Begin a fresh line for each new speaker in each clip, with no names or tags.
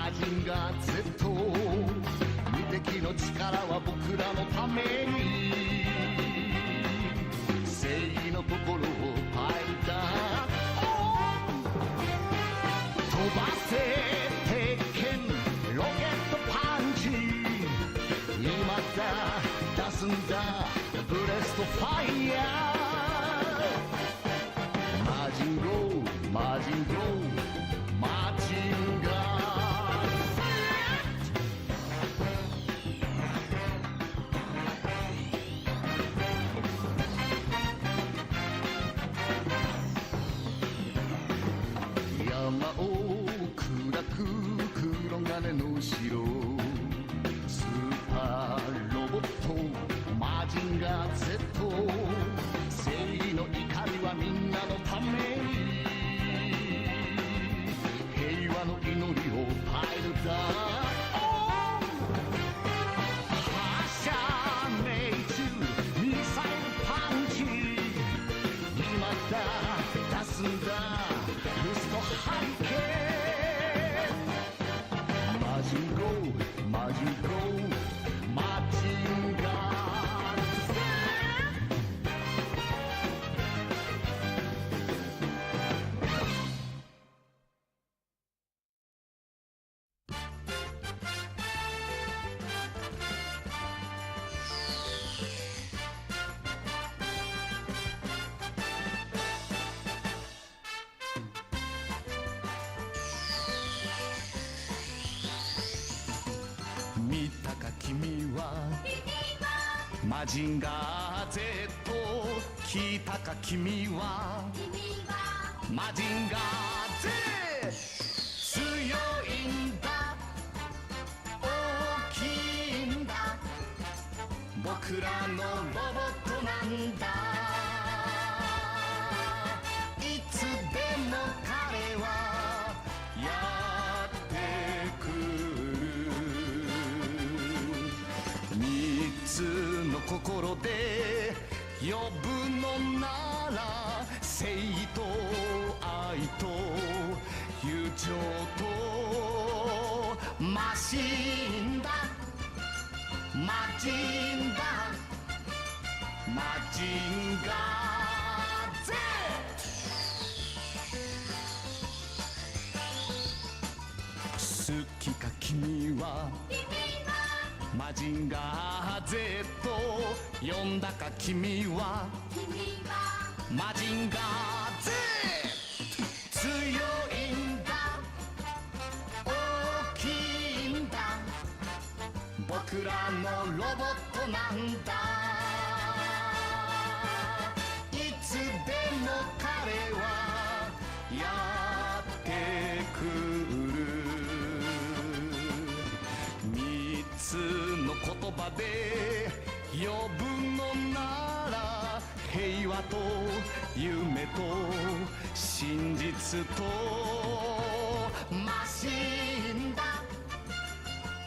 マジンガー Z 無敵の力は僕らのために正義の心をファイター飛ばせ鉄拳ロケットパンチ今だ出すんだブレストファイヤーマジンゴーマジンゴーマジンガー山を砕く黒金の城スーパーロボットマジンガー Z 正義の怒りはみんなのために平和の祈りをファイルだ発射命中ミサイルパンチ今だ出すんだルストハリケーンマジンゴーマジンゴーマジンガー見たか君はマジンガー Z 聞いたか君はマジンガー Z 強いんだ大きいんだ僕らのロボットなんだいつでも彼はやってくる三つの心で呼ぶのなら正義と愛と友情とマシンだマジンだマジンガー Z 好きか君はマジンガー Z 呼んだか君はマジンガー Z 強いんだ大きいんだ僕らのロボットなんだいつでも彼はやってくる三つの言葉で呼ぶのなら平和と夢と真実とマシンだ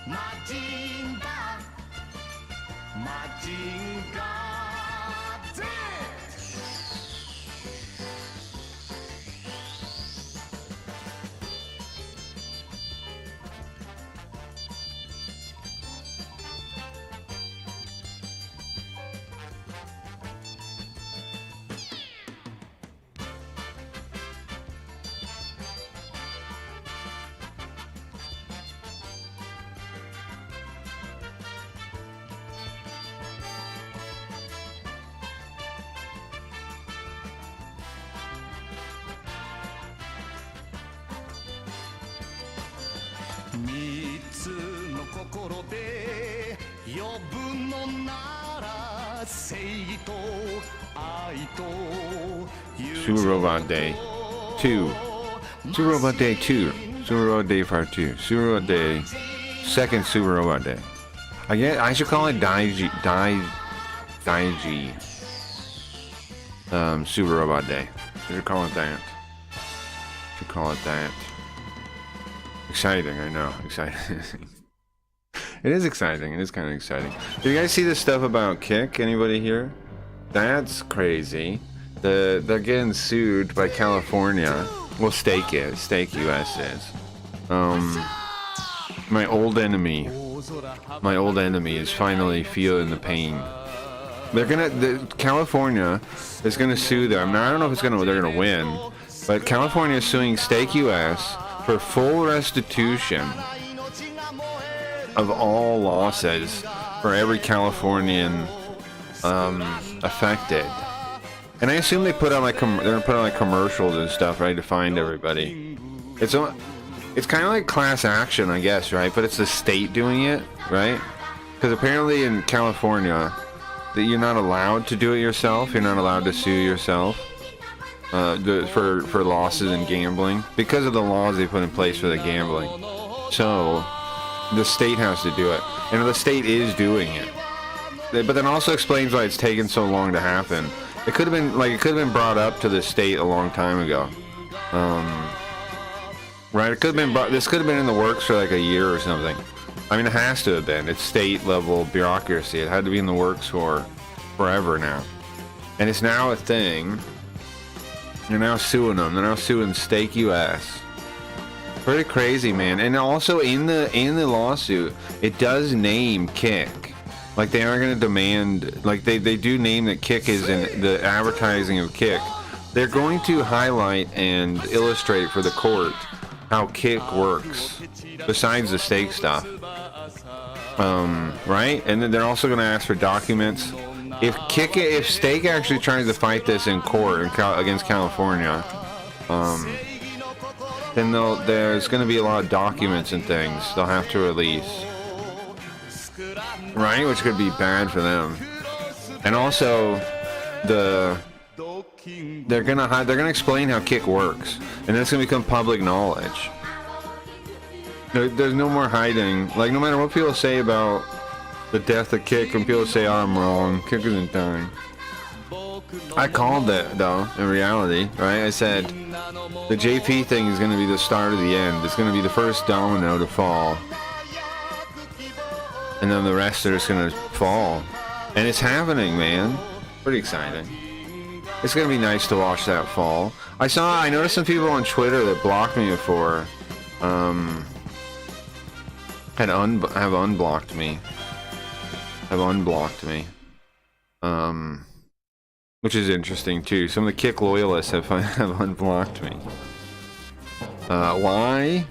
マジンだマジンガー Z 三つの心で呼ぶのなら正義と愛と友
Super
情
Robot Day 2. Super Robot Day 2. Super Robot Day Part 2. Super Robot Day. Second Super Robot Day. I should call it Daiji. Super Robot Day. I should call it that. Exciting, I know. Exciting. It is exciting. It is kind of exciting. Did you guys see this stuff about Kick? Anybody here? That's crazy. They're getting sued by California. Well, Stake US is. My old enemy is finally feeling the pain. California is gonna sue them. Now I don't know if they're gonna win, but California is suing Steak US for full restitution of all losses for every Californian affected. And I assume they put out like they're gonna put out like commercials and stuff, right, to find everybody. It's kind of like class action, I guess, right? But it's the state doing it, right? Because apparently in California, that you're not allowed to do it yourself. You're not allowed to sue yourself for losses in gambling because of the laws they put in place for the gambling. So the state has to do it, and the state is doing it. But then also explains why it's taken so long to happen. It could have been brought up to the state a long time ago. Right? It could have been this could have been in the works for like a year or something. I mean, it has to have been. It's state level bureaucracy. It had to be in the works for forever now, and it's now a thing. They're now suing them. They're now suing Steak US. Pretty crazy, man. And also in the lawsuit, it does name Kick. Like they are going to demand, like they do name that Kick is in the advertising of Kick. They're going to highlight and illustrate for the court how Kick works, besides the steak stuff. Right? And then they're also going to ask for documents. If Steak actually tries to fight this in court against California, then there's going to be a lot of documents and things they'll have to release. Right, which could be bad for them. And also, they're gonna explain how Kick works, and that's gonna become public knowledge. There's no more hiding. Like, no matter what people say about the death of Kick, and people say, "Oh, I'm wrong. Kick isn't dying." I called it though. In reality, right? I said the JP thing is gonna be the start of the end. It's gonna be the first domino to fall. And then the rest are just gonna fall. And it's happening, man. Pretty exciting. It's gonna be nice to watch that fall. I noticed some people on Twitter that blocked me before, have unblocked me. Which is interesting too. Some of the Kick loyalists have unblocked me. Why?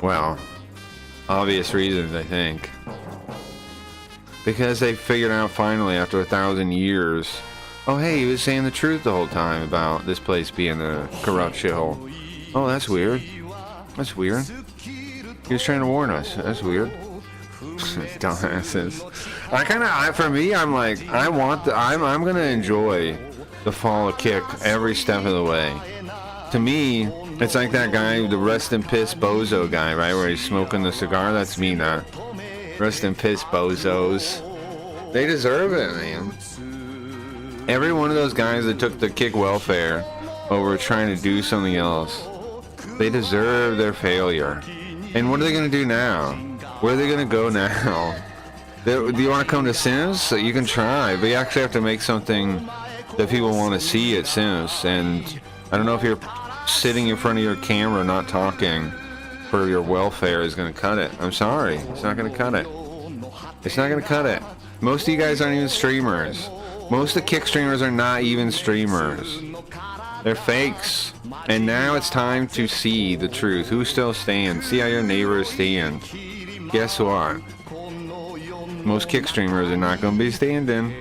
Well, obvious reasons, I think. Because they figured out finally after 1,000 years, oh hey, he was saying the truth the whole time about this place being a corrupt shithole. Oh, that's weird. That's weird. He was trying to warn us. That's weird. Dumbasses. For me, I'm like, I'm gonna enjoy the fall of Kick every step of the way. To me, it's like that guy, the Rest in Piss Bozo guy, right, where he's smoking the cigar. That's me now. Rest in piss, bozos. They deserve it, man. Every one of those guys that took the Kick welfare over trying to do something else, they deserve their failure. And what are they going to do now? Where are they going to go now? Do you want to come to Sims? So you can try, but you actually have to make something that people want to see at Sims. And I don't know if you're sitting in front of your camera not talking for your welfare is going to cut it. I'm sorry. It's not going to cut it. It's not going to cut it. Most of you guys aren't even streamers. Most of the Kick streamers are not even streamers. They're fakes. And now it's time to see the truth. Who still stands? See how your neighbors stand. Guess what? Most Kick streamers are not going to be standing.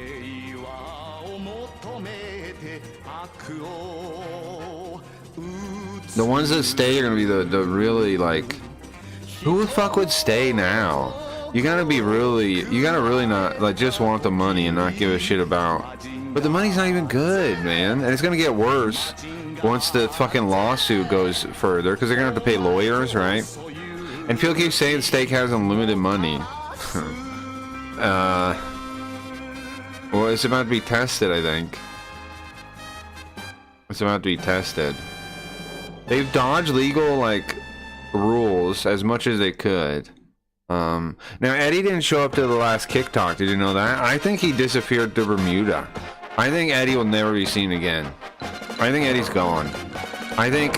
The ones that stay are gonna be the really, like, who the fuck would stay now? You gotta really not, like, just want the money and not give a shit about. But the money's not even good, man. And it's gonna get worse once the fucking lawsuit goes further, because they're gonna have to pay lawyers, right? And people keep saying Steak has unlimited money. Well, it's about to be tested, I think. It's about to be tested. They've dodged legal, like, rules as much as they could. Now, Eddie didn't show up to the last Kick Talk. Did you know that? I think he disappeared to Bermuda. I think Eddie will never be seen again. I think Eddie's gone. I think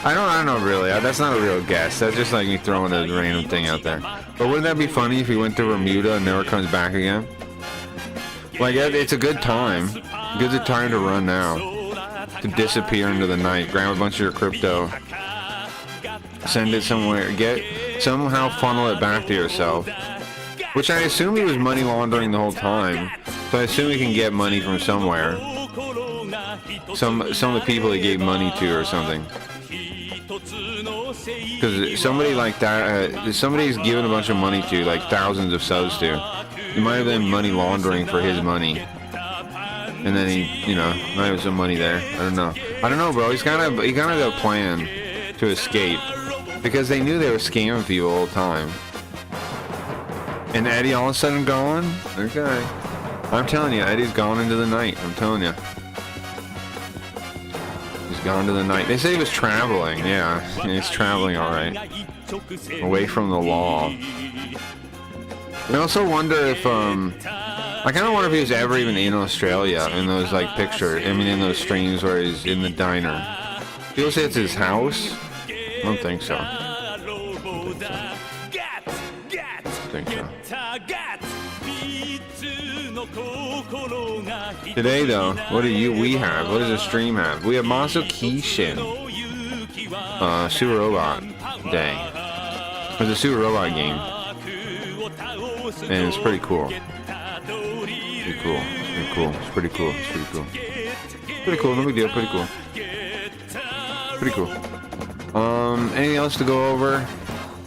I don't know really. That's not a real guess. That's just like me throwing a random thing out there. But wouldn't that be funny if he went to Bermuda and never comes back again? Like, it's a good time. Good time to run now. To disappear into the night. Grab a bunch of your crypto. Send it somewhere. Somehow funnel it back to yourself. Which I assume he was money laundering the whole time. So I assume he can get money from somewhere. Some of the people he gave money to or something. Because somebody like that, somebody's given a bunch of money to, like thousands of subs to. He might have been money laundering for his money. And then he, you know, might have some money there. I don't know, bro. He kind of had a plan to escape. Because they knew they were scamming people all the time. And Eddie all of a sudden gone? Okay. I'm telling you, Eddie's gone into the night. I'm telling you. He's gone to the night. They say he was traveling. Yeah, he's traveling alright. Away from the law. I also wonder if, I kind of wonder if he was ever even in Australia in those, like, pictures. I mean, in those streams where he's in the diner. People say it's his house. I don't think so. Today though, what do we have? What does the stream have? We have Maso Kishin. Super Robot Day. It's a Super Robot game. And it's pretty cool. Pretty cool. Pretty cool. It's pretty cool. It's pretty cool. Pretty cool, no big deal, pretty cool. Pretty cool. Anything else to go over?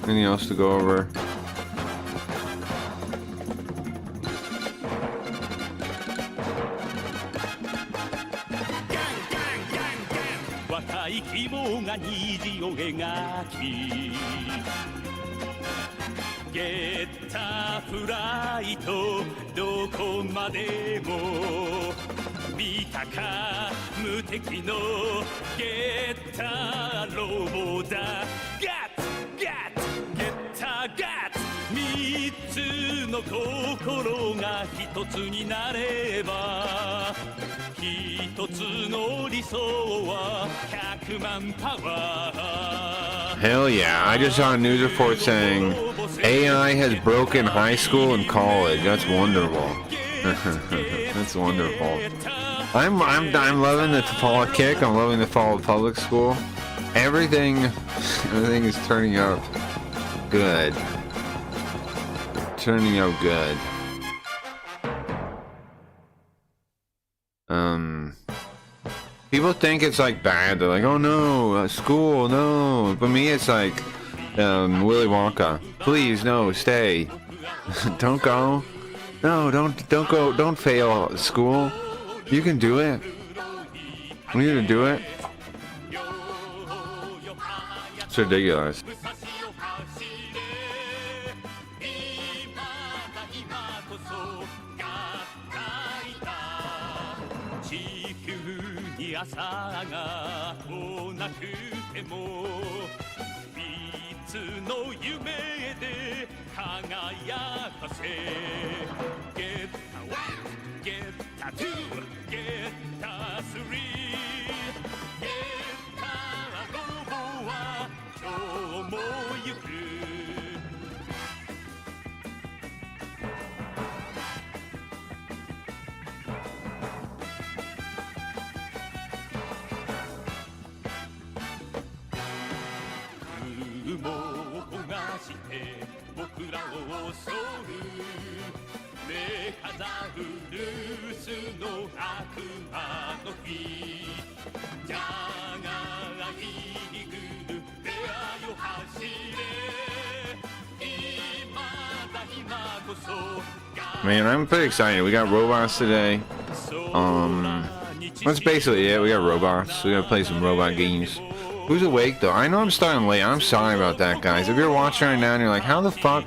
Anything else to go over? Hell yeah, I just saw a news report saying AI has broken high school and college. That's wonderful. That's wonderful. I'm loving the fall of kick. I'm loving the fall of public school. Everything is turning out good. Turning out good. People think it's like bad. They're like, oh no, school, no. But me, it's like Willy Wonka. Please, no, stay. Don't go. No, don't go. Don't fail school. You can do it. We need to do it. It's ridiculous. Man, I'm pretty excited. We got robots today. That's basically it. We got robots. We gotta play some robot games. Who's awake though? I know I'm starting late. I'm sorry about that, guys. If you're watching right now and you're like, how the fuck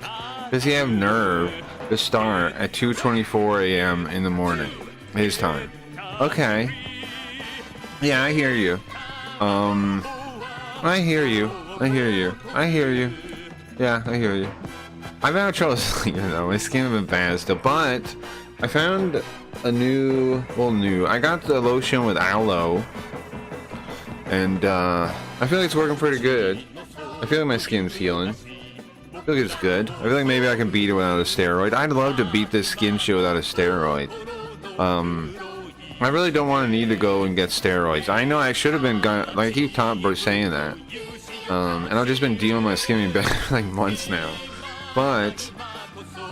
does he have nerve to start at 2:24 a.m. in the morning? His time. Okay. Yeah, I hear you. I hear you. I hear you. I hear you. Yeah, I hear you. I've had trouble sleeping though. My skin has been bad still, but I found a new. I got the lotion with aloe, and I feel like it's working pretty good. I feel like my skin's healing. I feel like it's good. I feel like maybe I can beat it without a steroid. I'd love to beat this skin shit without a steroid. I really don't want to need to go and get steroids. I know I should have been like I keep saying that. And I've just been dealing my skin better for like months now. But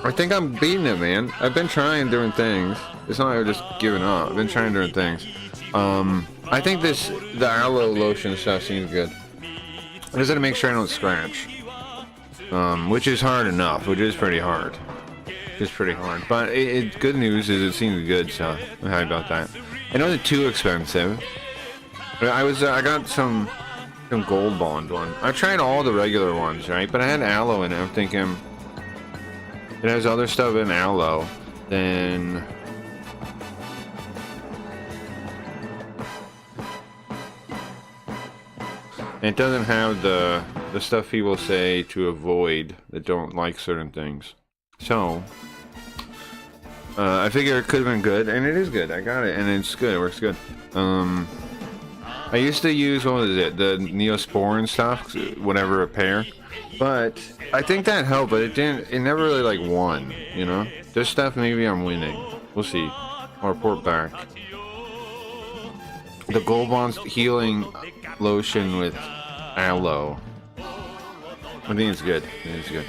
I think I'm beating it, man. I've been trying different things. It's not like I've just given up. I've been trying different things. I think the aloe lotion stuff seems good. I just gotta make sure I don't scratch. Which is hard enough, which is pretty hard. It's pretty hard. But good news is it seems good, so I'm happy about that. I know it's too expensive. I got some gold bond one. I tried all the regular ones, right? But I had aloe in it. I'm thinking it has other stuff in aloe, then it doesn't have the stuff people say to avoid that don't like certain things. So I figure it could have been good, and it is good. I got it, and it's good. It works good. I used to use, what was it, the Neosporin stuff, whatever repair, but I think that helped, but it never really like won, you know? This stuff, maybe I'm winning. We'll see. I'll report back. The Gold Bond's healing lotion with aloe. I think it's good. I think it's good.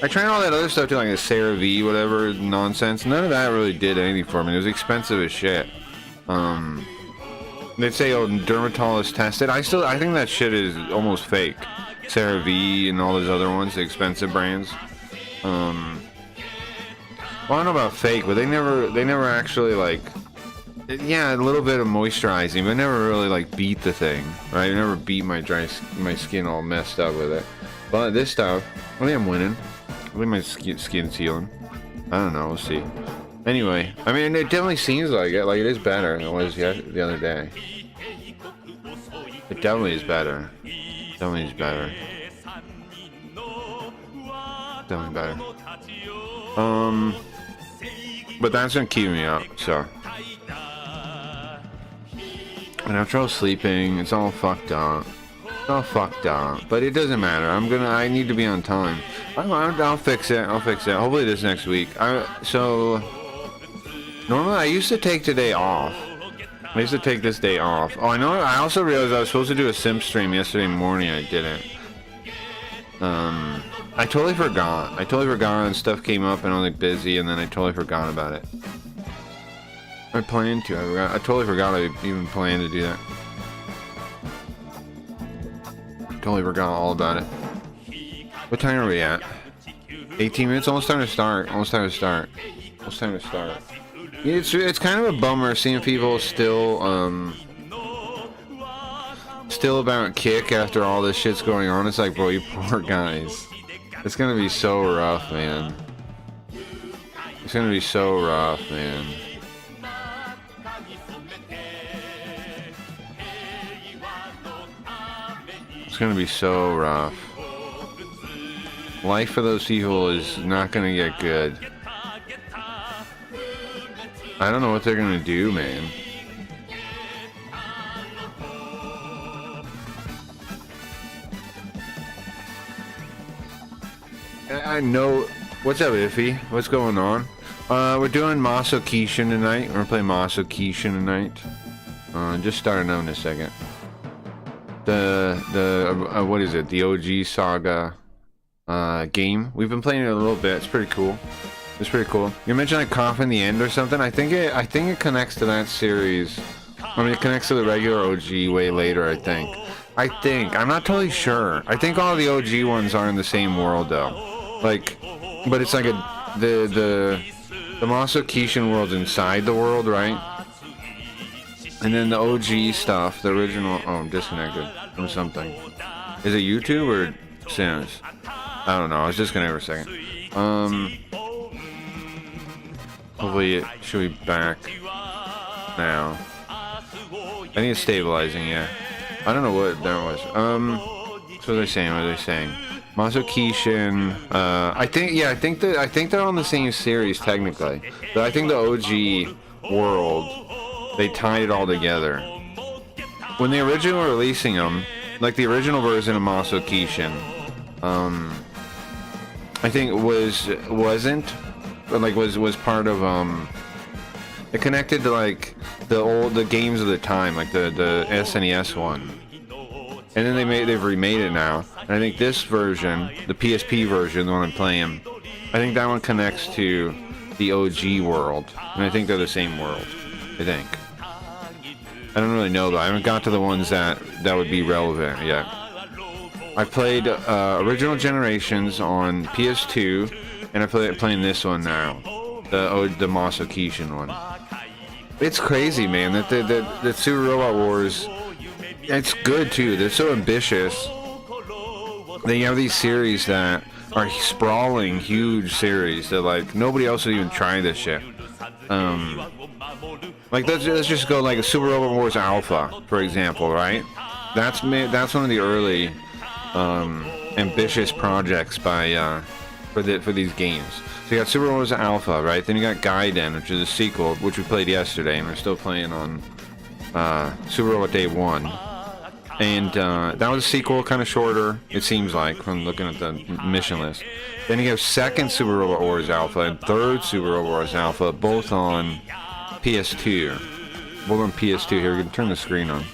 I tried all that other stuff too, like a CeraVe, whatever nonsense. None of that really did anything for me. It was expensive as shit. They'd say, oh, dermatologist tested. I think that shit is almost fake. CeraVe and all those other ones, the expensive brands. Well, I don't know about fake, but they never actually like, yeah, a little bit of moisturizing, but never really like beat the thing, right? Never beat my skin all messed up with it. But this stuff, I think I'm winning. I think my skin's healing. I don't know, we'll see. Anyway, I mean, it definitely seems like it. Like, it is better than it was the other day. It definitely is better. Definitely is better. Definitely better. But that's gonna keep me up, so. And I have trouble sleeping. It's all fucked up. It's all fucked up. But it doesn't matter. I need to be on time. I'll fix it. I'll fix it. Hopefully this next week. Normally, I used to take today off. I used to take this day off. Oh, I know. I also realized I was supposed to do a sim stream yesterday morning. I didn't. I totally forgot. And stuff came up and I was like busy, and then I totally forgot about it. I planned to. I totally forgot I even planned to do that. Totally forgot all about it. What time are we at? 18 minutes. Almost time to start. It's kind of a bummer seeing people still about kick after all this shit's going on. It's like, bro, you poor guys. It's gonna be so rough, man. It's gonna be so rough, man. It's gonna be so rough. Life for those people is not gonna get good. I don't know what they're gonna do, man. I know. What's up, Iffy? What's going on? We're doing Maso Kishin tonight. We're gonna play Maso Kishin tonight. Just starting out in a second. What is it? The OG Saga game. We've been playing it a little bit. It's pretty cool. You mentioned like cough in the end or something. I think it connects to that series. I mean, it connects to the regular OG way later. I think. I'm not totally sure. I think all the OG ones are in the same world though. Like, but it's like the Maso Kishin world's inside the world, right? And then the OG stuff, the original. Oh, I'm disconnected from something. Is it YouTube or Sims? I don't know. I was disconnected for a second. Hopefully it should be back now. I think it's stabilizing, yeah. I don't know what that was. So what are they saying? Maso Kishin, I think they're on the same series technically. But I think the OG world, they tied it all together. when they originally were releasing them, like the original version of Maso Kishin, I think was part of it connected to like the games of the time, like the SNES one, and then they've remade it now, and I think this version, the PSP version, the one I'm playing, I think that one connects to the OG world, and I think they're the same world. I think. I don't really know though. I haven't got to the ones that would be relevant yet. I played original Generations on PS2, and I'm playing this one now, the Maso Kishin one. It's crazy, man. That the Super Robot Wars, it's good too. They're so ambitious. They have these series that are sprawling, huge series that like nobody else would even try this shit. Like let's just go like a Super Robot Wars Alpha, for example, right? That's one of the early ambitious projects by for these games. So you got Super Robot Wars Alpha, right? Then you got Gaiden, which is a sequel, which we played yesterday, and we're still playing on Super Robot Day 1. And that was a sequel, kind of shorter, it seems like, from looking at the mission list. Then you have second Super Robot Wars Alpha and third Super Robot Wars Alpha, both on PS2. Both on PS2. Here, we can turn the screen on.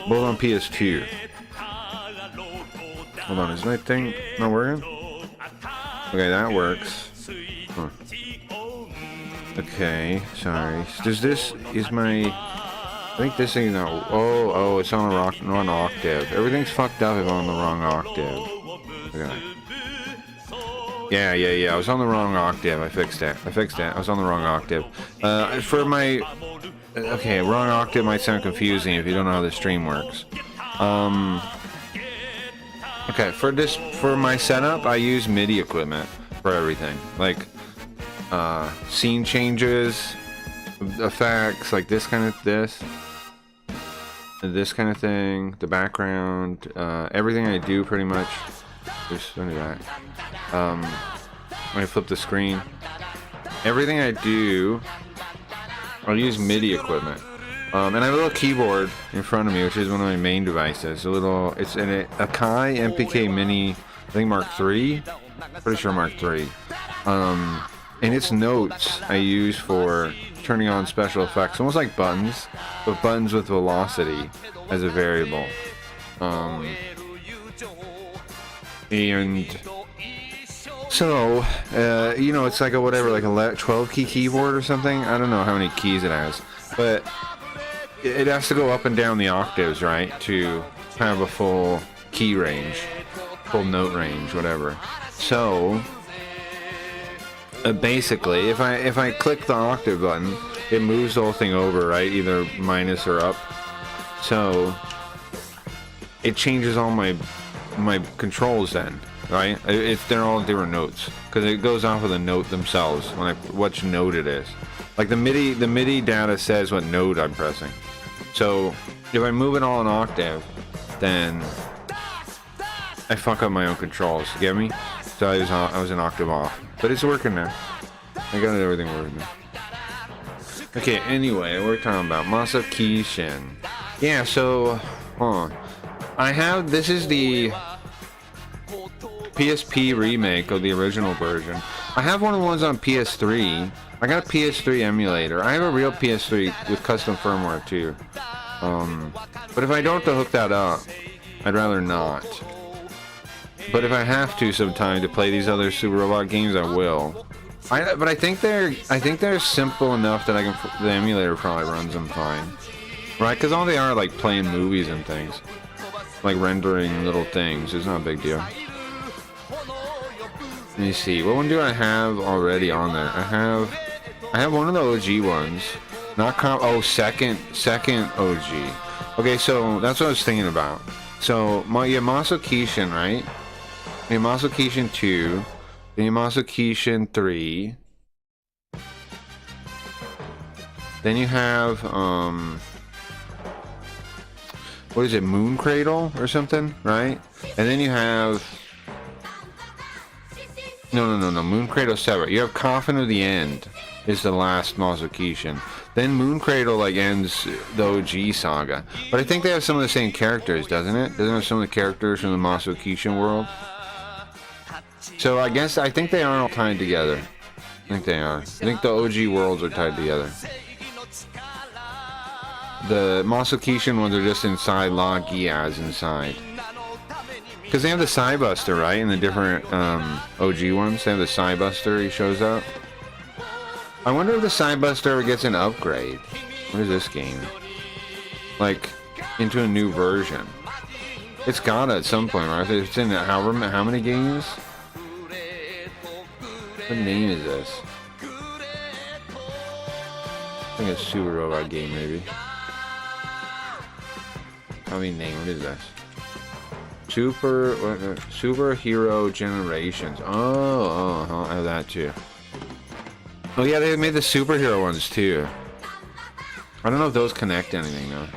Both on PS2. Hold on, is my thing not working? Okay, that works. Huh. Okay, sorry. I think this thing's not. Oh, it's on the wrong octave. Everything's fucked up if I'm on the wrong octave. Okay. Yeah. I was on the wrong octave. I fixed that. I was on the wrong octave. For my. Okay, wrong octave might sound confusing if you don't know how the stream works. Okay, for my setup, I use MIDI equipment for everything. Like, scene changes, effects, like this kind of thing, the background, everything I do pretty much. Just do that. When I flip the screen, everything I do, I'll use MIDI equipment. And I have a little keyboard in front of me, which is one of my main devices. It's an Akai MPK Mini, I think Mark III. Pretty sure Mark III. And its notes I use for turning on special effects, almost like buttons, but buttons with velocity as a variable. And so, it's like a 12 key keyboard or something. I don't know how many keys it has, but it has to go up and down the octaves, right, to have a full key range, full note range, whatever. So basically, if I click the octave button, it moves the whole thing over, right, either minus or up. So it changes all my controls then, right? They're all different notes because it goes off of the note themselves which note it is. Like the MIDI data says what note I'm pressing. So if I move it all an octave, then I fuck up my own controls. You get me? So I was an octave off, but it's working now. I got everything working. Okay. Anyway, we're talking about Maso Kishin. Yeah. So, this is the PSP remake of the original version. I have one of the ones on PS3. I got a PS3 emulator. I have a real PS3 with custom firmware too. But if I don't have to hook that up, I'd rather not. But if I have to sometime to play these other Super Robot games, I will. But I think they're simple enough that the emulator probably runs them fine, right? Because all they are like playing movies and things, like rendering little things. It's not a big deal. Let me see. What one do I have already on there? I have one of the OG ones. Second OG. Okay, so that's what I was thinking about. So Maso Kishin, right? Maso Kishin 2, then Maso Kishin 3. Then you have what is it, Moon Cradle or something, right? And then you have no, Moon Cradle separate. You have Coffin of the End, is the last Masakishin. Then Moon Cradle like ends the OG saga. But I think they have some of the same characters, doesn't it? Doesn't it have some of the characters from the Masakishin world? So I think they are all tied together. I think they are. I think the OG worlds are tied together. The Masakishin ones are just inside La Giaz inside. Because they have the Psybuster, right? In the different OG ones, they have the Psybuster, he shows up. I wonder if the Psybuster ever gets an upgrade. What is this game? Like, into a new version. It's gotta at some point, right? It's in how many games? What name is this? I think it's Super Robot Game, maybe. How many name? What is this? Superhero Generations. Oh, I have that too. Oh yeah, they made the superhero ones too. I don't know if those connect to anything though.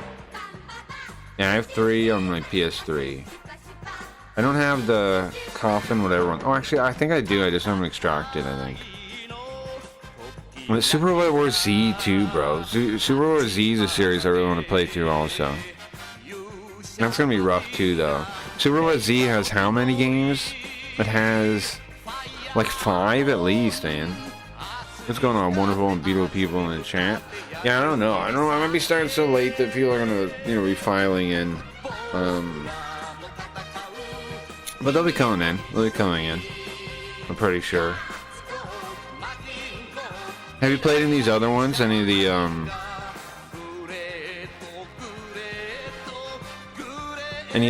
Yeah, I have 3 on my PS3. I don't have the coffin, whatever one. Oh, actually, I think I do. I just haven't extracted, I think. But Super Robot Wars Z too, bro. Super Robot Z is a series I really want to play through also. That's gonna be rough too, though. Super Robot Z has how many games? It has like 5 at least, man. What's going on, wonderful and beautiful people in the chat? Yeah, I don't know. I might be starting so late that people are gonna, be filing in. But they'll be coming in. I'm pretty sure. Have you played in these other ones? Any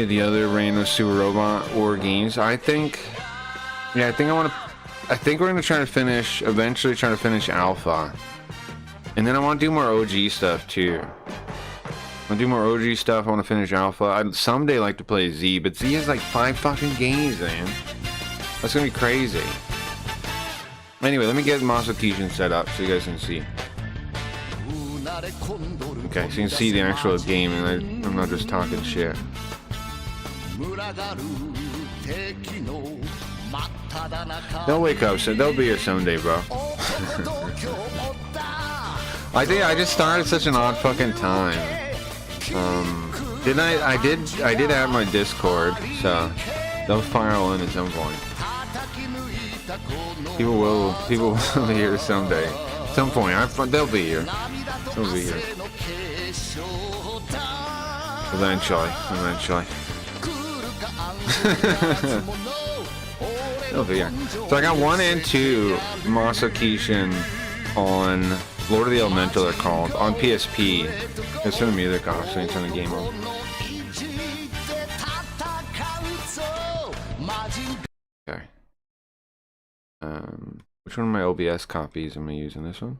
of the other random Super Robot War games? I think we're gonna eventually try to finish Alpha. And then I want to do more OG stuff too. I want to finish Alpha. I'd someday like to play Z, but Z has like 5 fucking games, man. That's gonna be crazy. Anyway, let me get Masakishin set up so you guys can see. Okay, so you can see the actual game, and I'm not just talking shit. They'll wake up, so they'll be here someday, bro. I just started such an odd fucking time. I did have my Discord, so they'll file in at some point. People will be here someday. At some point, they'll be here. They'll be here. Eventually. They'll be here. So I got 1 and 2 Masakishin on Lord of the Elemental, they're called, on PSP. Let's turn the music off so you can turn the game on. Okay. Which one of my OBS copies am I using? This one?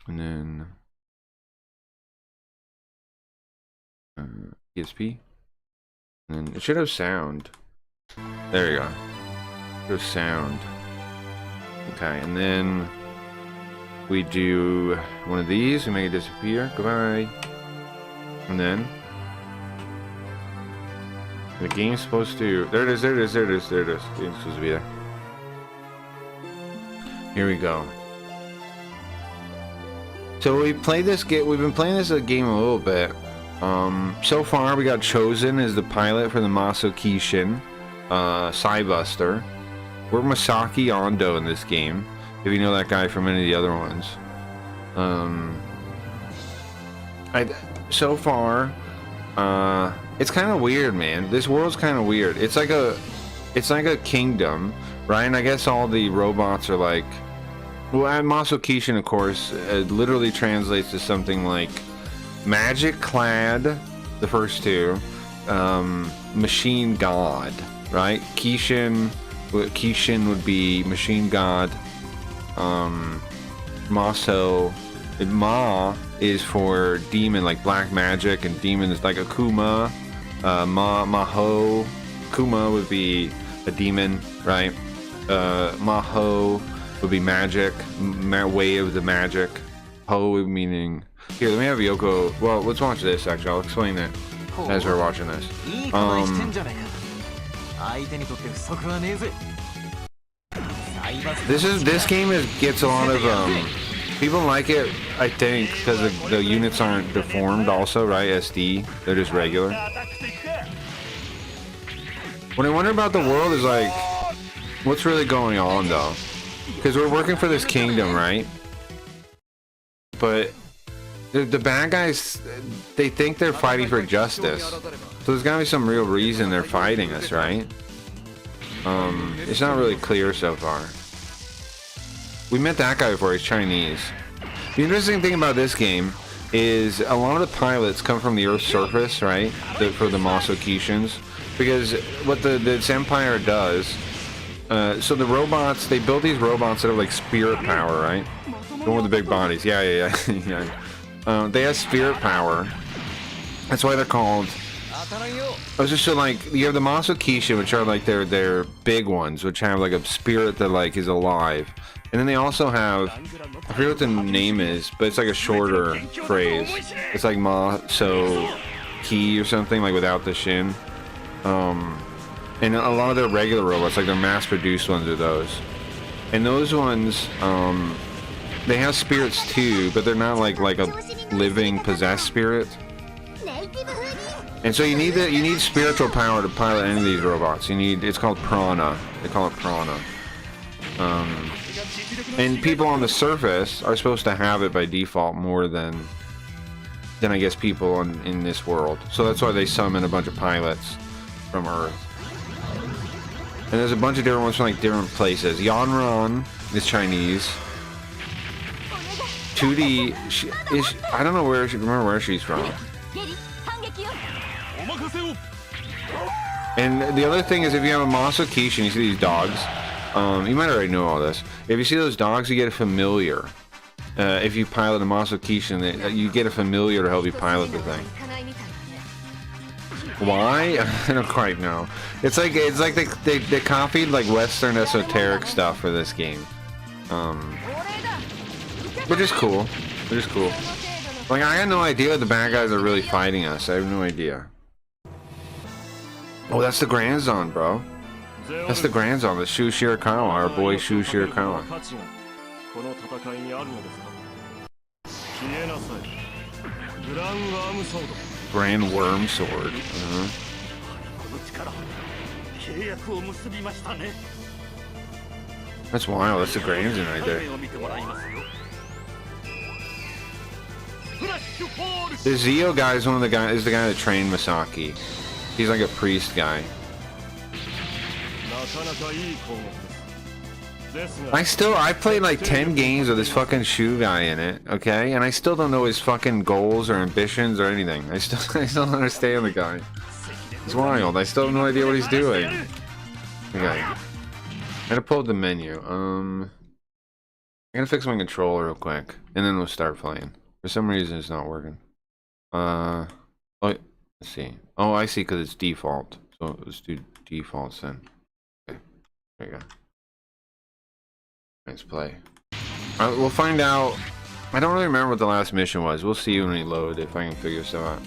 And then PSP. And then it should have sound. There you go. There's sound. Okay, and then we do one of these, we make it disappear. Goodbye. And then the game's supposed to. There it is. The game's supposed to be there. Here we go. So we played this game. We've been playing this game a little bit. So far we got chosen as the pilot for the Masakishin Psybuster. We're Masaki Ando in this game, if you know that guy from any of the other ones. So far, it's kind of weird, man. This world's kind of weird. It's like a kingdom, right? And I guess all the robots are like, well, Masakishin, of course, literally translates to something like magic clad, the first 2, machine god, right? Kishin would be machine god. Maso, Ma is for demon, like black magic, and demon is like a Kuma. Maho, Kuma would be a demon, right? Maho would be magic, way of the magic. Ho meaning. Here, let me have Yoko. Well, let's watch this. Actually, I'll explain it as we're watching this. This game gets a lot of people like it, I think, because the units aren't deformed also, right? SD, they're just regular. What I wonder about the world is like, what's really going on though? Because we're working for this kingdom, right? But the bad guys, they think they're fighting for justice. So there's gotta be some real reason they're fighting us, right? It's not really clear so far. We met that guy before, he's Chinese. The interesting thing about this game is a lot of the pilots come from the Earth's surface, right? For the Masokishins. Because what this empire does, so the robots, they build these robots that have like spirit power, right? The one with the big bodies, yeah. Yeah. They have spirit power. That's why they're called. I was just so like you have the Masokishin, which are like their big ones, which have like a spirit that like is alive, and then they also have, I forget what the name is, but it's like a shorter phrase. It's like Maso-ki or something, like without the shin. And a lot of their regular robots, like their mass-produced ones, are those. And those ones, they have spirits too, but they're not like a living possessed spirit. And so you need spiritual power to pilot any of these robots. It's called prana. They call it prana. And people on the surface are supposed to have it by default more than I guess people in this world. So that's why they summon a bunch of pilots from Earth. And there's a bunch of different ones from like different places. Yanran is Chinese. 2D I don't know remember where she's from. And the other thing is, if you have a Masokishin, you see these dogs. You might already know all this. If you see those dogs, you get a familiar. If you pilot a Masokishin, you get a familiar to help you pilot the thing. Why? I don't quite know. It's like they copied like Western esoteric stuff for this game. Which is cool. Like I had no idea the bad guys are really fighting us. I have no idea. Oh, that's the Grandson, bro. That's the Grandson, the Shu Shirakawa, our boy Shu Shirakawa. Grand Worm Sword. That's wild, that's the Grandson right there. The Zio guy is the guy that trained Masaki. He's like a priest guy. I played like 10 games with this fucking Shu guy in it, okay? And I still don't know his fucking goals or ambitions or anything. I still don't understand the guy. It's wild. I still have no idea what he's doing. Okay. I'm gonna pull up the menu. I'm gonna fix my controller real quick, and then we'll start playing. For some reason, it's not working. Oh, let's see. Oh, I see, because it's default. So let's do defaults then. Okay, there you go. Let's play. Alright, we'll find out. I don't really remember what the last mission was. We'll see when we load if I can figure stuff out.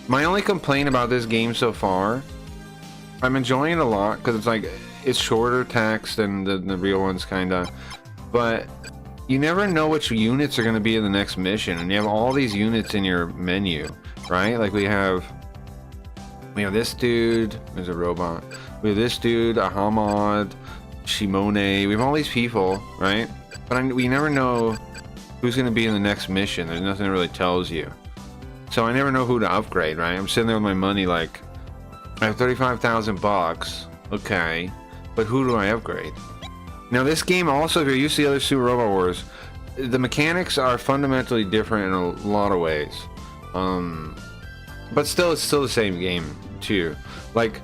My only complaint about this game so far, I'm enjoying it a lot because it's like it's shorter text than the real ones, kinda. But you never know which units are going to be in the next mission, and you have all these units in your menu, right? Like we have this dude. There's a robot. We have this dude, a Hamad, Shimone. We have all these people, right? But we never know who's going to be in the next mission. There's nothing that really tells you. So I never know who to upgrade, right? I'm sitting there with my money like, I have 35,000 bucks. Okay. But who do I upgrade? Now this game also, if you're used to the other Super Robot Wars, the mechanics are fundamentally different in a lot of ways. But still, it's still the same game too. Like,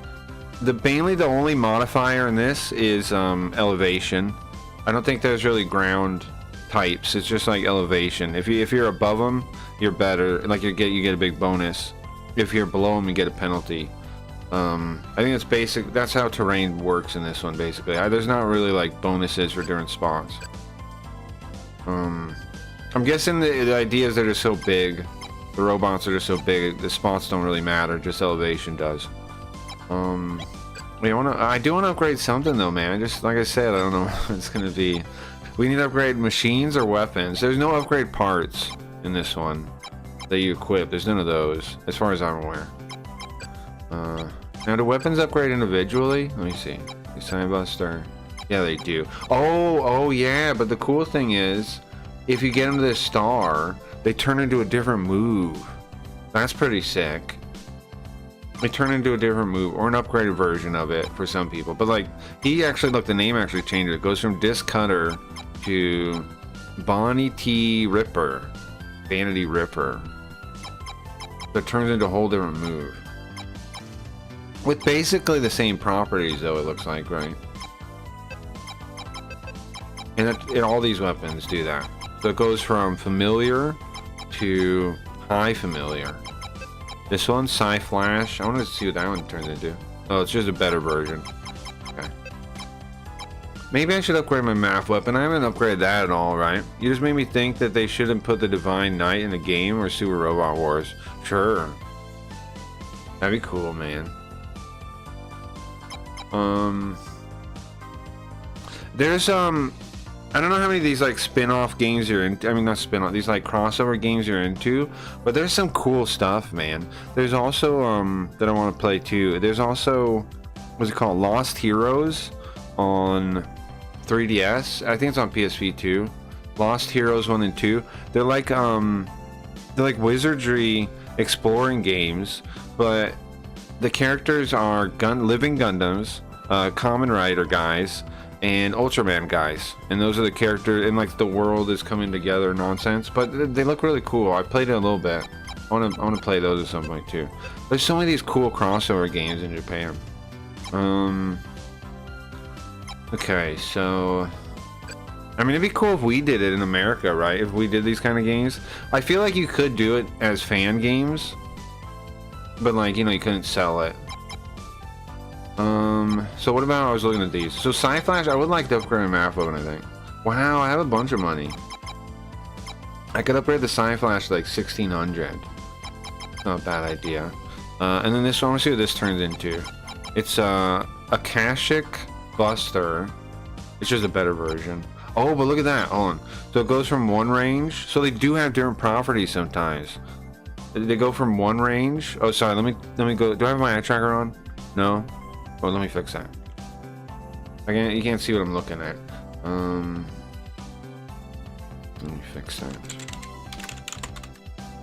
mainly the only modifier in this is elevation. I don't think there's really ground types. It's just like elevation. If you're above them, you're better. Like you get a big bonus. If you're below them, you get a penalty. I think it's basic. That's how terrain works in this one, basically. There's not really like bonuses for different spots. I'm guessing the idea is they're just so big. The robots are just so big. The spots don't really matter. Just elevation does. I do want to upgrade something though, man. Just like I said, I don't know what it's gonna be. We need to upgrade machines or weapons. There's no upgrade parts in this one that you equip. There's none of those, as far as I'm aware. Now, do weapons upgrade individually? Let me see. Is Buster? Yeah, they do. Oh, yeah. But the cool thing is, if you get them to this star, they turn into a different move. That's pretty sick. They turn into a different move, or an upgraded version of it for some people. But like, he actually, look, the name actually changed. It goes from Disc Cutter to Bonnie T. Ripper. Vanity Ripper. So it turns into a whole different move. With basically the same properties, though, it looks like, right? And all these weapons do that. So it goes from familiar to high familiar. This one, Psy Flash. I want to see what that one turns into. Oh, it's just a better version. Okay. Maybe I should upgrade my math weapon. I haven't upgraded that at all, right? You just made me think that they shouldn't put the Divine Knight in the game or Super Robot Wars. Sure. That'd be cool, man. There's I don't know how many of these like spin-off games you're in. I mean, not spin-off. These like crossover games you're into, but there's some cool stuff, man. There's also that I want to play too. There's also, what's it called? Lost Heroes on 3DS. I think it's on PSP too. Lost Heroes 1 and 2. They're like wizardry exploring games, but the characters are living Gundams, Kamen Rider guys, and Ultraman guys, and those are the characters, and like the world is coming together nonsense, but they look really cool. I played it a little bit. I want to play those at some point too. There's so many of these cool crossover games in Japan. Okay, so I mean, it'd be cool if we did it in America, right? If we did these kind of games. I feel like you could do it as fan games, but like, you know, you couldn't sell it. So what about, I was looking at these. So Sci-Flash, I would like to upgrade my math weapon, I think. Wow, I have a bunch of money. I could upgrade the Sci-Flash to like 1600. Not a bad idea. And then this one, I want to see what this turns into. It's Akashic Buster. It's just a better version. Oh, but look at that. Hold on. So it goes from one range. So they do have different properties sometimes. They go from one range. Oh, sorry. Let me go. Do I have my eye tracker on? No. Oh, let me fix that. You can't see what I'm looking at. Let me fix that.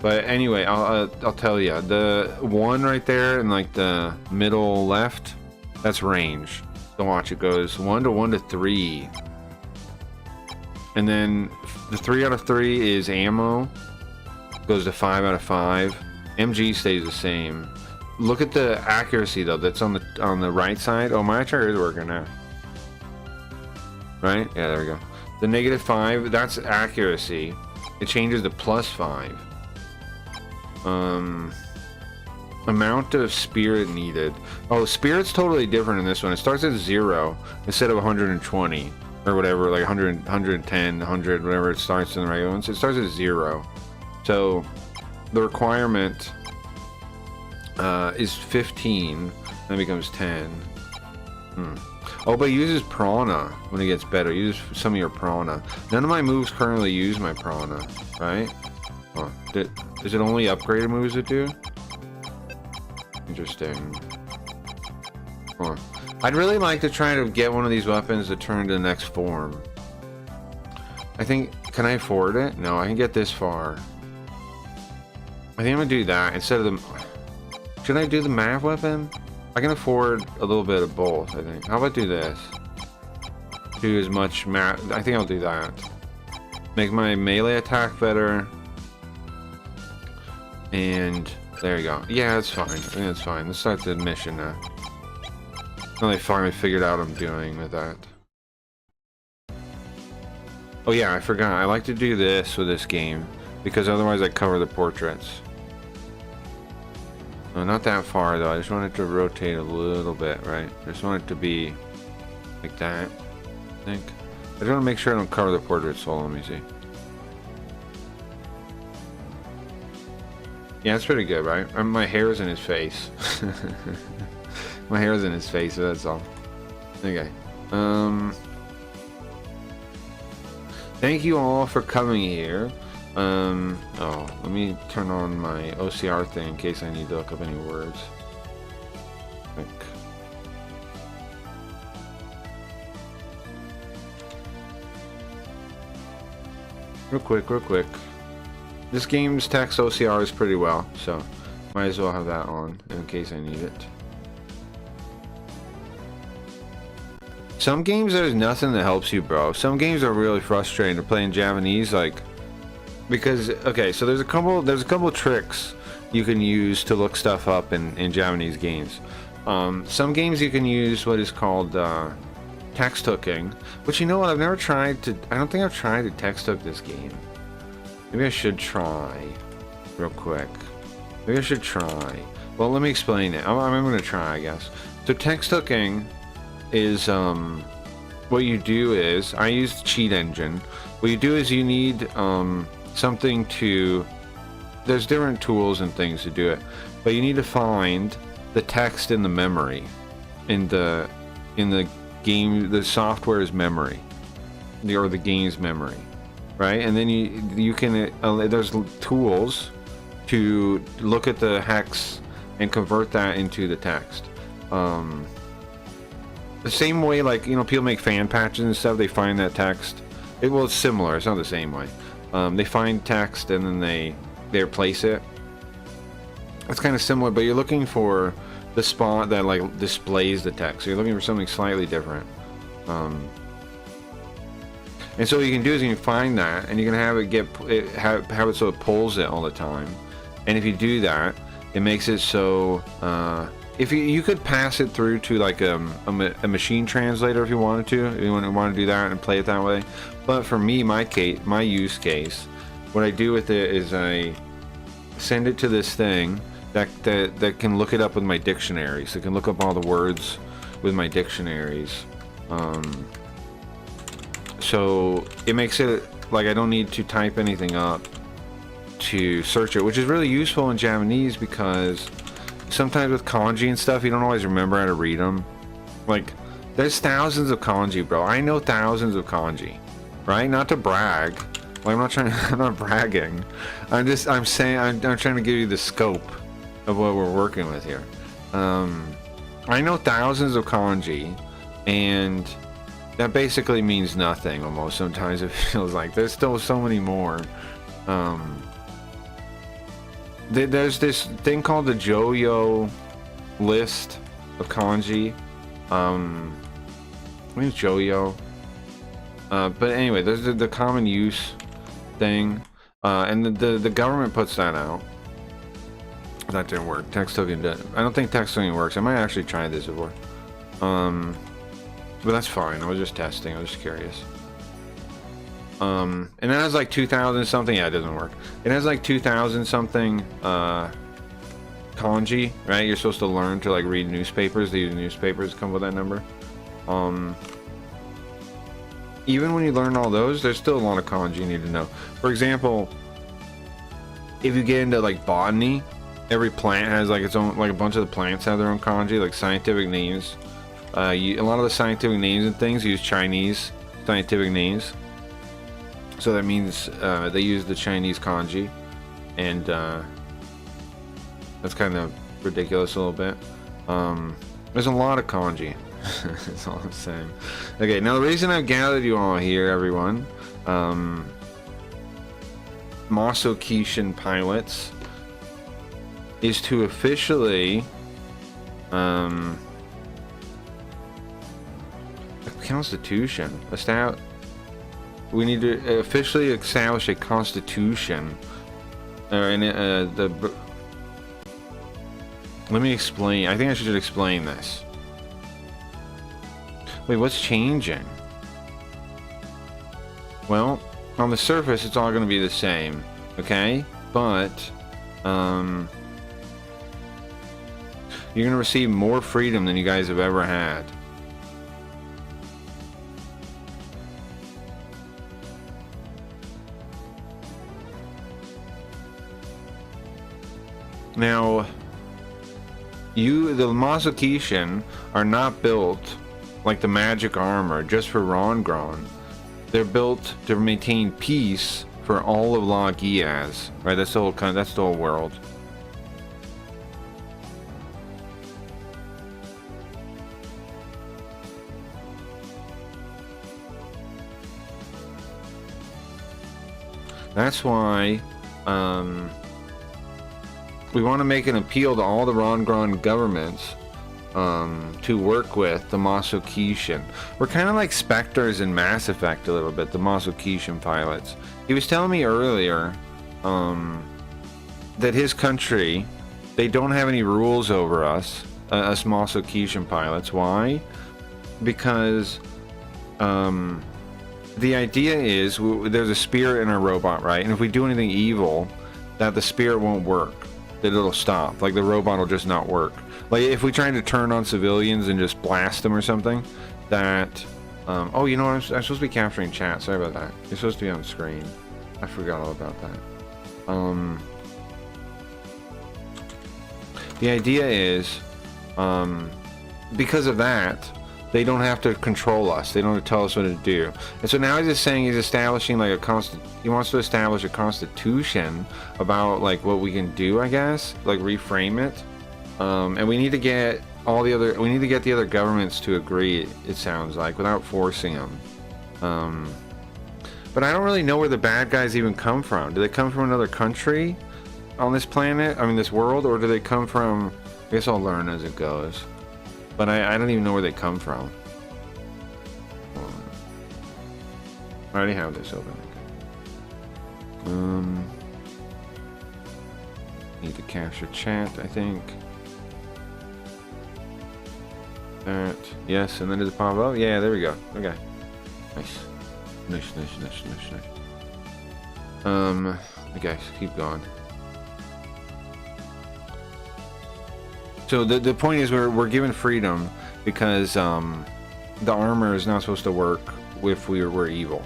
But anyway, I'll tell you. The one right there in like the middle left, that's range. So watch, it goes 1 to 1 to 3. And then the 3 out of 3 is ammo. Goes to 5 out of 5. MG stays the same. Look at the accuracy though. That's on the right side. Oh, my tracker is working now. Right? Yeah, there we go. The -5, that's accuracy. It changes to +5. Amount of spirit needed. Oh, spirit's totally different in this one. It starts at 0 instead of 120 or whatever, like 100, 110, 100, whatever it starts in the regular ones. It starts at 0. So the requirement is 15. Then becomes 10. Oh, but it uses prana when it gets better. Use some of your prana. None of my moves currently use my prana, right? Oh, is it only upgraded moves that do? Interesting. Huh. I'd really like to try to get one of these weapons to turn to the next form. I think, can I afford it? No, I can get this far. I think I'm gonna do that instead of the... Should I do the math weapon? I can afford a little bit of both, I think. How about do this? Do as much math... I think I'll do that. Make my melee attack better. And... there you go. Yeah, that's fine. I think that's fine. Let's start the mission now. Now they finally figured out what I'm doing with that. Oh yeah, I forgot. I like to do this with this game because otherwise I cover the portraits. No, not that far though. I just want it to rotate a little bit, right? I just want it to be like that, I think. I just want to make sure I don't cover the portraits, so let me see. Yeah, it's pretty good, right? My hair is in his face. My hair's in his face, so that's all. Okay. Thank you all for coming here. Oh, let me turn on my OCR thing in case I need to look up any words. Real quick. This game's text OCR is pretty well, so might as well have that on in case I need it. Some games there's nothing that helps you, bro. Some games are really frustrating to play in Japanese, like, because okay, so there's a couple tricks you can use to look stuff up in Japanese games. Some games you can use what is called text hooking, which, you know what, I don't think I've tried to text hook this game. Maybe I should try real quick. Maybe I should try. Well, let me explain it. I'm gonna try, I guess. So text hooking is what you do is, I use the cheat engine. What you do is you need something to, there's different tools and things to do it, but you need to find the text in the memory, in the game, the software's memory, or the game's memory, right? And then you can there's tools to look at the hex and convert that into the text. The same way, like, you know, people make fan patches and stuff, they find that text. Well, it's similar, it's not the same way. They find text and then they replace it. It's kind of similar, but you're looking for the spot that like displays the text. So you're looking for something slightly different. And so what you can do is you can find that, and you can have it have it so it pulls it all the time. And if you do that, it makes it so if you could pass it through to like a machine translator if you wanted to. If you want to do that and play it that way. But for me, my use case, what I do with it is I send it to this thing that can look it up with my dictionaries. It can look up all the words with my dictionaries. So it makes it like I don't need to type anything up to search it, which is really useful in Japanese because sometimes with kanji and stuff, you don't always remember how to read them. Like, there's thousands of kanji, bro. I know thousands of kanji, right? Not to brag. Like, I'm not bragging. I'm saying, I'm trying to give you the scope of what we're working with here. I know thousands of kanji, and that basically means nothing almost. Sometimes it feels like there's still so many more. There's this thing called the Joyo list of kanji. I think it's Joyo. But anyway, there's the common use thing, and the government puts that out. That didn't work. Text hooking did. I don't think text hooking works. I might actually try this before. But that's fine. I was just testing. I was just curious. And it has like 2,000 something. Yeah, it doesn't work. It has like 2,000 something kanji, right? You're supposed to learn to like read newspapers. These newspapers come with that number. Even when you learn all those, there's still a lot of kanji you need to know. For example, if you get into like botany, every plant has like its own, like a bunch of the plants have their own kanji, like scientific names. A lot of the scientific names and things use Chinese scientific names. So that means they use the Chinese kanji, and that's kind of ridiculous a little bit. There's a lot of kanji. That's all I'm saying. Okay, now the reason I've gathered you all here, everyone, Masokishin pilots, is to officially constitution. We need to officially establish a constitution. Let me explain. I think I should explain this. Wait, what's changing? Well, on the surface, it's all going to be the same, okay? But you're going to receive more freedom than you guys have ever had. Now, the Masakishin are not built like the magic armor just for Rongron. They're built to maintain peace for all of La Giaz, right? That's the whole world. That's why we want to make an appeal to all the Rongron governments to work with the Masakishin. We're kind of like Spectres in Mass Effect a little bit, the Masakishin pilots. He was telling me earlier that his country, they don't have any rules over us Masakishin pilots. Why? Because the idea is there's a spirit in our robot, right? And if we do anything evil, that the spirit won't work, that it'll stop. Like the robot will just not work. Like if we try to turn on civilians and just blast them or something, that oh, you know what? I'm supposed to be capturing chat. Sorry about that. You're supposed to be on screen. I forgot all about that. The idea is because of that, they don't have to control us. They don't have to tell us what to do. And so now he's just saying he's establishing like he wants to establish a constitution about like what we can do, I guess, like reframe it. And we need to get the other governments to agree, it sounds like, without forcing them. But I don't really know where the bad guys even come from. Do they come from another country on this planet? I mean, this world, or do they come from? I guess I'll learn as it goes. But I don't even know where they come from. I already have this open. Need to capture chat, I think. That, yes, and then does it pop up? Yeah, there we go. Okay. Nice. Nice. Okay, keep going. So the point is we're given freedom because the armor is not supposed to work if we're evil.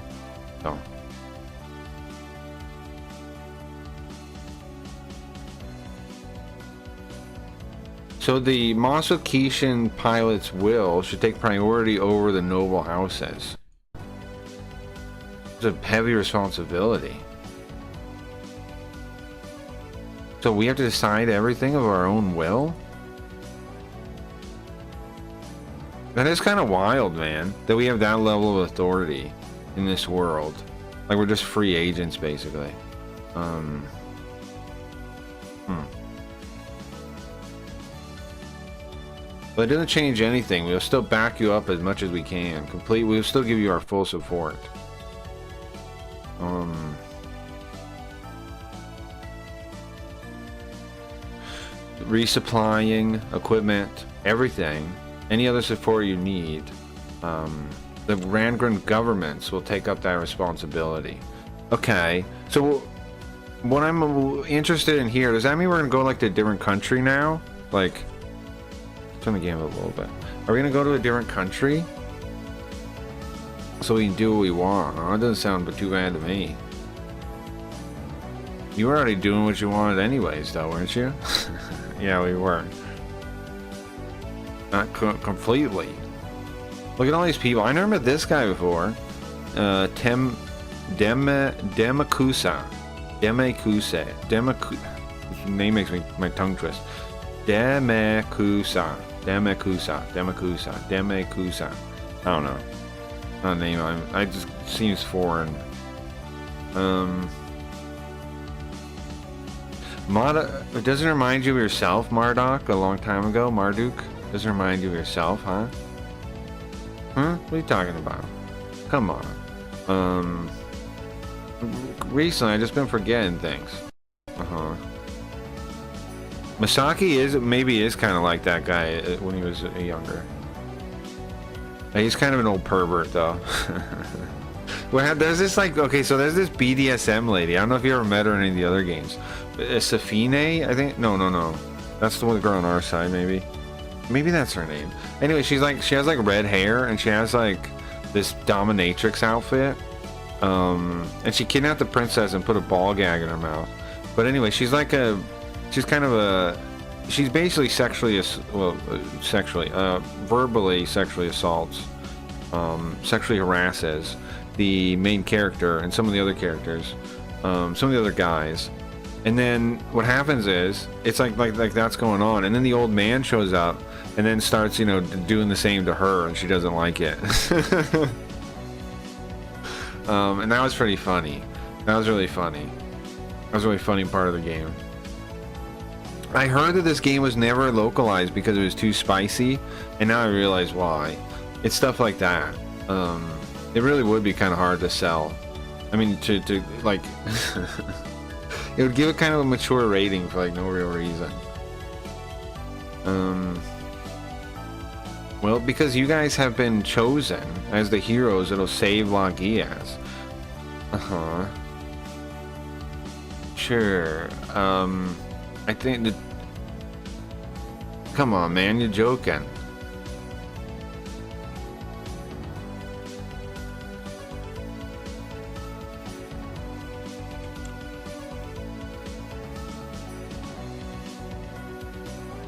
So the Masakishin pilot's will should take priority over the noble houses. It's a heavy responsibility. So we have to decide everything of our own will? That is kind of wild, man, that we have that level of authority in this world. Like we're just free agents, basically. But it doesn't change anything. We'll still back you up as much as we can. We'll still give you our full support. Resupplying equipment, everything. Any other support you need, the Rangren governments will take up that responsibility. Okay, so what I'm interested in here, does that mean we're gonna go like to a different country now? Like, turn the game up a little bit. Are we gonna go to a different country so we can do what we want? Oh, it doesn't sound too bad to me. You were already doing what you wanted anyways, though, weren't you? Yeah, we were. Not completely. Look at all these people. I never met this guy before. Demakusa. His name makes my tongue twist. Demakusa. I don't know. Not a name. I just seems foreign. It doesn't remind you of yourself, Marduk, a long time ago. Marduk doesn't remind you of yourself, huh? What are you talking about? Come on. Recently, I've just been forgetting things. Masaki maybe is kind of like that guy when he was younger. He's kind of an old pervert, though. Well, there's this there's this BDSM lady. I don't know if you ever met her in any of the other games. Safine, I think. No. That's the one girl on our side, maybe. Maybe that's her name. Anyway, she has like red hair and she has like this dominatrix outfit. And she kidnapped the princess and put a ball gag in her mouth. But anyway, she's kind of a she's basically verbally sexually assaults, sexually harasses the main character and some of the other characters, some of the other guys. And then what happens is it's like that's going on, and then the old man shows up and then starts, you know, doing the same to her, and she doesn't like it. And that was pretty funny. That was really funny. That was a really funny part of the game. I heard that this game was never localized because it was too spicy, and now I realize why. It's stuff like that. It really would be kind of hard to sell. I mean, to like, it would give it kind of a mature rating for like no real reason. Well, because you guys have been chosen as the heroes that'll save Lagias. Uh-huh. Sure. I think that... Come on, man, you're joking.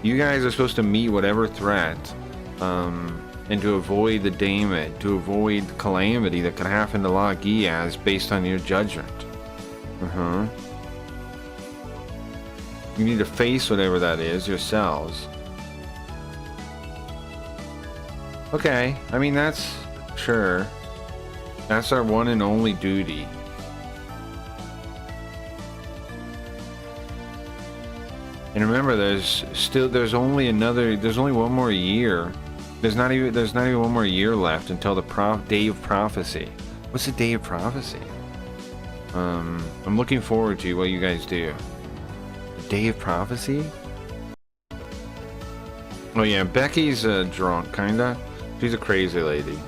You guys are supposed to meet whatever threat, and to avoid the damage, to avoid calamity that could happen to Lagias based on your judgment. Uh-huh. You need to face whatever that is yourselves. Okay, I mean, that's... Sure. That's our one and only duty. And remember, there's only one more year. There's not even one more year left until the Day of Prophecy. What's the Day of Prophecy? I'm looking forward to what you guys do. Day of Prophecy? Oh yeah, Becky's drunk, kinda. She's a crazy lady.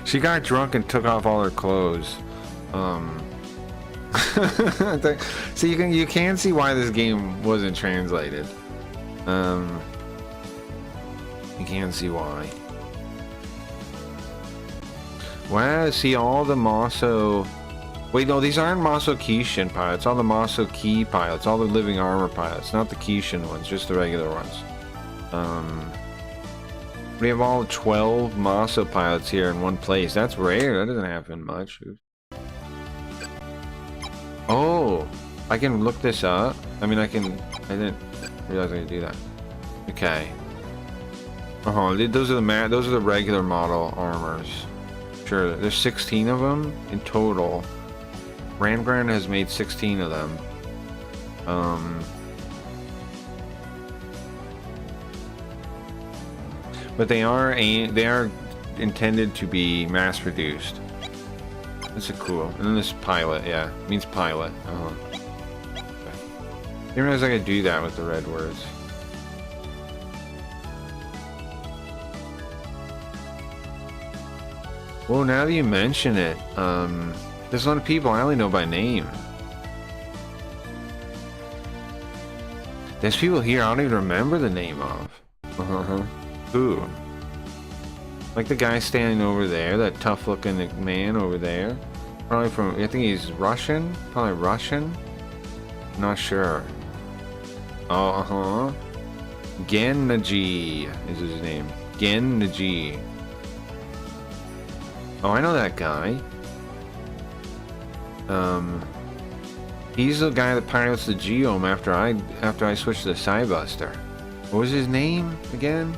She got drunk and took off all her clothes. So you can see why this game wasn't translated. You can see why. Wow, see all the Maso... Wait, no, these aren't Maso Kishin pilots. All the Maso Ki pilots, all the living armor pilots, not the Kishin ones, just the regular ones. We have all 12 Maso pilots here in one place. That's rare. That doesn't happen much. Oh, I can look this up. I mean, I didn't realize I could do that. Okay. Those are the regular model armors. Sure, there's 16 of them in total. Randgren has made 16 of them. But they are intended to be mass produced. This is cool. And then this pilot, yeah, it means pilot. Okay. Didn't realize I could do that with the red words. Well, now that you mention it, there's a lot of people I only know by name. There's people here I don't even remember the name of. Who? Like the guy standing over there, that tough-looking man over there. Probably from, I think he's Russian? Probably Russian? Not sure. Oh, Gennaji is his name. Gennaji. Oh, I know that guy. He's the guy that pilots the Geom after I switched to the Cybuster. What was his name again?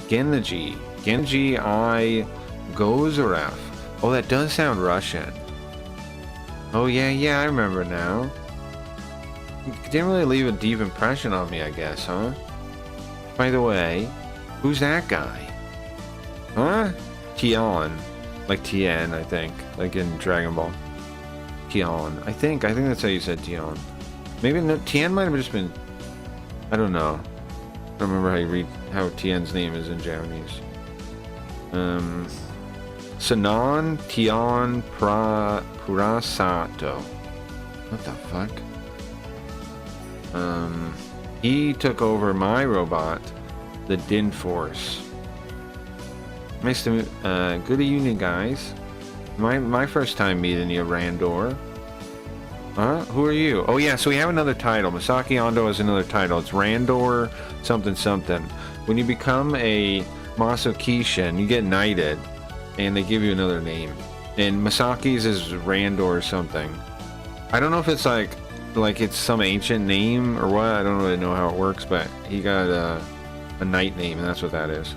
Gennaji. Genji I Gozarev. Oh, that does sound Russian. Oh yeah, I remember now. Didn't really leave a deep impression on me, I guess, huh? By the way, who's that guy? Huh? Tian. Like Tien, I think. Like in Dragon Ball. Tian. I think that's how you said Tian. Maybe no, Tien might have just been... I don't know. I don't remember how Tien's name is in Japanese. Sanan Tian Purasato. What the fuck? He took over my robot, the Din Force. Nice to meet, good evening, guys. My first time meeting you, Randor. Who are you? Oh yeah, so we have another title. Masaki Ando has another title. It's Randor something something. When you become a Masakishin, you get knighted, and they give you another name. And Masaki's is Randor something. I don't know if it's like it's some ancient name or what. I don't really know how it works, but he got a knight name, and that's what that is.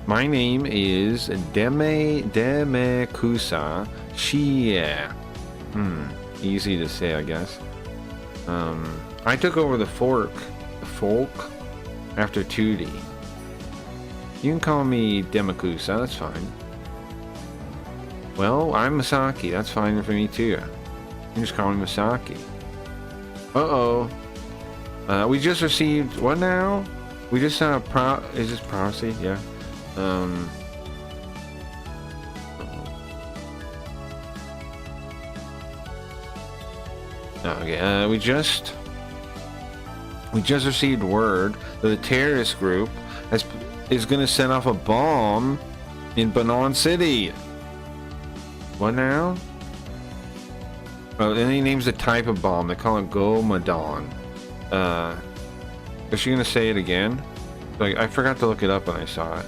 My name is Demekusa Shie. Easy to say, I guess. I took over the folk, after 2D. You can call me Demekusa, that's fine. Well, I'm Masaki, that's fine for me too. You can just call me Masaki. Uh-oh. We just received, what now? We just is this prophecy? Yeah. Okay, we just received word that the terrorist group is gonna set off a bomb in Banan City. What now? Oh, and he names the type of bomb. They call it Gomadon. Is she gonna say it again? Like, I forgot to look it up when I saw it.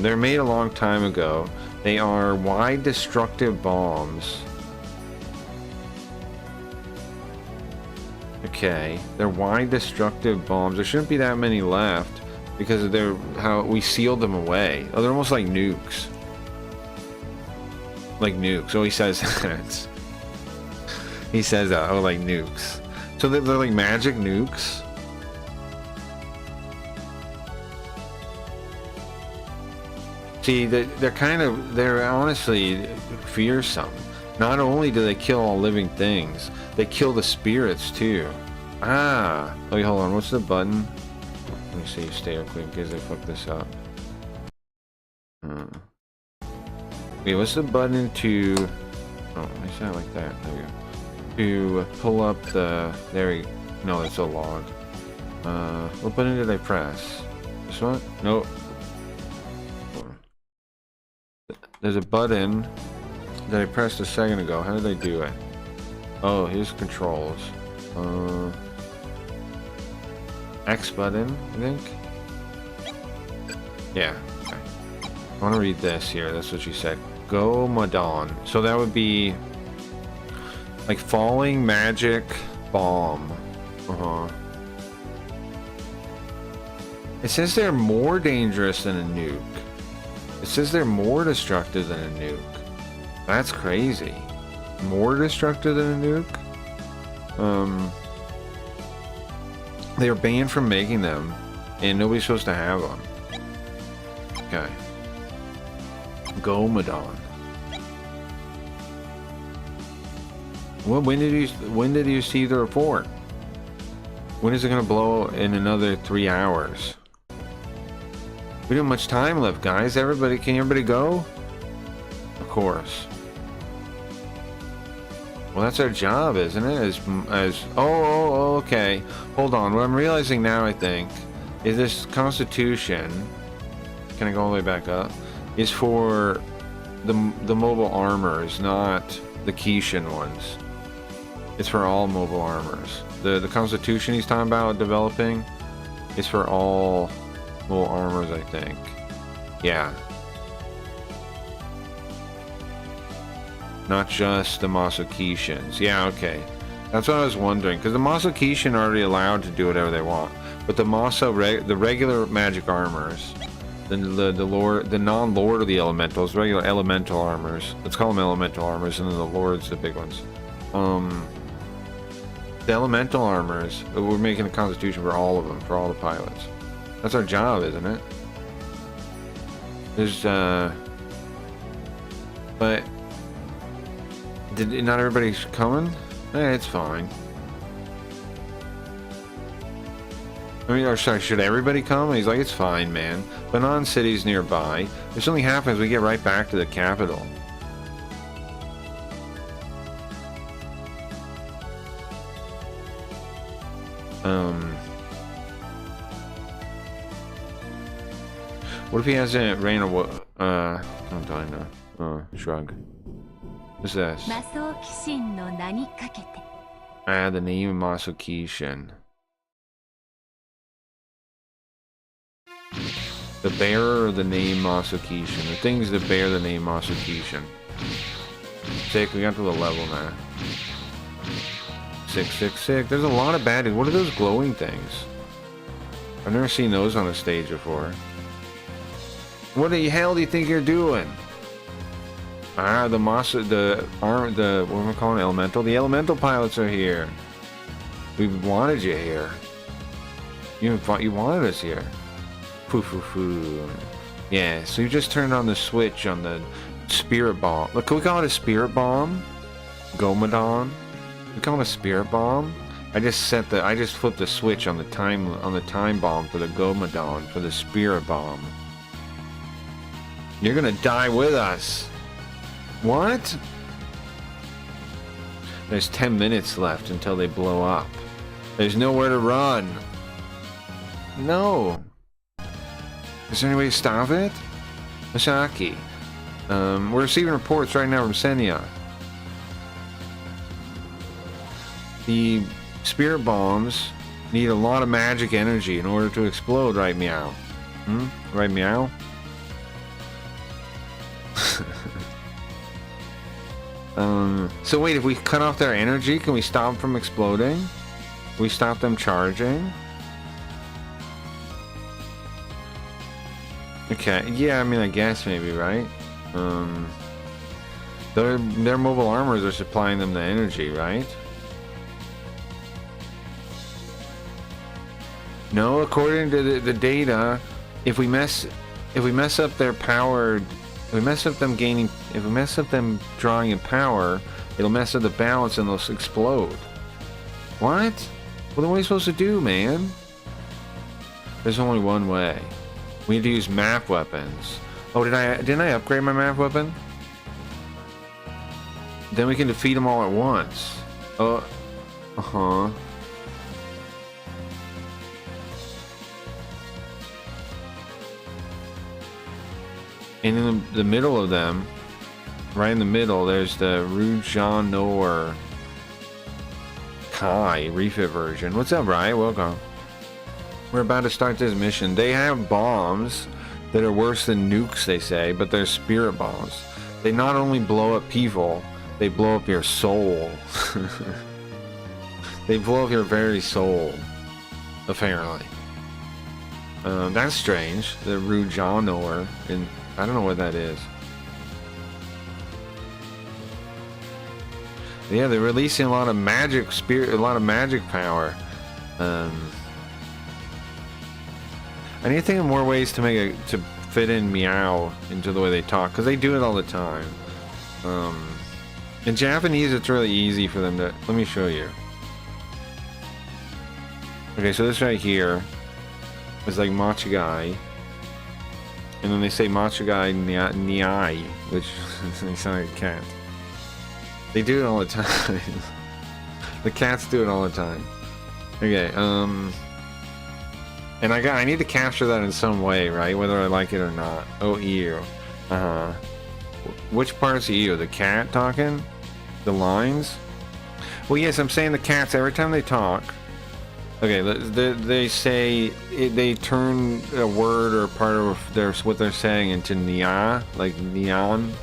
They're made a long time ago. They are wide destructive bombs. Okay, they're wide destructive bombs. There shouldn't be that many left because of how we sealed them away. Oh, they're almost like nukes. Like nukes. Oh, he says that. He says that. Oh, like nukes. So they're like magic nukes. See, they're honestly fearsome. Not only do they kill all living things, they kill the spirits too. Ah, wait, hold on. What's the button? Let me see. Stay real quick because I fucked this up. Wait, what's the button to? Oh, let me say it like that. There we go. To pull up the. There we. No, it's a log. What button did I press? This one? Nope. There's a button that I pressed a second ago. How did I do it? Oh, here's controls. X button, I think. Yeah. Okay. I want to read this here. That's what she said. Go Madon. So that would be like falling magic bomb. It says they're more dangerous than a nuke. It says they're more destructive than a nuke. That's crazy. More destructive than a nuke? They are banned from making them, and nobody's supposed to have them. Okay. Go Madon. Well, when did you see the report? When is it gonna blow in another 3 hours? We don't have much time left, guys. Can everybody go? Of course. Well, that's our job, isn't it? Oh, okay. Hold on. What I'm realizing now, I think, is this Constitution. Can I go all the way back up? Is for the mobile armors, not the Kishin ones. It's for all mobile armors. The Constitution he's talking about developing is for all mobile armors, I think. Yeah. Not just the Masakishins. Yeah, okay. That's what I was wondering, because the Masakishin are already allowed to do whatever they want, but the the regular magic armors, the non-lord of the elementals, regular elemental armors. Let's call them elemental armors, and then the lords, the big ones. The elemental armors, we're making a constitution for all of them, for all the pilots. That's our job, isn't it? There's but not everybody's coming? It's fine. I mean, or sorry, should everybody come? He's like, it's fine, man. Banan City's nearby. This only happens we get right back to the capital. What if he hasn't ran away? Don't I know? Shrug. What's this?
魔装鬼神の名にかけて
Ah, the name of Masokishin. The bearer of the name Masokishin. The things that bear the name Masokishin. Sick, we got to the level now. 666. There's a lot of baddies. What are those glowing things? I've never seen those on a stage before. What the hell do you think you're doing? Ah, what am I calling elemental? The elemental pilots are here. We wanted you here. You wanted us here. Foo foo foo. Yeah, so you just turned on the switch on the spirit bomb. Look, can we call it a spirit bomb? Gomadon? We call it a spirit bomb? I just flipped the switch on the time bomb for the Gomadon, for the spirit bomb. You're gonna die with us. What? There's 10 minutes left until they blow up. There's nowhere to run. No. Is there any way to stop it? Masaki. We're receiving reports right now from Senya. The spirit bombs need a lot of magic energy in order to explode, right, Meow? Right, Meow? So wait, if we cut off their energy, can we stop them from exploding? Can we stop them charging? Okay, yeah, I mean, I guess maybe, right? Their mobile armors are supplying them the energy, right? No, according to the data, if we mess up their power, if we mess up them drawing in power, it'll mess up the balance and they'll explode. What? Well, then what are you supposed to do, man? There's only one way. We need to use map weapons. Oh, didn't I upgrade my map weapon? Then we can defeat them all at once. Uh-huh. And in the middle of them, right in the middle, there's the Rujan Nor Kai refit version. What's up, Riot? Welcome. We're about to start this mission. They have bombs that are worse than nukes, they say, but they're spirit bombs. They not only blow up people, they blow up your soul. They blow up your very soul, apparently. That's strange. The Rujanor, and I don't know what that is. Yeah, they're releasing a lot of magic power. I need to think of more ways to to fit in Meow into the way they talk, because they do it all the time. In Japanese, it's really easy for them to. Let me show you. Okay, so this right here is like Machigai, and then they say Machigai Niai, which they sound like a cat. They do it all the time. The cats do it all the time. Okay, and I need to capture that in some way, right? Whether I like it or not. Oh, ew. Which part's ew? The cat talking? The lines? Well, yes, I'm saying the cats every time they talk. Okay, they say they turn a word or part of what they're saying into nia, like neon,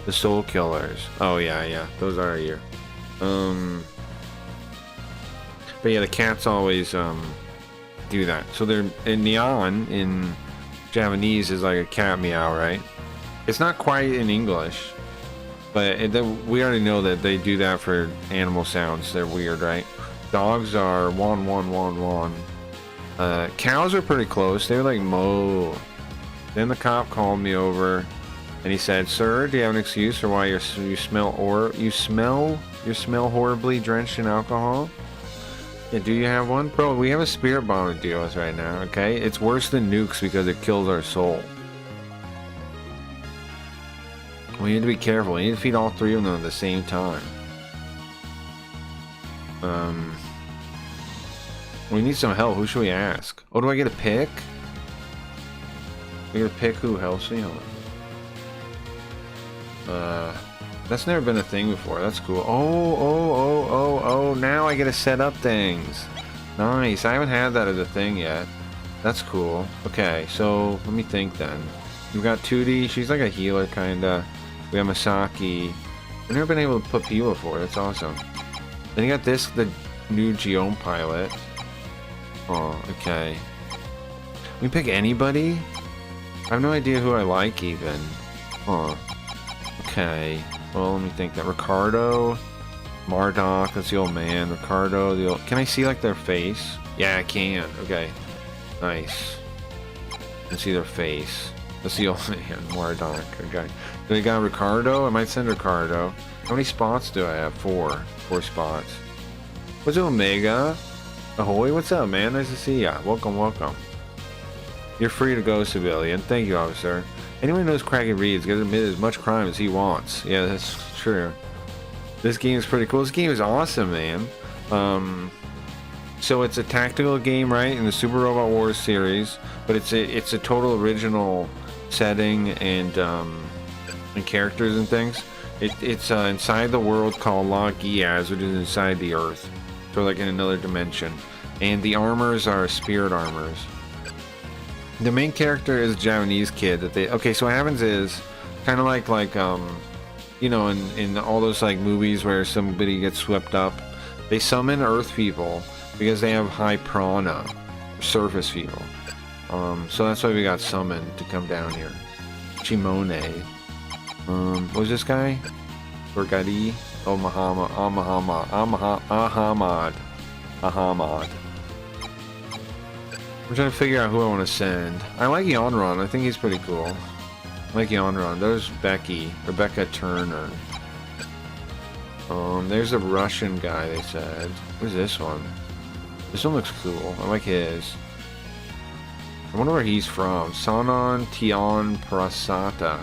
the soul killers. Oh yeah, those are here. But yeah, the cats always do that. So they're in neon in Japanese is like a cat meow, right? It's not quite in English, but we already know that they do that for animal sounds. They're weird, right? Dogs are wan wan wan wan. Cows are pretty close. They're like moo. Then the cop called me over, and he said, "Sir, do you have an excuse for why you smell horribly drenched in alcohol?" Yeah, do you have one? Bro, we have a spirit bomb to deal with right now, okay? It's worse than nukes because it kills our soul. We need to be careful. We need to feed all three of them at the same time. We need some help. Who should we ask? Oh, do I get a pick? I get a pick who helps me? Hold on. That's never been a thing before. That's cool. Oh, now I get to set up things. Nice. I haven't had that as a thing yet. That's cool. Okay, so let me think then. We've got 2D. She's like a healer, kinda. We have Masaki. I've never been able to put people before. That's awesome. Then you got this, the new Geom pilot. Oh, okay. We pick anybody? I have no idea who I like even. Huh. Okay. Well, let me think. That Ricardo, Marduk, that's the old man. Ricardo, the old... Can I see like their face? Yeah, I can. Okay. Nice. I can see their face. That's the old man, Marduk. Okay. Then we got Ricardo. I might send Ricardo. How many spots do I have? 4. 4 spots. What's up, Omega? Ahoy, what's up, man? Nice to see ya. Welcome, welcome. You're free to go, civilian. Thank you, officer. Anyone who knows Craggy Reeds gets admitted as much crime as he wants. Yeah, that's true. This game is pretty cool. This game is awesome, man. So it's a tactical game, right, in the Super Robot Wars series, but it's a total original setting and characters and things. It's inside the world called La Giaz, which is inside the Earth, so like in another dimension. And the armors are spirit armors. The main character is a Japanese kid that they... Okay, so what happens is, kind of like you know, in all those like movies where somebody gets swept up, they summon Earth people because they have high prana, surface people. So that's why we got summoned to come down here. Chimone. What was this guy? Burgadi? Oh, Ahamad. I'm trying to figure out who I want to send. I like Yonron. I think he's pretty cool. I like Yonron. There's Becky. Rebecca Turner. There's a Russian guy, they said. Who's this one? This one looks cool. I like his. I wonder where he's from. Sanon Tian Prasata.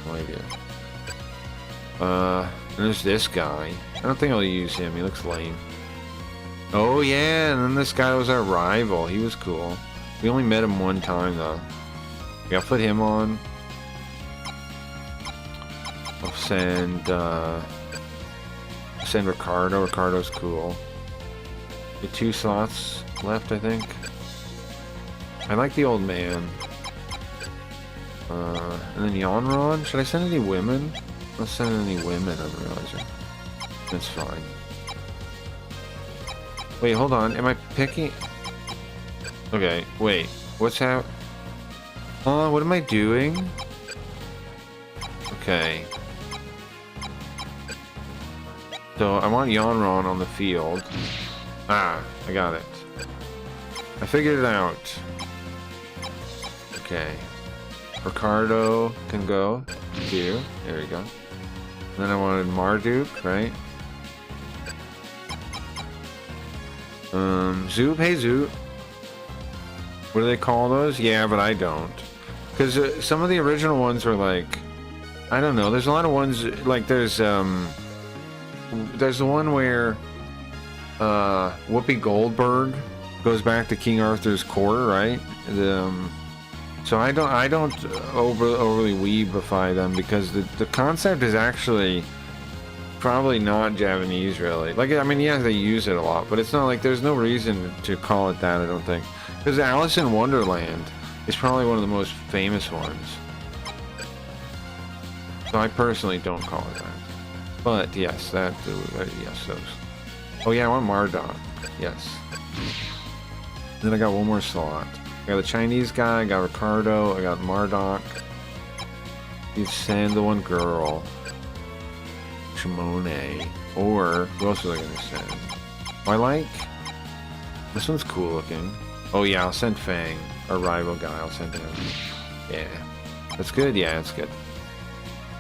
No idea. And there's this guy. I don't think I'll use him. He looks lame. Oh yeah, and then this guy was our rival. He was cool. We only met him one time though. Yeah, I'll put him on. I'll send Ricardo. Ricardo's cool. The 2 slots left, I think. I like the old man. And then Yonron. Should I send any women? I'll send any women, I'm realizing. That's fine. Wait, hold on. Am I picking... Okay, wait. What's happening? What am I doing? Okay. So, I want Yonron on the field. Ah, I got it. I figured it out. Okay. Ricardo can go. Here. There we go. And then I wanted Marduk, right? Zoop. Hey, Zoop. What do they call those? Yeah, but I don't. Because some of the original ones were like... I don't know. There's a lot of ones... Like, there's the one where... Whoopi Goldberg goes back to King Arthur's court, right? So I don't overly weebify them because the concept is actually probably not Japanese, really. Like, I mean, yeah, they use it a lot, but it's not like there's no reason to call it that, I don't think. Because Alice in Wonderland is probably one of the most famous ones. So I personally don't call it that. But yes, yes, those. Oh yeah, I want Marduk. Yes. Then I got one more slot. I got the Chinese guy, I got Ricardo, I got Marduk. You send the one girl. Shimone. Or, who else was I gonna send? Oh, I like... This one's cool looking. Oh yeah, I'll send Fang. Our rival guy, I'll send him. Yeah. That's good? Yeah, that's good.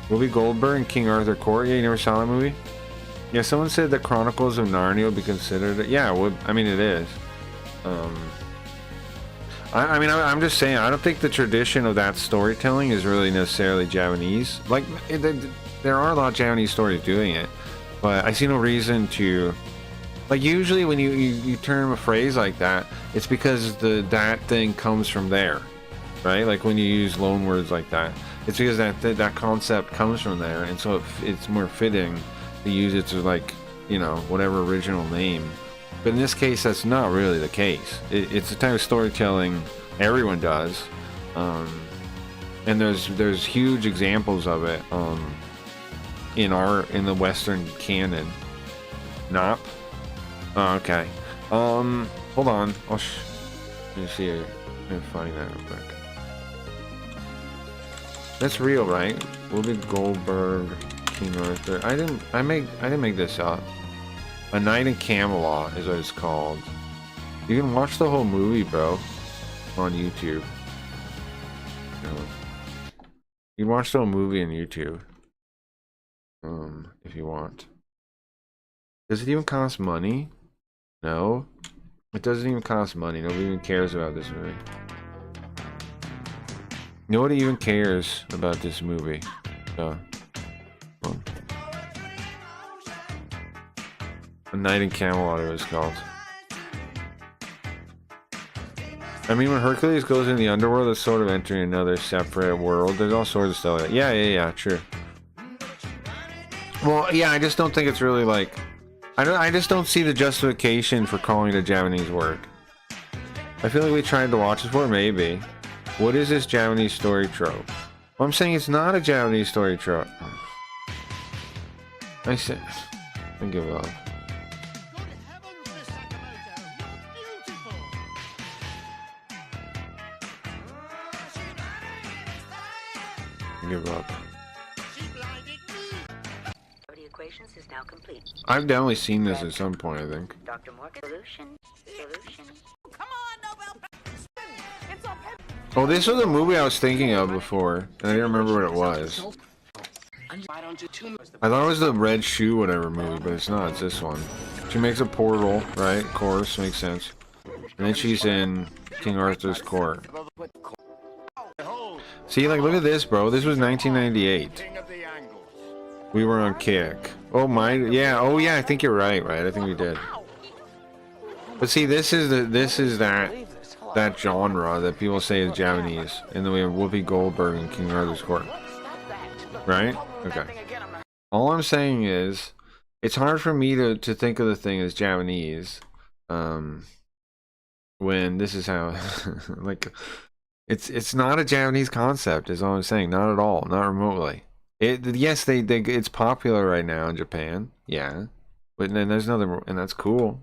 Whoopi Goldberg and King Arthur Court. Yeah, you never saw that movie? Yeah, someone said the Chronicles of Narnia would be considered... Yeah, it would. I mean, it is. I mean, I'm just saying, I don't think the tradition of that storytelling is really necessarily Japanese. Like, there are a lot of Japanese stories doing it, but I see no reason to... Like, usually when you term a phrase like that, it's because that thing comes from there, right? Like, when you use loan words like that. It's because that concept comes from there, and so it's more fitting to use it to, like, you know, whatever original name. But in this case, that's not really the case. It's the type of storytelling everyone does, and there's huge examples of it in the Western canon. Nop. Oh, okay. Hold on. Let me see. Let me find that real quick. That's real, right? Whoopi Goldberg, King Arthur. I didn't make this up. A Night in Camelot is what it's called. You can watch the whole movie, bro, on YouTube. You can watch the whole movie on YouTube, if you want. Does it even cost money? No, it doesn't even cost money. Nobody even cares about this movie. Nobody even cares about this movie. So, A Night in Camelot it was called. I mean, when Hercules goes in the underworld, it's sort of entering another separate world. There's all sorts of stuff like that. Yeah, true. Well, yeah, I just don't think it's really like... I just don't see the justification for calling it a Japanese word. I feel like we tried to watch this for maybe. What is this Japanese story trope? Well, I'm saying it's not a Japanese story trope. I give up. Give up.
The equations is now complete.
I've definitely seen this at some point, I think.
Dr. Morgan, solution.
Come on, Nobel.
Oh, this was a movie I was thinking of before, and I didn't remember what it was. I thought it was the Red Shoe whatever movie, but it's not. It's this one. She makes a portal, right? Of course, makes sense. And then she's in King Arthur's court. See, like, look at this, bro. This was 1998. We were on Kick. Oh my, yeah. Oh yeah, I think you're right. I think we did. But see, this is that genre that people say is Japanese, and then we have Whoopi Goldberg in King Arthur's court. Right? Okay. All I'm saying is, it's hard for me to think of the thing as Japanese, when this is how, like, it's not a Japanese concept, is all I'm saying. Not at all. Not remotely. Yes, it's popular right now in Japan. Yeah. But then there's another, and that's cool.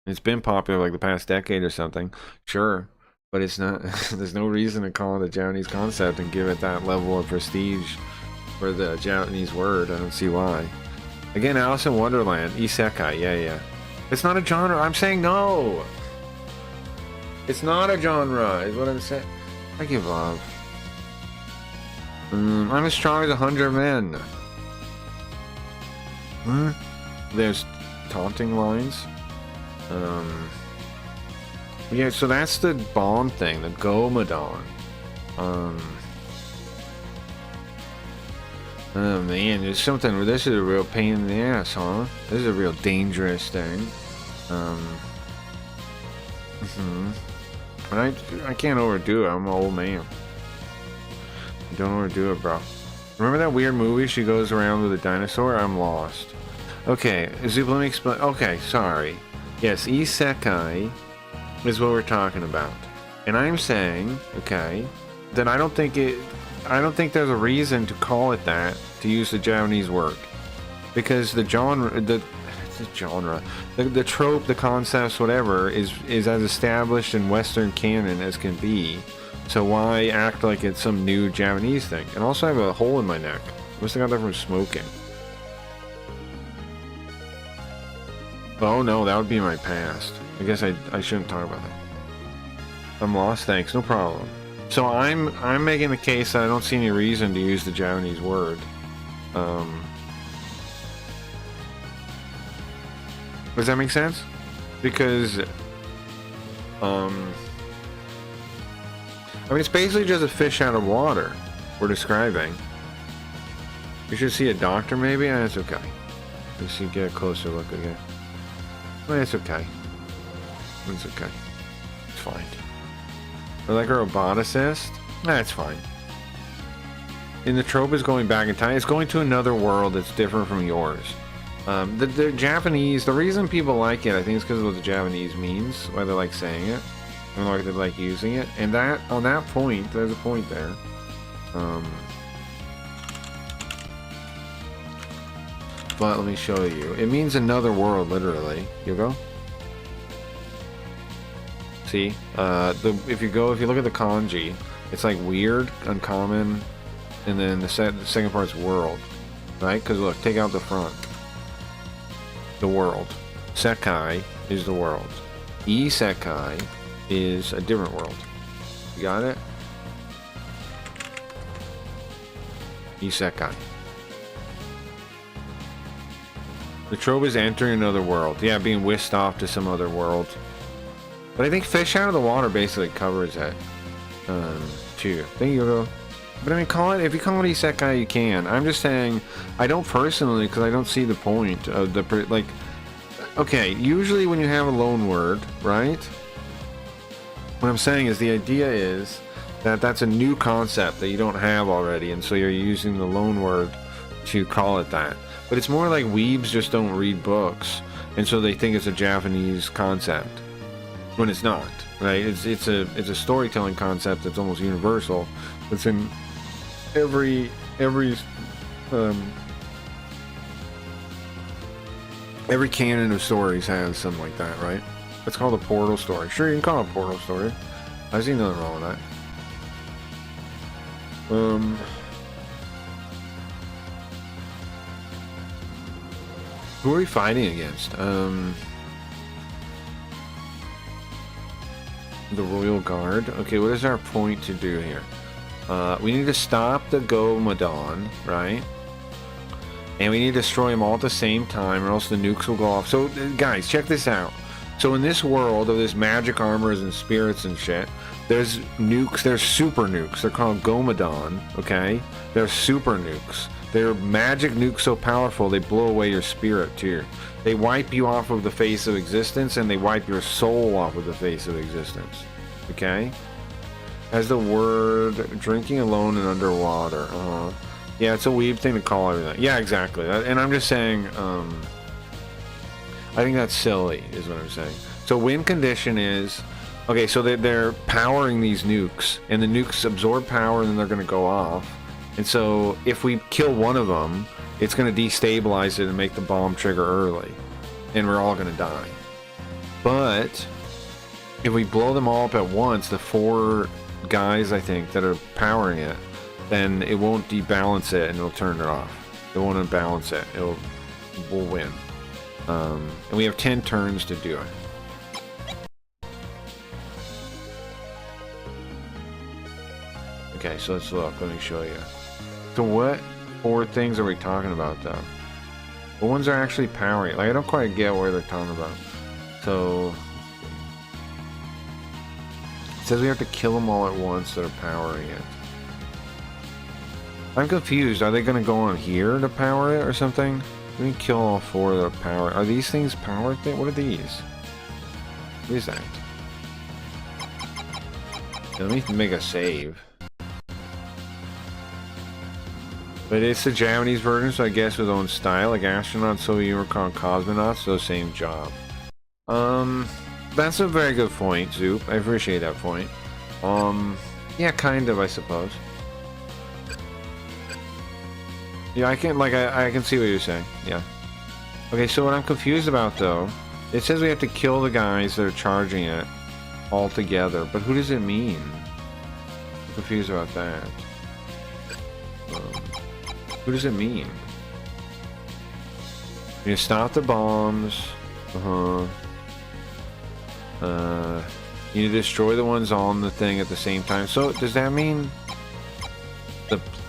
It's been popular like the past decade or something. Sure. But it's not, there's no reason to call it a Japanese concept and give it that level of prestige for the Japanese word. I don't see why. Again, Alice in Wonderland, Isekai, yeah. It's not a genre. I'm saying no. It's not a genre, is what I'm saying. I give up. I'm as strong as 100 men. There's taunting lines. Yeah, so that's the Bond thing, the Gomadon. Oh man, there's something. This is a real pain in the ass, huh? This is a real dangerous thing. But I can't overdo it. I'm an old man. Don't overdo it, bro. Remember that weird movie? She goes around with a dinosaur. I'm lost. Okay, Zup, let me explain. Okay, sorry. Yes, isekai is what we're talking about, and I'm saying, okay, that I don't think there's a reason to call it that, to use the Japanese word, because the genre, the trope, the concepts, whatever, is as established in Western canon as can be. So why act like it's some new Japanese thing? And also, I have a hole in my neck. I must have got that from smoking. Oh no, that would be my past. I guess I shouldn't talk about that. I'm lost. Thanks, no problem. So I'm making the case that I don't see any reason to use the Japanese word. Does that make sense? Because I mean, it's basically just a fish out of water we're describing. You should see a doctor, maybe? That's okay. Let's see, get a closer look again. Well, it's okay. It's okay. It's fine. Or like a roboticist? Nah, it's fine. in the trope is going back in time. It's going to another world that's different from yours. The Japanese, the reason people like it, I think, is because of what the Japanese means, why they like saying it, and why they like using it. And that, on that point, there's a point there. But let me show you. It means another world, literally. You go. See, if you look at the kanji, it's like weird, uncommon, and then the second part's world, right? Because look, take out the front. The world. Sekai is the world. Isekai is a different world. You got it? Isekai. The trope is entering another world. Yeah, being whisked off to some other world. But I think fish out of the water basically covers it. Too. There you go. But I mean, if you call it isekai, you can. I'm just saying, I don't personally, because I don't see the point of the, like, okay, usually when you have a loan word, right? What I'm saying is the idea is that that's a new concept that you don't have already, and so you're using the loan word to call it that. But it's more like weebs just don't read books, and so they think it's a Japanese concept when it's not, right? It's a storytelling concept that's almost universal. It's in every canon of stories has something like that, right? It's called a portal story. Sure, you can call it a portal story. I see nothing wrong with that. Who are we fighting against? The Royal Guard. Okay, what is our point to do here? We need to stop the Gomadon, right? And we need to destroy them all at the same time, or else the nukes will go off. So, guys, check this out. So in this world of this magic armors and spirits and shit, there's nukes, there's super nukes. They're called Gomadon, okay? They're super nukes. They're magic nukes so powerful they blow away your spirit too. They wipe you off of the face of existence, and they wipe your soul off of the face of existence. Okay? As the word drinking alone and underwater. Yeah, it's a weird thing to call everything. Yeah, exactly. And I'm just saying, I think that's silly, is what I'm saying. So win condition is, okay, so they're powering these nukes, and the nukes absorb power, and then they're going to go off. And so if we kill one of them, it's going to destabilize it and make the bomb trigger early, and we're all going to die. But if we blow them all up at once, the 4 guys, I think, that are powering it, then it won't debalance it, and it'll turn it off. It won't unbalance it. We'll win. And we have 10 turns to do it. Okay, so let's look. Let me show you. So what 4 things are we talking about, though? What ones are actually powering? Like, I don't quite get what they're talking about. So it says we have to kill them all at once that are powering it. I'm confused. Are they going to go on here to power it or something? Let me kill all 4 that are power. Are these things powered? What are these? What is that? Let me make a save. But it's the Japanese version, so I guess with own style, like astronauts, Soviet Unicorn, cosmonauts, so same job. That's a very good point, Zoop. I appreciate that point. Yeah, kind of, I suppose. Yeah, I can see what you're saying. Yeah. Okay, so what I'm confused about, though, it says we have to kill the guys that are charging it all together, but who does it mean? I'm confused about that. Who does it mean? You stop the bombs. You need to destroy the ones on the thing at the same time. So does that mean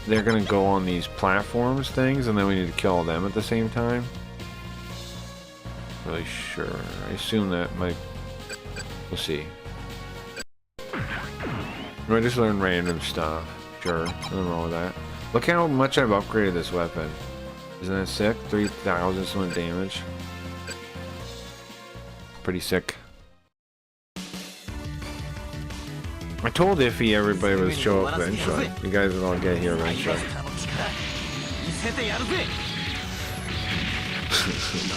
they're gonna go on these platforms things, and then we need to kill them at the same time? Not really sure. I assume that might. We'll see. I just learn random stuff. Sure, nothing wrong with that. Look how much I've upgraded this weapon. Isn't that sick? 3,000 some damage. Pretty sick. I told Iffy everybody would show up eventually. You guys would all get here eventually.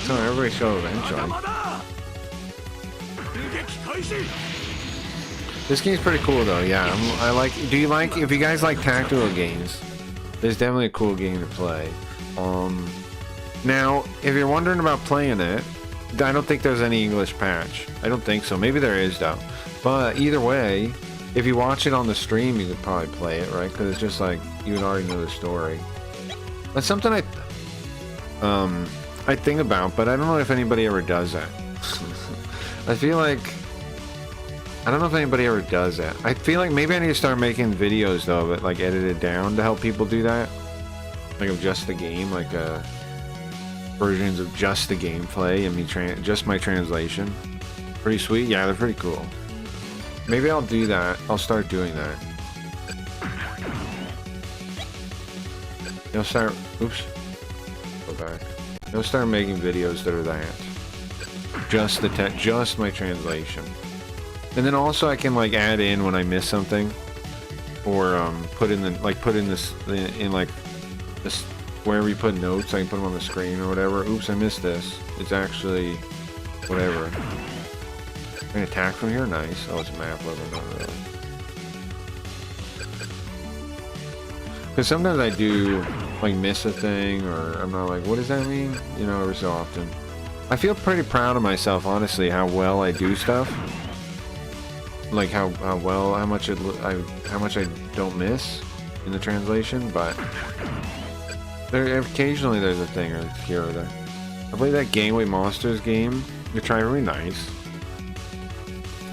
So everybody show eventually. This game's pretty cool though, yeah. I like. Do you like? If you guys like tactical games, there's definitely a cool game to play. Now, if you're wondering about playing it, I don't think there's any English patch. I don't think so. Maybe there is though. But either way, if you watch it on the stream, you could probably play it, right? Because it's just like you would already know the story. That's something I think about, but I don't know if anybody ever does that. I feel like I don't know if anybody ever does that. I feel like maybe I need to start making videos though, but like edited down to help people do that. Like of just the game, like versions of just the gameplay and me just my translation. Pretty sweet. Yeah, they're pretty cool. Maybe I'll do that. I'll start doing that. You'll start. Oops. Go back. You'll start making videos that are that. Just the just my translation. And then also I can like add in when I miss something, or put in this in like this wherever you put notes. I can put them on the screen or whatever. Oops, I missed this. It's actually whatever. An attack from here, nice. Oh, it's a map level, not really. Because sometimes I do like miss a thing, or I'm not like, what does that mean? You know, every so often. I feel pretty proud of myself, honestly, how well I do stuff. Like how much I don't miss in the translation, but occasionally there's a thing or here or there. I played that Gangway Monsters game. They try really nice.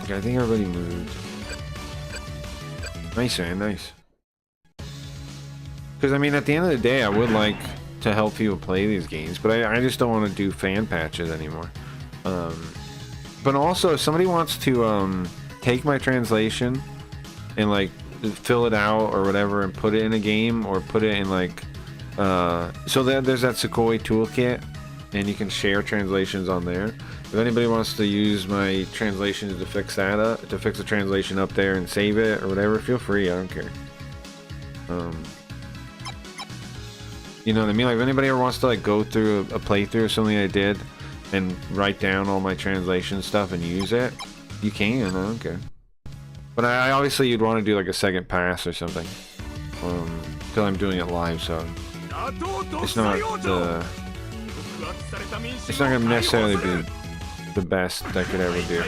Okay, I think everybody moved. Nice, man, nice. Because I mean, at the end of the day, I would like to help people play these games, but I just don't want to do fan patches anymore. But also, if somebody wants to take my translation and like fill it out or whatever and put it in a game, or put it in like so there's that Sequoia toolkit, and you can share translations on there. If anybody wants to use my translations to fix that up, to fix the translation up there and save it or whatever, feel free. I don't care. You know what I mean? Like if anybody ever wants to like go through a playthrough of something I did and write down all my translation stuff and use it, you can. I don't care. But I obviously you'd want to do like a second pass or something, because I'm doing it live, so it's not gonna necessarily be the best I could ever do.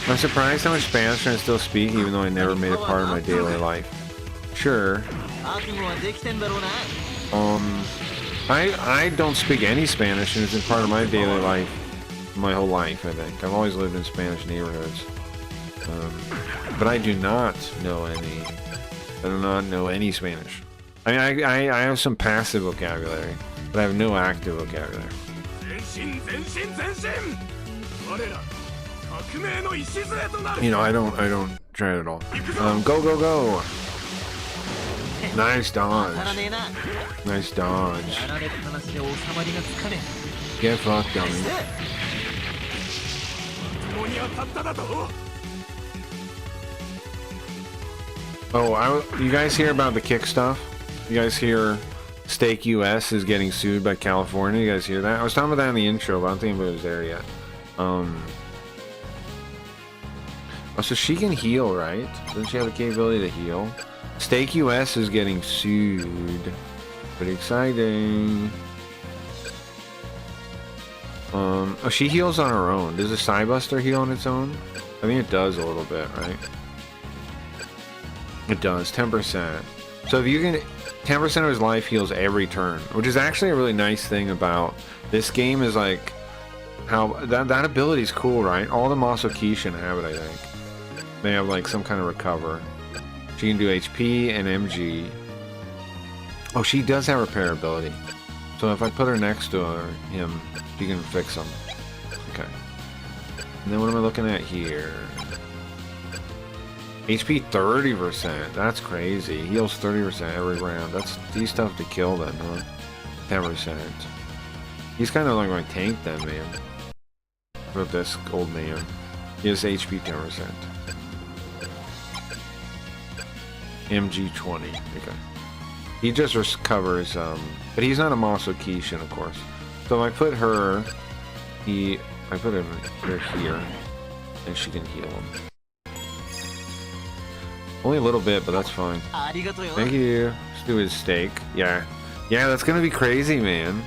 I'm surprised how much Spanish I still speak, even though I never made it part of my daily life. Sure. I don't speak any Spanish, and it's been part of my daily life my whole life, I think. I've always lived in Spanish neighborhoods. But I do not know any Spanish. I mean, I have some passive vocabulary, but I have no active vocabulary. You know, I don't try it at all. Go, go, go! Nice dodge. Nice dodge. Get fucked, dummy. Oh, you guys hear about the kick stuff? You guys hear Steak US is getting sued by California? You guys hear that? I was talking about that in the intro, but I don't think anybody was there yet. Oh, so she can heal, right? Doesn't she have the capability to heal? Steak US is getting sued. Pretty exciting. Oh, she heals on her own. Does a Psybuster heal on its own? I think it does a little bit, right? It does, 10%. So if you can, 10% of his life heals every turn, which is actually a really nice thing about this game, is like how that ability is cool, right? All the Masokishin have it, I think. They have like some kind of recover. She can do HP and MG. Oh, she does have repair ability. So if I put her next to him, she can fix him. Okay. And then what am I looking at here? HP 30%. That's crazy. Heals 30% every round. He's tough to kill then, huh? 10%. He's kind of like my tank then, man. What about this old man? He has HP 10%. MG 20. Okay. He just covers, but he's not a Masokishin, of course. So if I put her, I put her here, and she can heal him. Only a little bit, but that's fine. Thank you. Let's do his steak. Yeah, that's gonna be crazy, man.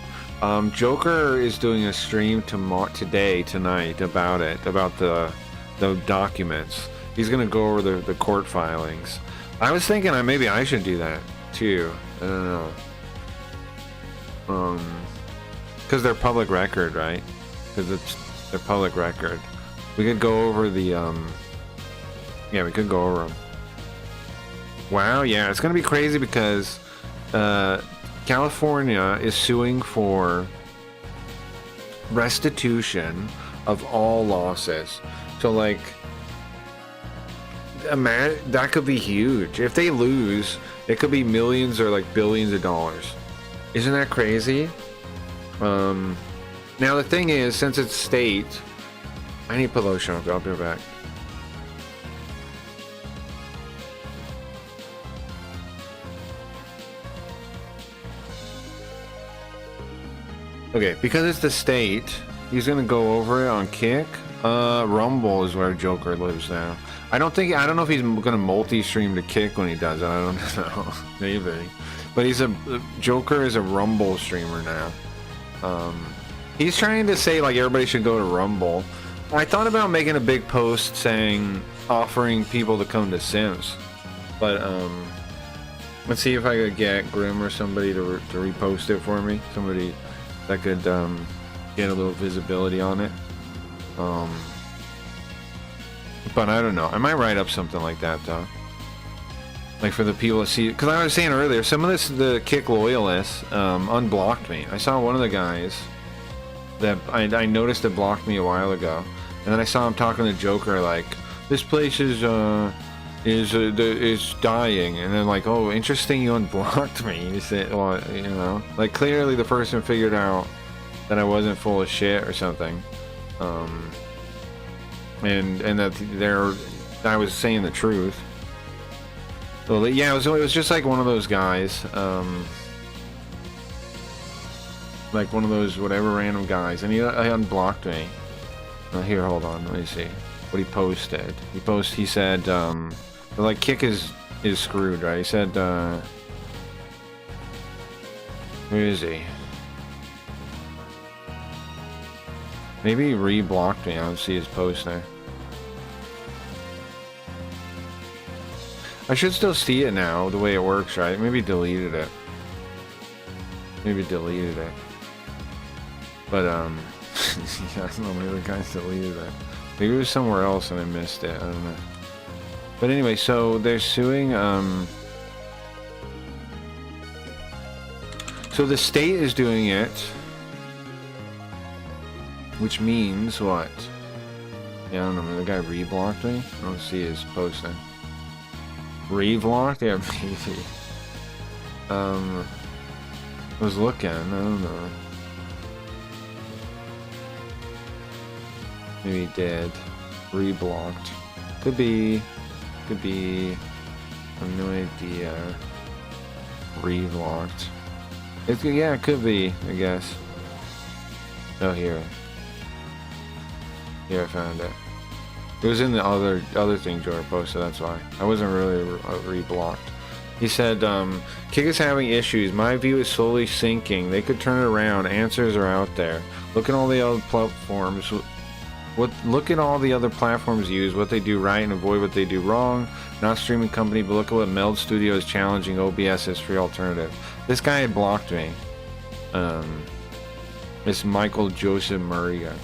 Joker is doing a stream tonight about it, about the documents. He's gonna go over the court filings. I was thinking maybe I should do that too. I don't know. Because they're public record, right? Because they're public record. We could go over the yeah, we could go over them. Wow, yeah, it's gonna be crazy because California is suing for restitution of all losses. So like, that could be huge. If they lose, it could be millions or like billions of dollars. Isn't that crazy? Now the thing is, since it's state, I need to put lotion on. I'll be right back. Okay, because it's the state, he's gonna go over it on Kick. Rumble is where Joker lives now. I don't know if he's gonna multi-stream to Kick when he does it. I don't know. Maybe. But Joker is a Rumble streamer now. He's trying to say like everybody should go to Rumble. I thought about making a big post saying offering people to come to Sims, but let's see if I could get Grim or somebody to repost it for me. Somebody that could get a little visibility on it. But I don't know. I might write up something like that though. Like for the people to see, because I was saying earlier, some of the Kick loyalists unblocked me. I saw one of the guys that I noticed that blocked me a while ago, and then I saw him talking to Joker like, this place is dying, and then like, oh, interesting, you unblocked me. He said, well, you know, like clearly the person figured out that I wasn't full of shit or something, and that I was saying the truth. So yeah, it was just like one of those guys, like one of those whatever random guys, and he unblocked me. Here, hold on, let me see what he posted. He said, like Kick is screwed, right? He said, where is he? Maybe he re-blocked me. I don't see his post there. I should still see it now, the way it works, right? Maybe deleted it. But, yeah, I don't know, maybe the guys deleted it. Maybe it was somewhere else and I missed it, I don't know. But anyway, so they're suing, so the state is doing it, which means what? Yeah, I don't know, maybe the guy re-blocked me? I don't see his post there. Re-blocked? Yeah, maybe. I was looking, I don't know. Maybe he did. Re-blocked. Could be. I have no idea. Re-blocked. Yeah, it could be, I guess. Oh, here. Here, I found it. It was in the other thing Jordan posted, that's why. I wasn't really re-blocked. He said, Kick is having issues. My view is slowly sinking. They could turn it around. Answers are out there. Look at all the other platforms. Look at all the other platforms use, what they do right and avoid what they do wrong. Not streaming company, but look at what Meld Studio is challenging. OBS is free alternative. This guy had blocked me. It's Michael Joseph Murray guy.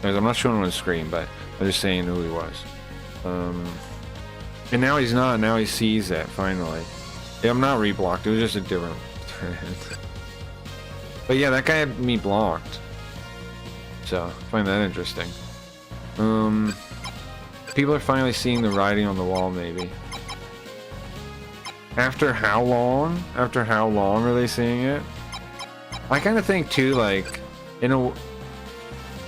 I'm not showing him on the screen, but I'm just saying who he was. And now he's not. Now he sees it, finally. Yeah, I'm not re-blocked. It was just a different thread. But yeah, that guy had me blocked. So, I find that interesting. People are finally seeing the writing on the wall, maybe. After how long? After how long are they seeing it? I kind of think too, like, in a...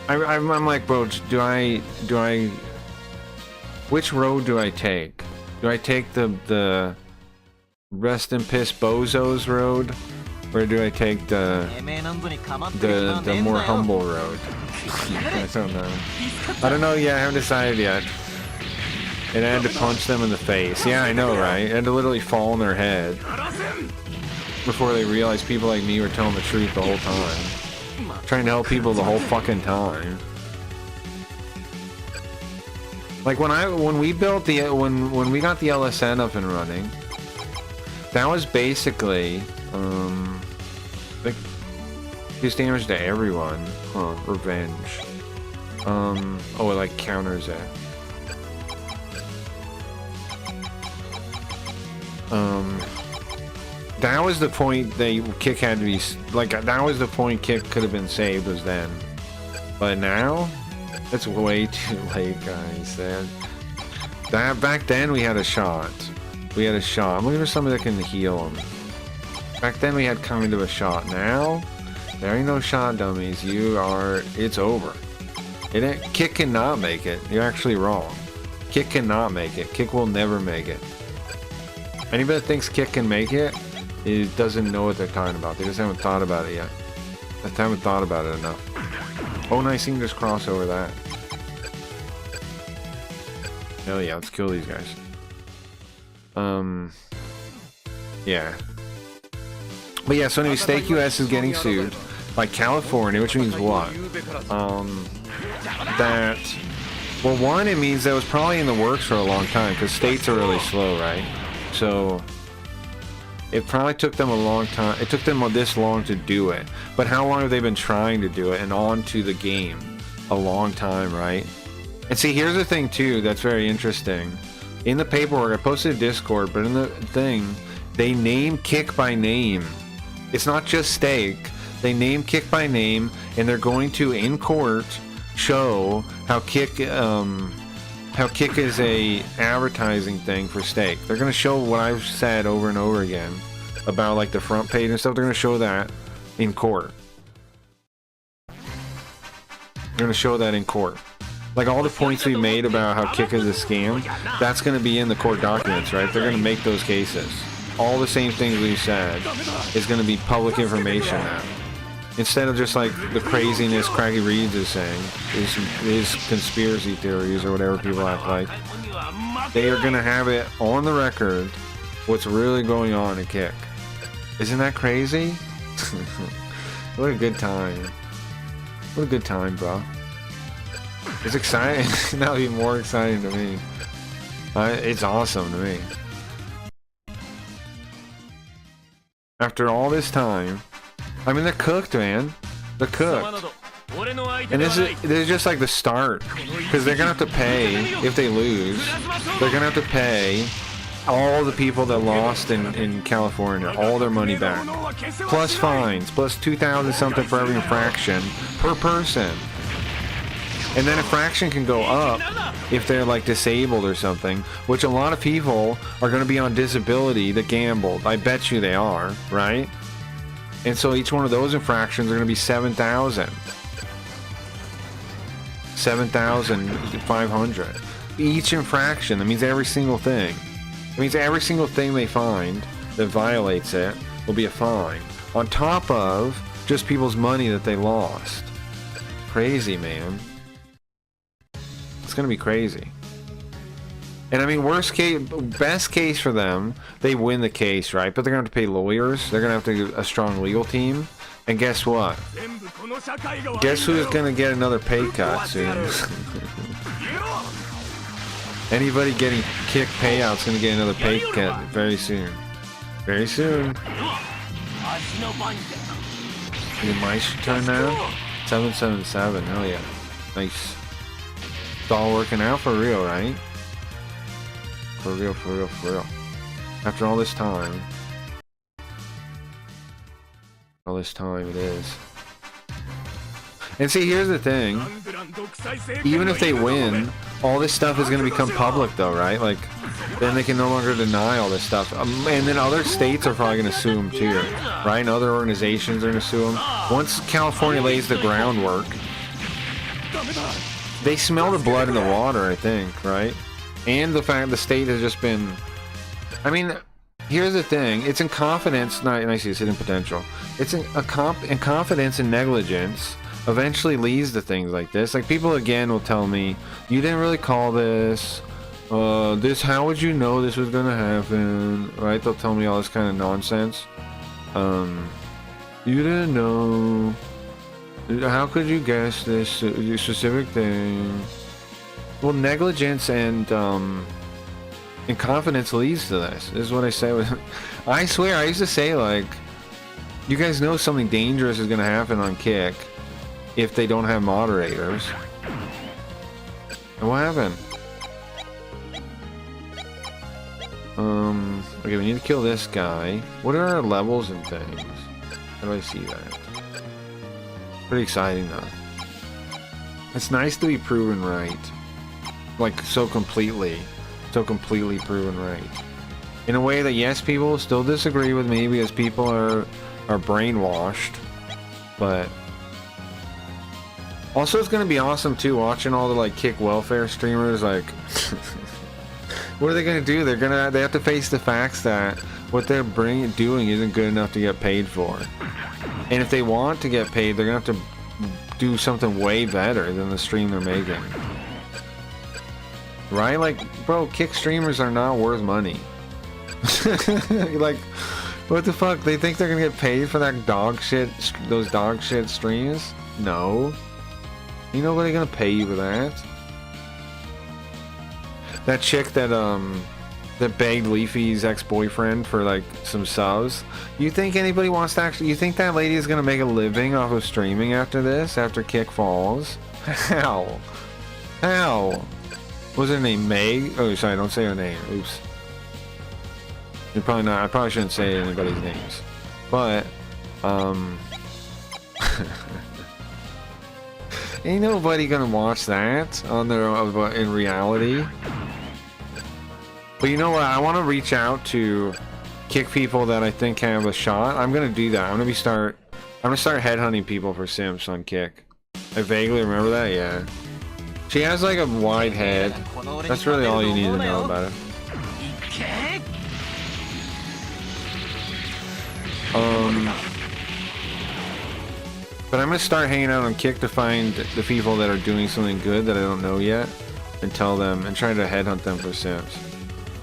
I'm like, bro, do I... Which road do I take? Do I take the Rest in Piss Bozos road? Or do I take the more humble road? I don't know. I don't know yet, I haven't decided yet. And I had to punch them in the face. Yeah, I know, right? I had to literally fall on their head before they realized people like me were telling the truth the whole time. Trying to help people the whole fucking time. Like when we built the when we got the LSN up and running, that was basically like just damage to everyone. Huh, revenge. Oh, it like counters it. That was the point Kick had to be, like, that was the point Kick could have been saved, was then. But now, it's way too late, guys. Back then we had a shot. We had a shot. I'm looking for somebody that can heal him. Back then we had kind of a shot. Now, there ain't no shot, dummies. It's over. Kick cannot make it. You're actually wrong. Kick cannot make it. Kick will never make it. Anybody that thinks Kick can make it, doesn't know what they're talking about. They just haven't thought about it yet. They haven't thought about it enough. Oh, nice, you can just cross over that. Hell yeah, let's kill these guys. Yeah. But yeah, so anyway, Steak US is getting sued by California, which means what? Well, one, it means that was probably in the works for a long time, because states are really slow, right? So it probably took them a long time. It took them this long to do it. But how long have they been trying to do it and on to the game? A long time, right? And see, here's the thing too that's very interesting. In the paperwork, I posted a Discord, but in the thing, they name Kick by name. It's not just Steak. They name Kick by name, and they're going to, in court, show how Kick is a advertising thing for Steak. They're going to show what I've said over and over again about like the front page and stuff. They're going to show that in court. They're going to show that in court. Like all the points we made about how Kick is a scam, that's going to be in the court documents, right? They're going to make those cases. All the same things we said is going to be public information now. Instead of just like the craziness Craggy Reeds is saying, his conspiracy theories or whatever people act like, they are going to have it on the record what's really going on in Kick. Isn't that crazy? What a good time. What a good time, bro. It's exciting. That would be more exciting to me. It's awesome to me. After all this time, I mean, they're cooked, man. They're cooked. And this is just like the start. Because they're going to have to pay, if they lose, they're going to have to pay all the people that lost in California, all their money back. Plus fines, plus 2,000 something for every infraction per person. And then infraction can go up if they're like disabled or something, which a lot of people are going to be on disability that gambled. I bet you they are, right? And so each one of those infractions are going to be 7,000. 7,500. Each infraction, that means every single thing. It means every single thing they find that violates it will be a fine. On top of just people's money that they lost. Crazy, man. It's going to be crazy. And I mean, worst case, best case for them, they win the case, right? But they're going to have to pay lawyers. They're going to have to get a strong legal team. And guess what? Guess who's going to get another pay cut soon? Anybody getting Kick payouts going to get another pay cut very soon. Very soon. Is it my turn now? 777. Hell yeah. Nice. It's all working out for real, right? For real, for real, for real. After all this time. All this time it is. And see, here's the thing. Even if they win, all this stuff is going to become public though, right? Like, then they can no longer deny all this stuff. And then other states are probably going to sue them too, right? And other organizations are going to sue them. Once California lays the groundwork, they smell the blood in the water, I think, right? And the fact the state has just been... I mean, Here's the thing. It's in confidence. Not, I see it's hidden potential. It's in confidence and negligence eventually leads to things like this. Like, people again will tell me, you didn't really call this. How would you know this was gonna happen? Right? They'll tell me all this kind of nonsense. You didn't know. How could you guess this specific thing? Well, negligence and confidence leads to this. This is what I say. I swear, I used to say, like, you guys know something dangerous is gonna happen on Kick if they don't have moderators. And what happened? Okay, we need to kill this guy. What are our levels and things? How do I see that? Pretty exciting though. It's nice to be proven right. Like, so completely proven right. In a way that, yes, people still disagree with me because people are brainwashed. But also, it's gonna be awesome too, watching all the, like, Kick welfare streamers, like what are they gonna do? They have to face the facts that what they're doing isn't good enough to get paid for. And if they want to get paid, they're gonna have to do something way better than the stream they're making. Right? Like, bro, Kick streamers are not worth money. Like, what the fuck? They think they're gonna get paid for that those dog shit streams? No. Ain't nobody gonna pay you for that. That chick that begged Leafy's ex-boyfriend for, like, some subs. You think anybody wants to actually... You think that lady is gonna make a living off of streaming after this? After Kick falls? How? How? What was her name? Meg? Oh, sorry, don't say her name. Oops. You're probably not... I probably shouldn't say anybody's names. But, ain't nobody gonna watch that on their in reality. But you know what? I want to reach out to Kick people that I think have a shot. I'm gonna do that. I'm gonna start headhunting people for simps on Kick. I vaguely remember that. Yeah. She has, like, a wide head. That's really all you need to know about it. But I'm gonna start hanging out on Kick to find the people that are doing something good that I don't know yet, and tell them and try to headhunt them for simps.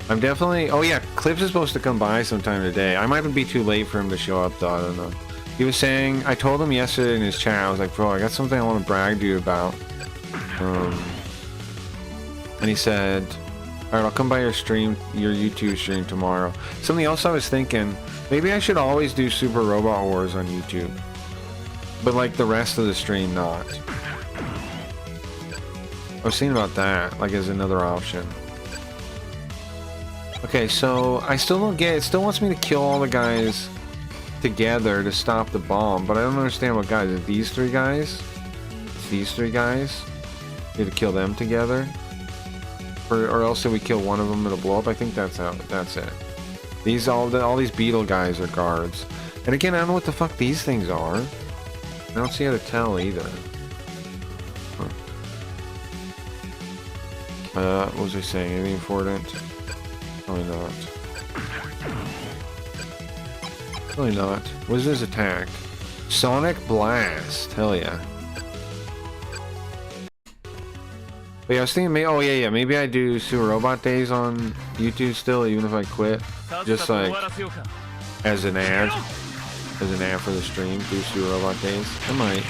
I'm definitely... Oh yeah, Clips is supposed to come by sometime today. I might be too late for him to show up though, I don't know. He was saying... I told him yesterday in his chat, I was like, bro, I got something I want to brag to you about. And he said, alright, I'll come by your YouTube stream tomorrow. Something else I was thinking, maybe I should always do Super Robot Wars on YouTube. But, like, the rest of the stream not. I was thinking about that, like, as another option. Okay, so I still don't get it. It still wants me to kill all the guys together to stop the bomb, but I don't understand what guys. Is it these three guys? It's these three guys? We have to kill them together? Or else if we kill one of them, it'll blow up? I think that's it. All these beetle guys are guards. And again, I don't know what the fuck these things are. I don't see how to tell either. What was I saying? Anything important? Probably not. Probably not. What is his attack? Sonic Blast. Hell yeah. But yeah, I was thinking, maybe I do Super Robot Days on YouTube still, even if I quit. Just like, as an ad for the stream, do Super Robot Days. I might.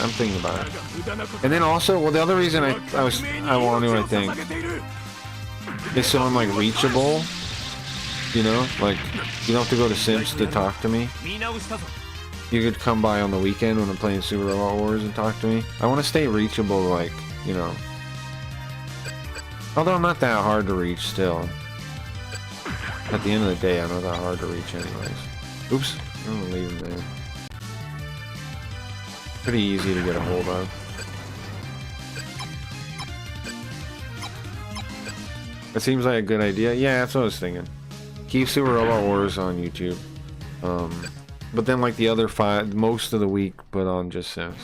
I'm thinking about it. And then also, well, the other reason I want to, I think, is so I'm, like, reachable. You know? Like, you don't have to go to Sims to talk to me. You could come by on the weekend when I'm playing Super Robot Wars and talk to me. I want to stay reachable, like, you know. Although I'm not that hard to reach still. At the end of the day, I'm not that hard to reach anyways. Oops. I'm gonna leave him there. Pretty easy to get a hold of. That seems like a good idea. Yeah, that's what I was thinking. Keep Super Robot Wars on YouTube. But then, like, the other 5, most of the week, put on just Sims.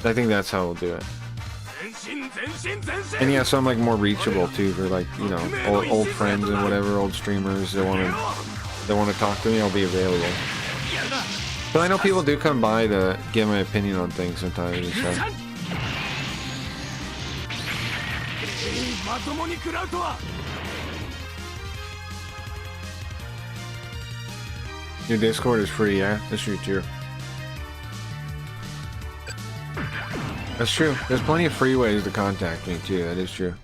I think that's how we'll do it. And yeah, so I'm like more reachable too for like, you know, old friends and whatever, old streamers that want to talk to me. I'll be available. But I know people do come by to get my opinion on things sometimes and stuff. Your Discord is free, yeah? That's true too. That's true. There's plenty of free ways to contact me too. That is true.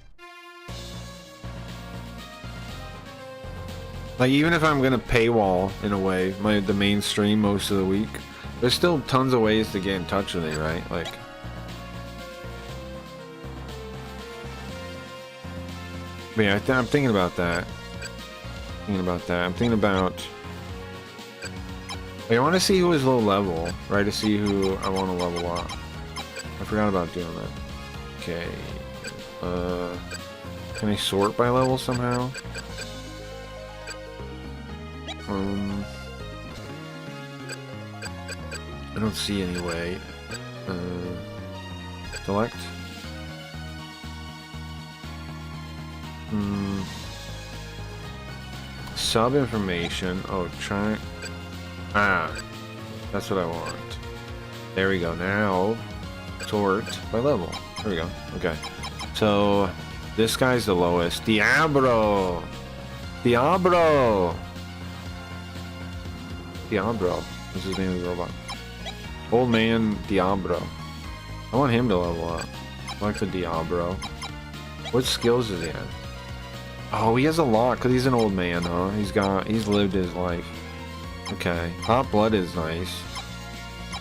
Like even if I'm gonna paywall in a way, the main stream most of the week, there's still tons of ways to get in touch with me, right? Like. But yeah, I'm thinking about that. I'm thinking about. Like, I want to see who is low level, right? To see who I want to level up. I forgot about doing that. Okay. Can I sort by level somehow? I don't see any way. Select. Sub information. Oh, try. Ah, that's what I want. There we go. Now, sort by level. There we go. Okay. So, this guy's the lowest. Diablo! Diablo! Diablo. What's his name of the robot? Old man Diablo. I want him to level up. I like the Diablo. What skills does he have? Oh, he has a lot, because he's an old man, huh? He's lived his life. Okay. Hot Blood is nice.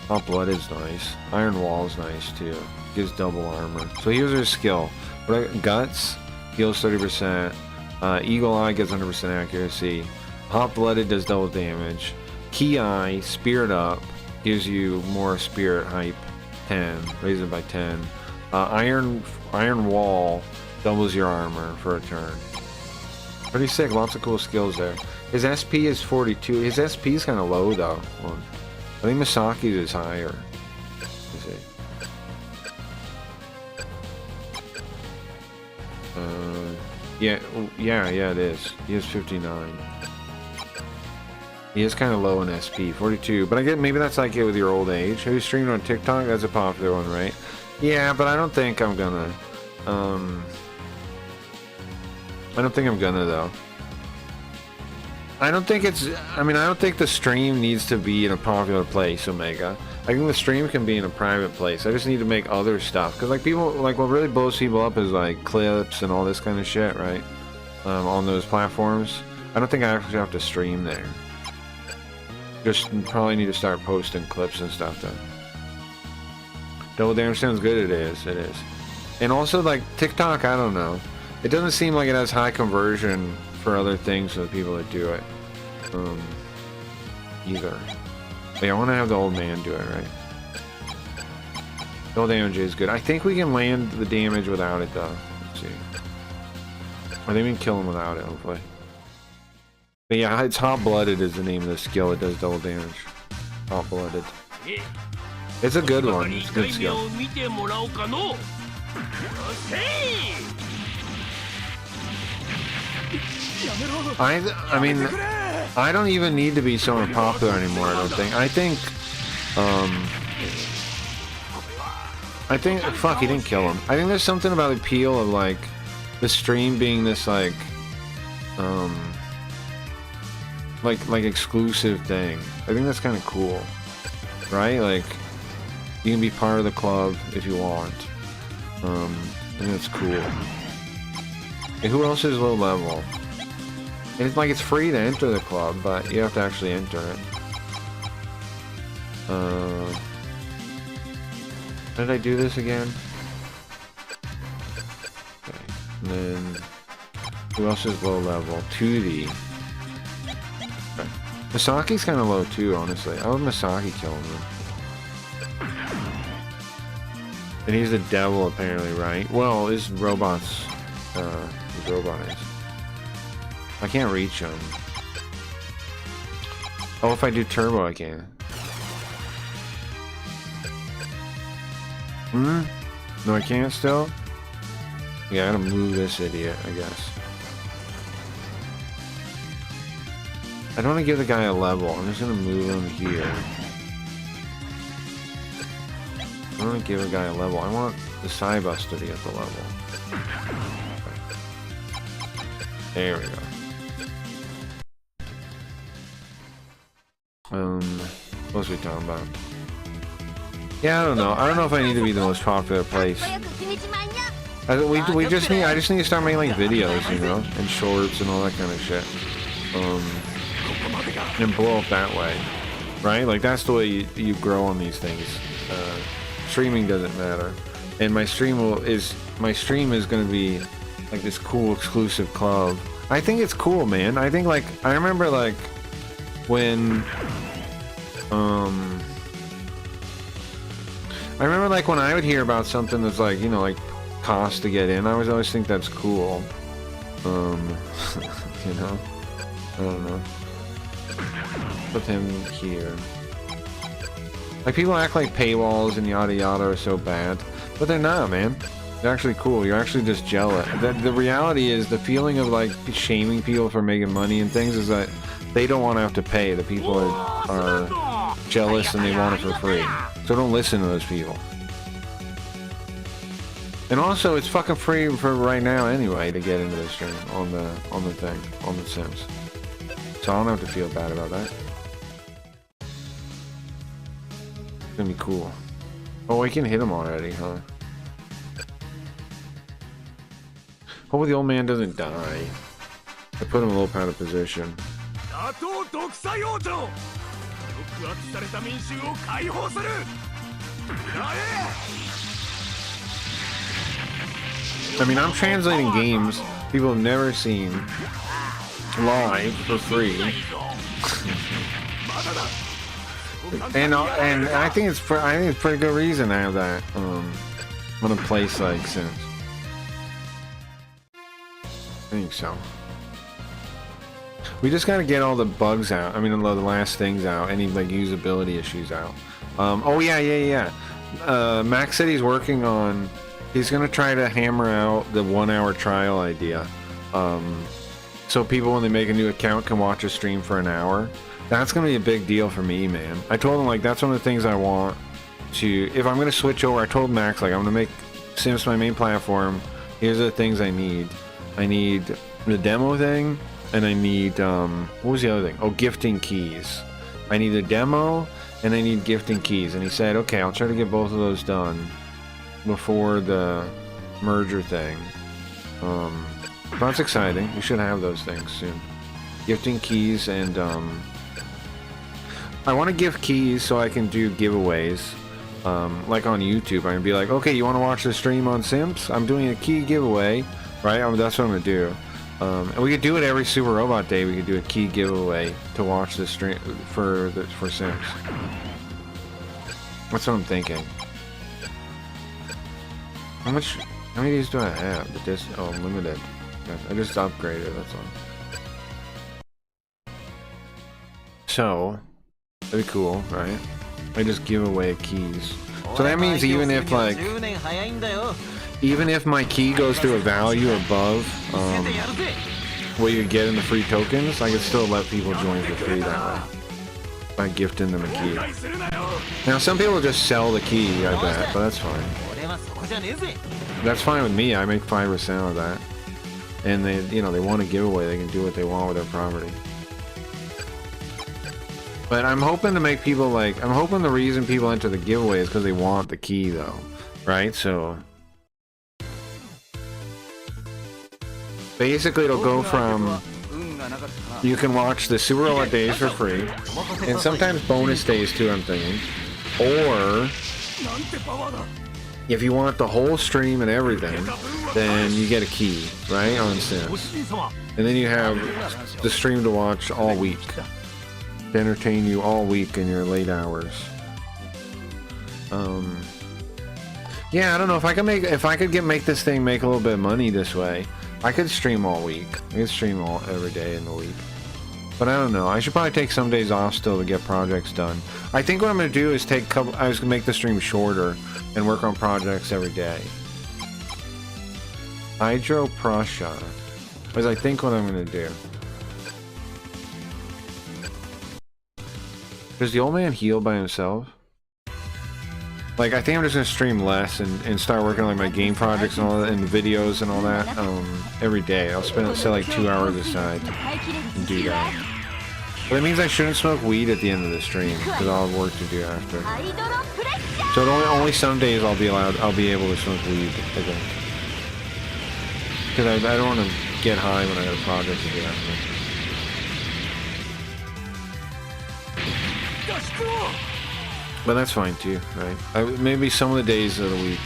Hot Blood is nice. Iron Wall's nice, too. Gives double armor. So here's her skill. Guts, heals 30%. Eagle Eye gets 100% accuracy. Hot Blooded does double damage. Key Eye, Spirit Up, gives you more spirit hype. 10. Raises it by 10. Iron Wall doubles your armor for a turn. Pretty sick. Lots of cool skills there. His SP is 42. His SP is kind of low, though. I think Misaki's is higher. Let's see. Yeah, it is. He has 59. He is kind of low in SP, 42. But I get maybe that's like it with your old age. Have you streamed on TikTok? That's a popular one, right? Yeah, but I don't think I'm gonna. I don't think I'm gonna though. I don't think it's. I mean, I don't think the stream needs to be in a popular place, Omega. I think the stream can be in a private place. I just need to make other stuff because, like, people like what really blows people up is like clips and all this kind of shit, right? On those platforms. I don't think I actually have to stream there. Just probably need to start posting clips and stuff then. Double damage sounds good. It is. It is. And also, like, TikTok, I don't know. It doesn't seem like it has high conversion for other things for the people that do it. Either. But yeah, I want to have the old man do it, right? Double damage is good. I think we can land the damage without it, though. Let's see. I think we can kill him without it, hopefully. But yeah, it's Hot-Blooded is the name of the skill. It does double damage. Hot-Blooded. It's a good one. It's a good skill. I mean, I don't even need to be so unpopular anymore, I don't think. I think, fuck, he didn't kill him. I think there's something about the appeal of, like, the stream being this, like exclusive thing. I think that's kind of cool, right? Like, you can be part of the club if you want. I think that's cool. And who else is low level? And it's like it's free to enter the club, but you have to actually enter it. How did I do this again? Okay. And then who else is low level? 2D. Okay. Misaki's kind of low too, honestly. I would Misaki kill him. And he's the devil, apparently, right? Well, his robot's his robot is. I can't reach him. Oh, if I do turbo, I can. No, I can't still? Yeah, I gotta move this idiot, I guess. I don't want to give the guy a level. I'm just gonna move him here. I don't want to give a guy a level. I want the side buster to get the level. There we go. What was we talking about? Yeah, I don't know. I don't know if I need to be the most popular place. I just need to start making like videos, you know, and shorts and all that kind of shit. And blow up that way, right? Like that's the way you grow on these things. Streaming doesn't matter, and my stream is going to be like this cool exclusive club. I think it's cool, man. I think like I remember like when when I would hear about something that's like, you know, like cost to get in, I would always think that's cool. You know, I don't know. Put him here. Like people act like paywalls and yada yada are so bad, but they're not, man. They're actually cool. You're actually just jealous. The reality is the feeling of like shaming people for making money and things is that they don't want to have to pay. The people are jealous and they want it for free. So don't listen to those people. And also, it's fucking free for right now anyway to get into this stream on the thing, on the Sims. So I don't have to feel bad about that. It's gonna be cool. Oh, we can hit him already, huh? Hopefully the old man doesn't die. I put him in a little out of position. I mean, I'm translating games people have never seen live for free. and I think it's pretty good reason to have that on a place like Sims. I think so. We just gotta get all the bugs out. I mean, the last things out. Any like usability issues out. Oh yeah. Max said he's working on. He's gonna try to hammer out the 1 hour trial idea. So people, when they make a new account, can watch a stream for an hour. That's gonna be a big deal for me, man. I told him like that's one of the things I want to. If I'm gonna switch over, I told Max like I'm gonna make Sims my main platform. Here's the things I need. I need the demo thing, and I need what was the other thing? Oh, gifting keys. I need the demo, and I need gifting keys. And he said, okay, I'll try to get both of those done before the merger thing. That's exciting. You should have those things soon. Gifting keys, and I want to give keys so I can do giveaways. Like on YouTube, I can be like, okay, you want to watch the stream on Sims? I'm doing a key giveaway, right? That's what I'm gonna do. And we could do it every Super Robot Day. We could do a key giveaway to watch the stream for Sims. That's what I'm thinking. How many of these do I have? Limited. I just upgraded, that's all. So, that'd be cool, right? I just give away keys. So that means even if my key goes to a value above what you get in the free tokens, I can still let people join for free that way by gifting them a key. Now some people just sell the key, I bet, but that's fine. That's fine with me. I make 5% of that, and they want a giveaway. They can do what they want with their property. But I'm hoping to make people like. I'm hoping the reason people enter the giveaway is because they want the key, though, right? So basically, it'll go from you can watch the Super Robot days for free, and sometimes bonus days too. I'm thinking, or if you want the whole stream and everything, then you get a key, right, on Sims. And then you have the stream to watch all week, to entertain you all week in your late hours. Yeah, I don't know if I could make this thing make a little bit of money this way. I could stream all week. I could stream every day in the week. But I don't know. I should probably take some days off still to get projects done. I think what I'm gonna do is I was gonna make the stream shorter and work on projects every day. Hydroprussia. Because I think what I'm gonna do. Does the old man heal by himself? Like, I think I'm just gonna stream less and start working on like my game projects and all that, and videos and all that every day. I'll set like 2 hours aside and do that. But that means I shouldn't smoke weed at the end of the stream because I'll have work to do after. So only some days I'll be able to smoke weed, I think. Because I don't want to get high when I have a project to do after. But that's fine too, right? Maybe some of the days of the week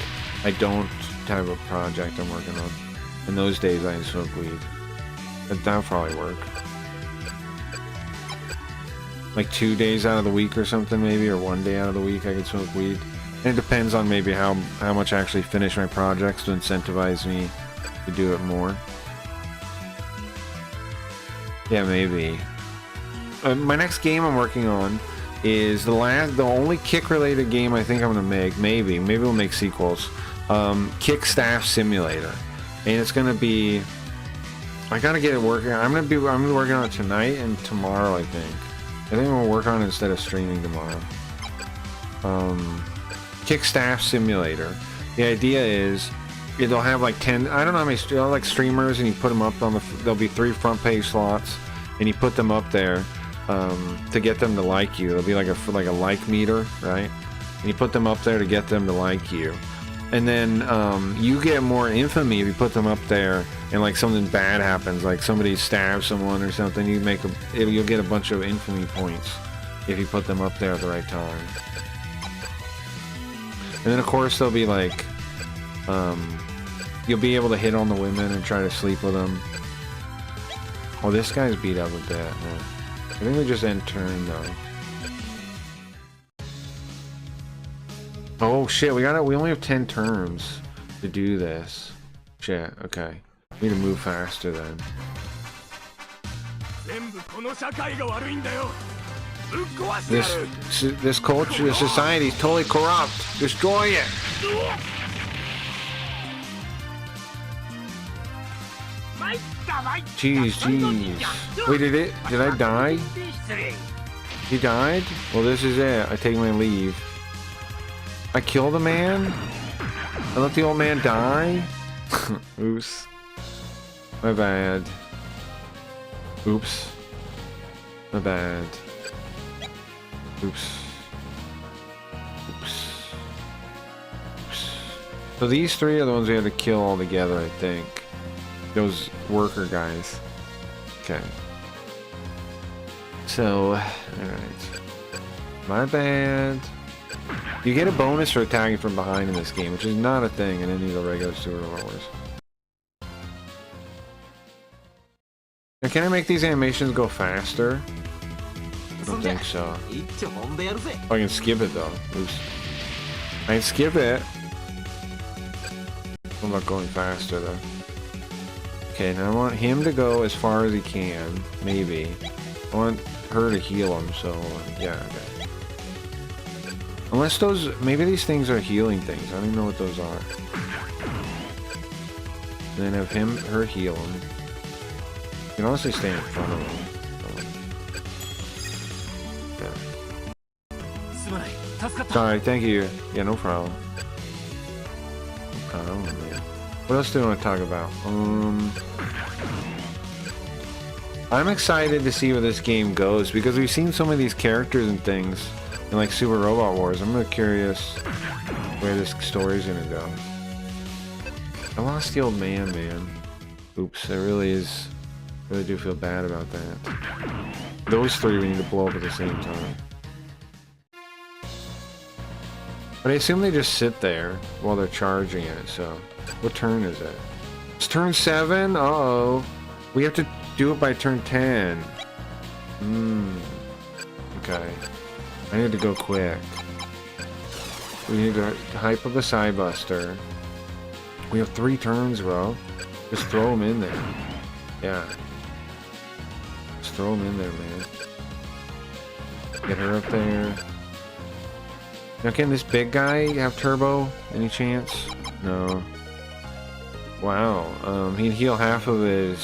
I don't have a project I'm working on. And those days I smoke weed. That'll probably work. Like 2 days out of the week or something maybe, or 1 day out of the week I could smoke weed. And it depends on maybe how much I actually finish my projects to incentivize me to do it more. Yeah, maybe. My next game I'm working on is the only kick-related game I think I'm gonna make. Maybe we'll make sequels. Kick Staff Simulator, and it's gonna be. I gotta get it working. I'm gonna be working on it tonight and tomorrow. I think I'm gonna work on it instead of streaming tomorrow. Kick Staff Simulator. The idea is it'll have like 10. I don't know how many like streamers, and you put them up on the. There'll be 3 front page slots, and you put them up there. To get them to like you. It'll be like a like meter, right? And you put them up there to get them to like you. And then you get more infamy if you put them up there and like something bad happens, like somebody stabs someone or something, you'll get a bunch of infamy points if you put them up there at the right time. And then of course there'll be like you'll be able to hit on the women and try to sleep with them. Oh, this guy's beat up with that. Yeah. I think we just end turn though. Oh shit, we only have 10 turns to do this. Shit, okay. We need to move faster then. This culture, this society is totally corrupt. Destroy it. Jeez. Wait, did I die? He died? Well, this is it. I take my leave. I killed the man? I let the old man die? Oops. My bad. Oops. My bad. Oops. Oops. Oops. So these 3 are the ones we had to kill all together, I think. Those worker guys. Okay. So, alright. My bad. You get a bonus for attacking from behind in this game, which is not a thing in any of the regular Super Wars. Now, can I make these animations go faster? I don't think so. Oh, I can skip it though. Oops. I can skip it. I'm not going faster though. Okay, now I want him to go as far as he can, maybe. I want her to heal him, so yeah, okay. Unless maybe these things are healing things. I don't even know what those are. And then have her heal him. You can honestly stay in front of him. Yeah. Sorry, thank you. Yeah, no problem. No problem, man. What else do I want to talk about? I'm excited to see where this game goes because we've seen so many of these characters and things in like Super Robot Wars. I'm really curious where this story's gonna go. I lost the old man, man. Oops, I really do feel bad about that. Those 3 we need to blow up at the same time. But I assume they just sit there while they're charging it, so... What turn is it? It's turn 7? Uh-oh. We have to do it by turn 10. Okay. I need to go quick. We need to hype up a side buster. We have 3 turns, bro. Just throw them in there. Yeah. Just throw them in there, man. Get her up there. Now, can this big guy have turbo? Any chance? No. Wow. He can heal half of his.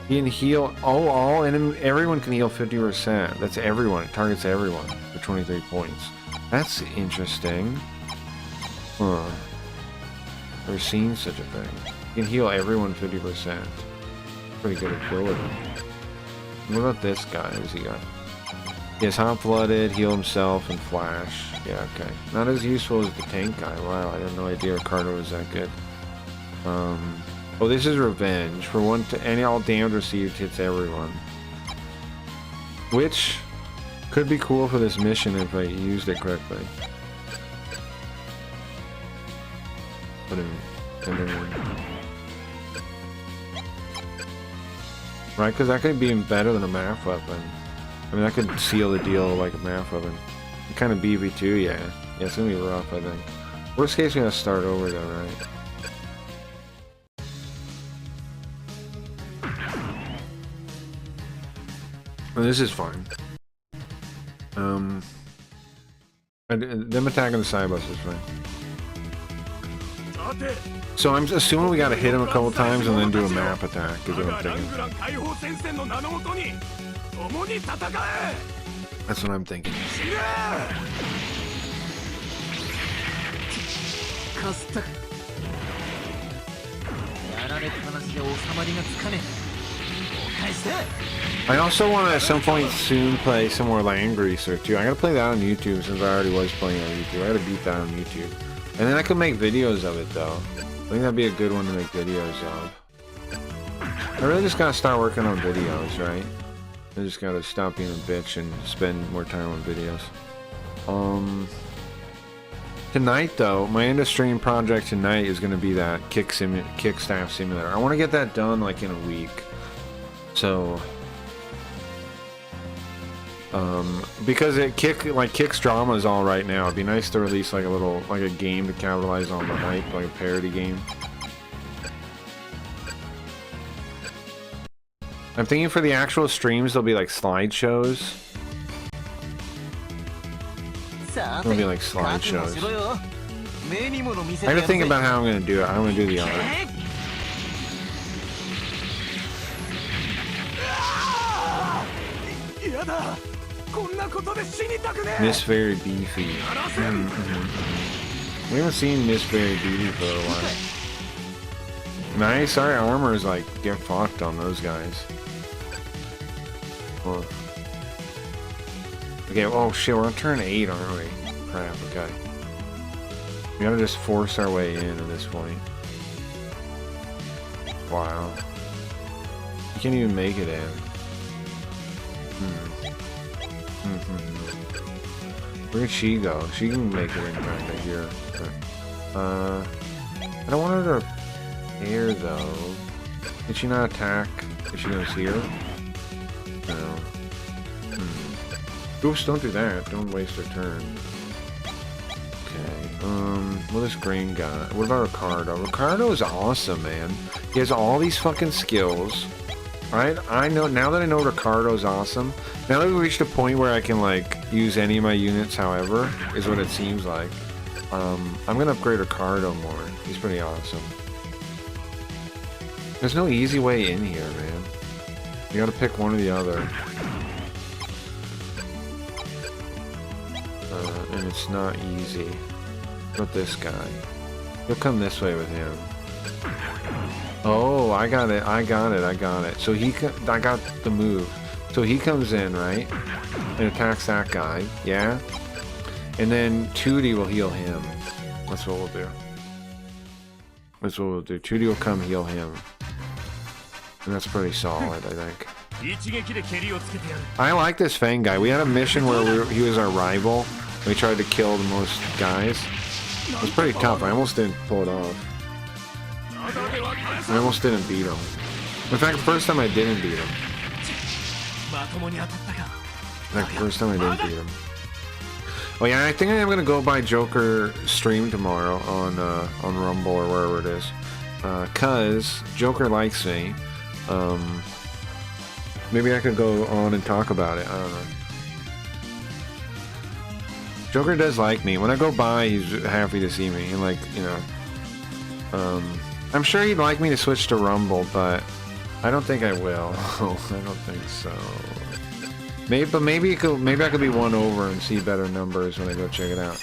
He can heal everyone can heal 50%. That's everyone. It targets everyone for 23 points. That's interesting. Huh. Never seen such a thing. You can heal everyone 50%. Pretty good ability. What about this guy? Who's he got? He has hot-blooded, heal himself, and flash. Yeah, okay. Not as useful as the tank guy. Wow, I had no idea Ricardo was that good. Oh, this is revenge. For any all damage received hits everyone. Which could be cool for this mission if I used it correctly. Put him in. Right, because that could be even better than a math weapon. I mean, that could seal the deal like a math weapon. Kind of BB2, yeah. Yeah, it's gonna be rough, I think. Worst case, we gotta start over though, right? Well, this is fine. Them attacking the side bus is fine. So I'm assuming we gotta hit him a couple times and then do a map attack, is what I'm thinking. That's what I'm thinking. I also want to at some point soon play some more Land Greaser too. I gotta play that on YouTube since I already was playing on YouTube. I gotta beat that on YouTube. And then I could make videos of it though. I think that'd be a good one to make videos of. I really just gotta start working on videos, right? I just gotta stop being a bitch and spend more time on videos. Tonight though, my end of stream project tonight is gonna be that kick staff simulator. I want to get that done like in a week. So, because Kick's drama is all right now. It'd be nice to release like a game to capitalize on the hype, like a parody game. I'm thinking for the actual streams, there'll be like slideshows. There'll be like slideshows. I gotta think about how I'm gonna do it. I'm gonna do the art. Miss Very Beefy. We haven't seen Miss Very Beefy for a while. Nice, our armor is like, get fucked on those guys. Well, okay, oh shit, we're on turn 8, aren't we? Crap, okay. We gotta just force our way in at this point. Wow. You can't even make it in. Where'd she go? She can make it in back here. I don't want her to air though. Did she not attack if she goes here? No. Oops, don't do that. Don't waste her turn. Okay. What is green got? What about Ricardo? Ricardo is awesome, man. He has all these fucking skills. Right? I know, now that I know Ricardo's awesome, now that we reached a point where I can like use any of my units however, is what it seems like. I'm gonna upgrade Ricardo more. He's pretty awesome. There's no easy way in here, man. You gotta pick one or the other. And it's not easy. What about this guy? He'll come this way with him. Oh, I got it. So I got the move. So he comes in, right? And attacks that guy. Yeah? And then Tootie will heal him. That's what we'll do. Tootie will come heal him. And that's pretty solid, I think. I like this Fang guy. We had a mission where he was our rival. We tried to kill the most guys. It was pretty tough. I almost didn't pull it off. I almost didn't beat him. In fact, the first time I didn't beat him. Oh yeah, I think I am gonna go by Joker stream tomorrow on Rumble or wherever it is. Cause Joker likes me. Maybe I could go on and talk about it. I don't know. Joker does like me. When I go by, he's happy to see me, and like, you know, I'm sure he'd like me to switch to Rumble, but I don't think I will. I don't think so. Maybe, but maybe I could be won over and see better numbers when I go check it out.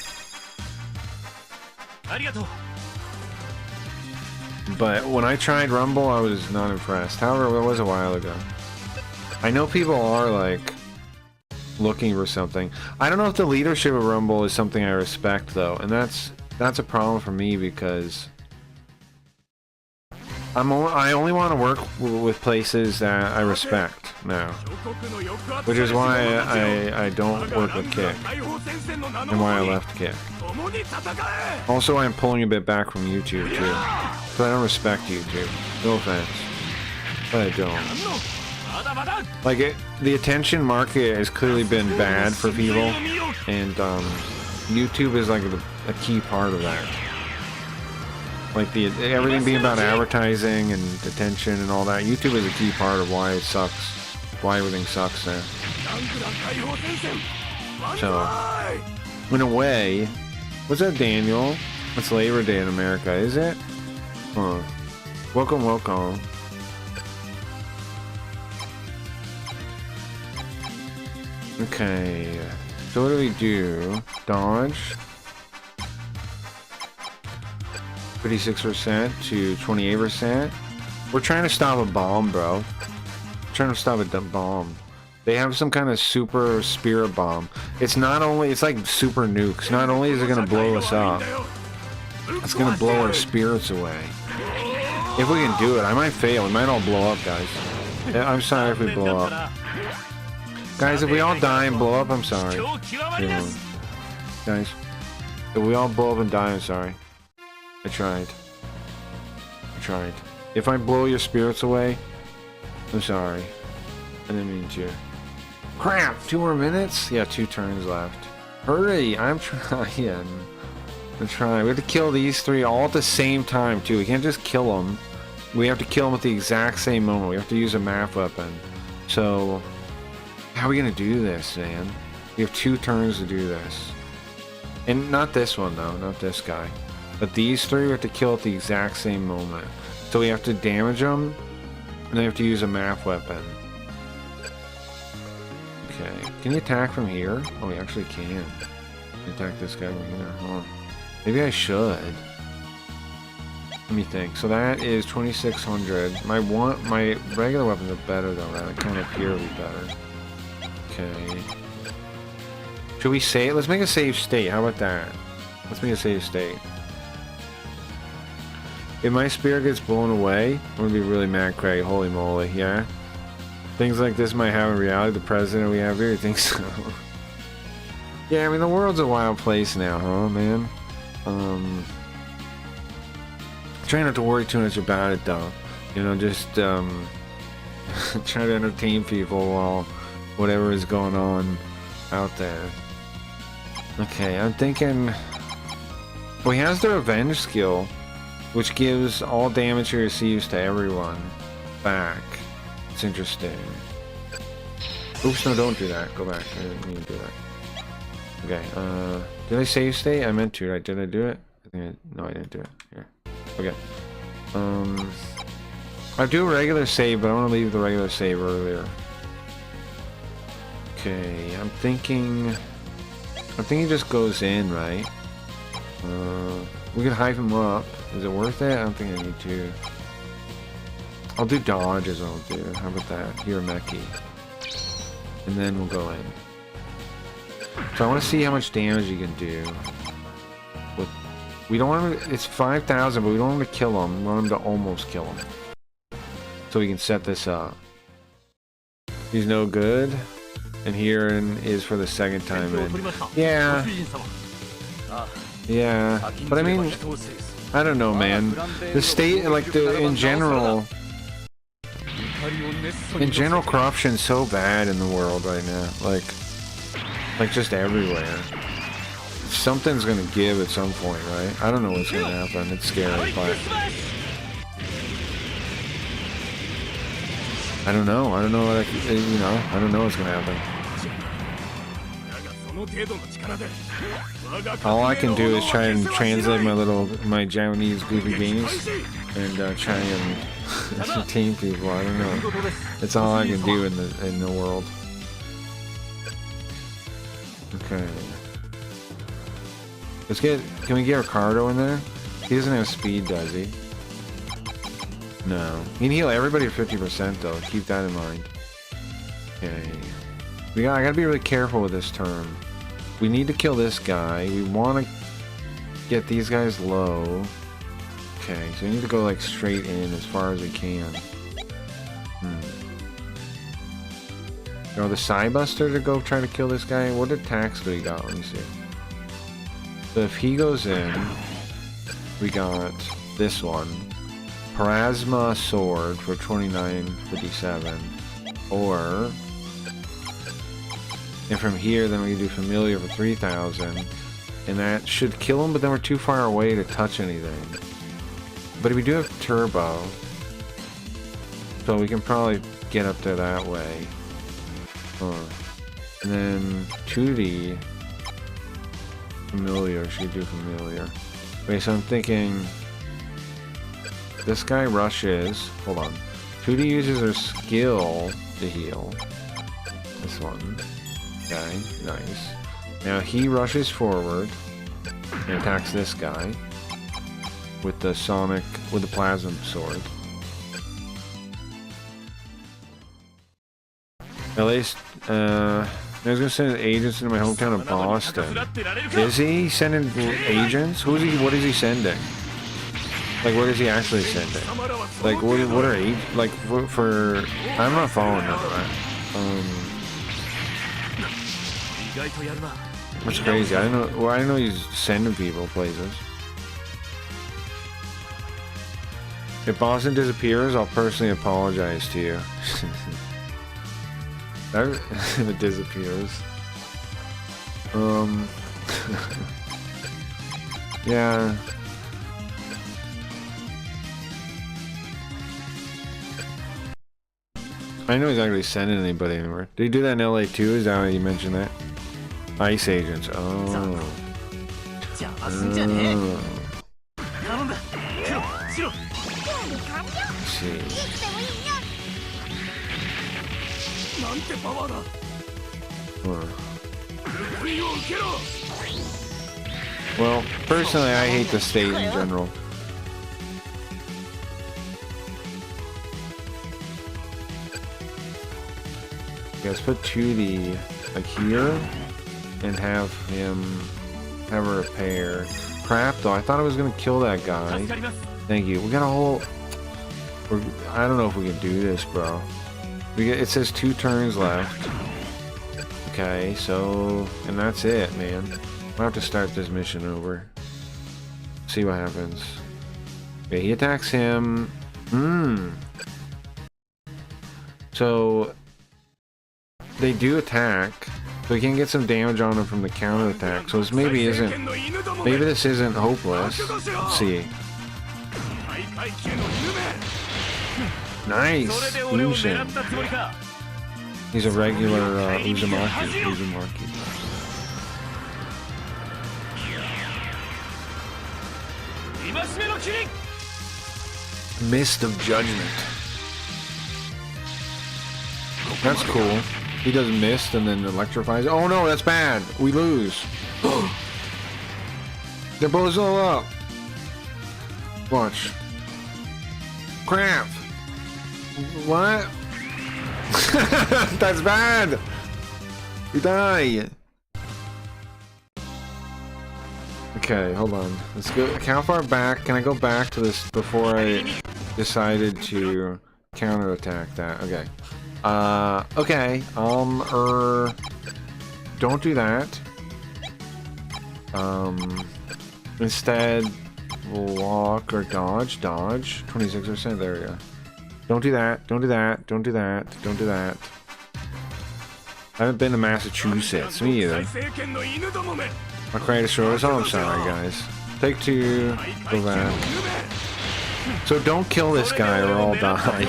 But when I tried Rumble, I was not impressed. However, it was a while ago. I know people are like looking for something. I don't know if the leadership of Rumble is something I respect though, and that's a problem for me because I only want to work with places that I respect now, which is why I don't work with Kick and why I left Kick. Also, I'm pulling a bit back from YouTube too, because I don't respect YouTube. No offense, but I don't. Like the attention market has clearly been bad for people, and YouTube is like a key part of that. Like everything being about advertising and attention and all that. YouTube is a key part of why it sucks, why everything sucks there. So, in a way, what's up, Daniel? It's Labor Day in America, is it? Huh. Welcome, welcome. Okay, so what do we do? Dodge. 56% to 28%. We're trying to stop a bomb, bro. We're trying to stop a bomb. They have some kind of super spirit bomb. It's like super nukes. Not only is it gonna blow us up, it's gonna blow our spirits away. If we can do it, I might fail. We might all blow up, guys. I'm sorry if we blow up. Guys, if we all die and blow up, I'm sorry. Yeah. Guys, if we all blow up and die, I'm sorry. I tried. If I blow your spirits away, I'm sorry. I didn't mean to. Crap! 2 more minutes? Yeah, 2 turns left. Hurry! I'm trying. We have to kill these 3 all at the same time, too. We can't just kill them. We have to kill them at the exact same moment. We have to use a math weapon. So, how are we gonna do this, man? We have 2 turns to do this. And not this one, though. Not this guy. But these 3 we have to kill at the exact same moment. So we have to damage them, and then we have to use a math weapon. Okay. Can you attack from here? Oh, we actually can. You attack this guy from here. Huh. Maybe I should. Let me think. So that is 2600. My regular weapons are better though. That kind of appear to be better. Okay. Should we save? Let's make a save state. How about that? Let's make a save state. If my spirit gets blown away, I'm gonna be really mad, Craig. Holy moly, yeah? Things like this might happen in reality. The president we have here, you think so? Yeah, I mean, the world's a wild place now, huh, man? Try not to worry too much about it, though. You know, just, try to entertain people while whatever is going on out there. Okay, I'm thinking... Well, he has the revenge skill, which gives all damage he receives to everyone back. It's interesting. Oops, no, don't do that. Go back. I didn't mean to do that. Okay, did I save state? I meant to, right? Did I do it? No, I didn't do it. Here. Okay. I do a regular save, but I want to leave the regular save earlier. Okay, I'm thinking he just goes in, right? We could hype him up. Is it worth it? I don't think I need to. I'll do dodge as I'll do. How about that? Hirameki. And then we'll go in. So I want to see how much damage you can do. We don't want him to, it's 5,000, but we don't want him to kill him. We want him to almost kill him. So we can set this up. He's no good. And here is for the second time in. Yeah. Yeah. But I mean, I don't know, man. The state, like, in general, corruption's so bad in the world right now. Like just everywhere. Something's gonna give at some point, right? I don't know what's gonna happen. It's scary, but I don't know. I don't know what I don't know what's gonna happen. All I can do is try and translate my Japanese goofy games and try and entertain people. I don't know. That's all I can do in the world. Okay. Can we get Ricardo in there? He doesn't have speed, does he? No. He can heal everybody at 50% though. Keep that in mind. Okay. I gotta be really careful with this turn. We need to kill this guy. We want to get these guys low. Okay, so we need to go like straight in as far as we can. Go the Psybuster to go try to kill this guy. What attacks do we got? Let me see. So if he goes in, we got this one. Plasma Sword for 2957. Or... and from here, then we can do Familiar for 3000. And that should kill him, but then we're too far away to touch anything. But we do have Turbo. So we can probably get up there that way. And then 2D. Familiar, should do Familiar. Wait, so I'm thinking... this guy rushes. Hold on. 2D uses her skill to heal. This one. Okay, nice. Now he rushes forward and attacks this guy with the Plasma Sword. At least, I was gonna send agents into my hometown of Boston. Is he sending agents? What is he sending? Like, what is he actually sending? Like, what are like for? I'm not following none of that. That's crazy. I didn't know he's sending people places. If Boston disappears, I'll personally apologize to you. If it disappears. Yeah. I know he's not actually sending anybody anywhere. Did he do that in LA too? Is that how you mentioned that? Ice agents. Oh. Let's see. Well, personally, I hate the state in general. Let's put 2D like here and have her repair. Crap though, I thought I was gonna kill that guy. Thank you. We got a whole... I don't know if we can do this, bro. It says 2 turns left. Okay, so... and that's it, man. We'll have to start this mission over. See what happens. Okay, he attacks him. So... they do attack, so we can get some damage on them from the counter attack. So this maybe this isn't hopeless. Let's see. Nice! Fusion. He's a regular Uzumaki. Mist of Judgment. That's cool. He does mist and then electrifies. Oh no, that's bad. We lose. They're both all up. Watch. Crap. What? That's bad. We die. Okay, hold on. Let's go. How far back? Can I go back to this before I decided to counterattack that? Okay. Okay. Don't do that. Instead, walk or dodge. Dodge. 26%. There we go. Don't do that. Don't do that. Don't do that. Don't do that. I haven't been to Massachusetts. Me either. My creator shows. Oh, I'm sorry, guys. Take 2. Go back. So don't kill this guy or I'll die.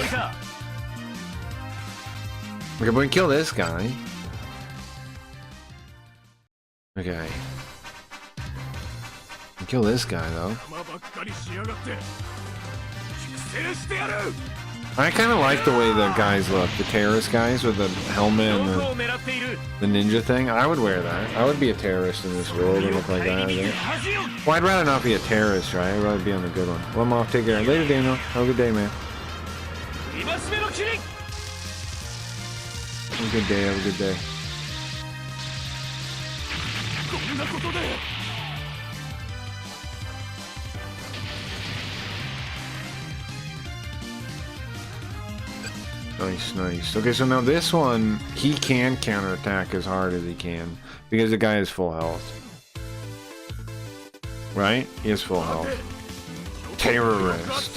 Okay, we can kill this guy. Okay. Kill this guy though. I kind of like the way the guys look, the terrorist guys with the helmet and the ninja thing. I would wear that. I would be a terrorist in this world and look like that, I think. Well, I'd rather not be a terrorist, right? I'd rather be on the good one. Well, I'm off. Take care. Later, Daniel. Have a good day, man. Have a good day. Have a good day. Nice, nice. Okay, so now this one, he can counterattack as hard as he can because the guy is full health. Right? He has full health. Terrorist.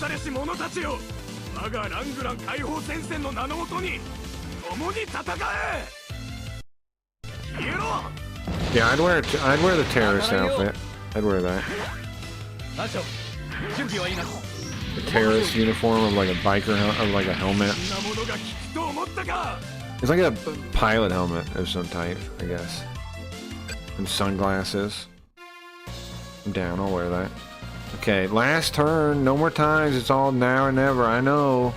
Yeah, I'd wear the terrorist outfit. I'd wear that. The terrorist uniform of like a biker, of like a helmet. It's like a pilot helmet of some type, I guess. And sunglasses. I'm down, I'll wear that. Okay, last turn, no more times, it's all now or never. I know.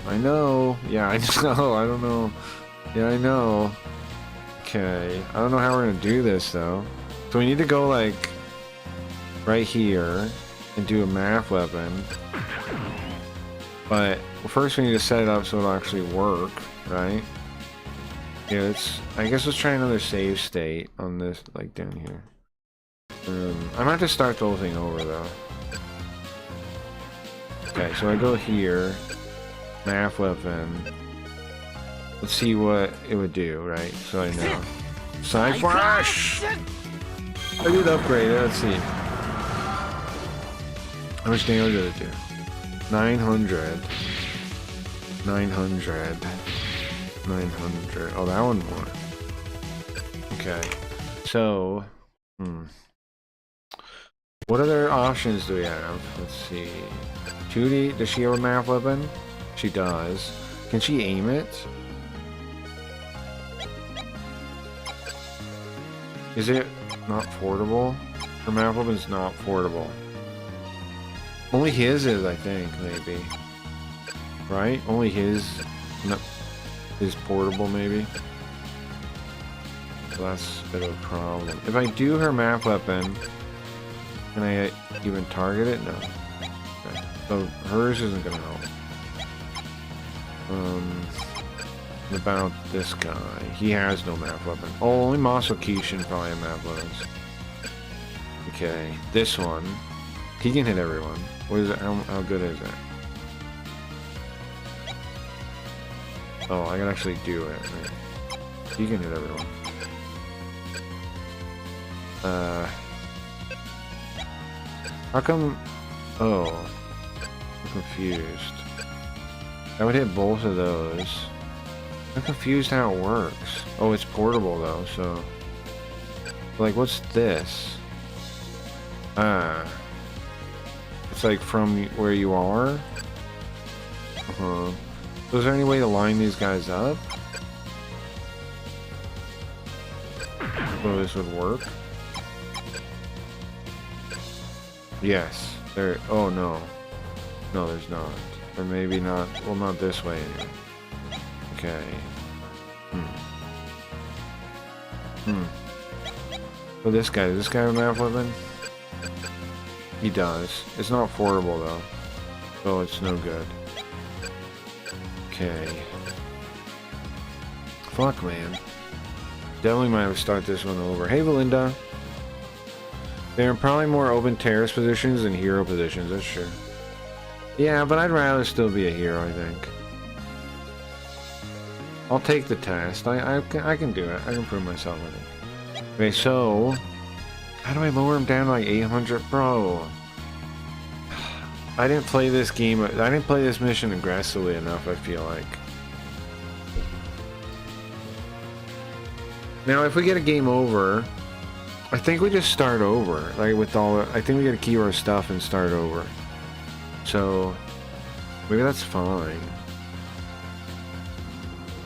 Yeah, I know, I don't know. Yeah, I know. Okay, I don't know how we're gonna do this though. So we need to go like right here and do a math weapon. But first we need to set it up so it'll actually work, right? Yeah, I guess let's try another save state on this, like down here. I'm gonna have to start the whole thing over though. Okay, so I go here, math weapon. Let's see what it would do, right? So I know. Side flash! I did upgrade it, let's see. How much damage did it do? 900. 900. 900. Oh, that one more. Okay. So, what other options do we have? Let's see. 2D, does she have a math weapon? She does. Can she aim it? Is it not portable? Her math weapon's not portable. Only his is, I think, maybe. Right? Only his is portable, maybe. So that's a bit of a problem. If I do her math weapon, can I even target it? No. Okay. So hers isn't gonna help. What about this guy? He has no math weapon. Oh, only Masakishin probably have math weapons. Okay, this one. He can hit everyone. What is it? How good is it? Oh, I can actually do it. Right? He can hit everyone. How come? Oh, I'm confused. I would hit both of those. I'm confused how it works. Oh, it's portable though, so... Like, what's this? It's like from where you are? So is there any way to line these guys up? So this would work? Yes. There... Oh, no. No, there's not. Or maybe not... Well, not this way anyway. Okay. So this guy, does this guy have a math weapon? He does. It's not portable though. So it's no good. Okay. Fuck, man. Definitely might have to start this one over. Hey, Valinda. There are probably more open terrorist positions than hero positions, that's true. Yeah, but I'd rather still be a hero, I think. I'll take the test. I can do it. I can prove myself, I think. Okay, so... How do I lower him down to like 800? Bro... I didn't play this game... I didn't play this mission aggressively enough, I feel like. Now, if we get a game over... I think we just start over. Like, with all... I think we get to keep our stuff and start over. So... Maybe that's fine.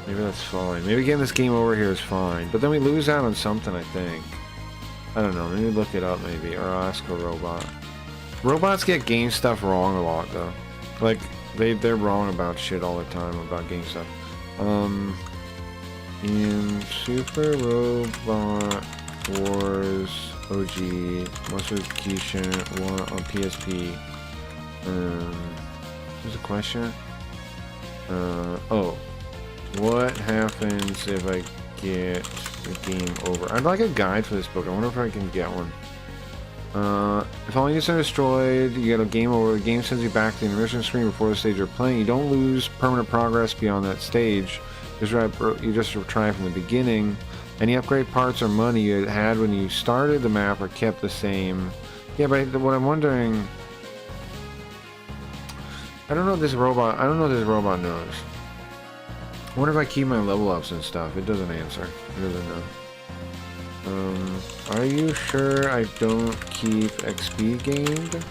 Maybe that's fine. Maybe getting this game over here is fine. But then we lose out on something, I think. I don't know. Maybe look it up, maybe, or ask a robot. Robots get game stuff wrong a lot, though. Like they're wrong about shit all the time about game stuff. In Super Robot Wars OG Modification 1 on PSP. What's the question? Oh, what happens if I get the game over? I'd like a guide for this book. I wonder if I can get one. If all units are destroyed, you get a game over. The game sends you back to the intermission screen before the stage you're playing. You don't lose permanent progress beyond that stage. You just try from the beginning. Any upgrade parts or money you had when you started the map are kept the same. Yeah, but what I'm wondering, I don't know if this robot knows. I wonder if I keep my level ups and stuff. It doesn't answer. It doesn't know. Are you sure I don't keep XP gained?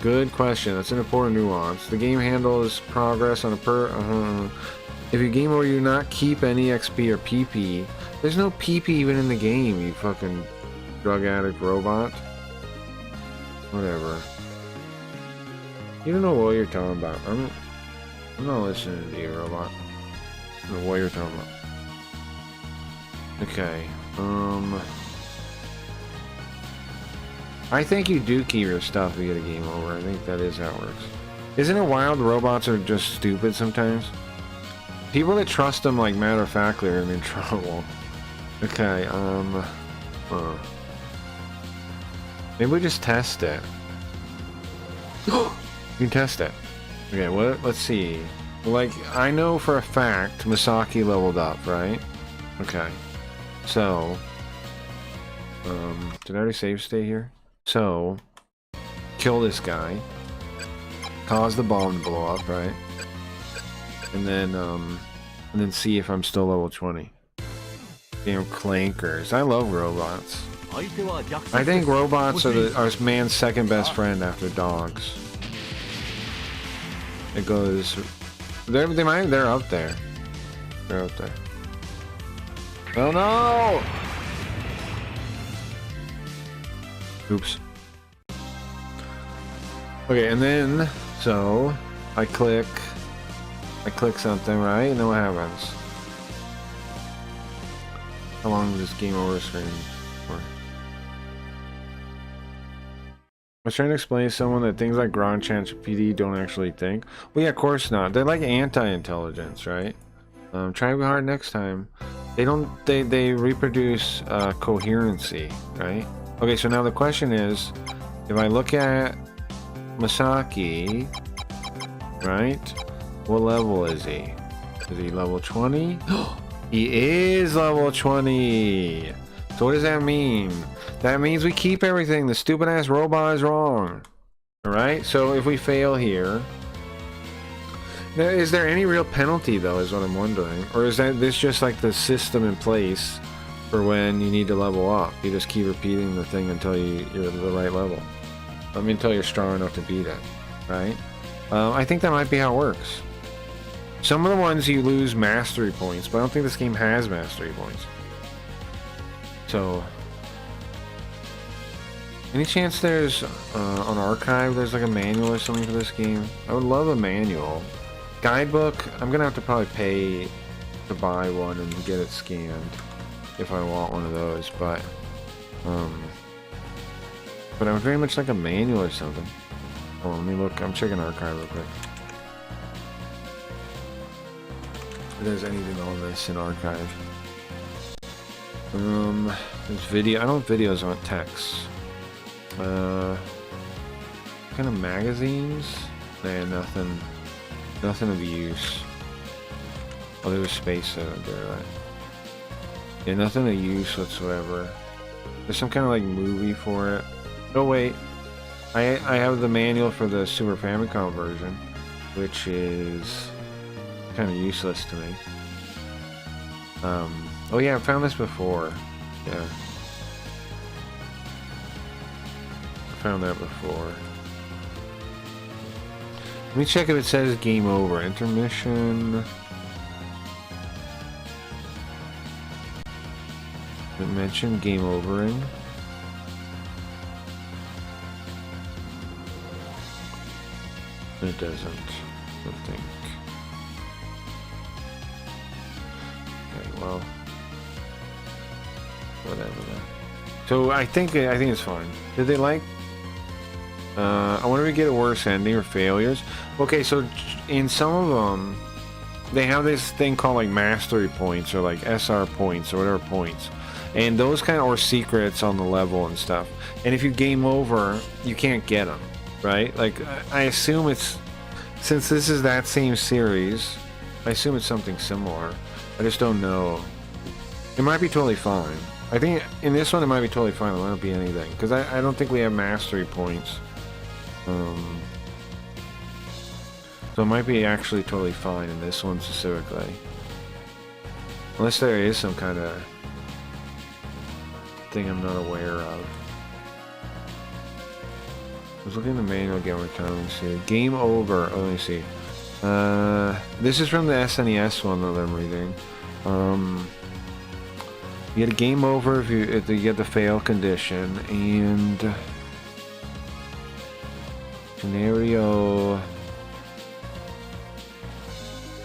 Good question. That's an important nuance. The game handles progress on a if you game over, you do not keep any XP or PP. There's no PP even in the game, you fucking drug addict robot. Whatever. You don't know what you're talking about. I'm not listening to you, robot. I don't know what you're talking about. Okay. I think you do keep your stuff to get a game over. I think that is how it works. Isn't it wild robots are just stupid sometimes? People that trust them like matter of factly are in trouble. Okay, maybe we just test it. You can test it. Okay, let's see. Like, I know for a fact Misaki leveled up, right? Okay. So, did I already save state here? So, kill this guy. Cause the bomb to blow up, right? And then see if I'm still level 20. Damn clankers. I love robots. I think robots are man's second best friend after dogs. It goes... They're up there. They're up there. Oh no! Oops. Okay, and then, so, I click something, right? And then what happens? How long is this game over screen for? I was trying to explain to someone that things like Grok and ChatGPT don't actually think. Well, yeah, of course not. They're like anti-intelligence, right? Try hard next time. They reproduce coherency, right? Okay, so now the question is, if I look at Misaki, right? What level is he? Is he level 20? He is level 20! So what does that mean? That means we keep everything. The stupid ass robot is wrong. Alright, so if we fail here... Now, is there any real penalty though, is what I'm wondering? Or is this just like the system in place for when you need to level up? You just keep repeating the thing until you're at the right level. I mean, until you're strong enough to beat it, right? I think that might be how it works. Some of the ones you lose mastery points, but I don't think this game has mastery points. So... Any chance there's, on Archive, there's like a manual or something for this game? I would love a manual. Guidebook, I'm gonna have to probably pay to buy one and get it scanned if I want one of those, but I would very much like a manual or something. Oh, let me look, I'm checking Archive real quick. If there's anything on this in Archive. There's video, I don't have videos, I want text. Kind of magazines? Nah, nothing of use. Oh, there's a space there, right? Yeah, nothing of use whatsoever. There's some kind of like movie for it. Oh wait, I have the manual for the Super Famicom version, which is kind of useless to me. Oh yeah, I found this before. Yeah. Found that before. Let me check if it says game over. Intermission. It mentioned game overing. It doesn't, I don't think. Okay, well, whatever then. So I think it's fine. Did they like? I wonder if we get a worse ending or failures. Okay, so in some of them, they have this thing called like mastery points or like SR points or whatever points, and those kind of, or secrets on the level and stuff. And if you game over, you can't get them, right? Like I assume it's, since this is that same series, I assume it's something similar. I just don't know. It might be totally fine. I think in this one it might be totally fine. It might not be anything because I don't think we have mastery points. So it might be actually totally fine in this one specifically. Unless there is some kind of thing I'm not aware of. I was looking at the manual again one time and see. Game over. Oh, let me see. This is from the SNES one that I'm reading. You get a game over if you get the fail condition, and scenario.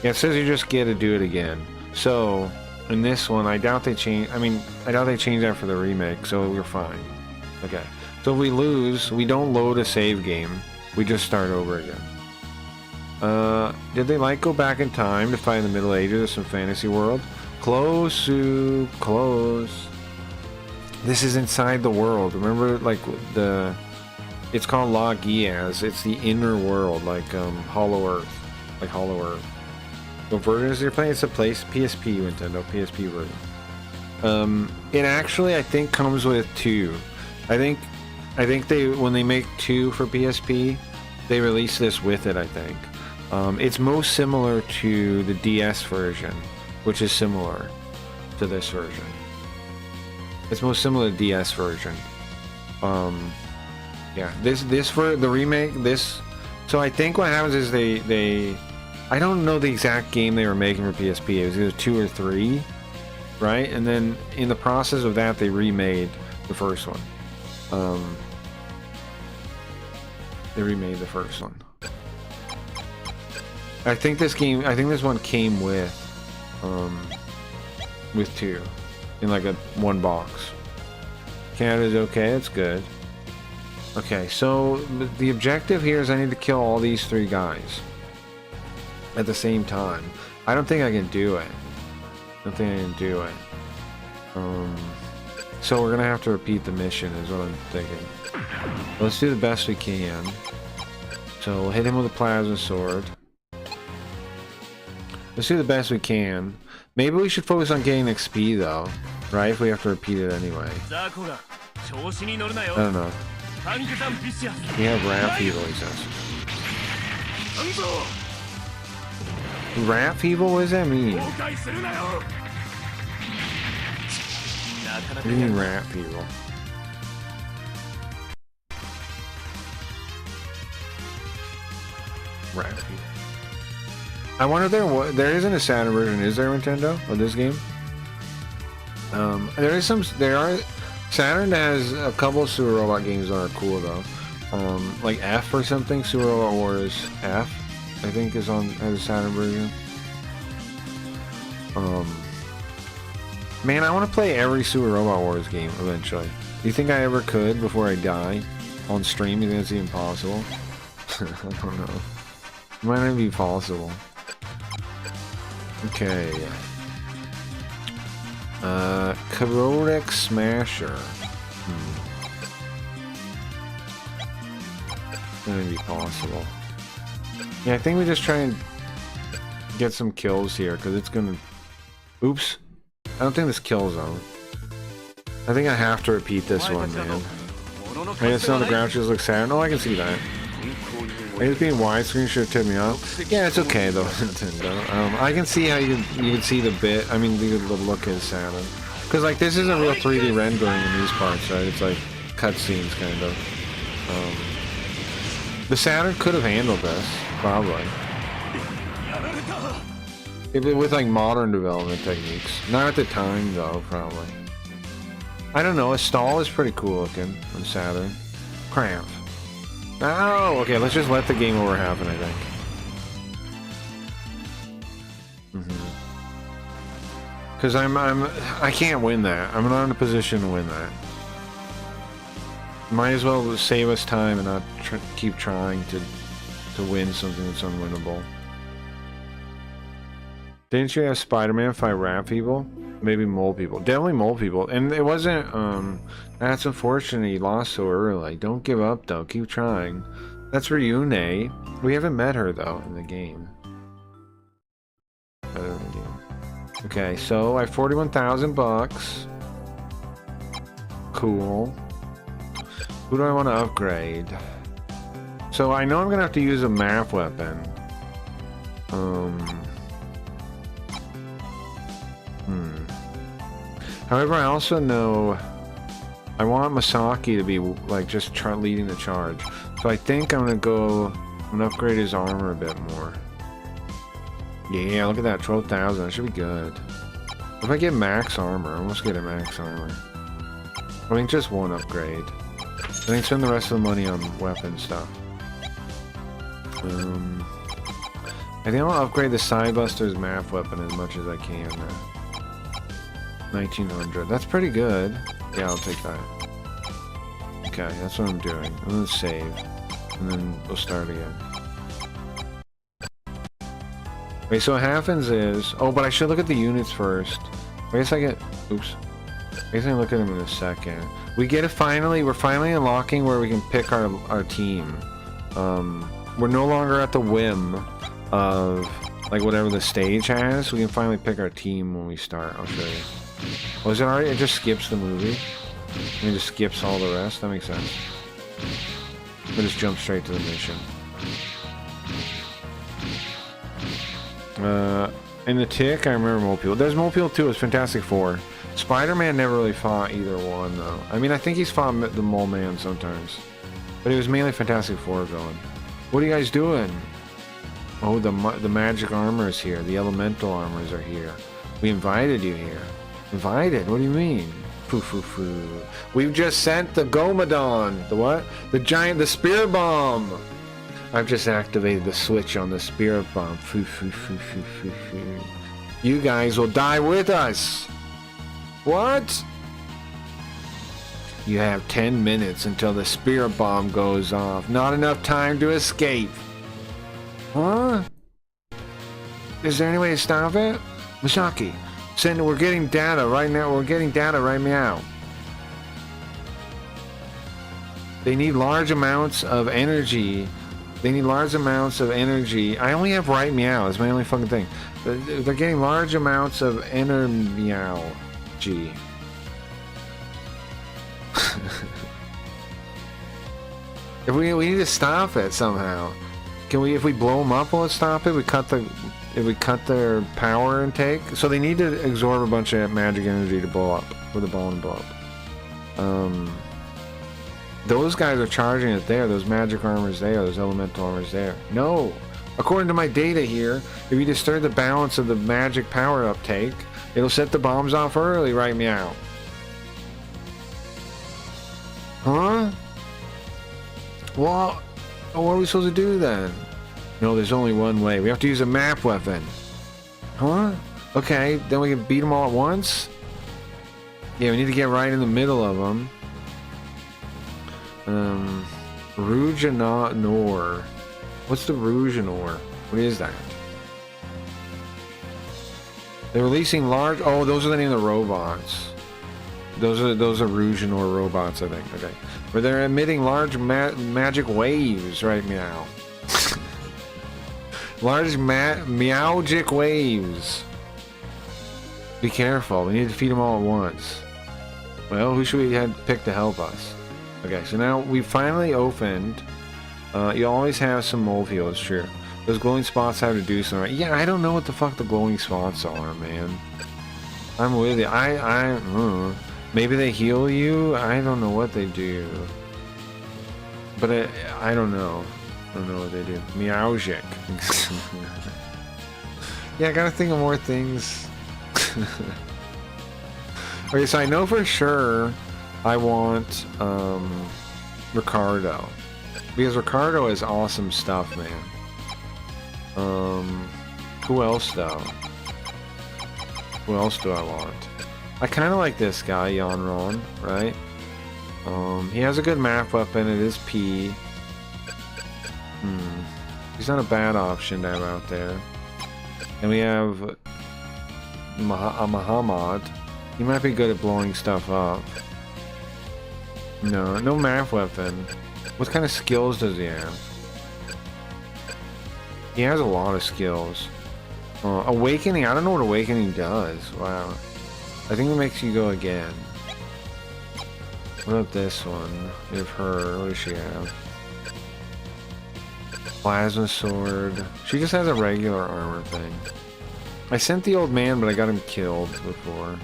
Yeah, it says you just get to do it again. So in this one, I doubt they change. I mean, I doubt they change that for the remake. So we're fine. Okay. So if we lose, we don't load a save game. We just start over again. Did they like go back in time to find the Middle Ages or some fantasy world? Close, Sue, close. This is inside the world. Remember, like it's called La Giaz. It's the inner world, like Hollow Earth, like Hollow Earth. What version is you're playing? It's a PSP Nintendo PSP version. It actually, I think, comes with 2. I think they, when they make 2 for PSP, they release this with it. I think it's most similar to the DS version, which is similar to this version. It's most similar to the DS version. Yeah, this for the remake. This, so I think what happens is they I don't know the exact game they were making for PSP. It was either 2 or 3, right? And then in the process of that, they remade the first one. They remade the first one. I think this one came with 2 in like one box. Canada's okay. That's good. Okay, so the objective here is I need to kill all these 3 guys at the same time. I don't think I can do it. So we're gonna have to repeat the mission is what I'm thinking. Let's do the best we can. So we'll hit him with a plasma sword. Let's do the best we can. Maybe we should focus on getting XP though, right? If we have to repeat it anyway. I don't know. We have Rat Fever, he says. Rat Fever? What does that mean? What do you mean Rat Fever? Rat Fever. I wonder if there isn't a Saturn version, is there, Nintendo, of this game? Saturn has a couple of Super Robot games that are cool though. Like F or something, Super Robot Wars F, I think has a Saturn version. Man, I want to play every Super Robot Wars game eventually. Do you think I ever could before I die on stream? You think it's even possible? I don't know. It might not be possible. Okay. Karodek Smasher. That may be possible. Yeah, I think we just try and get some kills here, because it's gonna... Oops. I don't think this kills zone. I think I have to repeat this one, man. I just know the ground just looks sad. Oh, I can see that. I guess being widescreen should have tipped me off. Yeah, it's okay though, Nintendo. I can see how you can see the bit. I mean, the look is Saturn. Because like this isn't real 3D rendering in these parts, right? It's like cutscenes kind of. The Saturn could have handled this, probably. If it with like modern development techniques. Not at the time though, probably. I don't know, a stall is pretty cool looking on Saturn. Cramp. Oh, okay, let's just let the game over happen, I think. Because I can't win that. I'm not in a position to win that. Might as well save us time and not keep trying to win something that's unwinnable. Didn't you have Spider-Man fight rat people? Maybe mole people. Definitely mole people. And it wasn't, that's unfortunate he lost so early. Don't give up, though. Keep trying. That's Ryune. We haven't met her, though, in the game. Okay, so I have 41,000 bucks. Cool. Who do I want to upgrade? So I know I'm gonna have to use a map weapon. However, I also know I want Masaki to be like just leading the charge. So I think I'm gonna upgrade his armor a bit more. Yeah, look at that, 12,000. That should be good. If I get max armor, I almost get a max armor. I mean, just one upgrade. I think spend the rest of the money on weapon stuff. I think I'll upgrade the Sidebuster's map weapon as much as I can. 1900. That's pretty good. Yeah, I'll take that. Okay, that's what I'm doing. I'm gonna save, and then we'll start again. Wait, so what happens is... Oh, but I should look at the units first. I guess I get... Oops. I guess I can look at them in a second. We get it finally... We're finally unlocking where we can pick our team. We're no longer at the whim of... like, whatever the stage has. We can finally pick our team when we start. I'll show you. Oh, is it already? It just skips the movie? And it just skips all the rest? That makes sense. We'll just jump straight to the mission. In the Tick, I remember Mole People. There's Mole People 2, it's Fantastic Four. Spider-Man never really fought either one, though. I mean, I think he's fought the Mole Man sometimes. But it was mainly Fantastic Four going. What are you guys doing? Oh, the magic armor is here. The elemental armors are here. We invited you here. Invited? What do you mean? Foo foo foo. We've just sent the Gomadon. The what? The Spirit Bomb. I've just activated the switch on the Spirit Bomb. Foo foo foo foo foo foo. You guys will die with us. What? You have 10 minutes until the Spirit Bomb goes off. Not enough time to escape. Huh? Is there any way to stop it? Misaki, we're getting data right now. We're getting data right now. They need large amounts of energy. They need large amounts of energy. I only have right meow. That's my only fucking thing. They're getting large amounts of inner meow. G. If we need to stop it somehow. Can we? If we blow them up, will it stop it? If we cut their power intake, so they need to absorb a bunch of magic energy to blow up with a ball and blow up. Those guys are charging it there. Those magic armors there. Those elemental armors there. No, according to my data here, if you disturb the balance of the magic power uptake, it'll set the bombs off early. Right meow. Huh? Well, what are we supposed to do then? No, there's only one way. We have to use a map weapon. Huh? Okay, then we can beat them all at once? Yeah, we need to get right in the middle of them. Rouge Nor. What's the Rouge Nor? What is that? They're releasing large... Oh, those are the name of the robots. Those are Rouge Nor robots, I think. Okay. But they're emitting large magic waves right now. Large meowgic waves. Be careful. We need to feed them all at once. Well, who should we pick to help us? Okay, so now we finally opened. You always have some mole fields, sure. Those glowing spots have to do something. Yeah, I don't know what the fuck the glowing spots are, man. I'm with you. Maybe they heal you? I don't know what they do. But I don't know. I don't know what they do. Meowgic. Yeah, I gotta think of more things. Okay, so I know for sure I want Ricardo. Because Ricardo is awesome stuff, man. Who else though? Who else do I want? I kind of like this guy, Yanron, right? He has a good map weapon. It is P. He's not a bad option to have out there. And we have Muhammad. He might be good at blowing stuff up. No map weapon. What kind of skills does he have? He has a lot of skills. Awakening, I don't know what Awakening does. Wow. I think it makes you go again. What about this one? We have her. What does she have? Plasma sword. She just has a regular armor thing. I sent the old man, but I got him killed before.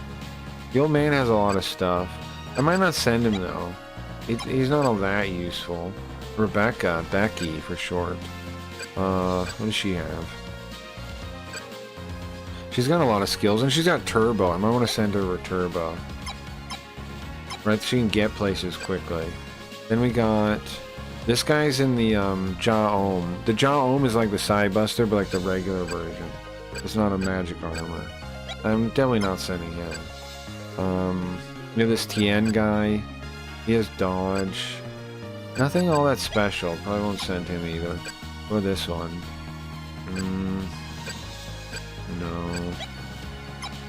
The old man has a lot of stuff. I might not send him though. He's not all that useful. Rebecca, Becky for short. What does she have? She's got a lot of skills, and she's got turbo. I might want to send her a turbo. Right, she can get places quickly. Then we got... This guy's in the Ja-Om. The Ja-Om is like the side buster, but like the regular version. It's not a magic armor. I'm definitely not sending him. We have this Tien guy. He has dodge. Nothing all that special. Probably won't send him either. Or this one. No.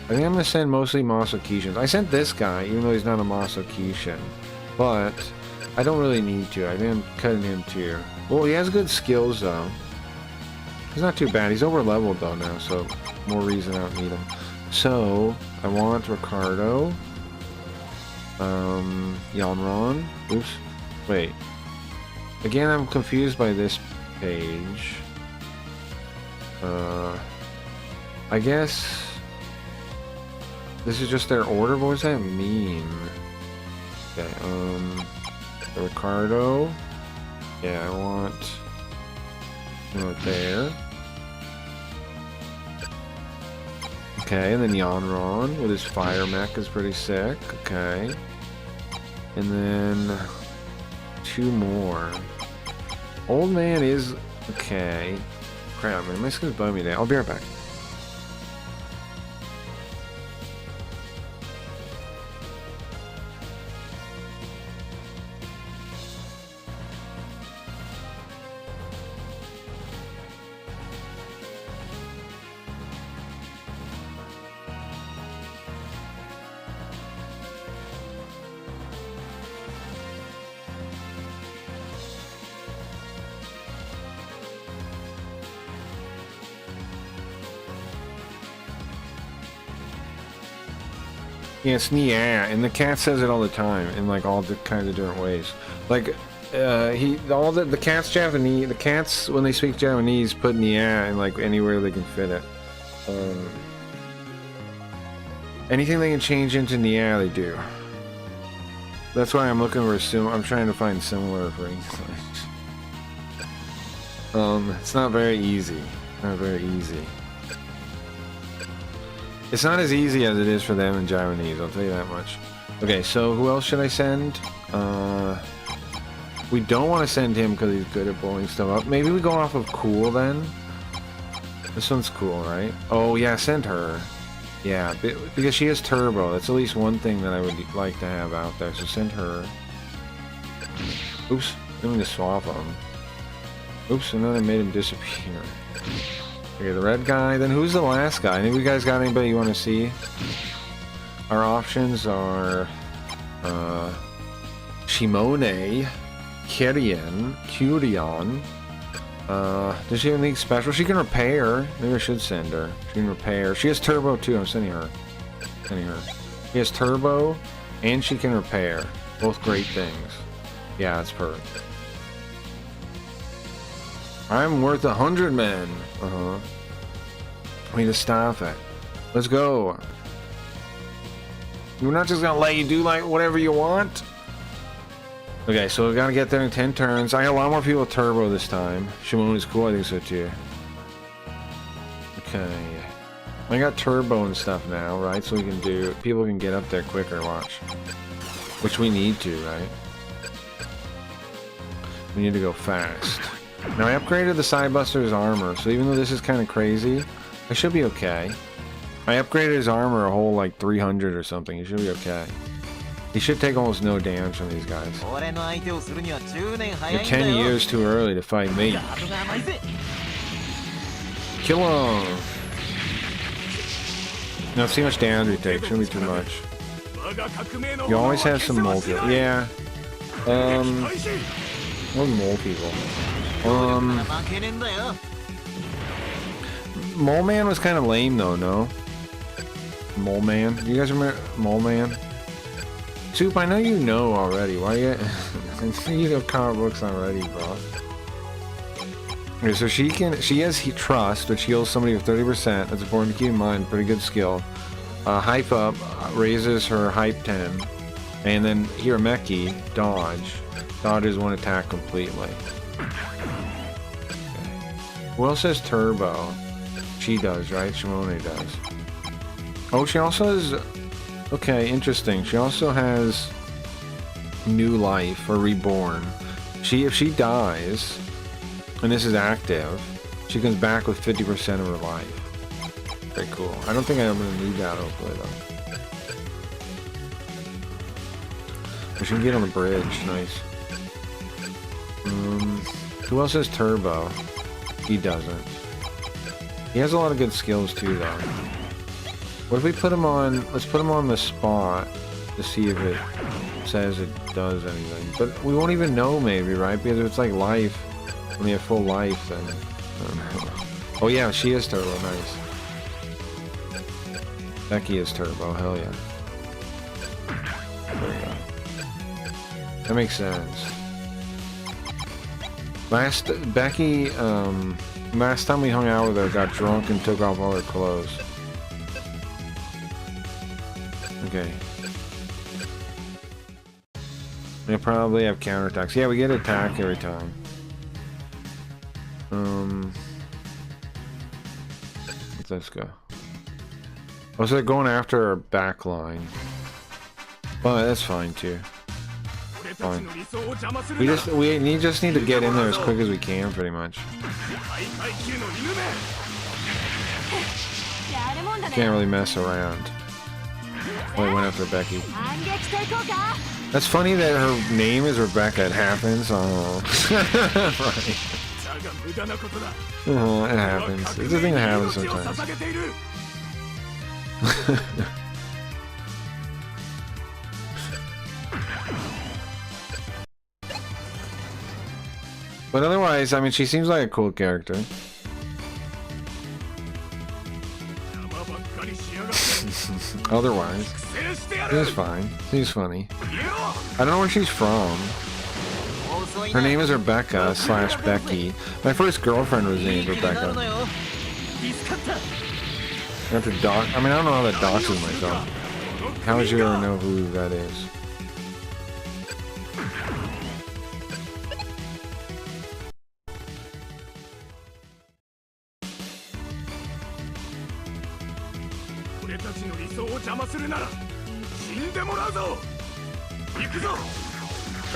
I think I'm gonna send mostly Masokishans. I sent this guy, even though he's not a Masokishan. But I don't really need to. I think I'm cutting him too. Well, he has good skills though. He's not too bad. He's over leveled though now, so more reason I don't need him. So I want Ricardo. Yanron. Oops. Wait. Again, I'm confused by this page. I guess this is just their order. What does that mean? Okay, Ricardo. Yeah, I want there. Okay, and then Yanron with his fire mech is pretty sick. Okay. And then 2 more. Old man is okay. Crap, man, my skin's bugging me down. I'll be right back. Yeah, it's Nia, and the cat says it all the time in like all the kinds of different ways. Like, the cat's Japanese. The cats when they speak Japanese put Nia in like anywhere they can fit it. Anything they can change into Nia, they do. That's why I'm looking for I'm trying to find similar for English. It's not very easy. Not very easy. It's not as easy as it is for them in Japanese, I'll tell you that much. Okay, so who else should I send? We don't want to send him because he's good at blowing stuff up. Maybe we go off of cool then? This one's cool, right? Oh yeah, send her. Yeah, because she has turbo. That's at least one thing that I would like to have out there, so send her. Oops, I didn't mean to swap him. Oops, and then I made him disappear. Okay, the red guy. Then who's the last guy? Any of you guys got anybody you want to see? Our options are Shimone, Kyrian. Does she have anything special? She can repair. Maybe I should send her. She can repair. She has turbo too. I'm sending her. She has turbo and she can repair. Both great things. Yeah, that's perfect. I'm worth 100 men. We need to stop it. Let's go. We're not just gonna let you do like whatever you want. Okay, so we gotta get there in 10 turns. I got a lot more people with turbo this time. Shimon is cool, I think so too. Okay. I got turbo and stuff now, right? So we can do, people can get up there quicker, watch. Which we need to, right? We need to go fast. Now I upgraded the Sidebuster's armor, so even though this is kind of crazy, I should be okay. I upgraded his armor a whole like 300 or something, he should be okay. He should take almost no damage from these guys. You're 10 years too early to fight me. Kill him! Now see how much damage we take, shouldn't be too much. You always have some mole people. Yeah. What mole people? Mole Man was kind of lame though, no? Mole Man? You guys remember Mole Man? Soup, I know you know already. Why you you know comic books already, bro. Okay, so she has trust, which heals somebody with 30%. That's important to keep in mind. Pretty good skill. Hype up raises her hype 10. And then Hirameki, dodge. Dodges one attack completely. Okay. Who else has turbo? She does, right? Shimone does. Oh, she also has... Okay, interesting. She also has new life, or reborn. If she dies, and this is active, she comes back with 50% of her life. Very cool. I don't think I'm going to need that, hopefully, though. But she can get on the bridge. Nice. Who else has turbo? He doesn't. He has a lot of good skills, too, though. What if we put him on... Let's put him on the spot to see if it says it does anything. But we won't even know, maybe, right? Because if it's like life, when you have full life, then... I don't know. Oh, yeah, she is turbo. Nice. Becky is turbo. Hell yeah. There we go. That makes sense. Last time we hung out with her, got drunk and took off all her clothes. Okay. We'll probably have counterattacks. Yeah, we get attack every time. Let's go. Oh, so they're going after our back line. Well, that's fine too. Fine. We just need to get in there as quick as we can, pretty much. Can't really mess around. Oh, I went after Becky. That's funny that her name is Rebecca. It happens. Oh, right. Oh, it happens. It's a thing that happens sometimes. But otherwise, I mean, she seems like a cool character. Otherwise, she's fine. She's funny. I don't know where she's from. Her name is Rebecca / Becky. My first girlfriend was named Rebecca. I mean, I don't know how that doxes myself. How would you ever know who that is?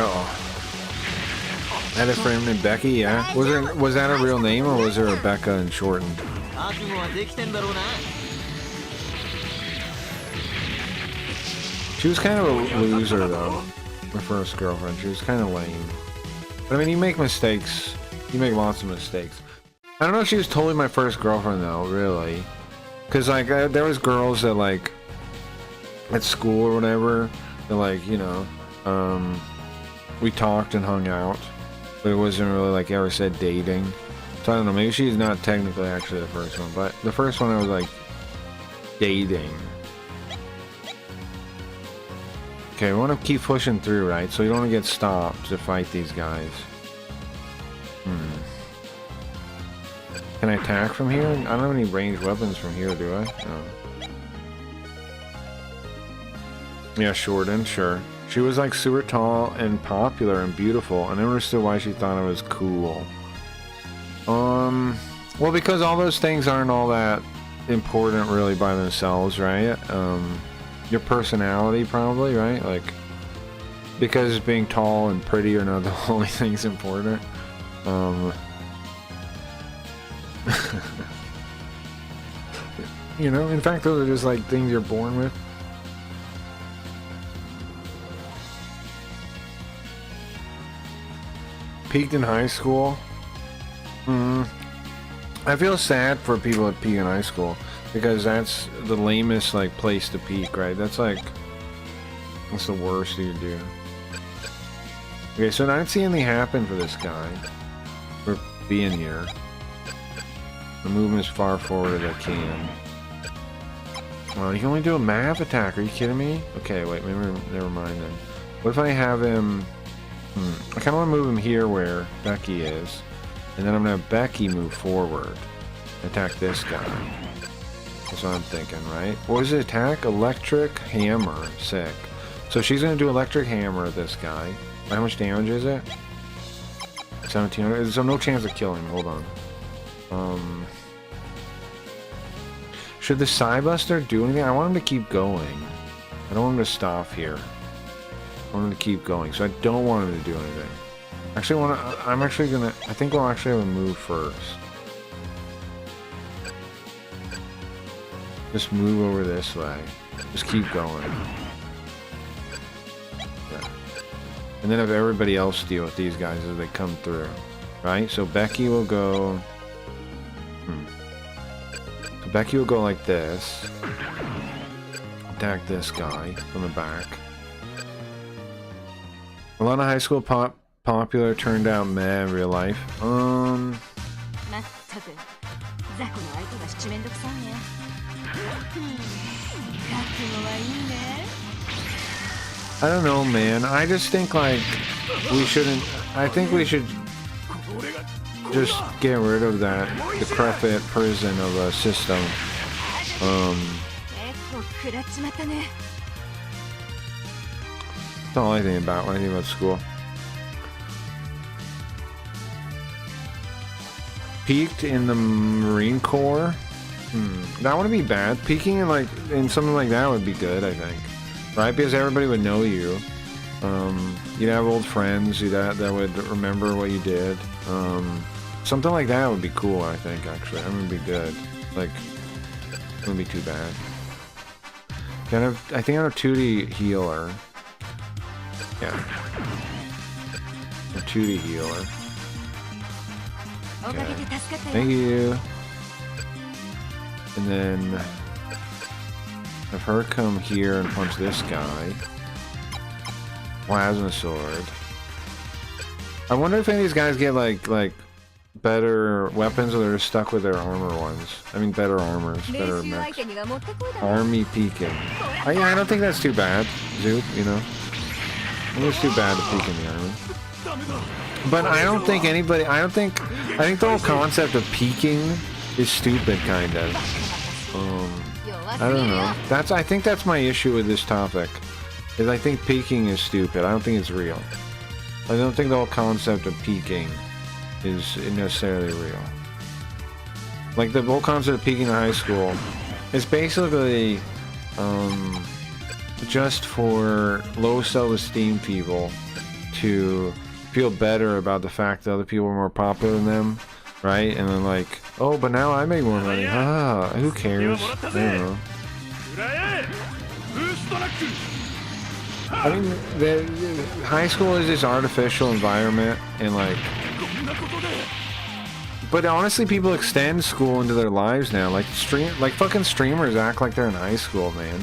Uh-oh. Had a friend named Becky, yeah? Was that a real name, or was it Rebecca and shortened? She was kind of a loser, though. My first girlfriend. She was kind of lame. But I mean, you make mistakes. You make lots of mistakes. I don't know if she was totally my first girlfriend, though, really. Because, like, there was girls that, like, at school or whatever, that, like, you know, we talked and hung out. But it wasn't really, like, ever said dating. So I don't know, maybe she's not technically actually the first one. But the first one I was, like, dating. Okay, we want to keep pushing through, right? So you don't want to get stopped to fight these guys. Can I attack from here? I don't have any ranged weapons from here, do I? No. Yeah, Shorten, sure. She was like super tall and popular and beautiful. I never understood why she thought I was cool. Well, because all those things aren't all that important really by themselves, right? Your personality probably, right? Like, because being tall and pretty are not the only things important. You know, in fact, those are just like things you're born with. Peaked in high school. I feel sad for people that peak in high school because that's the lamest like place to peak, right? That's the worst you can do. Okay, so I don't see anything happen for this guy for being here. I'm moving as far forward as I can. Well, you can only do a math attack. Are you kidding me? Okay, wait, maybe never mind then. What if I have him? I kind of want to move him here where Becky is, and then I'm gonna have Becky move forward, attack this guy. That's what I'm thinking, right? What is it? Attack electric hammer. Sick. So she's gonna do electric hammer at this guy. How much damage is it? 1700. So no chance of killing him. Hold on. Should the Psybuster do anything? I want him to keep going. I don't want him to stop here. I want him to keep going, so I don't want him to do anything. Actually, I think we'll actually have him move first. Just move over this way. Just keep going. Yeah. And then have everybody else deal with these guys as they come through. Right? So Becky will go... So Becky will go like this. Attack this guy from the back. A lot of high school popular turned out meh in real life.
まったく雑魚の相手が七面倒くさいね。覚悟はいいね。
I don't know, man. I just think like we shouldn't. I think we should just get rid of that decrepit prison of a system.
結構食らっちまったね。
That's all I think about when I think about school. Peaked in the Marine Corps. That wouldn't be bad. Peaking in something like that would be good, I think. Right? Because everybody would know you. You'd have old friends that would remember what you did. Something like that would be cool, I think, actually. That would be good. Like, it wouldn't be too bad. I think I have a 2D healer. Yeah. A 2D healer. Okay. Thank you. And then have her come here and punch this guy. Plasma sword. I wonder if any of these guys get like better weapons or they're just stuck with their armor ones. I mean better armors, better mechs. Army peeking. I don't think that's too bad, Zoop, you know. I think it's too bad to peek in the army. But I don't think anybody, I think the whole concept of peeking is stupid, kind of. I don't know. I think that's my issue with this topic. Is I think peeking is stupid. I don't think it's real. I don't think the whole concept of peeking is necessarily real. Like the whole concept of peeking in high school is basically just for low self-esteem people to feel better about the fact that other people are more popular than them, right? And then like, oh, but now I make more money. Who cares? I don't know. I mean, the high school is this artificial environment, and like, but honestly, people extend school into their lives now. Like fucking streamers act like they're in high school, man.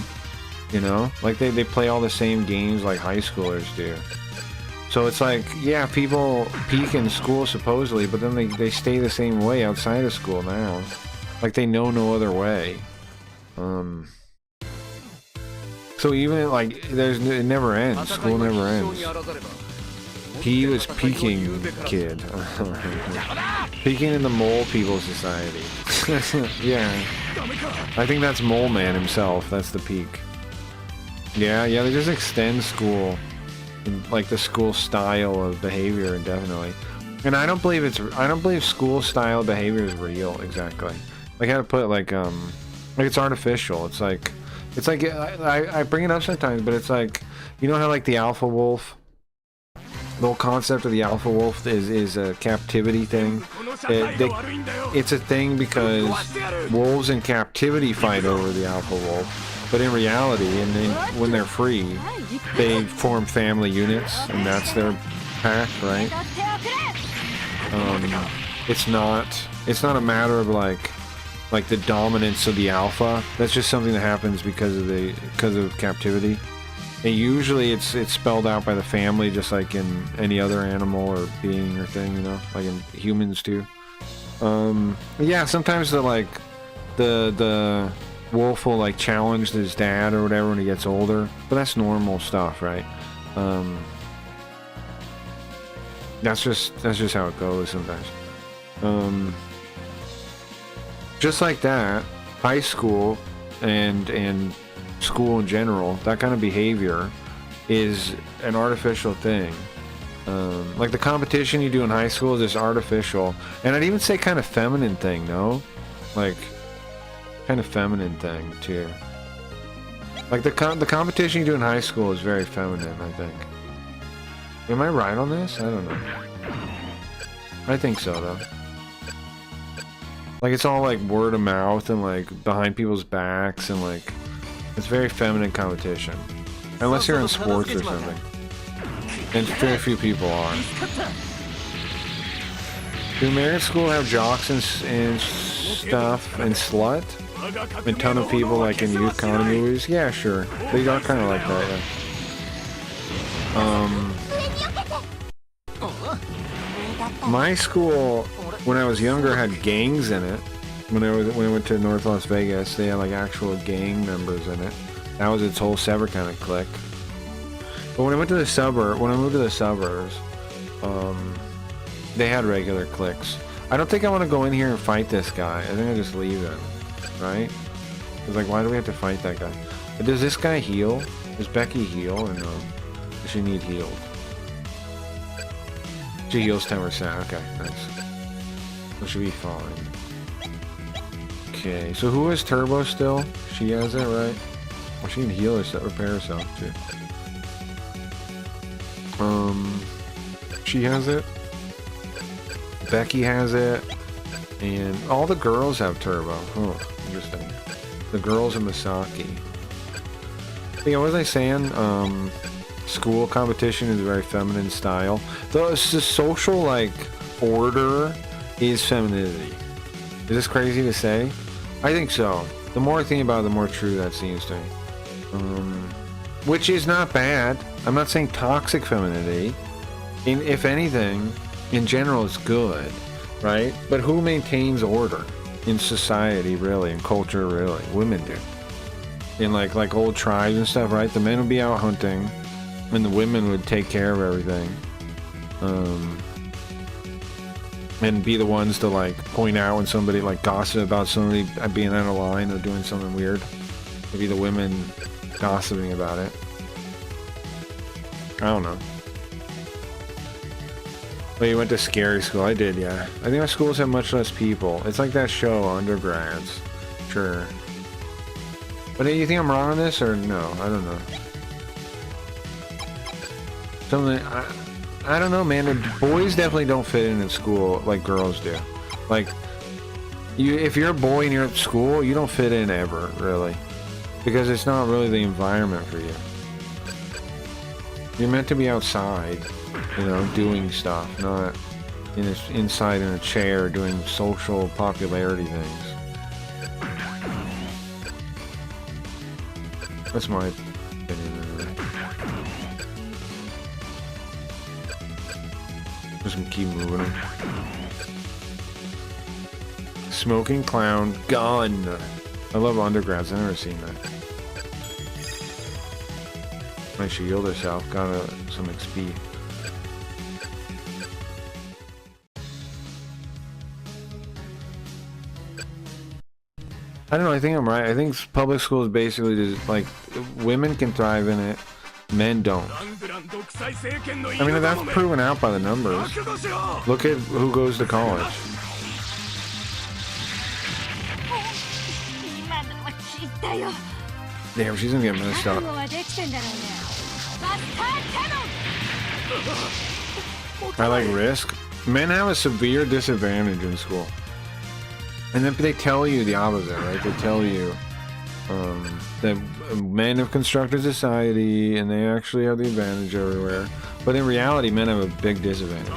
You know, like they play all the same games like high schoolers do. So it's like, yeah, people peak in school supposedly, but then they stay the same way outside of school now. Like they know no other way. So even like it never ends. School never ends. He was peaking, kid. Peaking in the mole people society. Yeah. I think that's Mole Man himself. That's the peak. Yeah, they just extend school. Like the school style of behavior indefinitely. And I don't believe school style behavior is real exactly. Like how to put it, like Like it's artificial. It's like I bring it up sometimes, but it's like, you know how like the alpha wolf, the whole concept of the alpha wolf is a captivity thing. It's a thing because wolves in captivity fight over the alpha wolf, but in reality, when they're free, they form family units, and that's their pack, right? It's not a matter of like the dominance of the alpha. That's just something that happens because of captivity. And usually it's spelled out by the family, just like in any other animal or being or thing, you know, like in humans too. Yeah, sometimes the wolf will like challenge his dad or whatever when he gets older, but that's normal stuff, right? That's just how it goes sometimes. Just like that, high school and school in general, that kind of behavior is an artificial thing. Like the competition you do in high school is just artificial, and I'd even say kind of feminine thing, no? Like kind of feminine thing too. Like the competition you do in high school is very feminine, I think. Am I right on this? I don't know. I think so though. Like it's all like word of mouth and like behind people's backs, and like it's very feminine competition. Unless you're in sports or something. And very few people are. Do American school have jocks and stuff and slut? A ton of people like in youth comedy movies? Yeah, sure. They are kind of like that, yeah. My school, when I was younger, had gangs in it. When I went to North Las Vegas, they had like actual gang members in it. That was its whole separate kind of clique. But when I moved to the suburbs, they had regular cliques. I don't think I want to go in here and fight this guy. I think I just leave him, right? It's like, why do we have to fight that guy? But does this guy heal? Does Becky heal or no? Does she need healed? She heals 10%. Okay, nice. So she'll be fine. Okay, so who has turbo still? She has it, right? Well, she can heal herself, repair herself too. She has it. Becky has it, and all the girls have turbo. Oh, interesting. The girls in Misaki. Yeah, what was I saying? School competition is very feminine style. The social like order is femininity. Is this crazy to say? I think so. The more I think about it, the more true that seems to me. Which is not bad. I'm not saying toxic femininity. If anything, in general, it's good, right? But who maintains order in society, really, in culture, really? Women do. In like old tribes and stuff, right? The men would be out hunting, and the women would take care of everything, and be the ones to like point out when somebody like gossip about somebody being out of line or doing something weird. It'd be the women gossiping about it. I don't know. But you went to scary school. I did, yeah. I think our schools have much less people. It's like that show, Undergrads. Sure. But do you think I'm wrong on this, or no? I don't know. Something, I don't know, man. The boys definitely don't fit in school like girls do. Like, if you're a boy and you're at school, you don't fit in ever, really. Because it's not really the environment for you. You're meant to be outside, you know, doing stuff, not inside in a chair doing social popularity things. That's my opinion, anyway. Just gonna keep moving them. Smoking clown gun. I love Undergrads. I've never seen that. Nice, she healed herself. Got some XP. I don't know. I think I'm right. I think public school is basically just like women can thrive in it, men don't. I mean, that's proven out by the numbers. Look at who goes to college.
だよ。
Damn, she's gonna get messed
覚
up.
悟はできてんだろうね。バスターキャノン。
I like Risk. Men have a severe disadvantage in school. And then they tell you the opposite, right? They tell you that men have constructed society and they actually have the advantage everywhere. But in reality, men have a big disadvantage.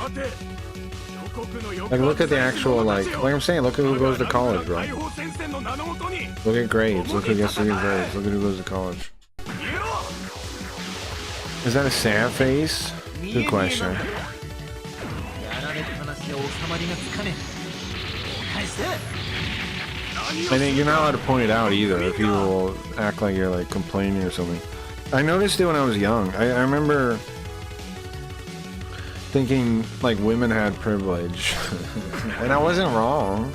Like, look at the actual, like I'm saying, look at who goes to college, bro. Look at grades. Look who gets to get grades. Look at who goes to college. Is that a sad face? Good question. I think you're not allowed to point it out either if people will act like you're like complaining or something. I noticed it when I was young. I remember thinking like women had privilege and I wasn't wrong.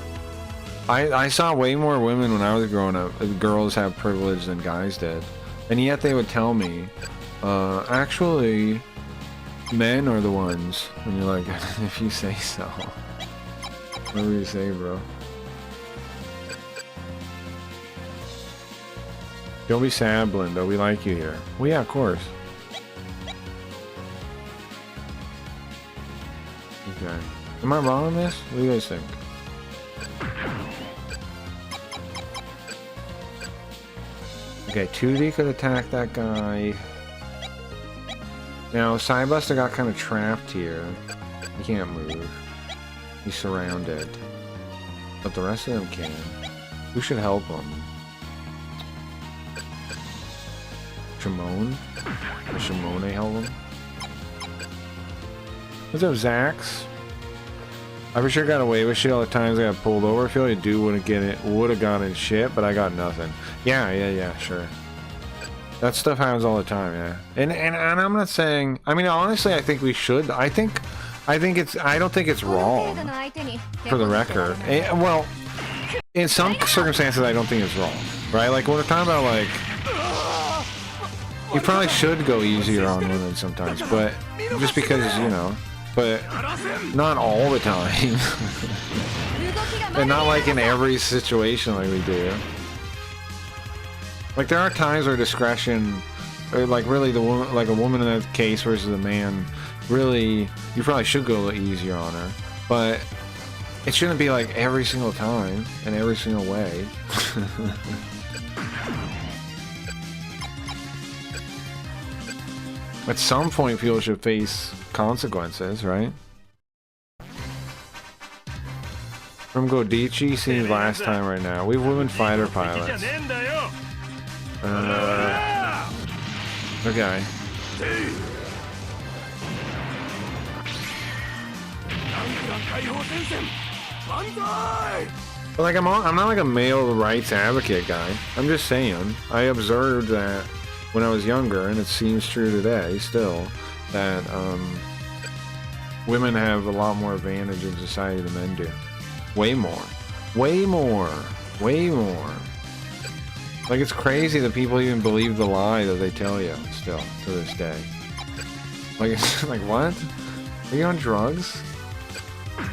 I saw way more women when I was growing up. Girls have privilege than guys did, and yet they would tell me actually men are the ones. And you're like, if you say so. Whatever you say, bro. Don't be sad, Belinda. We like you here. Well, yeah, of course. Okay. Am I wrong on this? What do you guys think? Okay, 2D could attack that guy. Now, Sidebuster got kind of trapped here. He can't move. He's surrounded. But the rest of them can. Who should help him? Shimon? Does Shimone help him? What's up, Zax? I for sure got away with shit all the times I got pulled over. I feel like dude would have gotten shit, but I got nothing. Yeah, sure. That stuff happens all the time, yeah. And I'm not saying. I mean, honestly, I think we should. I don't think it's wrong. For the record, well, in some circumstances, I don't think it's wrong, right? Like when we're talking about like. You probably should go easier on women sometimes, but just because, you know, but not all the time. And not like in every situation like we do. Like there are times where discretion, or like really the woman, like a woman in that case versus a man, really, you probably should go a little easier on her, but it shouldn't be like every single time and every single way. At some point, people should face consequences, right? From Godichi seems last time right now. We have women fighter pilots. Okay. But like I'm not like a male rights advocate guy. I'm just saying. I observed that when I was younger, and it seems true today still, that women have a lot more advantage in society than men do. Way more. Way more. Way more. Like, it's crazy that people even believe the lie that they tell you still, to this day. Like, it's like, what? Are you on drugs? I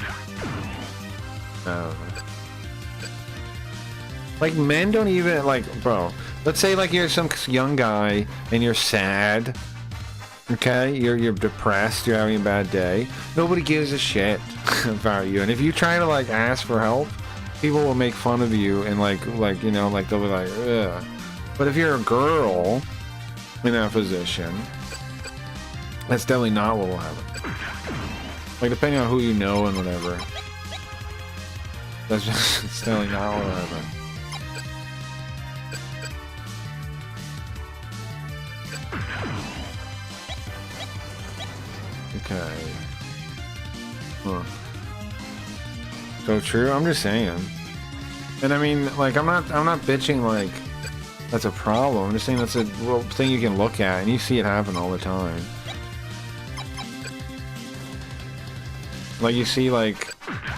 don't know. Like, men don't even, like, bro, let's say, like, you're some young guy, and you're sad, okay? You're depressed, you're having a bad day. Nobody gives a shit about you. And if you try to, like, ask for help, people will make fun of you, and, like, you know, like, they'll be like, ugh. But if you're a girl in that position, that's definitely not what will happen. Like, depending on who you know and whatever. That's just, it's definitely not what will happen. Okay. Huh. So true. I'm just saying. And I mean, like, I'm not bitching like that's a problem. I'm just saying that's a little thing you can look at, and you see it happen all the time. Like you see like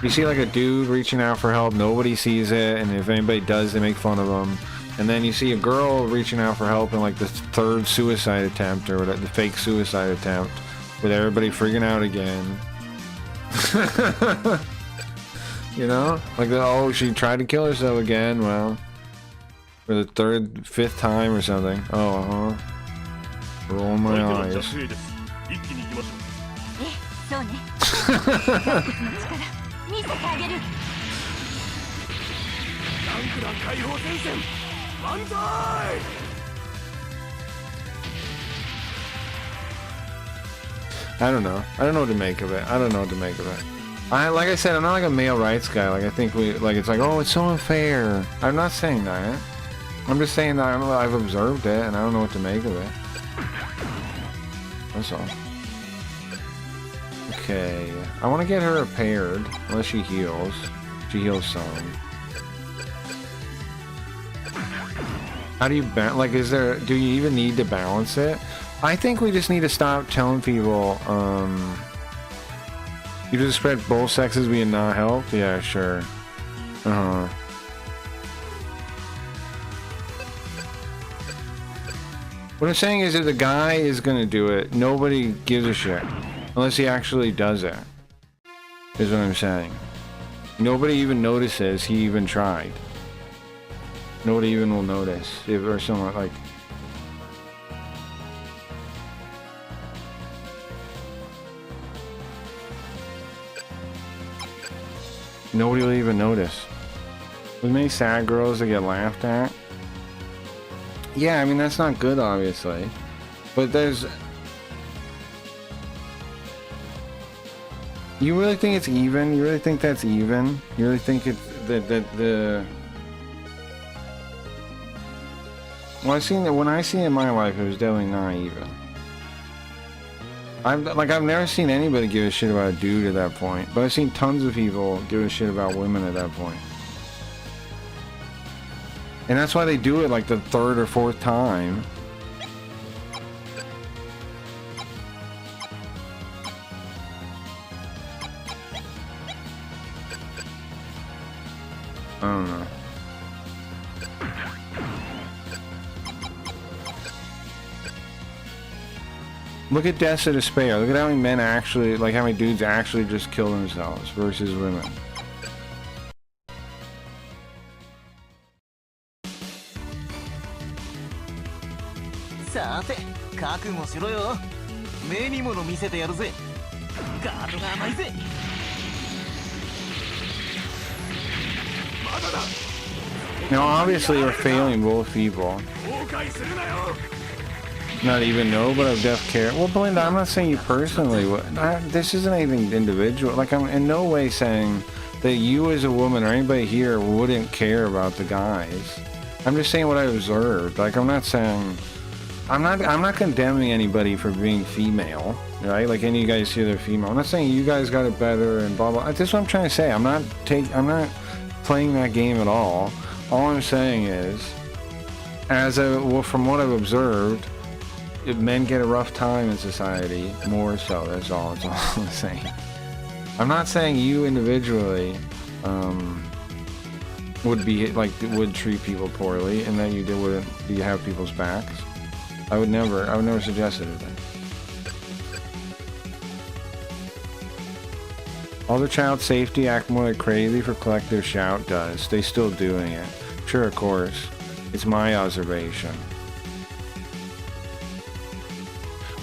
a dude reaching out for help, nobody sees it, and if anybody does, they make fun of them. And then you see a girl reaching out for help in like the third suicide attempt, or the fake suicide attempt, with everybody freaking out again. You know? Like, oh, she tried to kill herself again. Well, For the third, fifth time or something. Oh, roll my eyes.
え、そうね。ザクの力、見せてあげる。
ランクラ解放戦線万歳
I don't know. I don't know what to make of it. I don't know what to make of it. Like I said, I'm not like a male rights guy. Like I think it's like, oh, it's so unfair. I'm not saying that. I'm just saying that I've observed it and I don't know what to make of it. That's all. Okay, I want to get her repaired, unless she heals. She heals some. How do you do you even need to balance it? I think we just need to stop telling people, you just spread both sexes we not help? Yeah, sure. What I'm saying is if the guy is gonna do it, nobody gives a shit. Unless he actually does it. Is what I'm saying. Nobody even notices he even tried. Nobody even will notice. Or someone like... Nobody will even notice. There's many sad girls that get laughed at. Yeah, I mean, that's not good, obviously. But there's... You really think it's even? You really think that's even? You really think it's the... Well, when I seen it in my life, it was definitely not even. I've never seen anybody give a shit about a dude at that point, but I've seen tons of people give a shit about women at that point. And that's why they do it like the third or fourth time. I don't know. Look at Deaths of Despair. Look at how many men actually, like how many dudes actually just kill themselves versus women. Now obviously we're failing both people. Not even know, but of deaf care. Well, Belinda, I'm not saying you personally. This isn't anything individual. Like, I'm in no way saying that you as a woman or anybody here wouldn't care about the guys. I'm just saying what I observed. Like, I'm not saying... I'm not condemning anybody for being female, right? Like, any of you guys here that are female. I'm not saying you guys got it better and blah, blah. That's what I'm trying to say. I'm not playing that game at all. All I'm saying is, from what I've observed, men get a rough time in society, more so. That's all I'm saying. I'm not saying you individually would treat people poorly and that you wouldn't have people's backs. I would never suggest it. All the child safety act more like crazy for collective shout does. They still doing it. Sure, of course. It's my observation.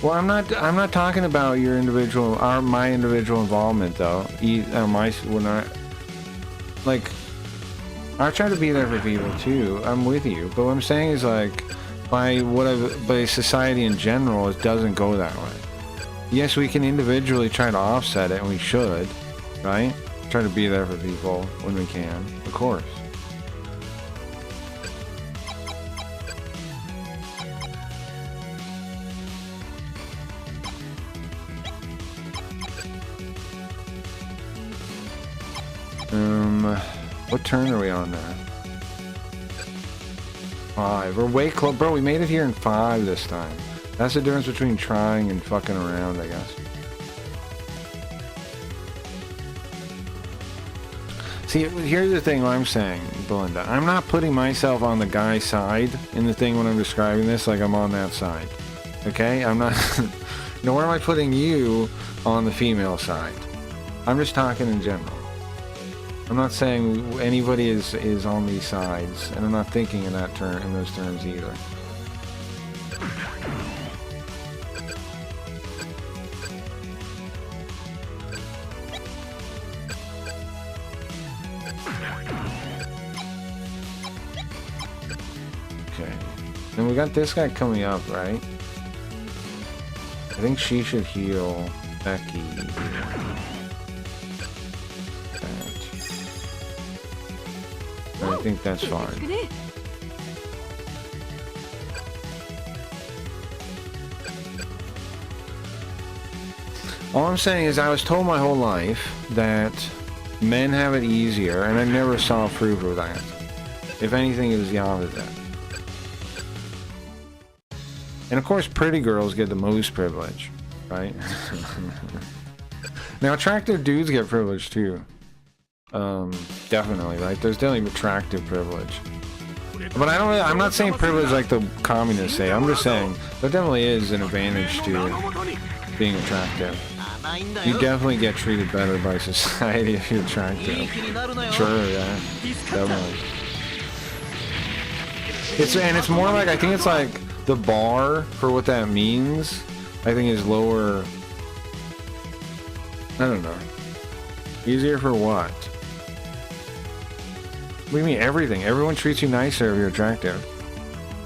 Well, I'm not talking about your individual, my individual involvement though. I try to be there for people too. I'm with you, but what I'm saying is like, by society in general, it doesn't go that way. Yes, we can individually try to offset it, and we should, right? Try to be there for people when we can, of course. What turn are we on now? 5. We're way close. Bro, we made it here in 5 this time. That's the difference between trying and fucking around, I guess. See, here's the thing I'm saying, Belinda. I'm not putting myself on the guy's side in the thing when I'm describing this, like I'm on that side. Okay? I'm not... Nor am I putting you on the female side. I'm just talking in general. I'm not saying anybody is on these sides, and I'm not thinking in that term, in those terms either. Okay. And we got this guy coming up, right? I think she should heal Becky. I think that's fine. All I'm saying is I was told my whole life that men have it easier, and I never saw proof of that. If anything, it was the opposite. And of course, pretty girls get the most privilege, right? Now, attractive dudes get privilege too. Definitely, right? There's definitely attractive privilege. But I'm not saying privilege like the communists say. I'm just saying there definitely is an advantage to being attractive. You definitely get treated better by society if you're attractive. Sure, yeah. Definitely. It's more like, I think it's like the bar for what that means, I think, is lower. I don't know. Easier for what? What do you mean everything? Everyone treats you nicer if you're attractive.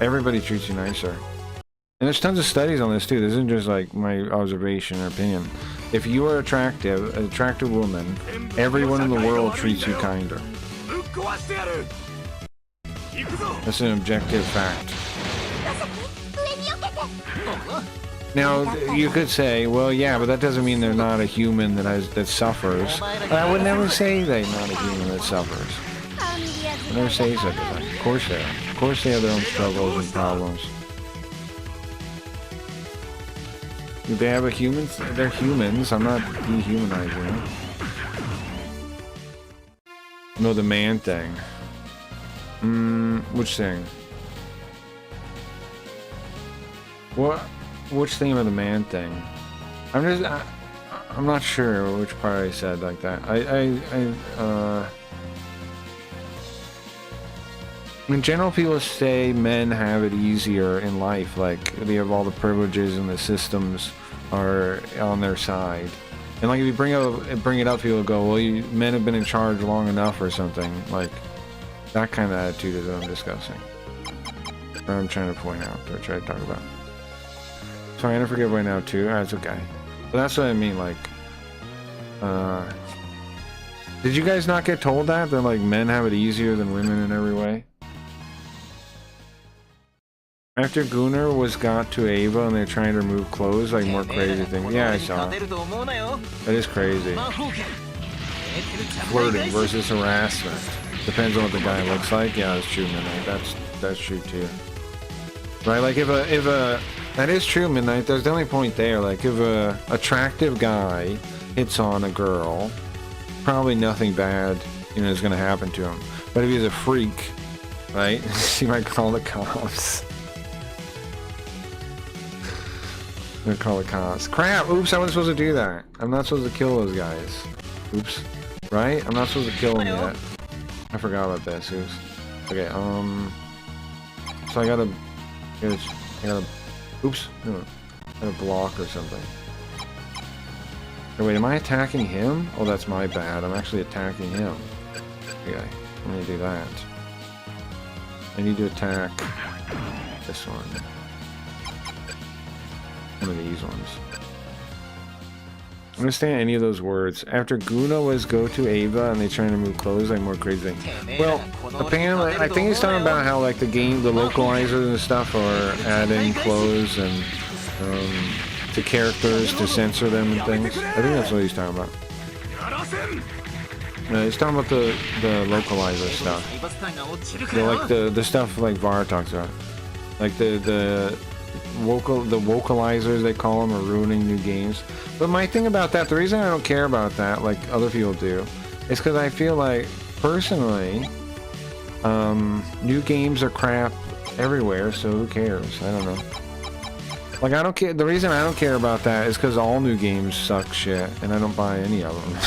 Everybody treats you nicer. And there's tons of studies on this too. This isn't just like my observation or opinion. If you are attractive, an attractive woman, everyone in the world treats you kinder. That's an objective fact. Now, you could say, well, yeah, but that doesn't mean they're not a human that suffers. I would never say they're not a human that suffers. I never say such a thing. Of course they are. Of course they have their own struggles and problems. Do they have a human? They're humans. I'm not dehumanizing them. No, the man thing. Which thing? What? Which thing of the man thing? I'm not sure which part I said like that. In general, people say men have it easier in life, like they have all the privileges and the systems are on their side. And like if you bring it up, people go, well, men have been in charge long enough or something. Like that kind of attitude is what I'm discussing. Or I'm trying to point out, or try to talk about. So I'm gonna forget right now too. That's okay. But that's what I mean, like, did you guys not get told that like men have it easier than women in every way? After Gunnar was got to Ava and they're trying to remove clothes, like more crazy things. Yeah, I saw it. That is crazy. Flirting versus harassment. Depends on what the guy looks like. Yeah, that's true, Midnight. That's true too. Right, like if a that is true, Midnight. There's definitely a point there. Like if a attractive guy hits on a girl, probably nothing bad, is gonna happen to him. But if he's a freak, right, he might call the cops. Gonna call the cops. Crap! Oops! I wasn't supposed to do that. I'm not supposed to kill those guys. Oops. Right? I'm not supposed to kill them yet. I forgot about this. Oops. Okay. So I gotta. Oops. No. I gotta block or something. Oh, wait, am I attacking him? Oh, that's my bad. I'm actually attacking him. Okay. I'm gonna do that. I need to attack this one. One of these ones. Understand any of those words. After Guna was go to Ava and they trying to move clothes, like more crazy. Well, apparently, I think he's talking about how like the localizers and stuff are adding clothes and to characters to censor them and things. I think that's what he's talking about. He's talking about the localizer stuff. Like the stuff like Var talks about. Like the vocalizers, they call them, are ruining new games. But my thing about that, the reason I don't care about that like other people do, is because I feel like, personally, new games are crap everywhere, so who cares? I don't know. Like, I don't care. The reason I don't care about that is because all new games suck shit, and I don't buy any of them.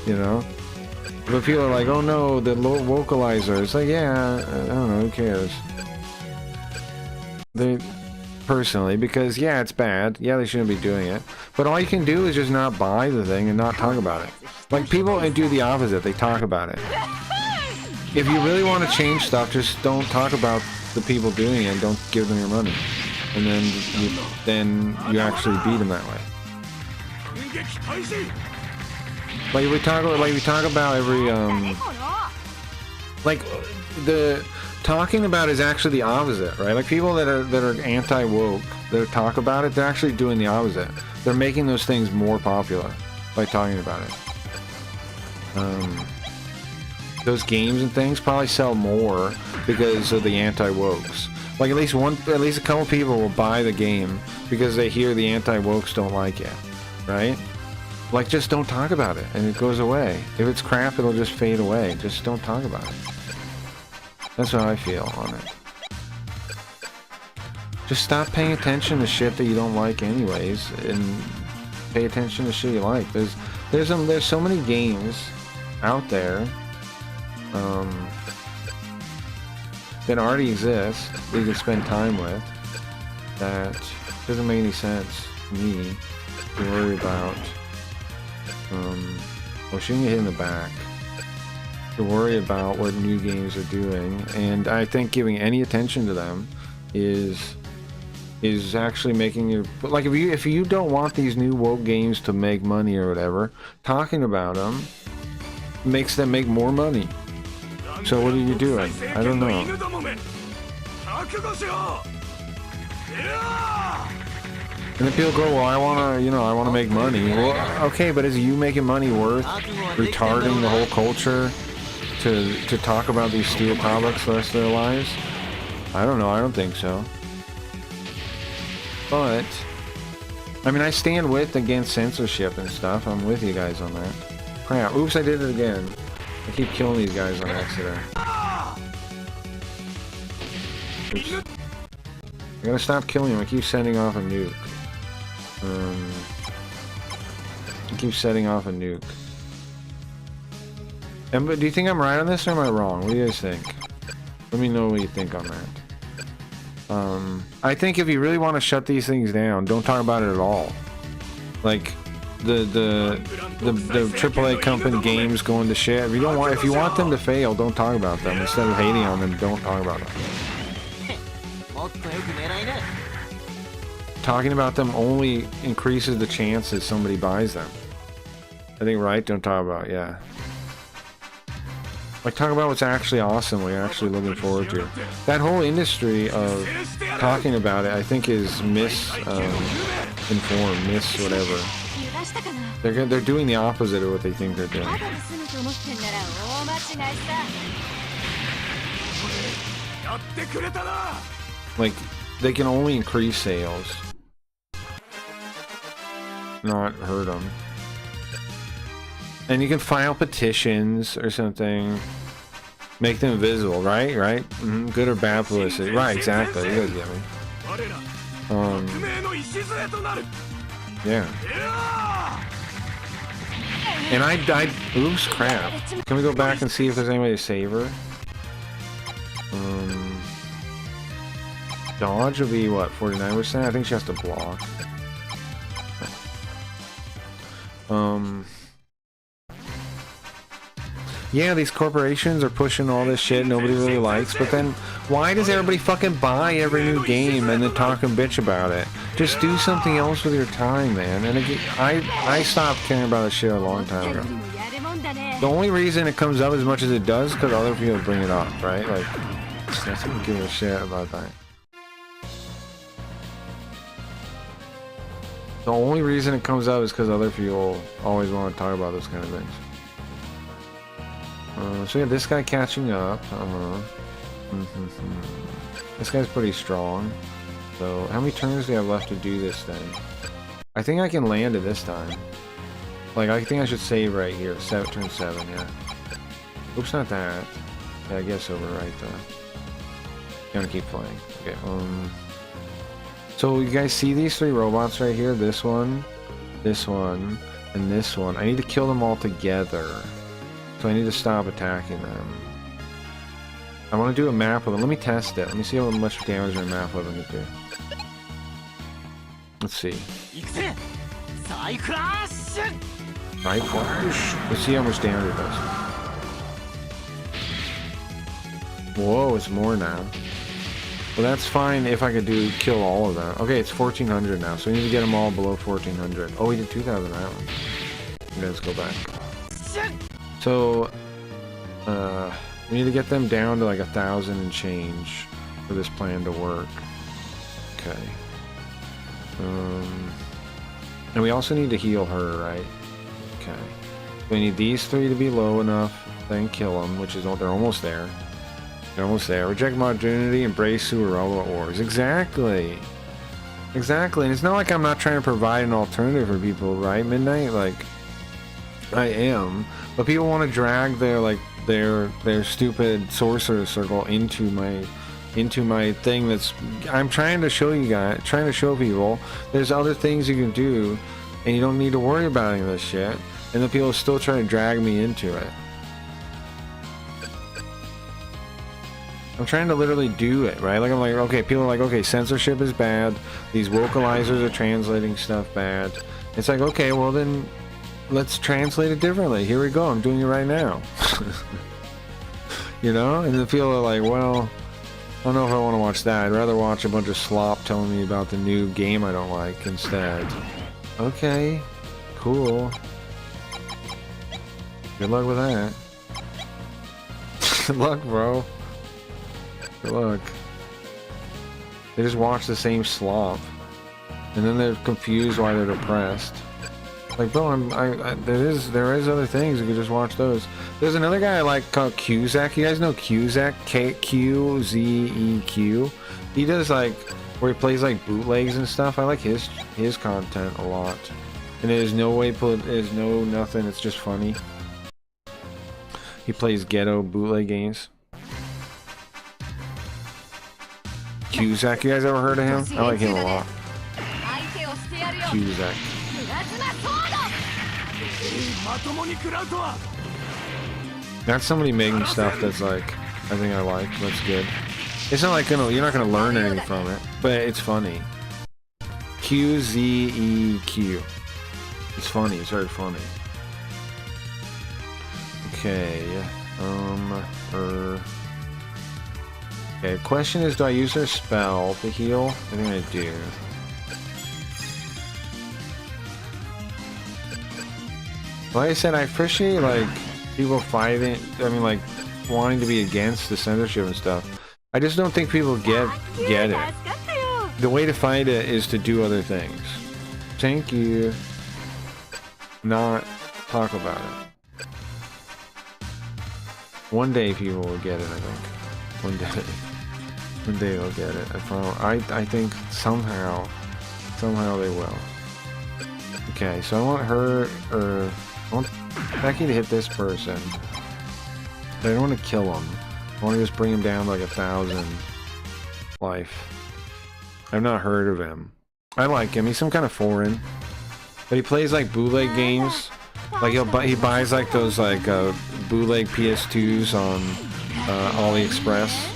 you know? But people are like, oh no, the vocalizer. It's like, yeah, I don't know, who cares? They, personally, because yeah, it's bad. Yeah, they shouldn't be doing it. But all you can do is just not buy the thing and not talk about it. Like, people do the opposite. They talk about it. If you really want to change stuff, just don't talk about the people doing it and don't give them your money. And then you actually beat them that way. Like we talk about every like the talking about is actually the opposite, right? Like people that are anti-woke, that talk about it, they're actually doing the opposite. They're making those things more popular by talking about it. Those games and things probably sell more because of the anti-wokes. Like at least a couple people will buy the game because they hear the anti-wokes don't like it, right? Like, just don't talk about it and it goes away. If it's crap, it'll just fade away. Just don't talk about it. That's how I feel on it. Just stop paying attention to shit that you don't like anyways, and pay attention to shit you like. There's so many games out there that already exist that you can spend time with, that doesn't make any sense to me to worry about. Well, shooting it in the back, to worry about what new games are doing, and I think giving any attention to them is actually making you, like, if you don't want these new woke games to make money or whatever, talking about them makes them make more money. So what are you doing? I don't know. And then people go, well, I want to make money. Well, okay, but is you making money worth retarding the whole culture to talk about these stupid topics the rest of their lives? I don't know. I don't think so. But I mean, I stand against censorship and stuff. I'm with you guys on that. Crap! Oops, I did it again. I keep killing these guys on accident. Oops. I gotta stop killing them. I keep sending off a nuke. I keep setting off a nuke. But do you think I'm right on this or am I wrong? What do you guys think? Let me know what you think on that. I think if you really want to shut these things down, don't talk about it at all. Like the AAA company games going to shit. If you want them to fail, don't talk about them. Instead of hating on them, don't talk about them. Talking about them only increases the chance that somebody buys them. I think, right? Don't talk about, yeah. Like, talk about what's actually awesome, what you're actually looking forward to. That whole industry of talking about it, I think, is informed, whatever. They're doing the opposite of what they think they're doing. Like, they can only increase sales, not hurt them. And you can file petitions or something, make them visible, right? Right? Mm-hmm. Good or bad publicity, right? Exactly. You guys get me. Yeah. And I died. Oops, crap. Can we go back and see if there's any way to save her? Dodge will be what, 49%? I think she has to block. Yeah, these corporations are pushing all this shit nobody really likes, but then why does everybody fucking buy every new game and then talk and bitch about it? Just do something else with your time, man. And again, I stopped caring about this shit a long time ago. The only reason it comes up as much as it does is because other people bring it up, right? Like, I don't give a shit about that. The only reason it comes up is because other people always want to talk about those kind of things. So yeah, this guy catching up. This guy's pretty strong. So how many turns do I have left to do this thing? I think I can land it this time. Like, I think I should save right here. Turn 7, yeah. Oops, not that. Yeah, I guess overwrite though. I'm gonna keep playing. Okay, so you guys see these 3 robots right here? This one, and this one. I need to kill them all together. So I need to stop attacking them. I want to do a map with them. Let me test it. Let me see how much damage my map with them can do. Let's see. Side flash. Let's see how much damage it does. Whoa, it's more now. Well, that's fine if I could kill all of them. Okay, it's 1400 now, so we need to get them all below 1400. Oh, we did 2000 that one. Okay, let's go back. So, we need to get them down to like 1,000 and change for this plan to work. Okay. And we also need to heal her, right? Okay. We need these three to be low enough, then kill them, which is they're almost there. They're almost there. Reject modernity, embrace Suwarala wars. Exactly. Exactly. And it's not like I'm not trying to provide an alternative for people, right? Midnight, like I am, but people want to drag their stupid sorcerer circle into my thing. That's I'm trying to show you guys, trying to show people there's other things you can do, and you don't need to worry about any of this shit. And the people still trying to drag me into it. I'm trying to literally do it, right? Like I'm like, okay, people are like, okay, censorship is bad. These vocalizers are translating stuff bad. It's like, okay, well then, let's translate it differently. Here we go. I'm doing it right now. You know? And the people are like, well, I don't know if I want to watch that. I'd rather watch a bunch of slop telling me about the new game I don't like instead. Okay, cool. Good luck with that. Good luck, bro. Good luck. They just watch the same slop, and then they're confused why they're depressed. Like, bro, there is other things. You could just watch those. There's another guy I like called Cusack. You guys know Cusack? K-Q-Z-E-Q. He does like where he plays like bootlegs and stuff. I like his content a lot. And there's no way there's no nothing. It's just funny. He plays ghetto bootleg games. Cusack, you guys ever heard of him? I like him a lot. Cusack. That's somebody making stuff that's like, I think I like. That's good. It's not like you're not gonna learn anything from it, but it's funny. Q-Z-E-Q. It's funny. It's very funny. Okay. Okay, question is, do I use her spell to heal? I think I do. Like I said, I appreciate like people fighting, I mean like wanting to be against the censorship and stuff. I just don't think people get it. The way to fight it is to do other things. Thank you. Not talk about it. One day people will get it, I think. One day. One day they'll get it. I think somehow they will. Okay, so I want her, I want Becky to hit this person. But I don't want to kill him. I want to just bring him down to like 1,000 life. I've not heard of him. I like him. He's some kind of foreign. But he plays like bootleg games. Like he buys like those like bootleg PS2s on AliExpress.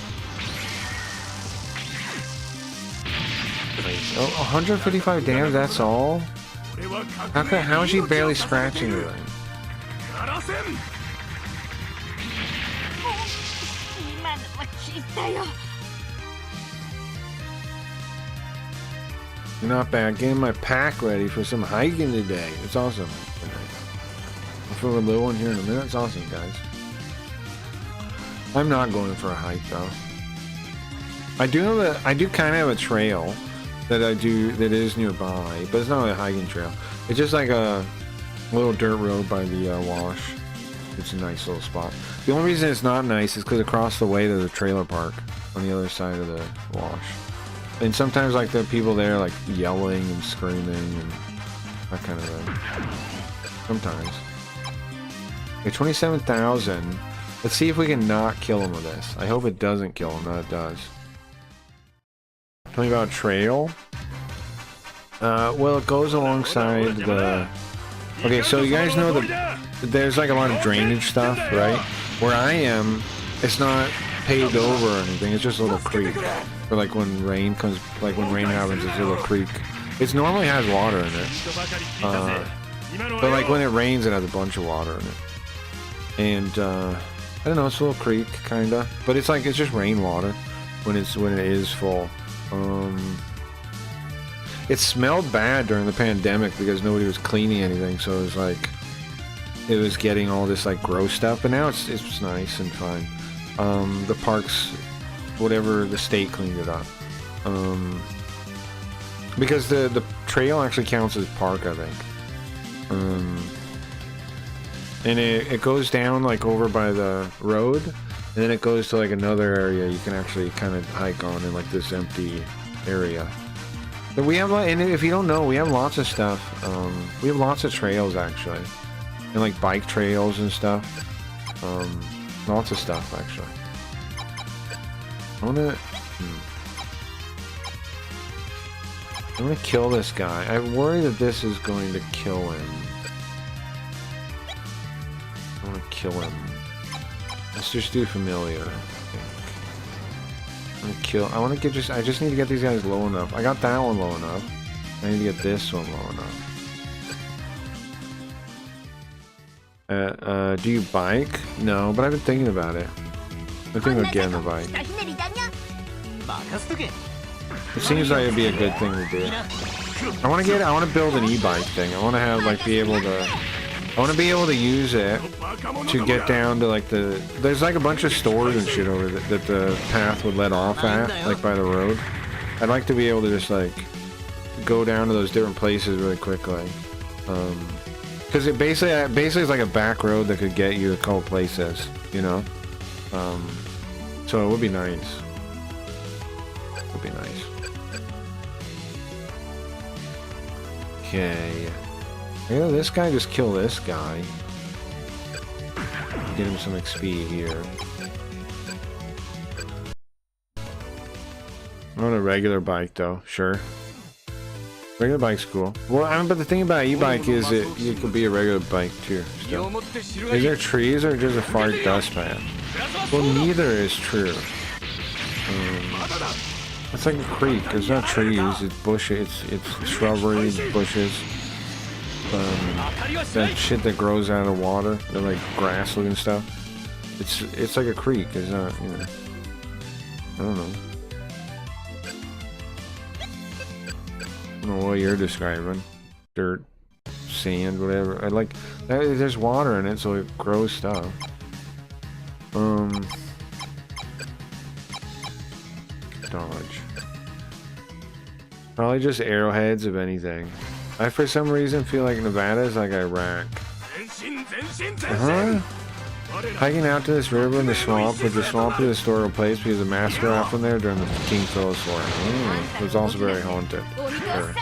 Oh, 155 damage, that's all? How is she barely scratching anything? Not bad. Getting my pack ready for some hiking today. It's awesome. I'll throw a little one here in a minute. It's awesome, guys. I'm not going for a hike though. I do kind of have a trail that I do that is nearby, but it's not really a hiking trail. It's just like a little dirt road by the wash. It's a nice little spot. The only reason it's not nice is because across the way there's a trailer park on the other side of the wash. And sometimes like the people there like yelling and screaming and that kind of thing. Sometimes. Okay, 27,000. Let's see if we can not kill him with this. I hope it doesn't kill him. No, it does. Tell me about trail. Well, it goes alongside Okay, so you guys know that there's like a lot of drainage stuff, right? Where I am, it's not paved over or anything. It's just a little creek. Or like when rain comes, like when rain happens, it's a little creek. It normally has water in it. But like when it rains, it has a bunch of water in it. And I don't know, it's a little creek, kinda. But it's like it's just rainwater when it is full. It smelled bad during the pandemic because nobody was cleaning anything, so it was like it was getting all this like gross stuff. But now it's nice and fine. The parks, whatever, the state cleaned it up. Because the trail actually counts as park, I think. And it goes down like over by the road, and then it goes to like another area you can actually kind of hike on in like this empty area. But we have, and if you don't know, we have lots of stuff. We have lots of trails actually, and like bike trails and stuff. Lots of stuff actually. I'm gonna kill this guy. I worry that this is going to kill him. I want to kill him. Let's just do familiar, I think. I want to get I just need to get these guys low enough. I got that one low enough. I need to get this one low enough. Do you bike? No, but I've been thinking about it. I think I'll get on the bike. It seems like it'd be a good thing to do. I want to build an e-bike thing. I want to have like be able to use it to get down to like there's like a bunch of stores and shit over that the path would let off at, like by the road. I'd like to be able to just like go down to those different places really quickly. Because it basically is like a back road that could get you a couple places, you know. So it would be nice. It would be nice. Okay. Yeah, this guy just kill this guy. Get him some XP here. I want a regular bike though, sure. Regular bike's cool. Well, but the thing about e-bike is it could be a regular bike too. Still. Is there trees or just a far dust path? Well, neither is true. It's like a creek. It's not trees. It's bushes. It's shrubbery, bushes. That shit that grows out of the water, the like grass-looking stuff. It's like a creek. It's not, you know. I don't know. I don't know what you're describing. Dirt, sand, whatever. I like. There's water in it, so it grows stuff. Dodge. Probably just arrowheads, if anything. I, for some reason, feel like Nevada is like Iraq. Hiking out to this river in the swamp, with the swamp to the historical place because a massacre happened there during the King Philip's War. It was also very haunted. Sure.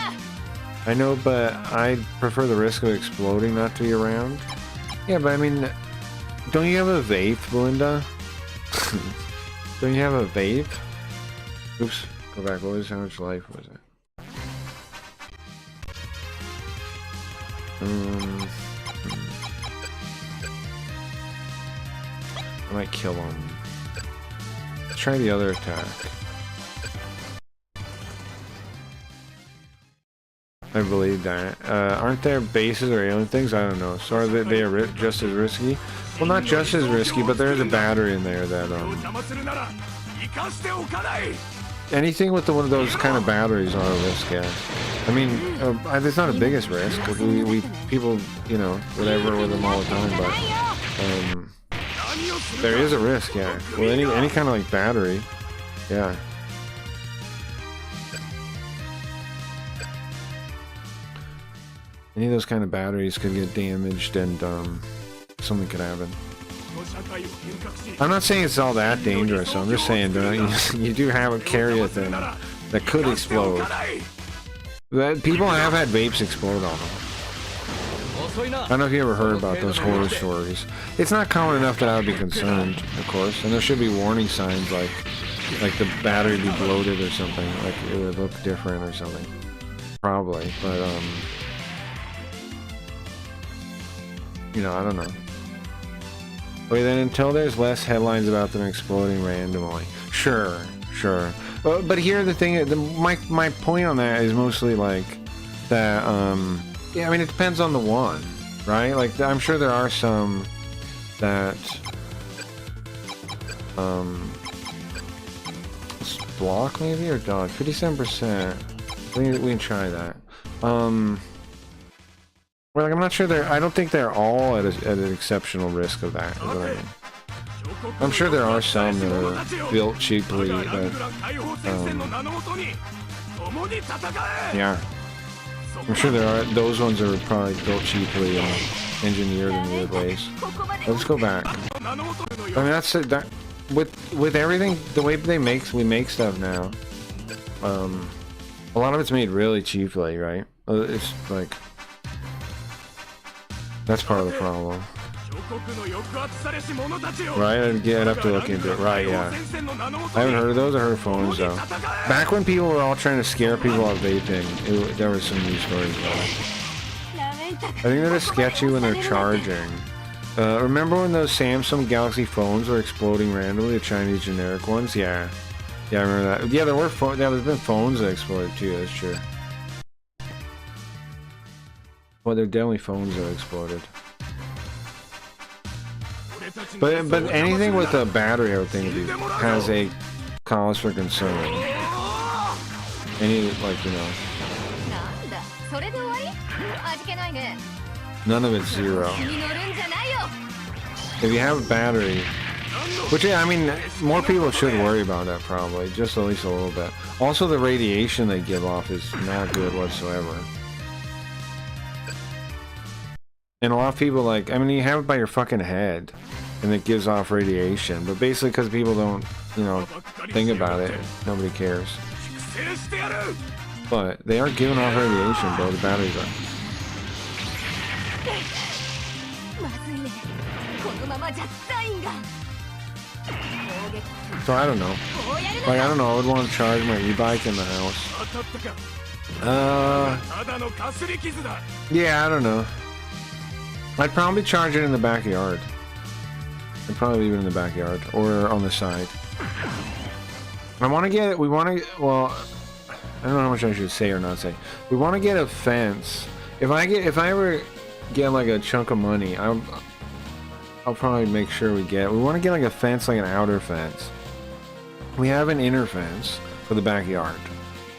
I know, but I prefer the risk of exploding not to be around. Yeah, but I mean, don't you have a vape, Belinda? Don't you have a vape? Oops, go back. What was how much life was it? I might kill him. Let's try the other attack. I believe that. Aren't there bases or alien things? I don't know. So are they just as risky? Well, not just as risky, but there is a battery in there that anything with one of those kind of batteries are a risk, yeah. I mean, it's not the biggest risk. We people, you know, whatever with them all the time, but there is a risk, yeah. Well, any kind of like battery, yeah. Any of those kind of batteries could get damaged and something could happen. I'm not saying it's all that dangerous. I'm just saying you do carry a thing that could explode. People have had vapes explode on them. I don't know if you ever heard about those horror stories. It's not common enough that I would be concerned, of course, and there should be warning signs like the battery be bloated or something, like it would look different or something. Probably, but you know, I don't know. Wait, then until there's less headlines about them exploding randomly. Sure. But here the thing, my point on that is mostly like that. Yeah, I mean it depends on the one, right? Like I'm sure there are some that block maybe or dodge 57%. We can try that. Well, like I'm not sure I don't think they're all at an exceptional risk of that. Is what I mean. I'm sure there are some that are built cheaply that, yeah. I'm sure there are, those ones are probably built cheaply and engineered in weird ways. Let's go back. I mean, that's it. That, with everything, the way we make stuff now, a lot of it's made really cheaply, right? It's like, that's part of the problem. Right, I'd have to look into it. Right, yeah. I haven't heard of those. I heard of phones though. Back when people were all trying to scare people out of vaping, there were some news stories about it. I think they're just sketchy when they're charging. Remember when those Samsung Galaxy phones were exploding randomly, the Chinese generic ones? Yeah. Yeah, I remember that. Yeah, there's been phones that exploded too, that's true. Well, there are definitely phones that exploded. But anything with a battery, I would think, has a cause for concern. Any, like, you know. None of it's zero. If you have a battery, which, yeah, I mean, more people should worry about that probably, just at least a little bit. Also, the radiation they give off is not good whatsoever. And a lot of people, like, I mean, you have it by your fucking head, and it gives off radiation, but basically because people don't, you know, think about it, nobody cares. But they are giving off radiation, bro, the batteries are. So I don't know. Like, I don't know, I would want to charge my e-bike in the house. Yeah, I don't know. I'd probably charge it in the backyard. I'd probably leave it in the backyard or on the side. I want to get, well, I don't know how much I should say or not say. We want to get a fence. If I ever get like a chunk of money, I'll probably make sure we want to get like a fence, like an outer fence. We have an inner fence for the backyard,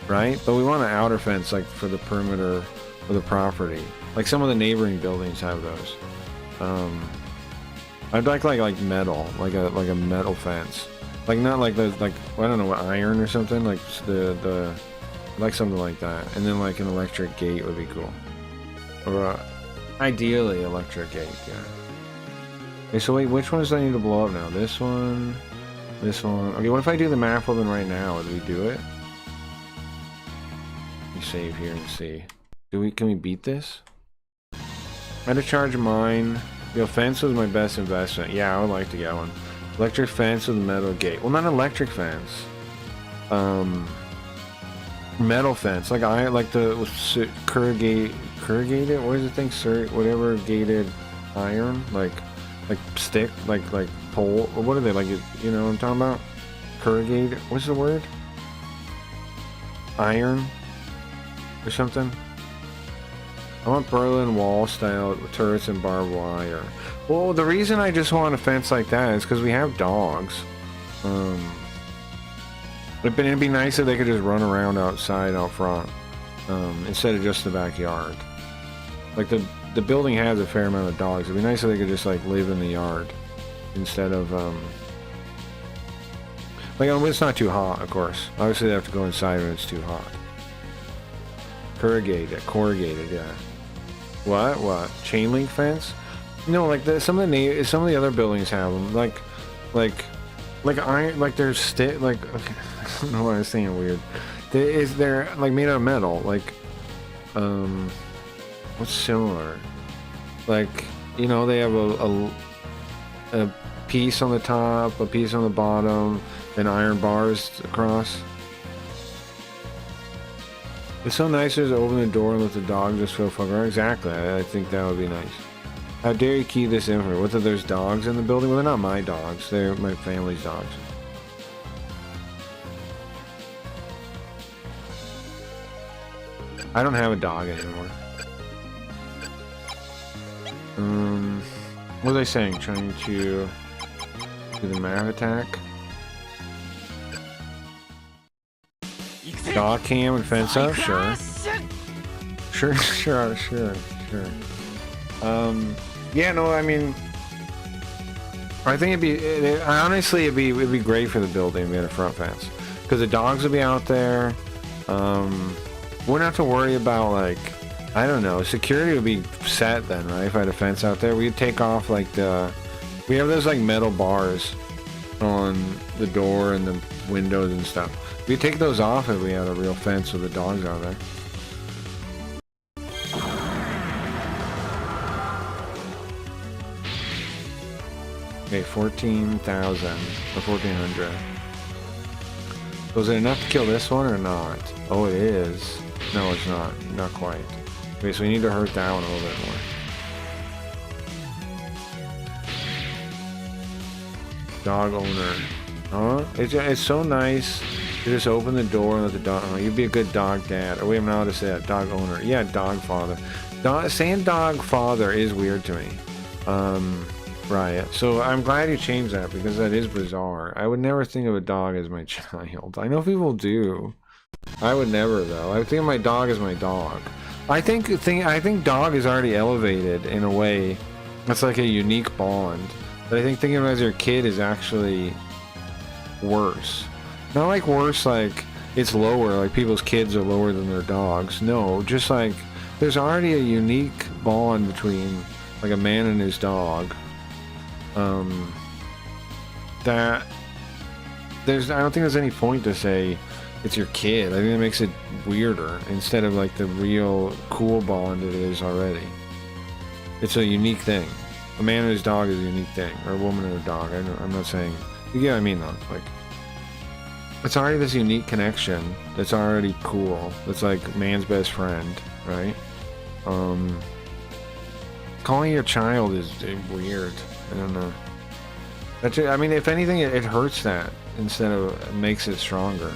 right? But we want an outer fence like for the perimeter of the property. Like some of the neighboring buildings have those. I'd like metal, like a metal fence, like not like the I don't know what, iron or something, like the like something like that, and then like an electric gate would be cool, or ideally electric gate, yeah. Okay, so wait, which ones do I need to blow up now? This one, this one. Okay, what if I do the map open right now? Do we do it? Let me save here and see. Can we beat this? I had to charge mine. The fence was my best investment. Yeah, I would like to get one. Electric fence with a metal gate. Well, not electric fence. Metal fence. Like the corrugated. What is the thing? Whatever gated iron. Like stick. Like pole. Or what are they? Like, you know what I'm talking about? Corrugated. What's the word? Iron or something. I want Berlin Wall style turrets and barbed wire. Well, the reason I just want a fence like that is because we have dogs. It'd be nice if they could just run around outside out front, instead of just the backyard. Like the building has a fair amount of dogs. It'd be nice if they could just like live in the yard instead of like when it's not too hot, of course. Obviously they have to go inside when it's too hot. Corrugated, yeah. What? Chain link fence? No, like some of the other buildings have them. Like iron. Like there's like okay, I don't know why I'm saying weird. They're like made out of metal. Like what's similar? Like, you know, they have a piece on the top, a piece on the bottom, and iron bars across. It's so nice to just open the door and let the dog just go fuck around. Exactly. I think that would be nice. How dare you keep this in for? Whether there's dogs in the building? Well, they're not my dogs. They're my family's dogs. I don't have a dog anymore. What was I saying? Trying to do the math attack? Dog cam and fence up? Sure. Sure. Yeah, no, I mean, I think honestly, it'd be great for the building if we had a front fence. Because the dogs would be out there. Wouldn't have to worry about, like, I don't know, security would be set then, right? If I had a fence out there, we'd take off, like, we have those, like, metal bars on the door and the windows and stuff. We'd take those off if we had a real fence with the dogs out there. Okay, 14,000 or 1,400. Was it enough to kill this one or not? Oh, it is. No, it's not. Not quite. Okay, so we need to hurt that one a little bit more. Dog owner. Huh? It's so nice to just open the door and let the dog. Oh, you'd be a good dog dad. Oh, wait, I'm not allowed to say that. Dog owner. Yeah, dog father. Saying dog father is weird to me. Right. So I'm glad you changed that because that is bizarre. I would never think of a dog as my child. I know people do. I would never though. I think of my dog as my dog. I think dog is already elevated in a way that's like a unique bond. But I think thinking of it as your kid is actually worse. Not like worse like it's lower, like people's kids are lower than their dogs. No, just like there's already a unique bond between like a man and his dog. That I don't think there's any point to say it's your kid. I think it makes it weirder instead of like the real cool bond it is already. It's a unique thing. A man and his dog is a unique thing, or a woman and a dog. I'm not saying, you get what I mean though. Like, it's already this unique connection that's already cool. That's like man's best friend, right? Calling your child is weird. I don't know. I mean, if anything, it hurts that instead of makes it stronger.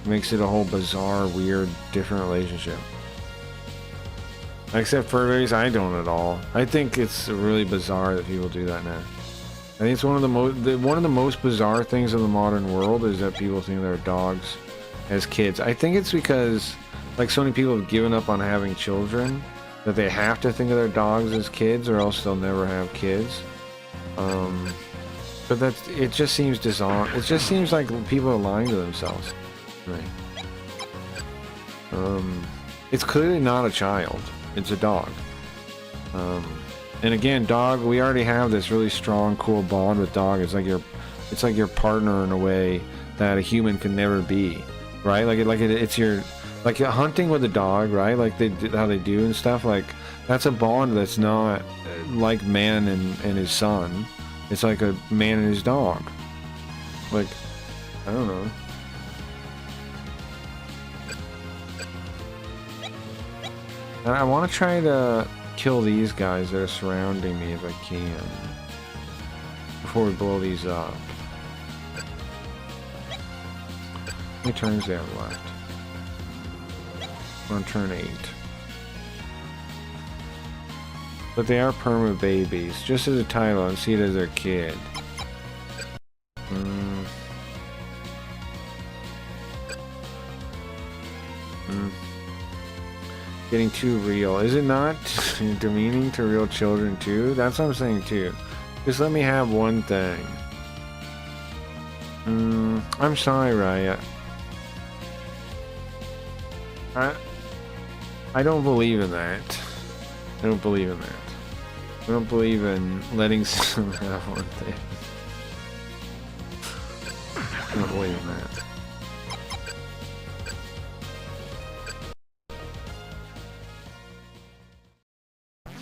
It makes it a whole bizarre, weird, different relationship. Except for furries, I don't at all. I think it's really bizarre that people do that now. I think it's one of the most bizarre things in the modern world is that people think their dogs as kids. I think it's because like so many people have given up on having children that they have to think of their dogs as kids or else they'll never have kids. But it just seems dishonest. It just seems like people are lying to themselves. Right. It's clearly not a child. It's a dog. And again, dog, we already have this really strong, cool bond with dog. It's like your partner in a way that a human can never be, right? It's your, like hunting with a dog, right? Like how they do and stuff. Like that's a bond that's not like man and his son. It's like a man and his dog. Like, I don't know. And I want to try to kill these guys that are surrounding me if I can. Before we blow these up. How many turns do they have left? We're on turn 8. But they are perma babies. Just as a title, and see it as their kid. Getting too real. Is it not demeaning to real children too? That's what I'm saying too. Just let me have one thing. I'm sorry, Riot. I don't believe in that. I don't believe in that. I don't believe in letting someone have one thing. I don't believe in that.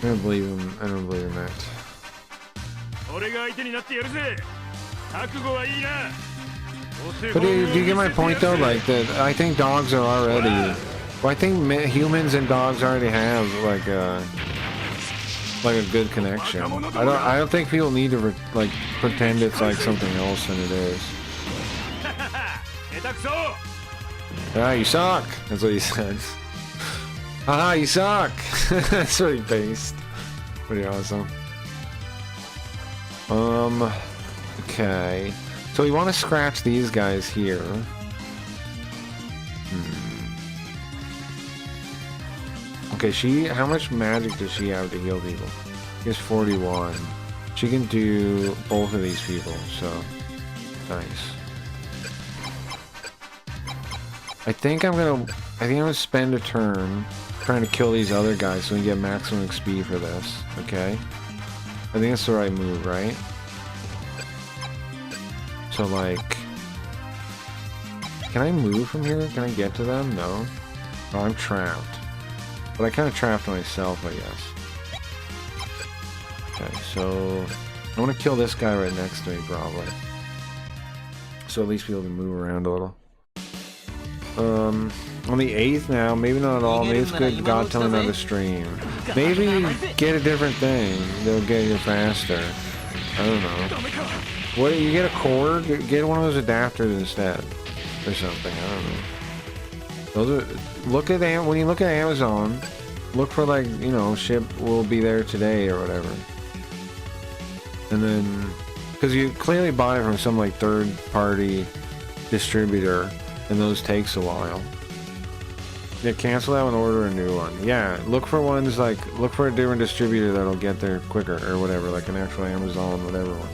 I don't believe in that. But do you get my point though? Like that, I think dogs are already. Well, I think humans and dogs already have like like a good connection. I don't think people need to like pretend it's like something else than it is. Ah, you suck. That's what he said. Haha, you suck. That's what he based. Pretty awesome. Okay. So we want to scratch these guys here. Okay, how much magic does she have to heal people? She has 41. She can do both of these people, so nice. I think I'm gonna spend a turn trying to kill these other guys so we can get maximum XP for this, okay? I think that's the right move, right? So like, can I move from here? Can I get to them? No. Oh, I'm trapped. But I kind of trapped myself, I guess. Okay, so I want to kill this guy right next to me, probably. So at least people can move around a little. On the 8th now, maybe not at all. Maybe it's good God tell me not to stream. Maybe get a different thing. They'll get you faster. I don't know. What, you get a cord? Get one of those adapters instead. Or something, I don't know. Those are, look at when you look at Amazon, look for like, you know, ship will be there today or whatever. And then, because you clearly bought it from some like third-party distributor, and those takes a while. Yeah, cancel that one, order a new one. Yeah, look for ones like, look for a different distributor that'll get there quicker or whatever, like an actual Amazon, whatever one.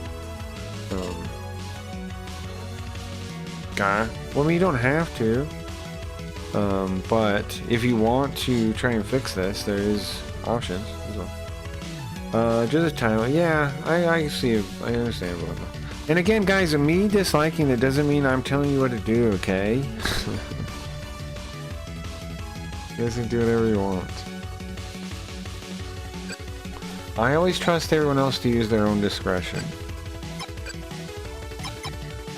Well, I mean, you don't have to. But if you want to try and fix this, there is options as well. Just a title. Yeah, I see it. I understand what. And again, guys, me disliking it doesn't mean I'm telling you what to do, okay? You guys can do whatever you want. I always trust everyone else to use their own discretion.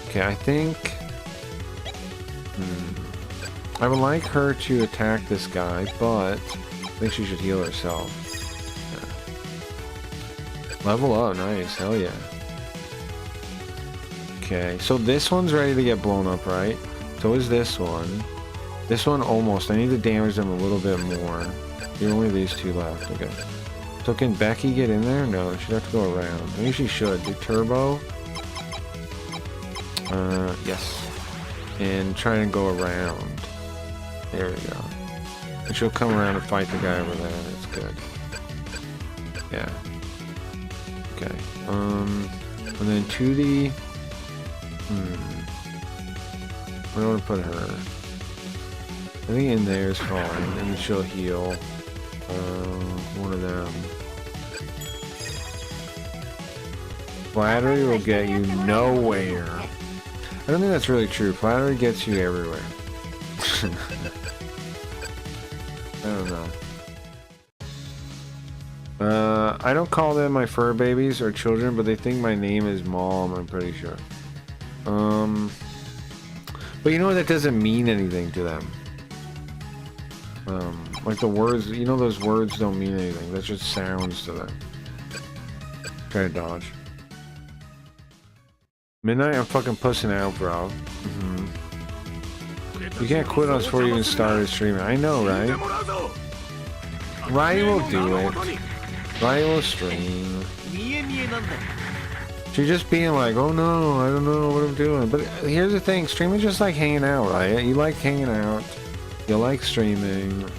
Okay, I think... I would like her to attack this guy, but I think she should heal herself. Yeah. Level up, nice, hell yeah. Okay, so this one's ready to get blown up, right? So is this one. This one almost. I need to damage them a little bit more. There are only these two left, okay. So can Becky get in there? No, she'd have to go around. I think she should. Do turbo. Yes. And try and go around. There we go. And she'll come around and fight the guy over there. That's good. Yeah. Okay. And then to the... Where do I want to put her? I think in there is fine. And then she'll heal. One of them. Flattery will get you nowhere. I don't think that's really true. Flattery gets you everywhere. I don't know. I don't call them my fur babies or children, but they think my name is Mom, I'm pretty sure. But you know what? That doesn't mean anything to them. Like the words, you know, those words don't mean anything. That's just sounds to them. Try to dodge. Midnight, I'm fucking pussing out, bro. You can't quit us before you even started streaming. I know, right? Ryan will do it. Ryan will stream. She's just being like, oh no, I don't know what I'm doing. But here's the thing, streaming just like hanging out, right? You like hanging out. You like streaming.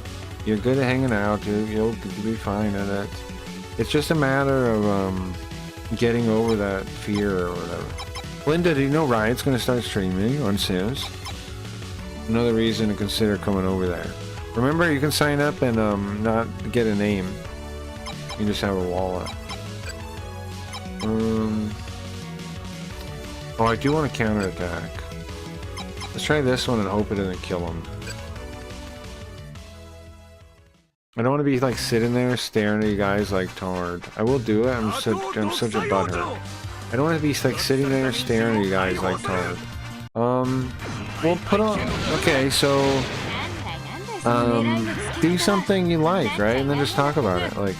You're good at hanging out. You'll be fine at it. It's just a matter of getting over that fear or whatever. Linda, do you know Riot's going to start streaming on Sims? Another reason to consider coming over there. Remember, you can sign up and not get a name. You just have a wallet. Oh, I do want to counterattack. Let's try this one and hope it doesn't kill him. I don't want to be like sitting there staring at you guys like Tard. I will do it. I'm such a butthurt. I don't want to be like sitting there staring at you guys like Tard. We'll put on. Okay, so do something you like, right? And then just talk about it. Like,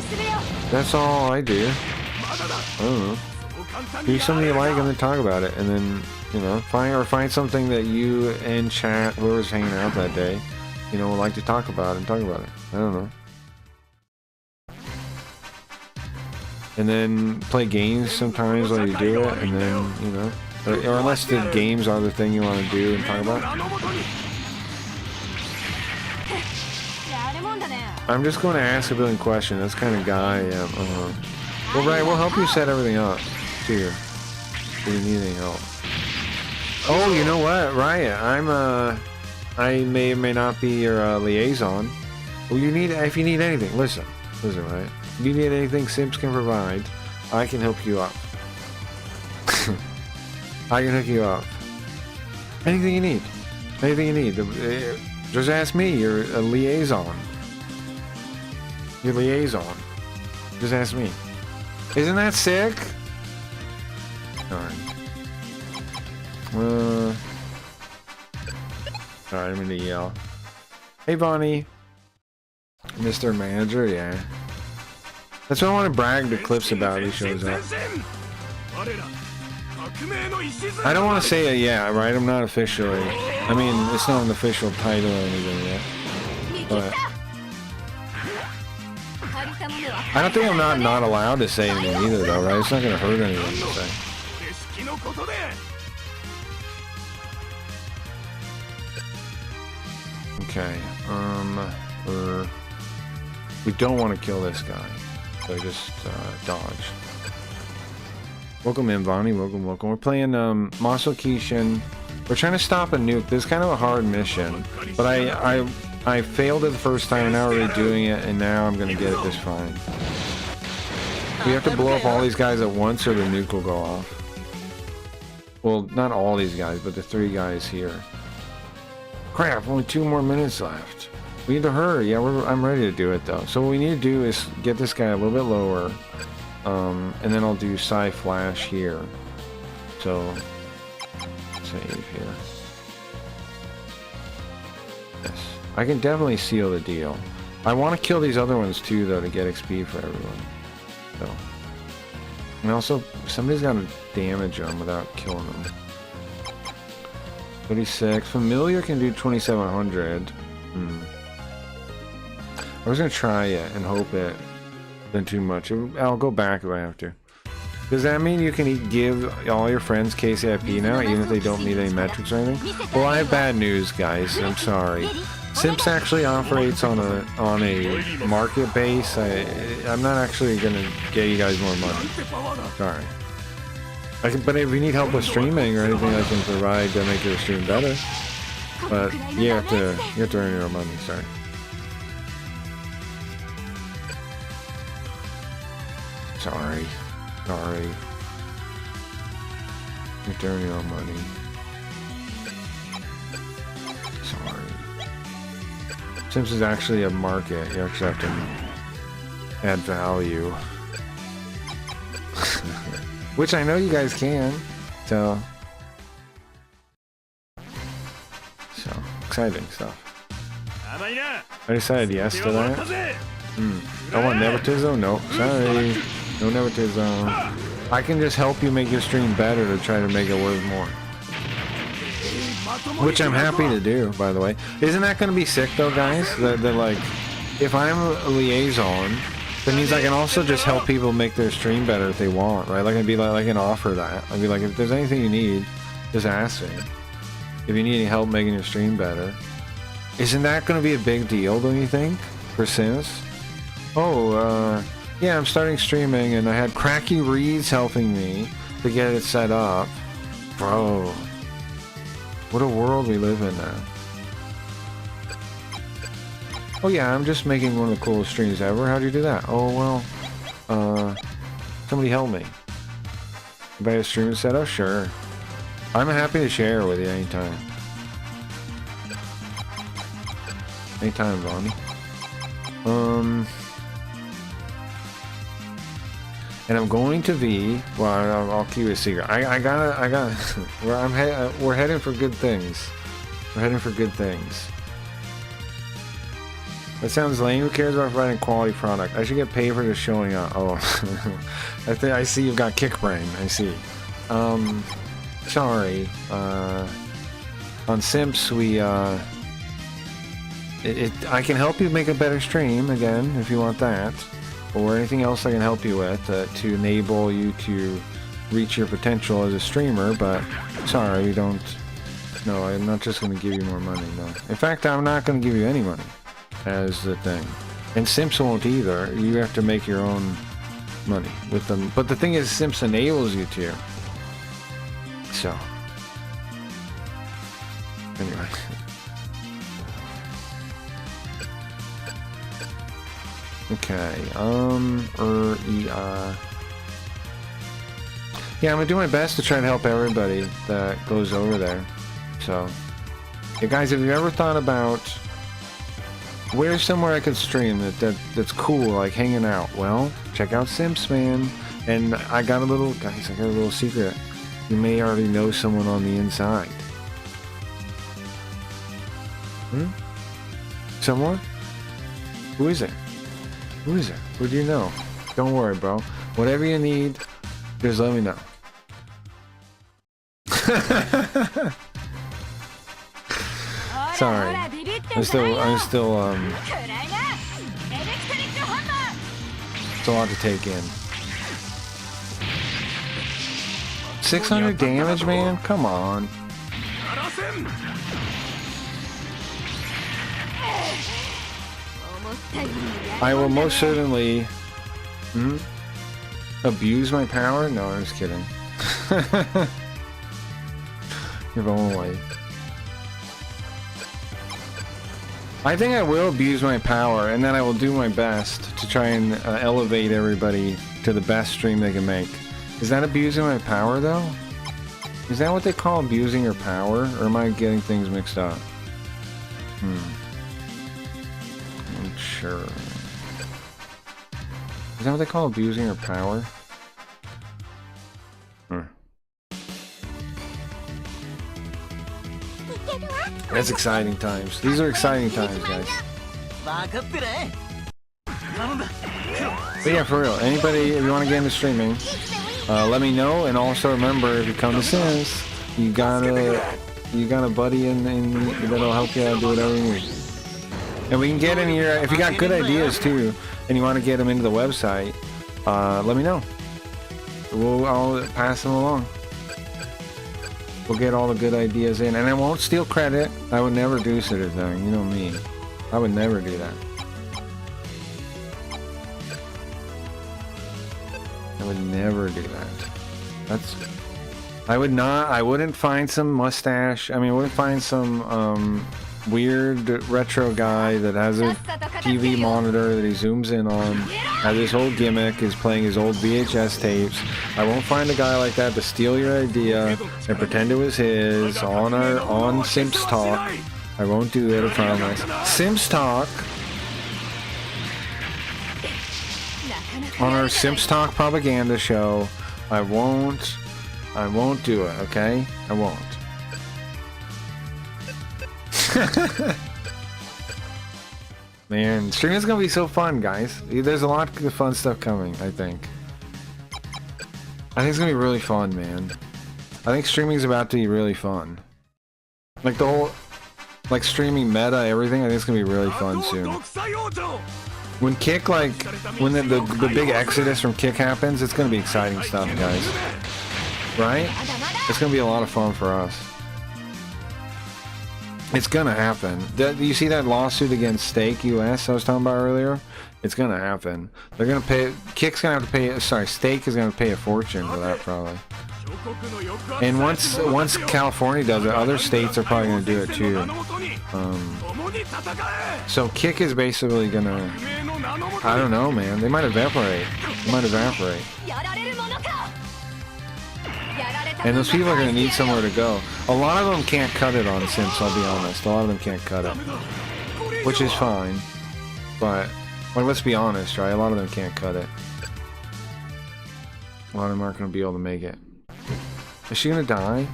するよ。
That's all I do. I don't know. Do something you like and then talk about it, and then, you know, find something that you and chat, whoever's hanging out that day, you know, would like to talk about and talk about it. I don't know. And then play games sometimes while you do it, and then, you know, or unless the games are the thing you want to do and talk about.
やれもんだね。
I'm just going to ask a billion questions. That's the kind of guy I am. Well, Ryan, we'll help you set everything up, too. Do you need any help? Oh, you know what, Ryan? I may or may not be your liaison. Well, if you need anything, listen, Ryan. If you need anything Sims can provide, I can help you up. I can hook you up. Anything you need. Anything you need. Just ask me. You're a liaison. Your liaison. Just ask me. Isn't that sick? Alright. Sorry, I'm gonna yell. Hey, Bonnie. Mr. Manager, yeah. That's what I want to brag to Clips about. He shows up. I don't want to say it yet, right? I'm not officially. I mean, it's not an official title or anything yet. But I don't think I'm not allowed to say anything either, though, right? It's not going to hurt anyone to say. Okay. We don't want to kill this guy, so just dodge. Welcome in, Bonnie. Welcome. We're playing Maso Kishin. We're trying to stop a nuke. This is kind of a hard mission, but I failed it the first time, and now we're redoing it, and now I'm gonna get it just fine. We have to blow up all these guys at once, or the nuke will go off. Well, not all these guys, but the 3 guys here. Crap! Only 2 more minutes left. We need to hurry. Yeah, I'm ready to do it though. So what we need to do is get this guy a little bit lower. And then I'll do Psy Flash here. So, save here. Yes. I can definitely seal the deal. I want to kill these other ones too, though, to get XP for everyone. So, and also, somebody's got to damage them without killing them. 36. Familiar can do 2700. I was going to try it and hope it than too much. I'll go back if I have to. Does that mean you can give all your friends KCIP now, even if they don't meet any metrics or anything? Well, I have bad news, guys. I'm sorry. Simps actually operates on a market base. I'm not actually gonna get you guys more money. Sorry. But if you need help with streaming or anything, I can provide to make your stream better. But you have to earn your own money. Sorry. Sorry. You have to earn your own money. Sorry. Sims is actually a market. You actually have to add value. Which I know you guys can. So exciting stuff. I decided yes to that. I want nepotism? No. Sorry. No nepotism. I can just help you make your stream better to try to make it worth more. Which I'm happy to do, by the way. Isn't that going to be sick, though, guys? That like, if I'm a liaison, that means I can also just help people make their stream better if they want, right? Like, I'd be like, I can offer that. I'd be like, if there's anything you need, just ask me. If you need any help making your stream better. Isn't that going to be a big deal, don't you think, for Sims? Oh, yeah, I'm starting streaming, and I had Cracky Reeds helping me to get it set up. Bro, what a world we live in now. Oh yeah, I'm just making one of the coolest streams ever. How'd you do that? Oh, well, somebody help me. Buy a stream set up? Sure. I'm happy to share with you anytime. Anytime, Bonnie. And I'm going to be, well, I'll keep it a secret. I gotta, we're heading for good things. We're heading for good things. That sounds lame. Who cares about providing quality product? I should get paid for just showing up. Oh, I see you've got kick brain. I see. Sorry. On Simps, I can help you make a better stream again if you want that, or anything else I can help you with to enable you to reach your potential as a streamer. But sorry, we don't. No, I'm not just going to give you more money. No. In fact, I'm not going to give you any money. As the thing, and Simps won't either. You have to make your own money with them. But the thing is, Simps enables you to. So, anyway. Okay. Yeah, I'm gonna do my best to try to help everybody that goes over there. So, yeah, guys, have you ever thought about where's somewhere I could stream that's cool, like hanging out? Well, check out Simps, man. And I got a little, guys, I got a little secret. You may already know someone on the inside. Someone? Who is it? Who is it? Who do you know? Don't worry, bro. Whatever you need, just let me know. Sorry. I'm still, it's a lot to take in. 600 damage, man? Come on. I will most certainly abuse my power? No, I'm just kidding. If only. I think I will abuse my power, and then I will do my best to try and elevate everybody to the best stream they can make. Is that abusing my power, though? Is that what they call abusing your power? Or am I getting things mixed up? I'm sure. Is that what they call abusing your power? That's exciting times. These are exciting times, guys. But yeah, for real. Anybody, if you want to get into streaming, let me know. And also remember, if you come to Sims, you got a buddy in that'll help you out, do whatever you need. And we can get in here if you got good ideas too, and you want to get them into the website. Let me know. I'll pass them along. We'll get all the good ideas in, and I won't steal credit. I would never do such a thing. You know me. I would never do that. I would never do that. I wouldn't find some mustache. I mean, I wouldn't find some weird retro guy that has a TV monitor that he zooms in on, has his whole gimmick, is playing his old VHS tapes. I won't find a guy like that to steal your idea and pretend it was his on Simps Talk. I won't do it, I promise. Simps Talk. On our Simps Talk propaganda show. I won't do it, okay? I won't. Man, streaming's gonna be so fun, guys. There's a lot of fun stuff coming, I think. I think it's gonna be really fun, man. I think streaming's about to be really fun. Like the whole, like streaming meta, everything, I think it's gonna be really fun soon. When Kick, like, when the big exodus from Kick happens, it's gonna be exciting stuff, guys. Right? It's gonna be a lot of fun for us. It's gonna happen. You see that lawsuit against Stake US I was talking about earlier? It's gonna happen. They're gonna pay. Kick's gonna have to pay. Sorry, Stake is gonna pay a fortune for that probably. And once California does it, other states are probably gonna do it too. So Kick is basically gonna. I don't know, man. They might evaporate. They might evaporate. And those people are going to need somewhere to go. A lot of them can't cut it on Simps, I'll be honest. A lot of them can't cut it. Which is fine. But, like, let's be honest, right? A lot of them can't cut it. A lot of them aren't going to be able to make it. Is she going to die?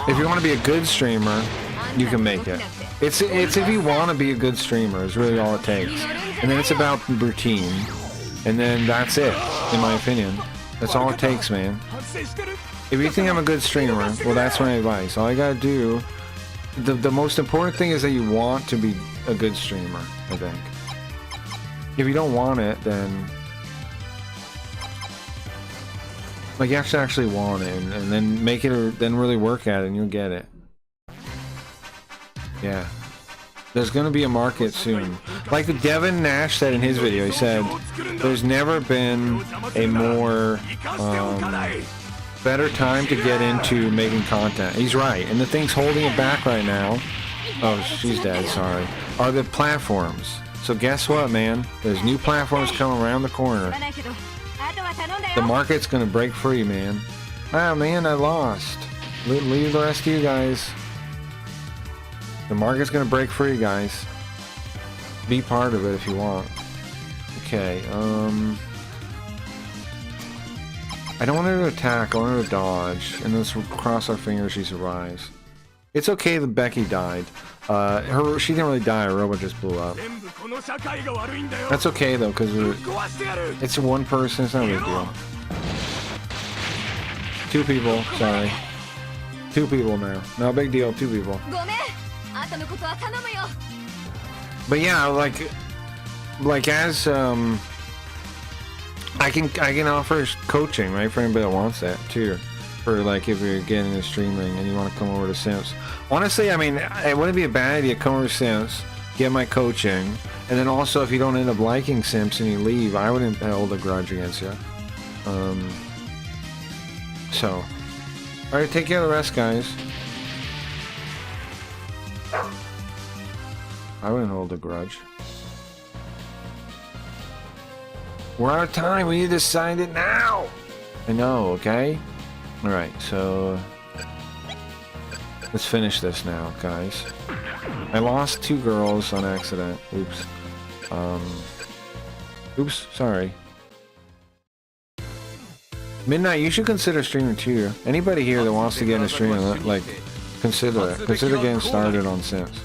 If you want to be a good streamer, you can make it. It's if you want to be a good streamer is really all it takes. And then it's about routine. And then that's it, in my opinion. That's all it takes, man. If you think I'm a good streamer, well, that's my advice. All you gotta do, the most important thing is that you want to be a good streamer, I think. If you don't want it, then like you have to actually want it, and then make it, or then really work at it, and you'll get it. Yeah. There's gonna be a market soon. Like Devin Nash said in his video, he said, there's never been a more, better time to get into making content. He's right, and the thing's holding it back right now. Oh, she's dead, sorry. Are the platforms. So guess what, man? There's new platforms coming around the corner. The market's gonna break free, man. Ah, man, I lost. Leave the rest of you guys. The market's gonna break free, guys. Be part of it if you want. Okay, I don't want her to attack, I want her to dodge. And let's cross our fingers she survives. It's okay that Becky died. She didn't really die, her robot just blew up. That's okay though, because it's one person, it's not a big deal. 2 people, sorry. 2 people now. No big deal, 2 people. But yeah, like as I can offer coaching, right, for anybody that wants that too. For like if you're getting into streaming and you want to come over to Sims. Honestly, I mean, it wouldn't be a bad idea to come over to Sims, get my coaching, and then also if you don't end up liking Sims and you leave, I wouldn't hold a grudge against you. So, alright, take care of the rest, guys. I wouldn't hold a grudge. We're out of time. We need to decide it now. I know, okay? Alright, so let's finish this now, guys. I lost 2 girls on accident. Oops. Oops, sorry. Midnight, you should consider streaming too. Anybody here that wants to get into streaming, like, consider it. Consider getting started on Sims.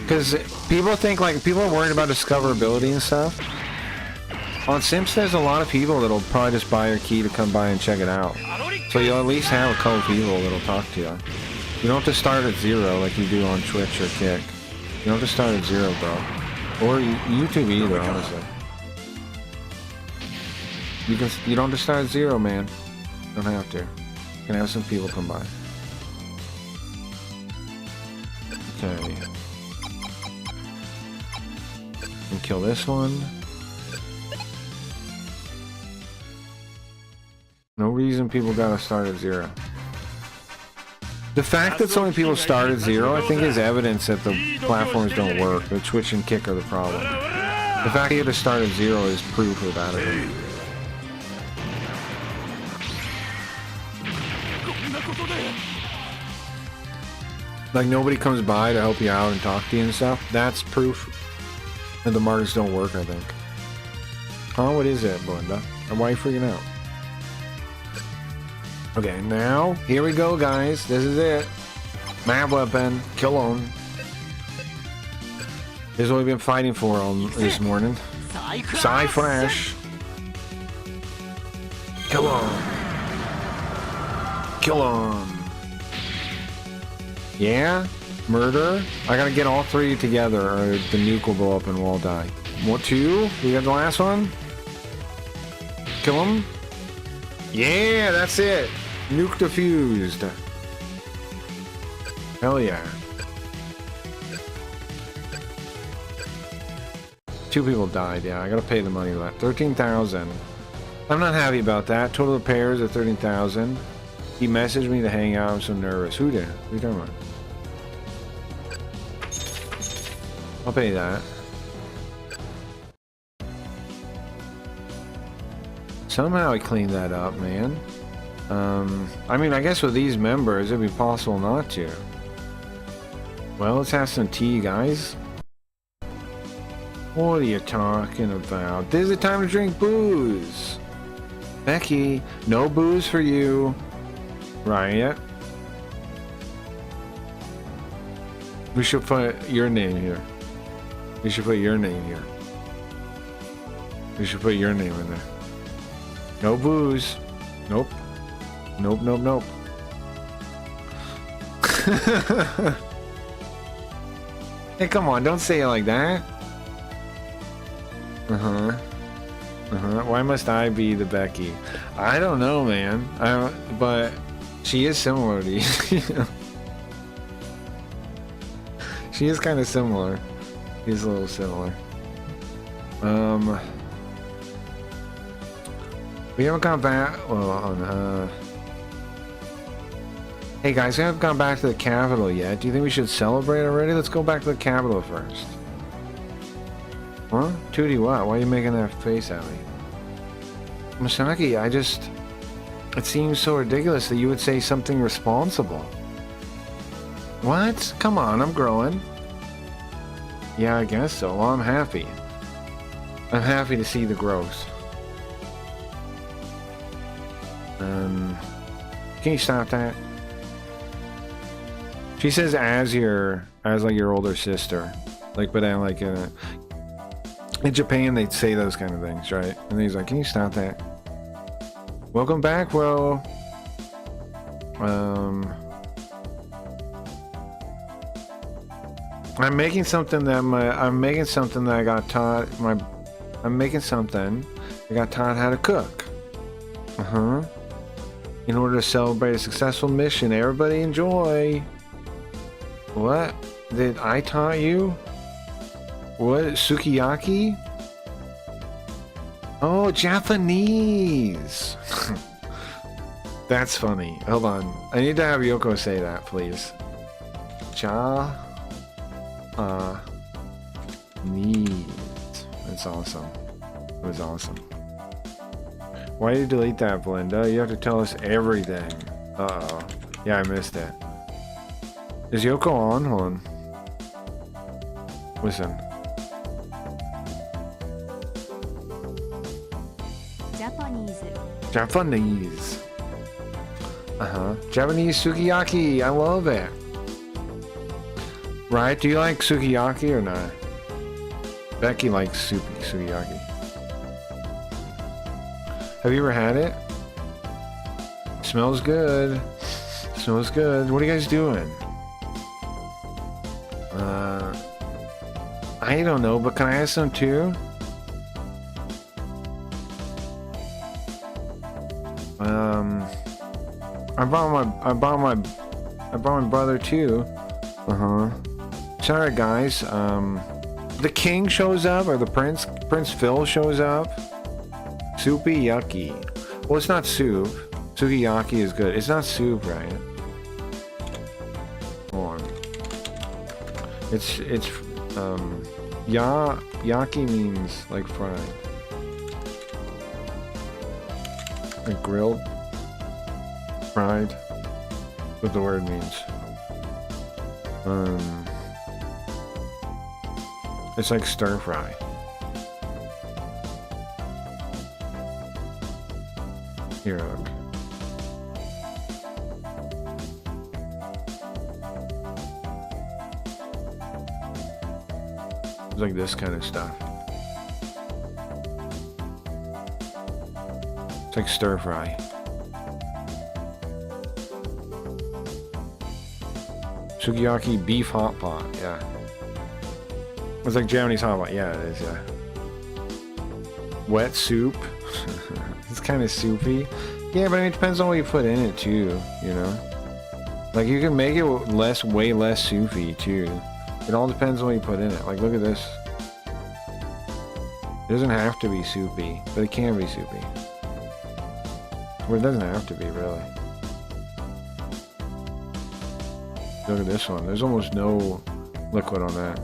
Because people think, like, people are worried about discoverability and stuff. On Sims, there's a lot of people that'll probably just buy your key to come by and check it out. So you'll at least have a couple people that'll talk to you. You don't have to start at 0 like you do on Twitch or Kick. You don't have to start at 0, bro. Or YouTube either, honestly. You don't have to start at 0, man. You don't have to. You can have some people come by. Okay. And kill this one. No reason people gotta start at 0. The fact that so many people start at 0, I think, is evidence that the platforms don't work. The Twitch and Kick are the problem. The fact that you have to start at 0 is proof of that. I think. Like, nobody comes by to help you out and talk to you and stuff. That's proof that the markets don't work, I think. Oh, what is it, Belinda? And why are you freaking out? Okay, now, here we go, guys. This is it. Mad weapon. Kill him. This is what we've been fighting for this morning. Psy Flash. Kill him. Kill him. Yeah? Murder? I gotta get all 3 together or the nuke will blow up and we'll all die. What, 2? We got the last one? Kill him? Yeah, that's it. Nuke defused. Hell yeah. 2 people died, yeah. I gotta pay the money for that. 13,000. I'm not happy about that. Total repairs at 13,000. He messaged me to hang out. I'm so nervous. Who did? What are you talking about? I'll pay that. Somehow I cleaned that up, man. I mean, I guess with these members, it'd be possible not to. Well, let's have some tea, guys. What are you talking about? This is the time to drink booze. Becky, no booze for you. Riot. We should put your name here. We should put your name here. We should put your name in there. No booze. Nope. Nope, nope, nope. Hey, come on, don't say it like that. Uh-huh. Uh-huh. Why must I be the Becky? I don't know, man. I don't, but she is similar to you. You know? She is kind of similar. She's a little similar. We haven't gone back. Well, hey guys, we haven't gone back to the capital yet. Do you think we should celebrate already? Let's go back to the capital first. Huh? Tootie, what? Why are you making that face at me? Masaki, I just... It seems so ridiculous that you would say something responsible. What? Come on, I'm growing. Yeah, I guess so. Well, I'm happy. I'm happy to see the growth. Can you stop that? She says as like your older sister. Like, but then like in Japan they'd say those kind of things, right? And he's like, can you stop that? Welcome back, bro. I'm making something that I got taught I'm making something I got taught how to cook. Uh-huh. In order to celebrate a successful mission. Everybody enjoy. What? Did I taught you? What? Sukiyaki? Oh, Japanese. That's funny. Hold on. I need to have Yoko say that, please. Neat. That's awesome. It was awesome. Why did you delete that, Belinda? You have to tell us everything. Uh-oh. Yeah, I missed it. Is Yoko on? Hold on. Listen. Japanese. Uh-huh. Japanese sukiyaki. I love it. Right? Do you like sukiyaki or not? Becky likes sukiyaki. Have you ever had it? Smells good. Smells good. What are you guys doing? I don't know, but can I have some too? I brought my brother too. Uh-huh. Sorry guys, the king shows up, or the Prince Phil shows up. Soupy yucky. Well, it's not soup. Sukiyaki is good. It's not soup, right? Hold on. It's yaki means like fried. Like grilled. Fried. What the word means. It's like stir fry. Here, look. It's like this kind of stuff. It's like stir fry. Sukiyaki beef hot pot, yeah. It's like Japanese hot pot, yeah, it is, yeah. Wet soup. It's kind of soupy. Yeah, but I mean, it depends on what you put in it too, you know? Like, you can make it way less soupy too. It all depends on what you put in it. Like, look at this. It doesn't have to be soupy, but it can be soupy. Well, it doesn't have to be, really. Look at this one. There's almost no liquid on that.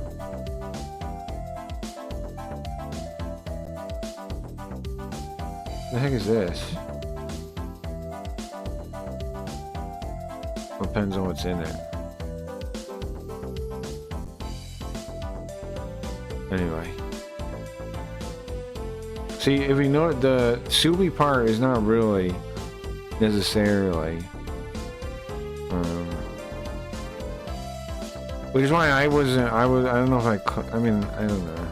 What the heck is this? Depends on what's in it. Anyway. See, if you know, the soupy part is not really necessarily Which is why I don't know if I mean, I don't know.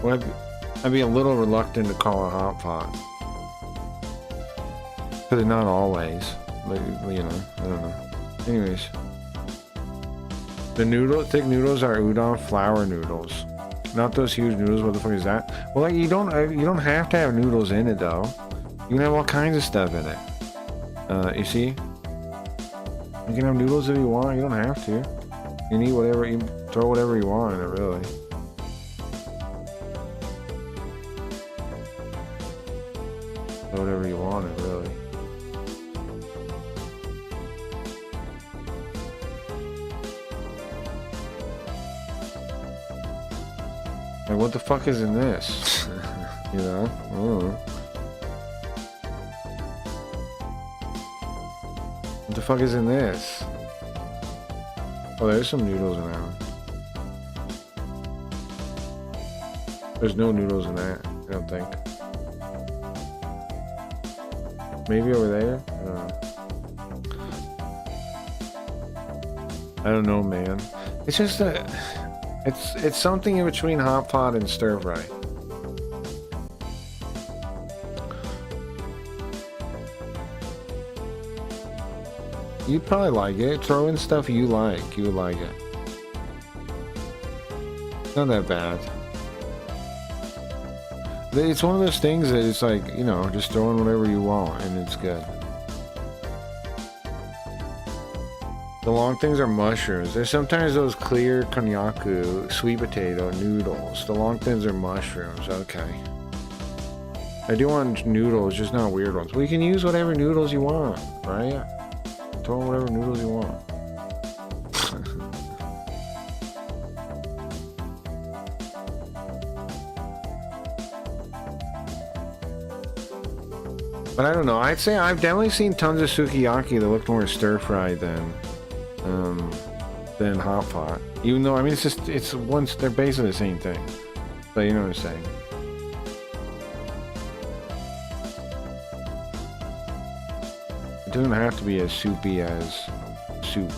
Well, I'd be a little reluctant to call it hot pot. But not always. But, you know, I don't know. Anyways. The thick noodles are udon flour noodles. Not those huge noodles. What the fuck is that? Well, like, you don't have to have noodles in it, though. You can have all kinds of stuff in it. You see? You can have noodles if you want. You don't have to. You can eat whatever. You throw whatever you want in it, really. Throw whatever you want in it, really. Like, what the fuck is in this? You know? I don't know. What the fuck is in this? Oh, there's some noodles in that one. There's no noodles in that, I don't think. Maybe over there? I don't know. I don't know, man. It's just that it's something in between hot pot and stir fry. You'd probably like it. Throw in stuff you like. You would like it. Not that bad. It's one of those things that it's like, you know, just throw in whatever you want and it's good. The long things are mushrooms. There's sometimes those clear konyaku, sweet potato, noodles. The long thins are mushrooms. Okay. I do want noodles, just not weird ones. Well, you can use whatever noodles you want, right? Throw in whatever noodles you want. But I don't know. I'd say I've definitely seen tons of sukiyaki that look more stir-fried than hot pot. Even though, I mean, they're basically the same thing. But you know what I'm saying. It doesn't have to be as soupy as soup.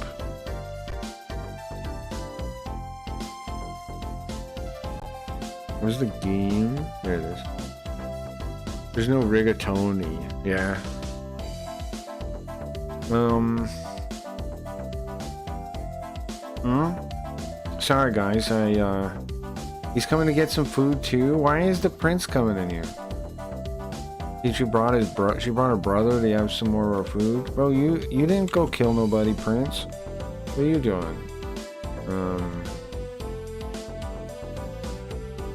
Where's the game? There it is. There's no rigatoni. Yeah. Sorry guys, he's coming to get some food too. Why is the prince coming in here? She brought her brother to have some more of her food. Bro, you didn't go kill nobody, Prince. What are you doing?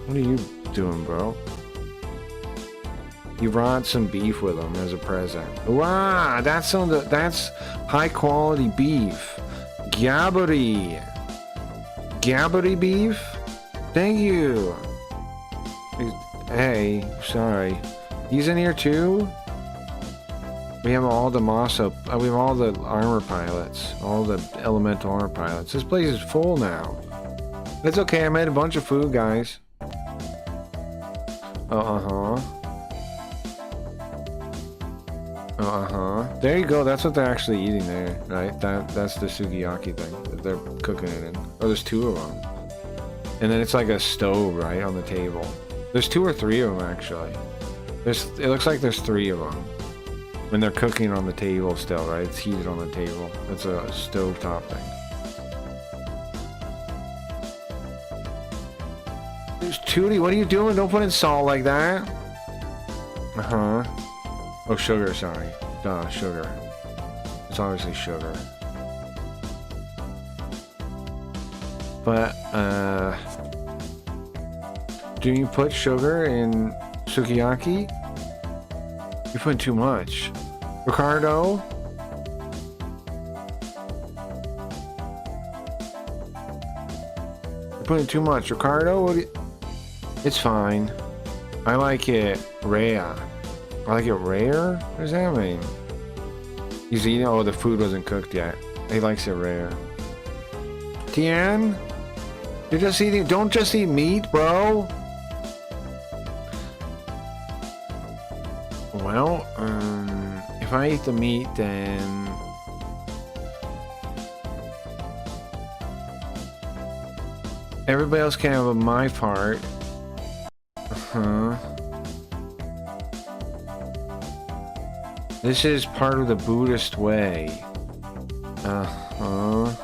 What are you doing, bro? You brought some beef with him as a present. Wow, that's high quality beef. Gabbery beef? Thank you. Hey, sorry. He's in here too? We have all the we have all the armor pilots. All the elemental armor pilots. This place is full now. It's okay, I made a bunch of food, guys. There you go, that's what they're actually eating there, right? That's the sukiyaki thing that they're cooking it in. Oh, there's two of them. And then it's like a stove, right, on the table. There's 2 or 3 of them, actually. It looks like there's 3 of them. When they're cooking on the table still, right? It's heated on the table. It's a stovetop thing. There's Tootie, what are you doing? Don't put in salt like that. Oh, sugar, sorry. Duh, sugar. It's obviously sugar. But, do you put sugar in sukiyaki? You're putting too much. Ricardo? You're putting too much. Ricardo? It's fine. I like it rare. I like it rare? What does that mean? He's eating. Oh, the food wasn't cooked yet. He likes it rare. Tian? You're just eating. Don't just eat meat, bro. Well, if I eat the meat, then Everybody else can have my part. Uh-huh. This is part of the Buddhist way. Uh-huh.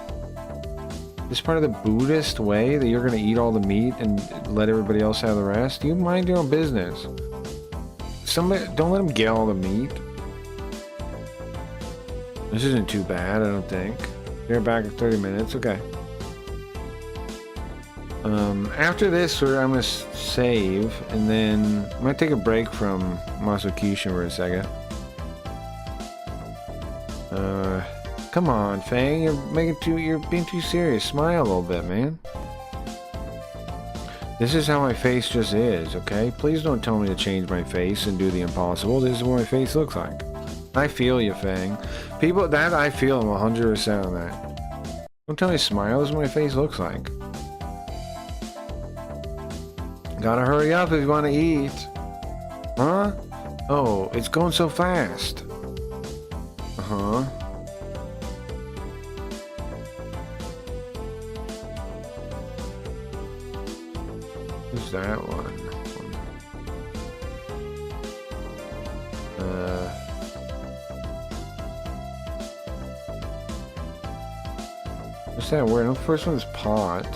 This part of the Buddhist way that you're gonna eat all the meat and let everybody else have the rest? You mind your own business. Somebody, don't let them get all the meat. This isn't too bad, I don't think. They're back in 30 minutes, okay. After this, I'm gonna save, and then I'm gonna take a break from Masukishin for a second. Come on, Fang, you're being too serious. Smile a little bit, man. This is how my face just is, okay? Please don't tell me to change my face and do the impossible. This is what my face looks like. I feel you, Fang. People, that I feel, I'm 100% on that. Don't tell me to smile. This is what my face looks like. Gotta hurry up if you want to eat. Huh? Oh, it's going so fast. Uh-huh. Who's that one? What's that word? No, the first one's pot.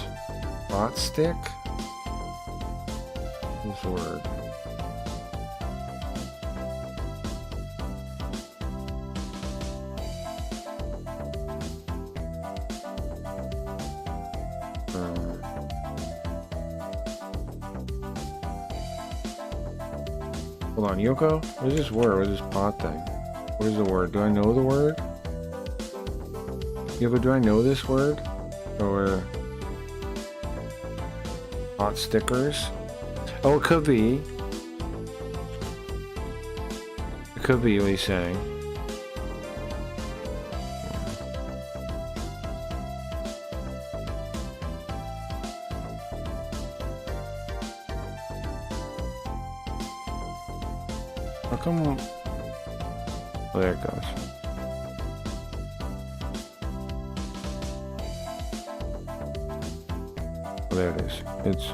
Pot stick? What's the word? Hold on, Yoko? What is this word? What is this pot thing? What is the word? Do I know the word? Yoko, do I know this word? Or pot stickers? Oh, it could be. It could be what he's saying. How come? Oh, there it goes. Oh, there it is. It's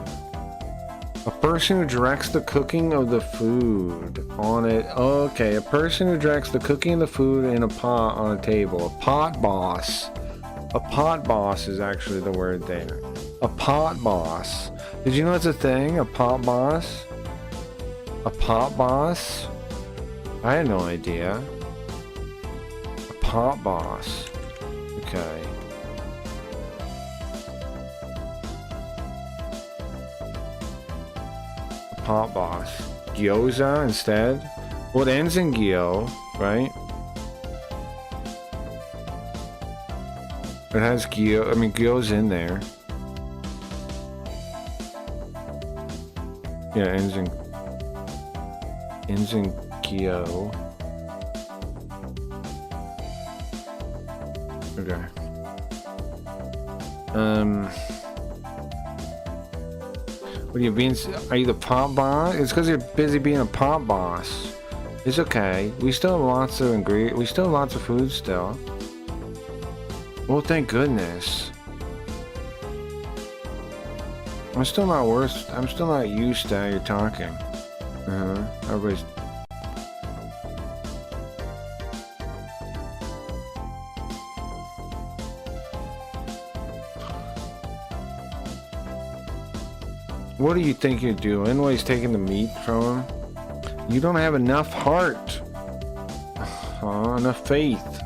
a person who directs the cooking of the food on it. Okay, a person who directs the cooking of the food in a pot on a table. A pot boss. A pot boss is actually the word there. A pot boss. Did you know it's a thing? A pot boss? A pot boss? I had no idea. A pot boss. Okay. A pot boss. Gyoza instead? Well, it ends in gyo, right? It has gyo. I mean, gyo's in there. Yeah, ends in gyo. Okay. What are you being? Are you the pot boss? It's because you're busy being a pot boss. It's okay. We still have lots of ingredients. We still have lots of food still. Well, thank goodness. I'm still not used to how you're talking. Everybody's. What do you think you're doing? While he's taking the meat from him? You don't have enough heart. Enough faith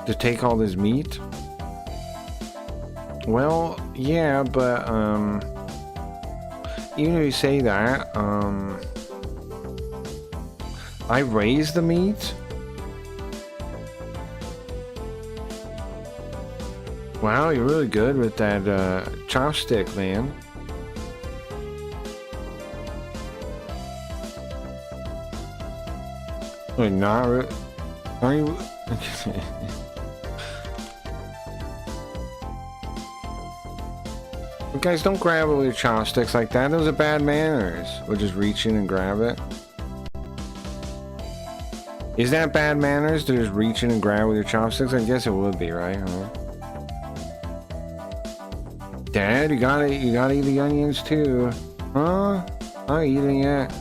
to take all this meat? Well, yeah, but even if you say that, I raised the meat? Wow, you're really good with that chopstick, man. Wait, not really? Are you? Guys, don't grab it with your chopsticks like that. Those are bad manners. Or just reach in and grab it. Is that bad manners to just reach in and grab with your chopsticks? I guess it would be, right? Huh? Dad, you gotta eat the onions too. Huh? I'm eating it.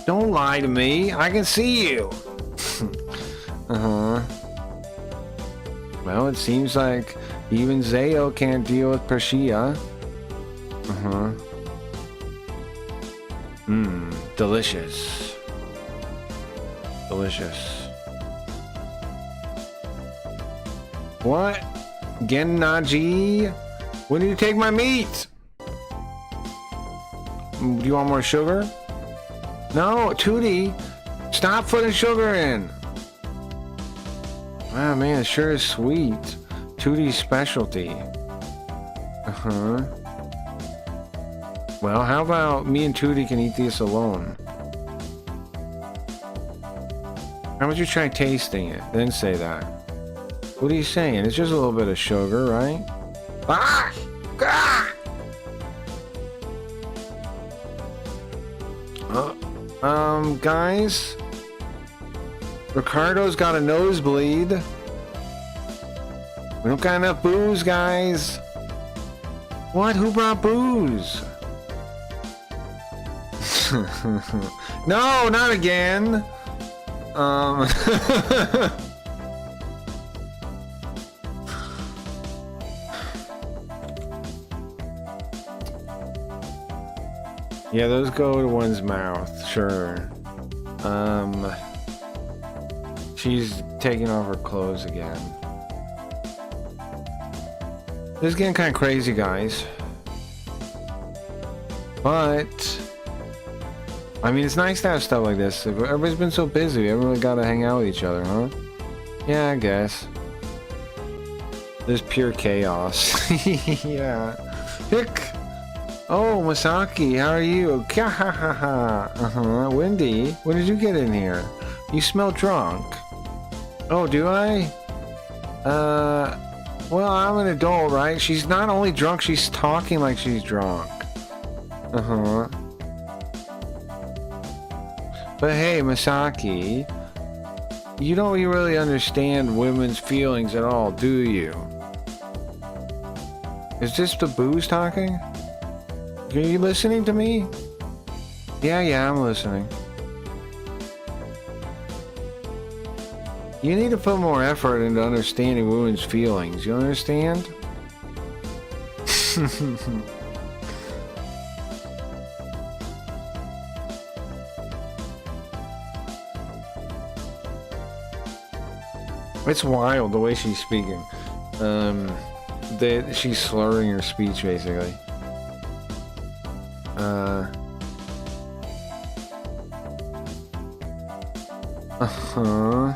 Don't lie to me. I can see you. Uh-huh. Well, it seems like even Zayo can't deal with Persia. Uh-huh. Mmm, delicious. Delicious. What? Gennaji? When do you take my meat? Do you want more sugar? No, Tootie, stop putting sugar in. Oh man, it sure is sweet. Tootie's specialty. Uh-huh. Well, how about me and Tootie can eat this alone? How about you try tasting it, then say that? What are you saying? It's just a little bit of sugar, right? Ah! Ah! Guys? Ricardo's got a nosebleed. We don't got enough booze, guys. What? Who brought booze? No, not again. Yeah, those go to one's mouth, sure. She's taking off her clothes again. This is getting kind of crazy, guys. But I mean, it's nice to have stuff like this. Everybody's been so busy. We haven't really got to hang out with each other, huh? Yeah, I guess. There's pure chaos. Yeah. Hick. Oh, Masaki, how are you? Uh-huh. Wendy, when did you get in here? You smell drunk. Oh, do I? Well, I'm an adult, right? She's not only drunk, she's talking like she's drunk. Uh-huh. But hey, Masaki, you don't really understand women's feelings at all, do you? Is this the booze talking? Are you listening to me? Yeah, I'm listening. You need to put more effort into understanding women's feelings. You understand? It's wild the way she's speaking. She's slurring her speech basically. Uh-huh.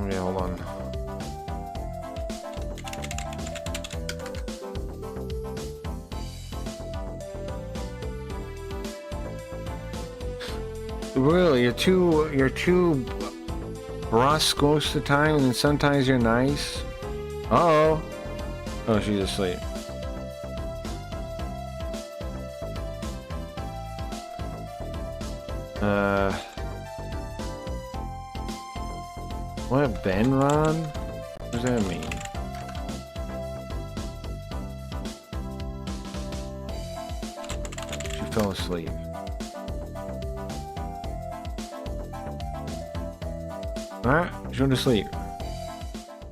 Okay, hold on. Really, you're too brusque most of the time, and then sometimes you're nice. Uh-oh. Oh, she's asleep. What, Benron? What does that mean? She fell asleep. Alright, she went to sleep.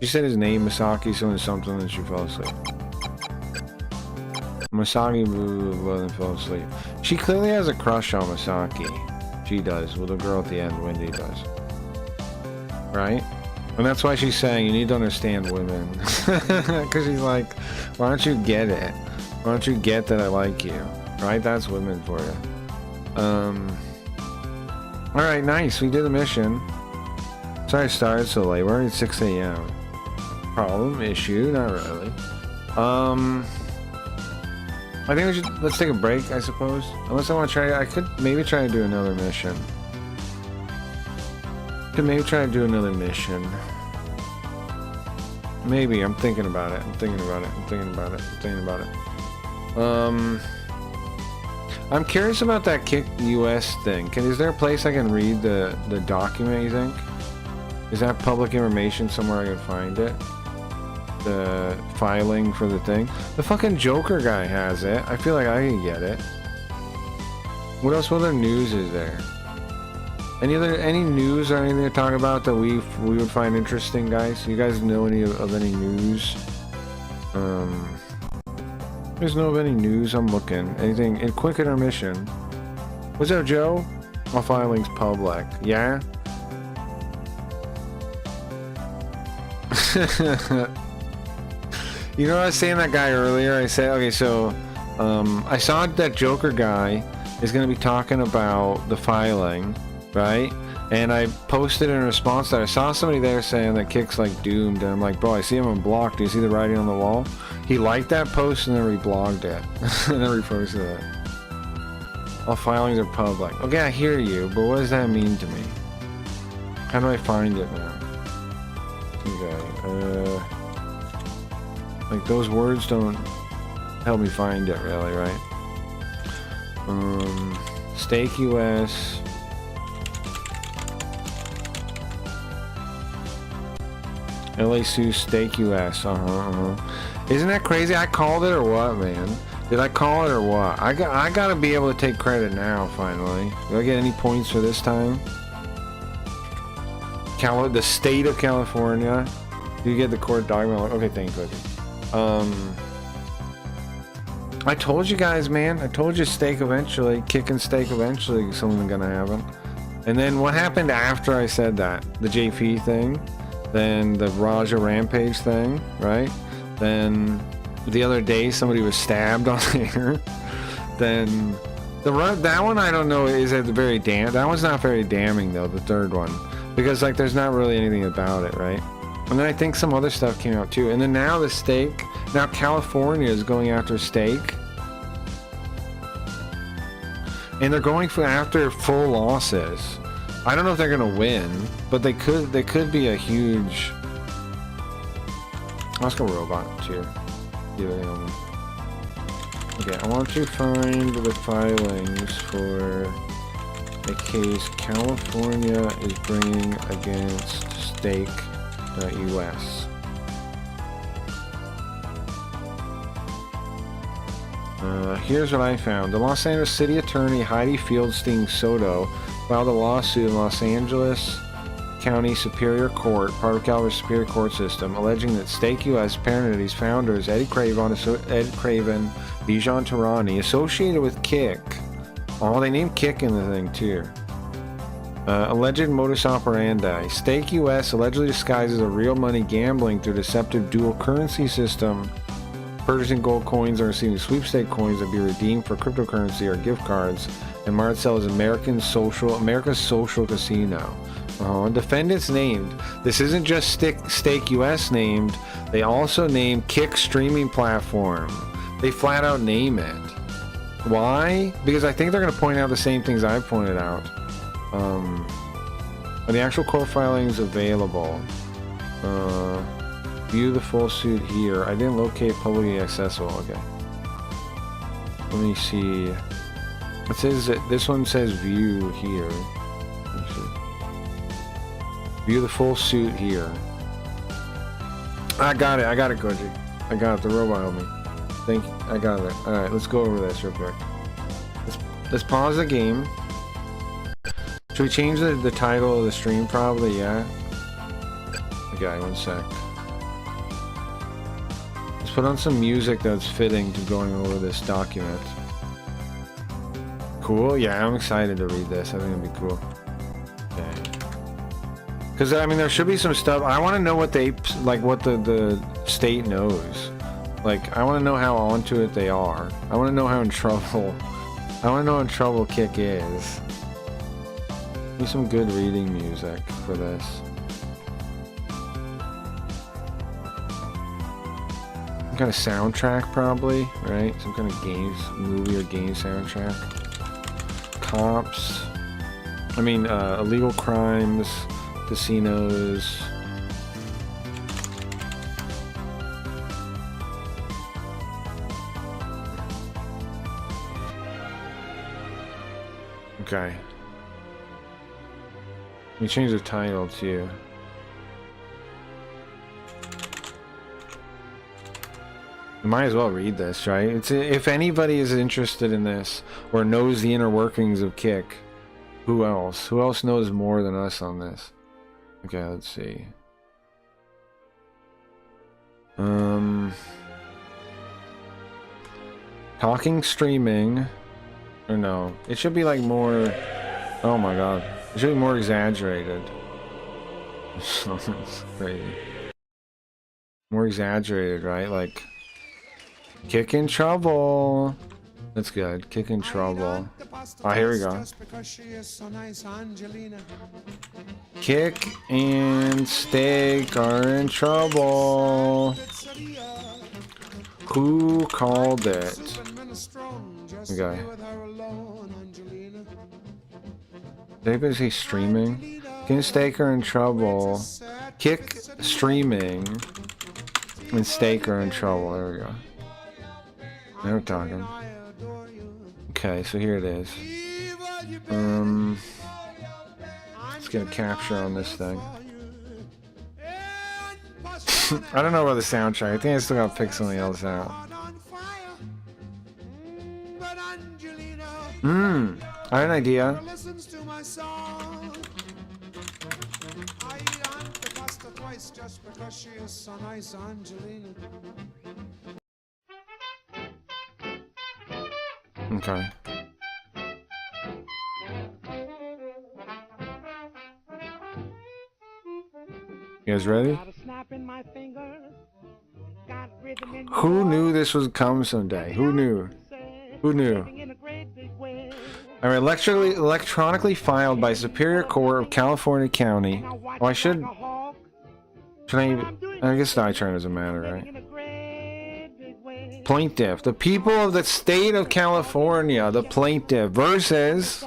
She said his name, Masaki, something, and she fell asleep. Masaki and fell asleep. She clearly has a crush on Masaki. She does, with the girl at the end, Wendy does. Right? And that's why she's saying you need to understand women. Because she's like, why don't you get it? Why don't you get that I like you? Right? That's women for you. Alright, nice. We did the mission. Sorry I started so late. We're already at 6 a.m. Problem, issue, not really. I think we should, let's take a break, I suppose. Unless I want to try, I could maybe try to do another mission. Maybe I'm thinking about it. I'm curious about that Kick US thing. Is there a place I can read the document, you think? Is that public information somewhere I can find it? The filing for the thing? The fucking Joker guy has it. I feel like I can get it. What else? What other news is there? Any news or anything to talk about that we would find interesting, guys? You guys know any of any news? There's no of any news. I'm looking. Anything in quick intermission? What's up, Joe? All filing's public. Yeah. You know what I was saying to that guy earlier? I said, okay, so I saw that Joker guy is going to be talking about the filing, right? And I posted in response to that. I saw somebody there saying that Kick's like doomed, and I'm like, bro, I see him unblocked. Do you see the writing on the wall? He liked that post and then reblogged it and then reposted it. All filings are public. Okay, I hear you, but what does that mean to me? How do I find it now? Okay, like those words don't help me find it really, right? Stake US. LA Sioux Stake US. Isn't that crazy? I called it or what, man? Did I call it or what? I gotta be able to take credit now, finally. Do I get any points for this time? The state of California. Do you get the court document? Okay, thank you. I told you guys, man. I told you Stake eventually. Kick and Stake eventually. Something gonna happen. And then what happened after I said that? The JP thing. Then the Raja Rampage thing, right? Then the other day somebody was stabbed on air. Then that one I don't know is at the very that one's not very damning though, the third one. Because like there's not really anything about it, right? And then I think some other stuff came out too. And then now the Stake, now California is going after Stake. And they're going after full losses. I don't know if they're gonna win, but they could be a huge. Let's go robot too. Okay, I want to find the filings for a case California is bringing against Stake.us. Here's what I found. The Los Angeles City Attorney Heidi Fieldstein Soto filed a lawsuit in Los Angeles County Superior Court, part of California Superior Court system, alleging that Stake US parent entity's founders, Ed Craven, Bijan Tarani, associated with Kick. Oh, they named Kick in the thing too. Alleged modus operandi. Stake US allegedly disguises a real money gambling through deceptive dual currency system, purchasing gold coins or receiving sweepstake coins that be redeemed for cryptocurrency or gift cards, and Marcel is America's social casino. Defendants named. This isn't just Stake US named. They also name Kick streaming platform. They flat out name it. Why? Because I think they're going to point out the same things I pointed out. Are the actual court filings available? View the full suit here. I didn't locate publicly accessible. Okay. Let me see. It says that this one says view here. Let's see. View the full suit here. I got it, Koji. I got it. The robot helped me. Thank you. I got it. Alright, let's go over this real quick. Let's pause the game. Should we change the title of the stream? Probably, yeah. Okay, one sec. Let's put on some music that's fitting to going over this document. Cool? Yeah, I'm excited to read this. I think it'll be cool. Okay. Because, I mean, there should be some stuff. I want to know what the state knows. Like, I want to know how onto it they are. I want to know how in trouble. I want to know how in trouble Kick is. Need some good reading music for this. Some kind of soundtrack, probably, right? Some kind of movie or game soundtrack. Cops. I mean, illegal crimes. Casinos. Okay. Let me change the title to Might as well read this, right? It's if anybody is interested in this or knows the inner workings of Kick, who else? Who else knows more than us on this? Okay, let's see. Talking streaming, or no? It should be like more. Oh my god, it should be more exaggerated. It's crazy. More exaggerated, right? Like. Kick in trouble. That's good. Kick in trouble. Oh, here we go. Kick and Steak are in trouble. Who called it? Okay. Did anybody say streaming? Kick and Steak are in trouble. Kick streaming and Steak are in trouble. There we go. Now we're talking. Okay, so here it is. Let's get a capture on this thing. I don't know about the soundtrack. I think I still gotta pick something else out. I have an idea. Okay. You guys ready? Who knew this would come someday? Who knew? Who knew? Alright, electronically filed by Superior Court of California County. Oh, I should I even... I guess the eye chart doesn't matter, right? Plaintiff. The people of the state of California, the plaintiff, versus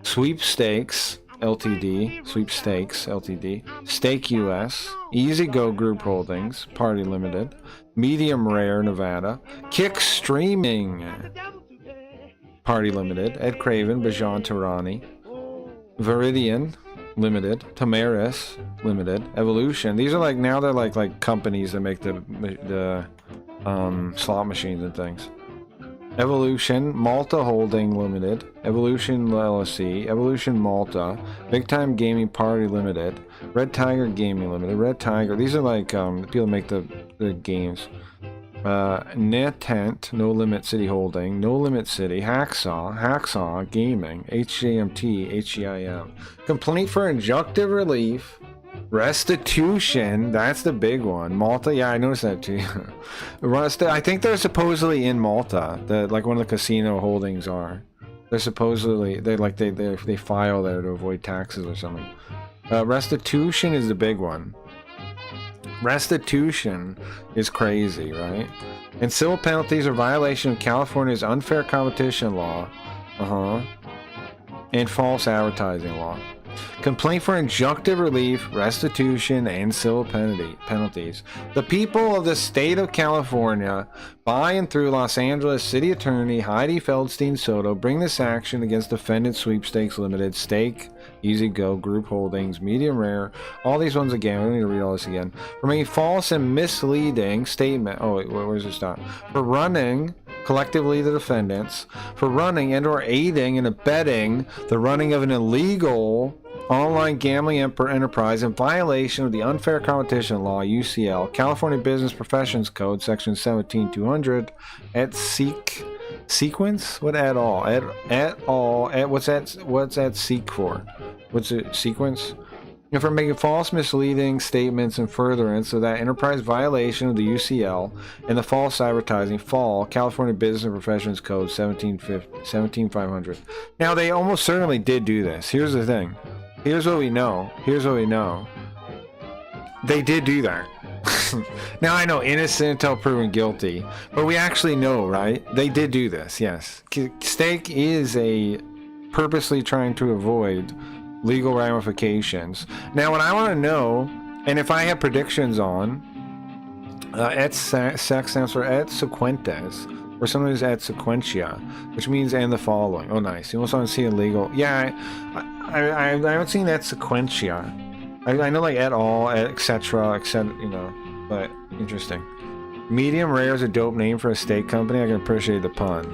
Sweepstakes Ltd, Sweepstakes Ltd, Stake US, Easy Go Group Holdings, Party Limited, Medium Rare Nevada, Kick Streaming, Party Limited, Ed Craven, Bajan Tarani, Viridian Limited, Tamaris Limited, Evolution. These are like, now they're like companies that make the slot machines and things. Evolution, Malta Holding Limited, Evolution LLC, Evolution Malta, Big Time Gaming Party Limited, Red Tiger Gaming Limited, Red Tiger. These are like people make the games. Netent, No Limit City Holding, No Limit City, Hacksaw Gaming, HJMT, HEIM. Complaint for injunctive relief. Restitution, that's the big one. Malta, yeah, I noticed that too. I think they're supposedly in Malta, like one of the casino holdings are. They're supposedly, they file there to avoid taxes or something. Restitution is the big one. Restitution is crazy, right? And civil penalties are violation of California's unfair competition law, and false advertising law. Complaint for injunctive relief, restitution, and civil penalties. The people of the state of California, by and through Los Angeles City Attorney Heidi Feldstein Soto, bring this action against defendant Sweepstakes Limited, Stake, Easy Go, Group Holdings, Medium Rare, all these ones again. We don't need to read all this again. For making false and misleading statement. Oh, wait, where's it stop? For running, collectively the defendants, for running and or aiding and abetting the running of an illegal online gambling enterprise in violation of the Unfair Competition Law, UCL, California Business Professions Code, Section 17200, at sequence? What at all? At all? What's that seek for? What's it? Sequence? And for making false, misleading statements in furtherance of that enterprise violation of the UCL and the false advertising, FAL, California Business and Professions Code 17500. Now, they almost certainly did do this. Here's the thing. Here's what we know. They did do that. Now, I know innocent until proven guilty, but we actually know, right? They did do this, yes. Stake is purposely trying to avoid legal ramifications. Now, what I want to know, and if I have predictions on, et sex stands for et sequentes, or sometimes et sequentia, which means and the following. Oh, nice. You also want to see illegal. Yeah, I haven't seen et sequentia. I know like et al, etc., etc., but interesting. Medium rare is a dope name for a steak company. I can appreciate the pun.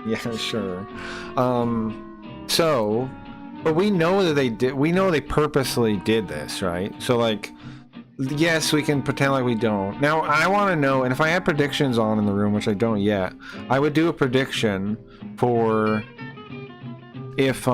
Yeah, sure. So, but we know that they did. We know they purposely did this, right? So, like, yes, we can pretend like we don't. Now, I want to know, and if I had predictions on in the room, which I don't yet, I would do a prediction for if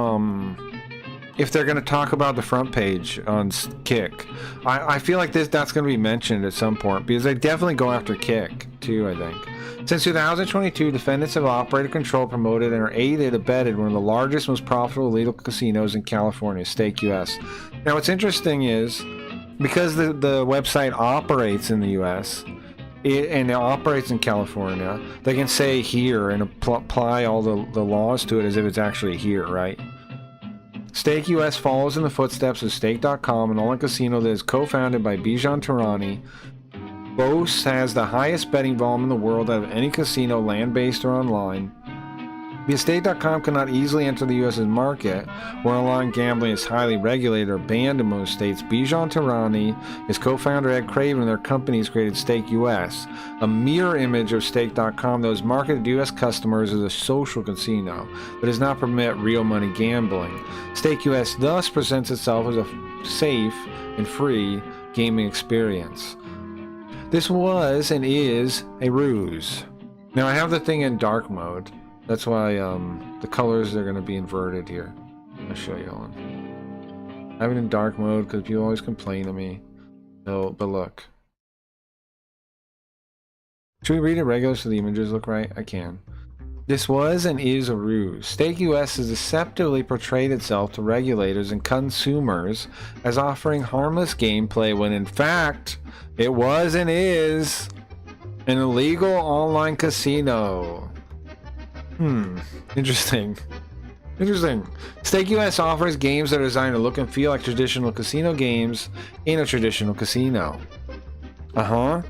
they're going to talk about the front page on Kick. I feel like that's going to be mentioned at some point, because they definitely go after Kick too, I think. Since 2022, defendants have operated, controlled, promoted, and are aided, abetted one of the largest, most profitable legal casinos in California, Stake US. Now, what's interesting is, because the website operates in the US, and it operates in California, they can say here and apply all the laws to it as if it's actually here, right? Stake US follows in the footsteps of Stake.com, an online casino that is co-founded by Bijan Tarani. Boasts has the highest betting volume in the world out of any casino, land-based or online. Because Stake.com cannot easily enter the U.S.'s market, where online gambling is highly regulated or banned in most states, Bijan Tarani, his co-founder Ed Craven, and their companies created Stake US, a mirror image of Stake.com that was marketed to U.S. customers as a social casino, but does not permit real money gambling. Stake US thus presents itself as a safe and free gaming experience. This was and is a ruse. Now, I have the thing in dark mode. That's why the colors are going to be inverted here. I'll show you on. I have it in dark mode because people always complain to me. No, but look. Should we read it regular so the images look right? I can. This was and is a ruse. Stake US has deceptively portrayed itself to regulators and consumers as offering harmless gameplay when in fact it was and is an illegal online casino. Interesting. Stake US offers games that are designed to look and feel like traditional casino games in a traditional casino. Yeah,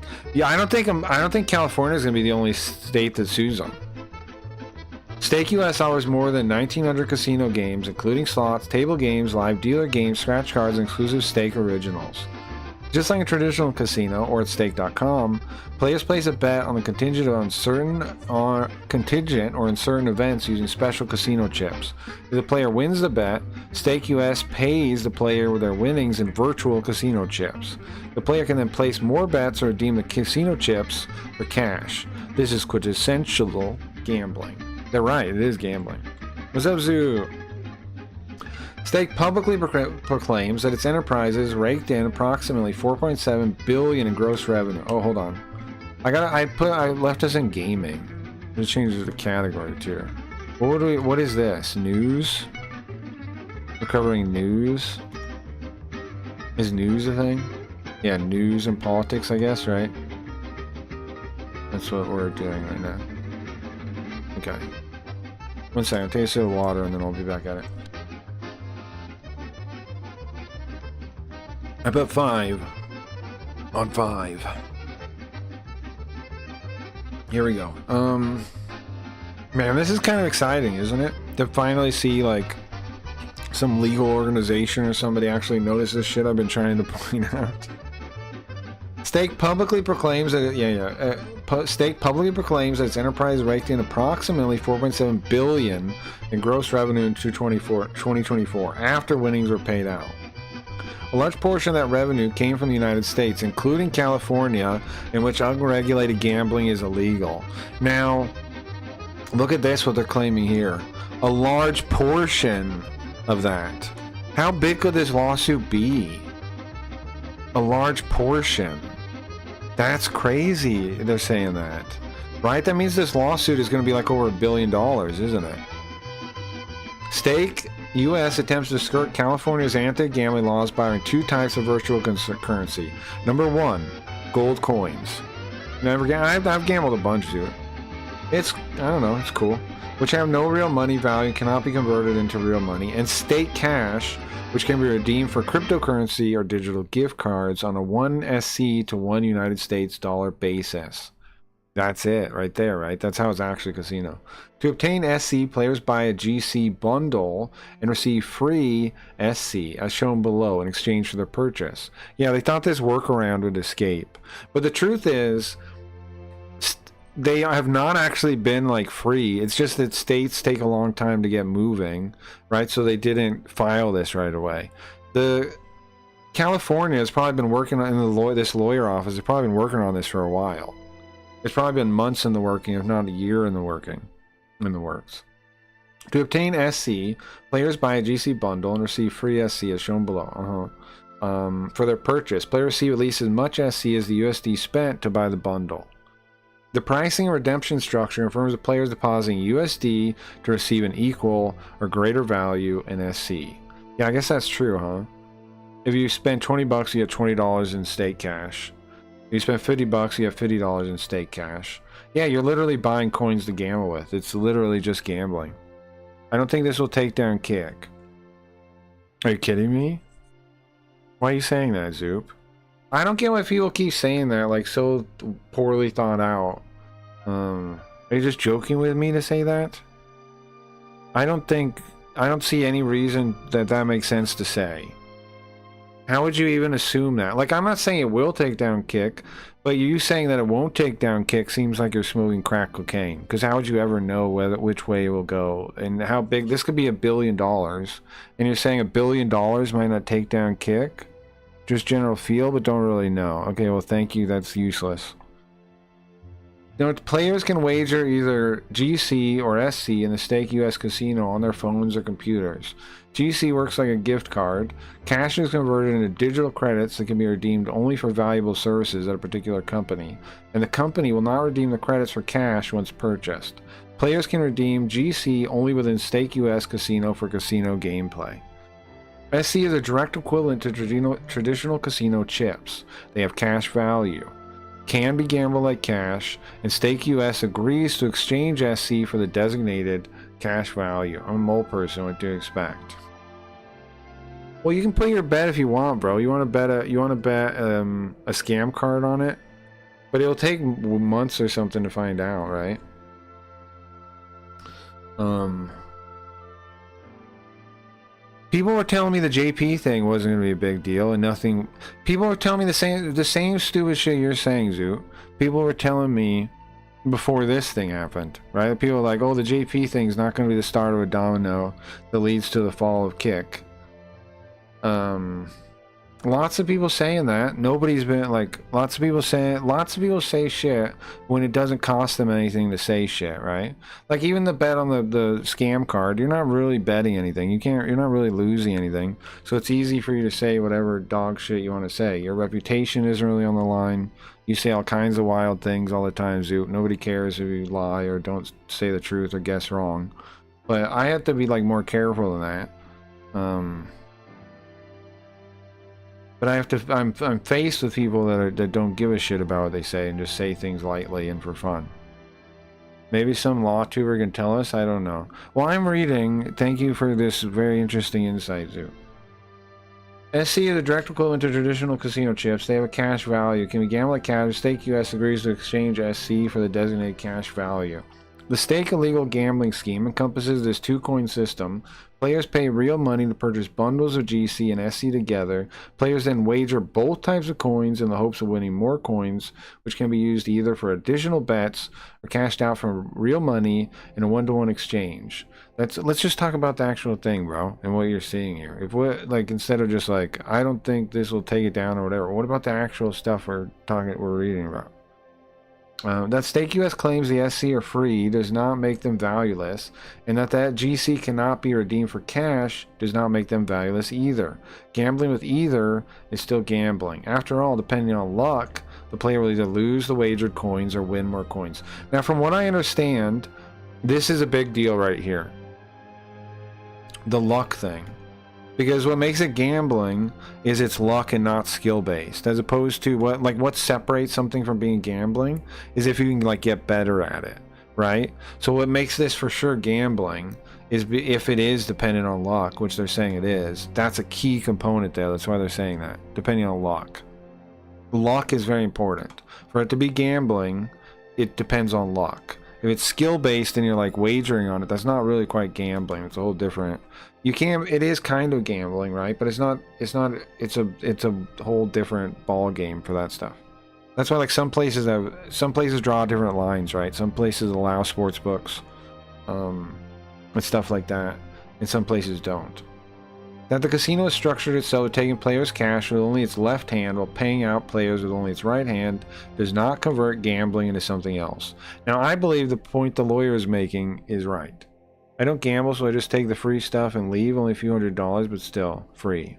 I don't think California is going to be the only state that sues them. Stake US offers more than 1,900 casino games, including slots, table games, live dealer games, scratch cards, and exclusive Stake originals. Just like a traditional casino or at Stake.com, players place a bet on the contingent or in certain events using special casino chips. If the player wins the bet, Stake US pays the player with their winnings in virtual casino chips. The player can then place more bets or redeem the casino chips for cash. This is quintessential gambling. They're right, it is gambling. What's up, Zoo? Stake publicly proclaims that its enterprises raked in approximately $4.7 billion in gross revenue. Oh, hold on. I left us in gaming. Let's change the category too. What is this? News? We're covering news. Is news a thing? Yeah, news and politics, I guess, right? That's what we're doing right now. Okay. 1 second, I'll take a sip of water and then I'll be back at it. I put 5 on 5. Here we go. Man, this is kind of exciting, isn't it? To finally see, like, some legal organization or somebody actually notice this shit I've been trying to point out. Stake publicly proclaims that Stake publicly proclaims that its enterprise raked in approximately $4.7 billion in gross revenue in 2024 after winnings were paid out. A large portion of that revenue came from the United States, including California, in which unregulated gambling is illegal. Now, look at this, what they're claiming here. A large portion of that. How big could this lawsuit be? A large portion. That's crazy, they're saying that. Right? That means this lawsuit is going to be like over $1 billion, isn't it? Stake U.S. attempts to skirt California's anti-gambling laws by having 2 types of virtual currency. Number 1, gold coins. I've gambled a bunch, dude. I don't know, it's cool. Which have no real money value, cannot be converted into real money. And Stake Cash, which can be redeemed for cryptocurrency or digital gift cards on a 1 SC to 1 United States dollar basis. That's it right there, right? That's how it's actually a casino. To obtain SC, players buy a GC bundle and receive free SC, as shown below, in exchange for their purchase. Yeah, they thought this workaround would escape. But the truth is, they have not actually been like free. It's just that states take a long time to get moving, right? So they didn't file this right away. The California has probably been working on this lawyer office. They've probably been working on this for a while. It's probably been months in the working, if not a year in the works. To obtain SC, players buy a GC bundle and receive free SC as shown below. For their purchase, players receive at least as much SC as the USD spent to buy the bundle. The pricing and redemption structure informs the players depositing USD to receive an equal or greater value in SC. Yeah, I guess that's true, huh? If you spend $20, you get $20 in stake cash. If you spend $50, you have $50 in stake cash. Yeah, you're literally buying coins to gamble with. It's literally just gambling. I don't think this will take down Kick. Are you kidding me? Why are you saying that, Zoop? I don't get why people keep saying that, like, so poorly thought out. Are you just joking with me to say that? I don't see any reason that makes sense to say. How would you even assume that? Like, I'm not saying it will take down Kick, but you saying that it won't take down Kick seems like you're smoking crack cocaine. Because how would you ever know which way it will go? And how big? This could be $1 billion. And you're saying $1 billion might not take down Kick? Just general feel, but don't really know. Okay, well, thank you. That's useless. Now, players can wager either GC or SC in the Stake US casino on their phones or computers. GC works like a gift card. Cash is converted into digital credits that can be redeemed only for valuable services at a particular company, and the company will not redeem the credits for cash once purchased. Players can redeem GC only within Stake US casino for casino gameplay. SC is a direct equivalent to traditional casino chips. They have cash value, can be gambled like cash, and Stake US agrees to exchange SC for the designated cash value. I'm a mole person, what do you expect? Well, you can put your bet if you want, bro. You want to bet a scam card on it, but it'll take months or something to find out, right? People were telling me the JP thing wasn't going to be a big deal and nothing. People were telling me the same stupid shit you're saying, Zoo. People were telling me before this thing happened, right? People were like, oh, the JP thing's not going to be the start of a domino that leads to the fall of Kick. Lots of people saying that. Nobody's been like, lots of people say shit when it doesn't cost them anything to say shit, right? Like even the bet on the scam card, you're not really betting anything. You're not really losing anything. So it's easy for you to say whatever dog shit you want to say. Your reputation isn't really on the line. You say all kinds of wild things all the time, Zoot. Nobody cares if you lie or don't say the truth or guess wrong. But I have to be like more careful than that. But I'm faced with people that don't give a shit about what they say and just say things lightly and for fun. Maybe some law tuber can tell us. I don't know. Well, I'm reading. Thank you for this very interesting insight, Zoo. SC is a direct equivalent to traditional casino chips. They have a cash value. Can be gambled like cash. Stake US agrees to exchange SC for the designated cash value. The Stake illegal gambling scheme encompasses this two-coin system. Players pay real money to purchase bundles of GC and SC together. Players then wager both types of coins in the hopes of winning more coins, which can be used either for additional bets or cashed out from real money in a one-to-one exchange. Let's just talk about the actual thing, bro, and what you're seeing here. If what, like, instead of just like, I don't think this will take it down or whatever. What about the actual stuff we're reading about? That Stake US claims the SC are free does not make them valueless, and that GC cannot be redeemed for cash does not make them valueless either. Gambling with either is still gambling. After all, depending on luck, the player will either lose the wagered coins or win more coins. Now, from what I understand, this is a big deal right here. The luck thing. Because what makes it gambling is it's luck and not skill based, as opposed to what separates something from being gambling is if you can like get better at it, right? So what makes this for sure gambling is if it is dependent on luck, which they're saying it is. That's a key component there. That's why they're saying that, depending on luck. Luck is very important. For it to be gambling, it depends on luck. If it's skill based and you're like wagering on it, that's not really quite gambling. It's a whole different. It is kind of gambling, right? But it's a whole different ball game for that stuff. That's why like some places draw different lines, right? Some places allow sports books, and stuff like that, and some places don't. That the casino is structured itself to taking players' cash with only its left hand while paying out players with only its right hand does not convert gambling into something else. Now, I believe the point the lawyer is making is right. I don't gamble, so I just take the free stuff and leave, only a few $100s, but still free.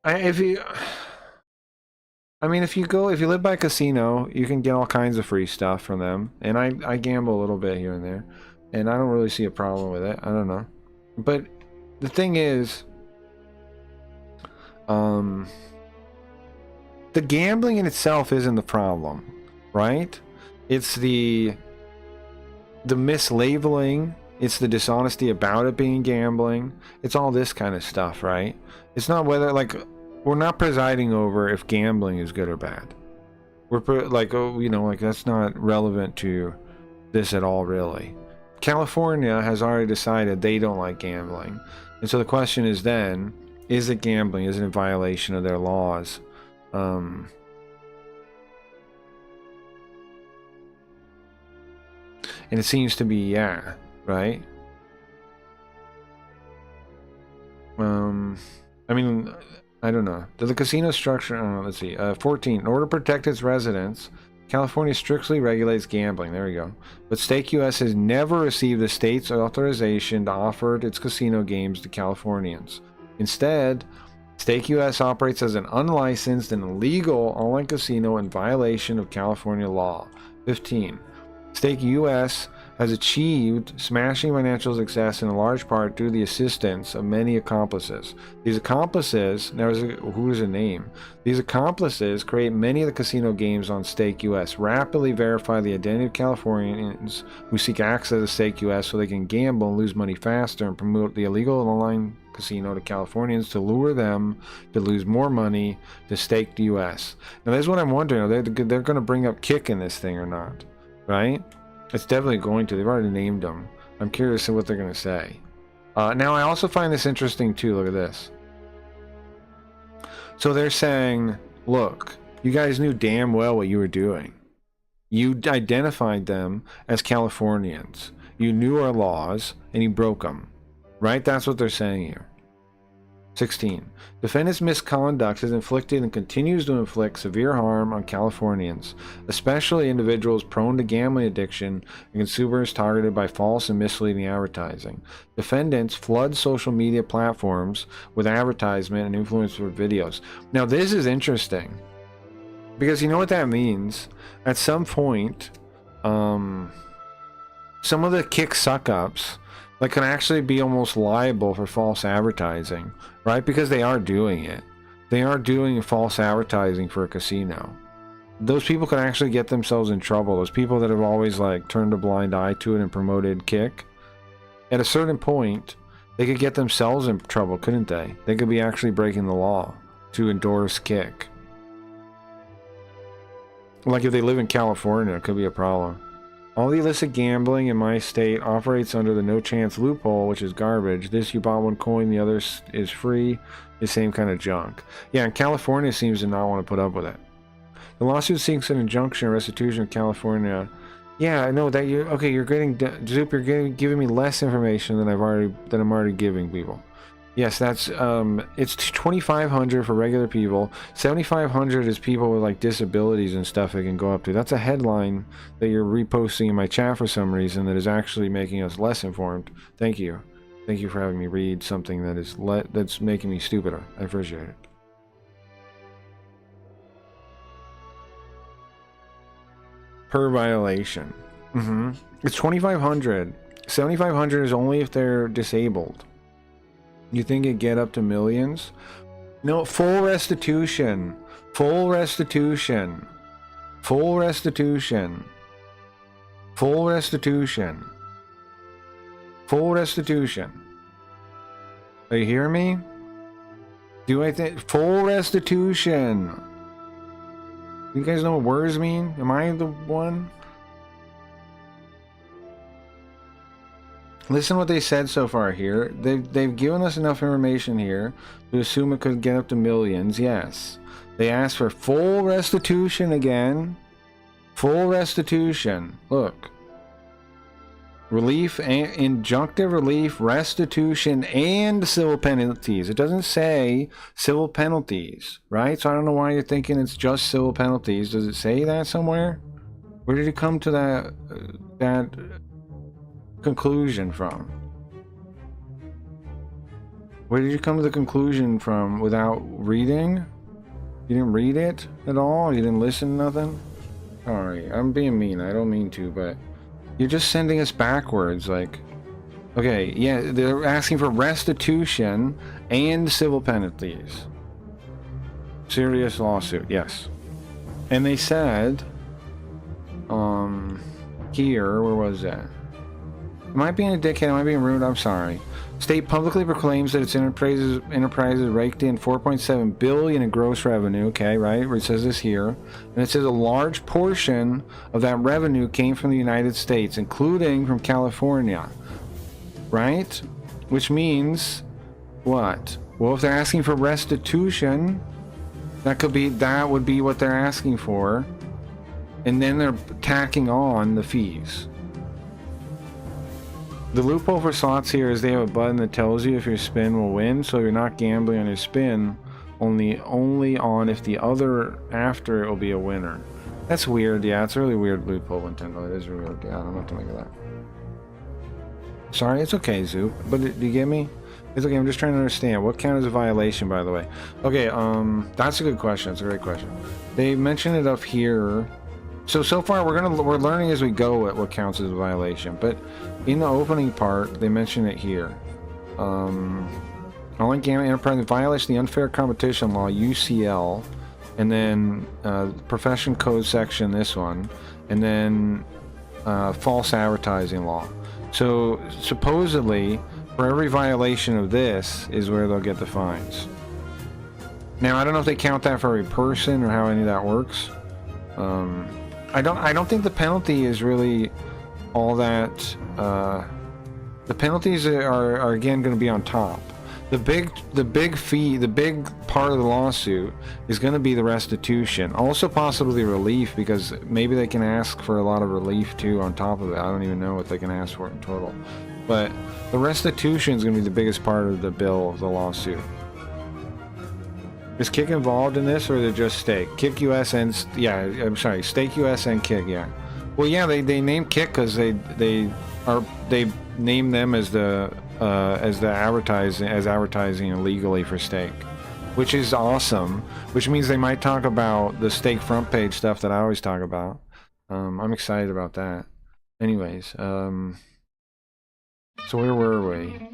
If you live by a casino, you can get all kinds of free stuff from them, and I gamble a little bit here and there, and I don't really see a problem with it. I don't know, but the thing is, the gambling in itself isn't the problem, right? It's the mislabeling, it's the dishonesty about it being gambling, it's all this kind of stuff, right? It's not whether, like, we're not presiding over if gambling is good or bad. We're like, oh, you know, like, that's not relevant to this at all, really. California has already decided they don't like gambling, and so the question is then, is it gambling? Is it in violation of their laws? And it seems to be, yeah, right? I mean, I don't know. The casino structure, I don't know, let's see. 14, in order to protect its residents, California strictly regulates gambling. There we go. But Stake US has never received the state's authorization to offer its casino games to Californians. Instead, Stake US operates as an unlicensed and illegal online casino in violation of California law. 15. Stake US has achieved smashing financial success in large part due to the assistance of many accomplices. These accomplices, now who is a name? These accomplices create many of the casino games on Stake US, rapidly verify the identity of Californians who seek access to Stake US so they can gamble and lose money faster, and promote the illegal online casino to Californians to lure them to lose more money to Stake US. Now, that's what I'm wondering. Are they're going to bring up Kick in this thing or not? Right? It's definitely going to. They've already named them. I'm curious to what they're going to say. Now, I also find this interesting, too. Look at this. So they're saying, look, you guys knew damn well what you were doing. You identified them as Californians. You knew our laws, and you broke them. Right? That's what they're saying here. 16. Defendant's misconduct has inflicted and continues to inflict severe harm on Californians, especially individuals prone to gambling addiction and consumers targeted by false and misleading advertising. Defendants flood social media platforms with advertisement and influencer videos. Now, this is interesting, because you know what that means? At some point, some of the Kick suck-ups that can actually be almost liable for false advertising, right? Because they are doing it. They are doing false advertising for a casino. Those people can actually get themselves in trouble. Those people that have always like turned a blind eye to it and promoted Kick, at a certain point, they could get themselves in trouble, couldn't they? They could be actually breaking the law to endorse Kick. Like if they live in California, it could be a problem. All the illicit gambling in my state operates under the no chance loophole, which is garbage. This, you bought one coin, the other is free, the same kind of junk. Yeah, and California seems to not want to put up with it. The lawsuit seeks an injunction or restitution of California. Yeah, I know that you're okay. You're getting Zoop. You're giving me less information than I'm already giving people. Yes, that's it's 2,500 for regular people. 7,500 is people with like disabilities and stuff they can go up to. That's a headline that you're reposting in my chat for some reason that is actually making us less informed. Thank you. Thank you for having me read something that is that's making me stupider. I appreciate it. Per violation. It's 2,500. 7,500 is only if they're disabled. You think it'd get up to millions? No, full restitution. Full restitution. Full restitution. Full restitution. Full restitution. Are you hearing me? Do I think full restitution? You guys know what words mean? Am I the one? Listen to what they said so far here. They've given us enough information here to assume it could get up to millions. Yes. They asked for full restitution again. Full restitution. Look. Relief, and injunctive relief, restitution, and civil penalties. It doesn't say civil penalties, right? So I don't know why you're thinking it's just civil penalties. Does it say that somewhere? Where did you come to that conclusion from? Where did you come to the conclusion from without reading? You didn't read it at all? You didn't listen to nothing? Sorry, I'm being mean. I don't mean to, but you're just sending us backwards. Like, okay, yeah, they're asking for restitution and civil penalties. Serious lawsuit, yes. And they said, here, where was that? Am I being a dickhead? Am I being rude? I'm sorry. State publicly proclaims that its enterprises raked in 4.7 billion in gross revenue. Okay, right? Where it says this here, and it says a large portion of that revenue came from the United States, including from California. Right? Which means what? Well, if they're asking for restitution, that would be what they're asking for, and then they're tacking on the fees. The loophole for slots here is they have a button that tells you if your spin will win, so you're not gambling on your spin, only on if the other after it will be a winner. That's weird, yeah, it's a really weird loophole, Nintendo. It is really weird. Yeah, I don't know what to make of that. Sorry, it's okay, Zoop, but do you get me? It's okay, I'm just trying to understand. What counts as a violation, by the way? Okay, that's a good question. It's a great question. They mentioned it up here. So far we're learning as we go at what counts as a violation, but in the opening part they mention it here. Online gaming enterprise violation of the unfair competition law, UCL, and then profession code section, this one, and then false advertising law. So supposedly for every violation of this is where they'll get the fines. Now I don't know if they count that for every person or how any of that works. I don't think the penalty is really all that. The penalties are again going to be on top. The big part of the lawsuit is going to be the restitution. Also possibly relief, because maybe they can ask for a lot of relief too on top of it. I don't even know what they can ask for in total. But the restitution is going to be the biggest part of the bill of the lawsuit. Is Kick involved in this, or is it just Stake? Kick US and Stake US and Kick, yeah. Well, yeah, they named Kick because they named them as advertising illegally for Stake, which is awesome. Which means they might talk about the Stake front page stuff that I always talk about. I'm excited about that. Anyways, so where were we?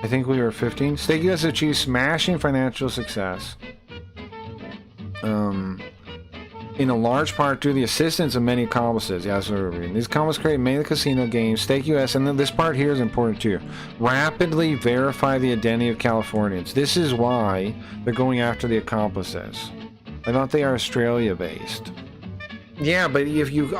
I think we were 15. Stake US achieved smashing financial success. In a large part due to the assistance of many accomplices. Yeah, that's what we're reading. These accomplices create many casino games. Stake US, and then this part here is important too. Rapidly verify the identity of Californians. This is why they're going after the accomplices. I thought they are Australia based. Yeah, but if you're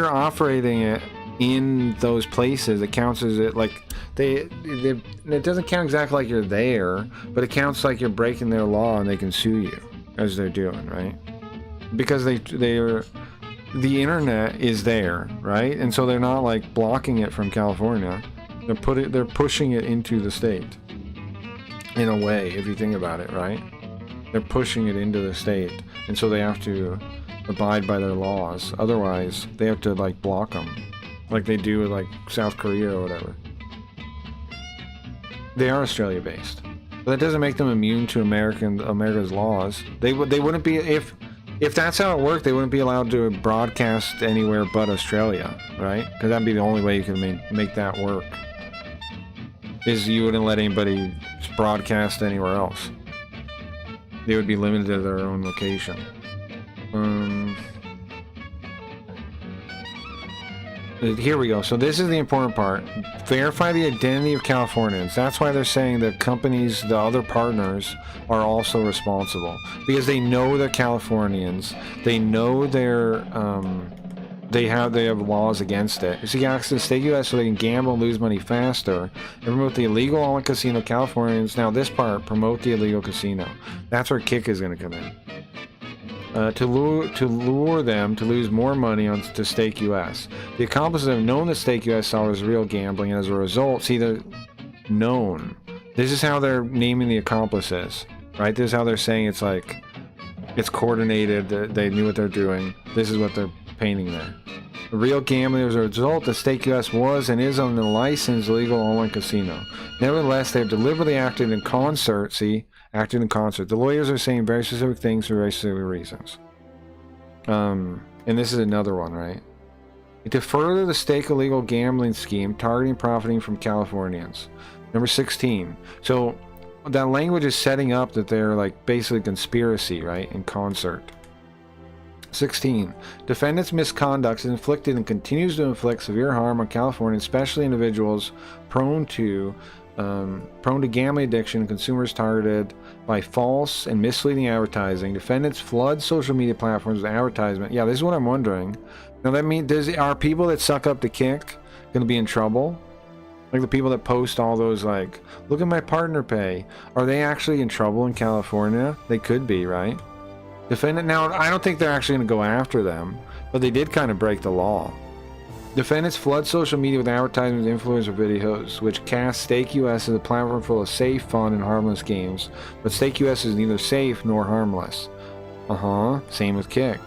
operating it in those places, it counts as it like it doesn't count exactly like you're there, but it counts like you're breaking their law and they can sue you as they're doing, right? Because the internet is there, right? And so they're not like blocking it from California. They're pushing it into the state. In a way, if you think about it, right? They're pushing it into the state, and so they have to abide by their laws. Otherwise, they have to like block them, like they do with like South Korea or whatever. They are Australia based, but that doesn't make them immune to America's laws. They wouldn't be if that's how it worked. They wouldn't be allowed to broadcast anywhere but Australia, right? Because that'd be the only way you can make that work. Is you wouldn't let anybody broadcast anywhere else. They would be limited to their own location. Here we go. So this is the important part. Verify the identity of Californians. That's why they're saying the companies, the other partners, are also responsible. Because they know they're Californians. They know they're, they have laws against it. So you can access Stake US so they can gamble and lose money faster. And promote the illegal online casino Californians. Now this part, promote the illegal casino. That's where Kick is going to come in. To lure them to lose more money on to Stake US. The accomplices have known that Stake US saw as real gambling, and as a result, see, they're known. This is how they're naming the accomplices, right? This is how they're saying it's like, it's coordinated, they knew what they're doing. This is what they're painting there. The real gambling as a result, the Stake US was and is on the licensed legal online casino. Nevertheless, they have deliberately acted in concert, acted in concert. The lawyers are saying very specific things for very specific reasons. And this is another one, right? To further the stake illegal gambling scheme, targeting profiting from Californians. Number 16. So that language is setting up that they're like basically conspiracy, right? In concert. 16. Defendants' misconduct is inflicted and continues to inflict severe harm on Californians, especially individuals prone to gambling addiction and consumers targeted by false and misleading advertising. Defendants flood social media platforms with advertisement. Yeah, this is what I'm wondering. Now that means are people that suck up to Kick going to be in trouble? Like the people that post all those like, look at my partner pay. Are they actually in trouble in California? They could be, right? Defendant, now I don't think they're actually going to go after them, but they did kind of break the law. Defendants flood social media with advertisements, influencer videos, which cast Stake US as a platform full of safe, fun, and harmless games. But Stake US is neither safe nor harmless. Same with Kick.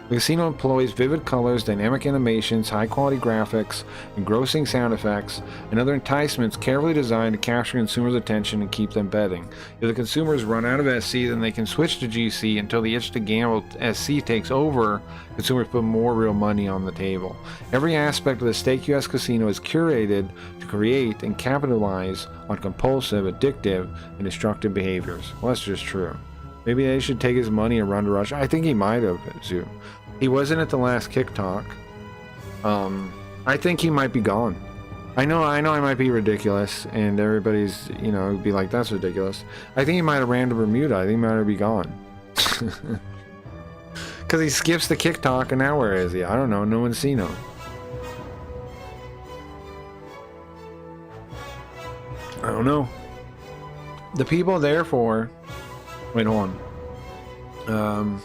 The casino employs vivid colors, dynamic animations, high-quality graphics, engrossing sound effects, and other enticements carefully designed to capture consumers' attention and keep them betting. If the consumers run out of SC, then they can switch to GC until the itch to gamble SC takes over. Consumers put more real money on the table. Every aspect of the Stake US casino is curated to create and capitalize on compulsive, addictive, and destructive behaviors. Well, that's just true. Maybe they should take his money and run to Russia. I think he might have, Zoo. He wasn't at the last Kick Talk. I think he might be gone. I know I might be ridiculous, and everybody's, be like, that's ridiculous. I think he might have ran to Bermuda. I think he might have be gone. Because he skips the Kick Talk, and now where is he? I don't know. No one's seen him. I don't know. The people, therefore... Wait, hold on.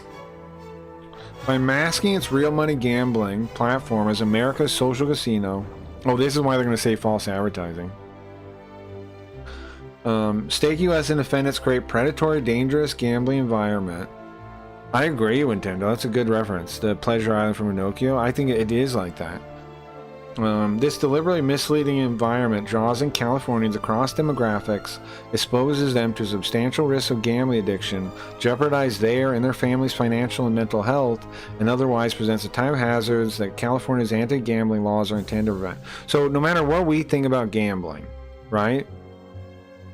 By masking its real money gambling platform as America's social casino. Oh, this is why they're going to say false advertising. Stake US and defendants create predatory, dangerous gambling environment. I agree, Nintendo. That's a good reference. The Pleasure Island from Pinocchio. I think it is like that. This deliberately misleading environment draws in Californians across demographics, exposes them to substantial risks of gambling addiction, jeopardize their and their family's financial and mental health, and otherwise presents the type of hazards that California's anti-gambling laws are intended to prevent. So no matter what we think about gambling, right?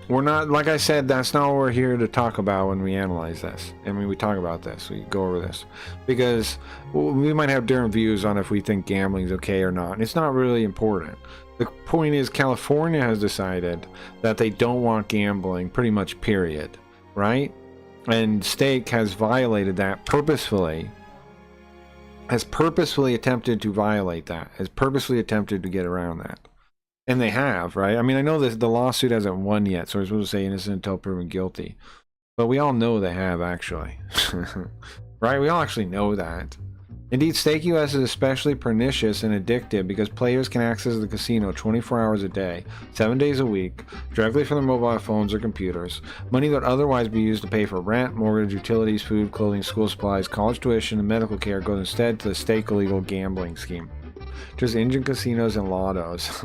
We're not, like I said, that's not what we're here to talk about when we analyze this. I mean, we talk about this, we go over this. Because we might have different views on if we think gambling is okay or not. And it's not really important. The point is, California has decided that they don't want gambling, pretty much, period. Right? And Stake has violated that purposefully. Has purposefully attempted to violate that. Has purposefully attempted to get around that. And they have, right? I mean, I know that the lawsuit hasn't won yet, so we're supposed to say innocent until proven guilty. But we all know they have, actually. Right? We all actually know that. Indeed, Stake US is especially pernicious and addictive because players can access the casino 24 hours a day, 7 days a week, directly from their mobile phones or computers. Money that would otherwise be used to pay for rent, mortgage, utilities, food, clothing, school supplies, college tuition, and medical care goes instead to the Stake illegal gambling scheme. Just engine casinos and lottos.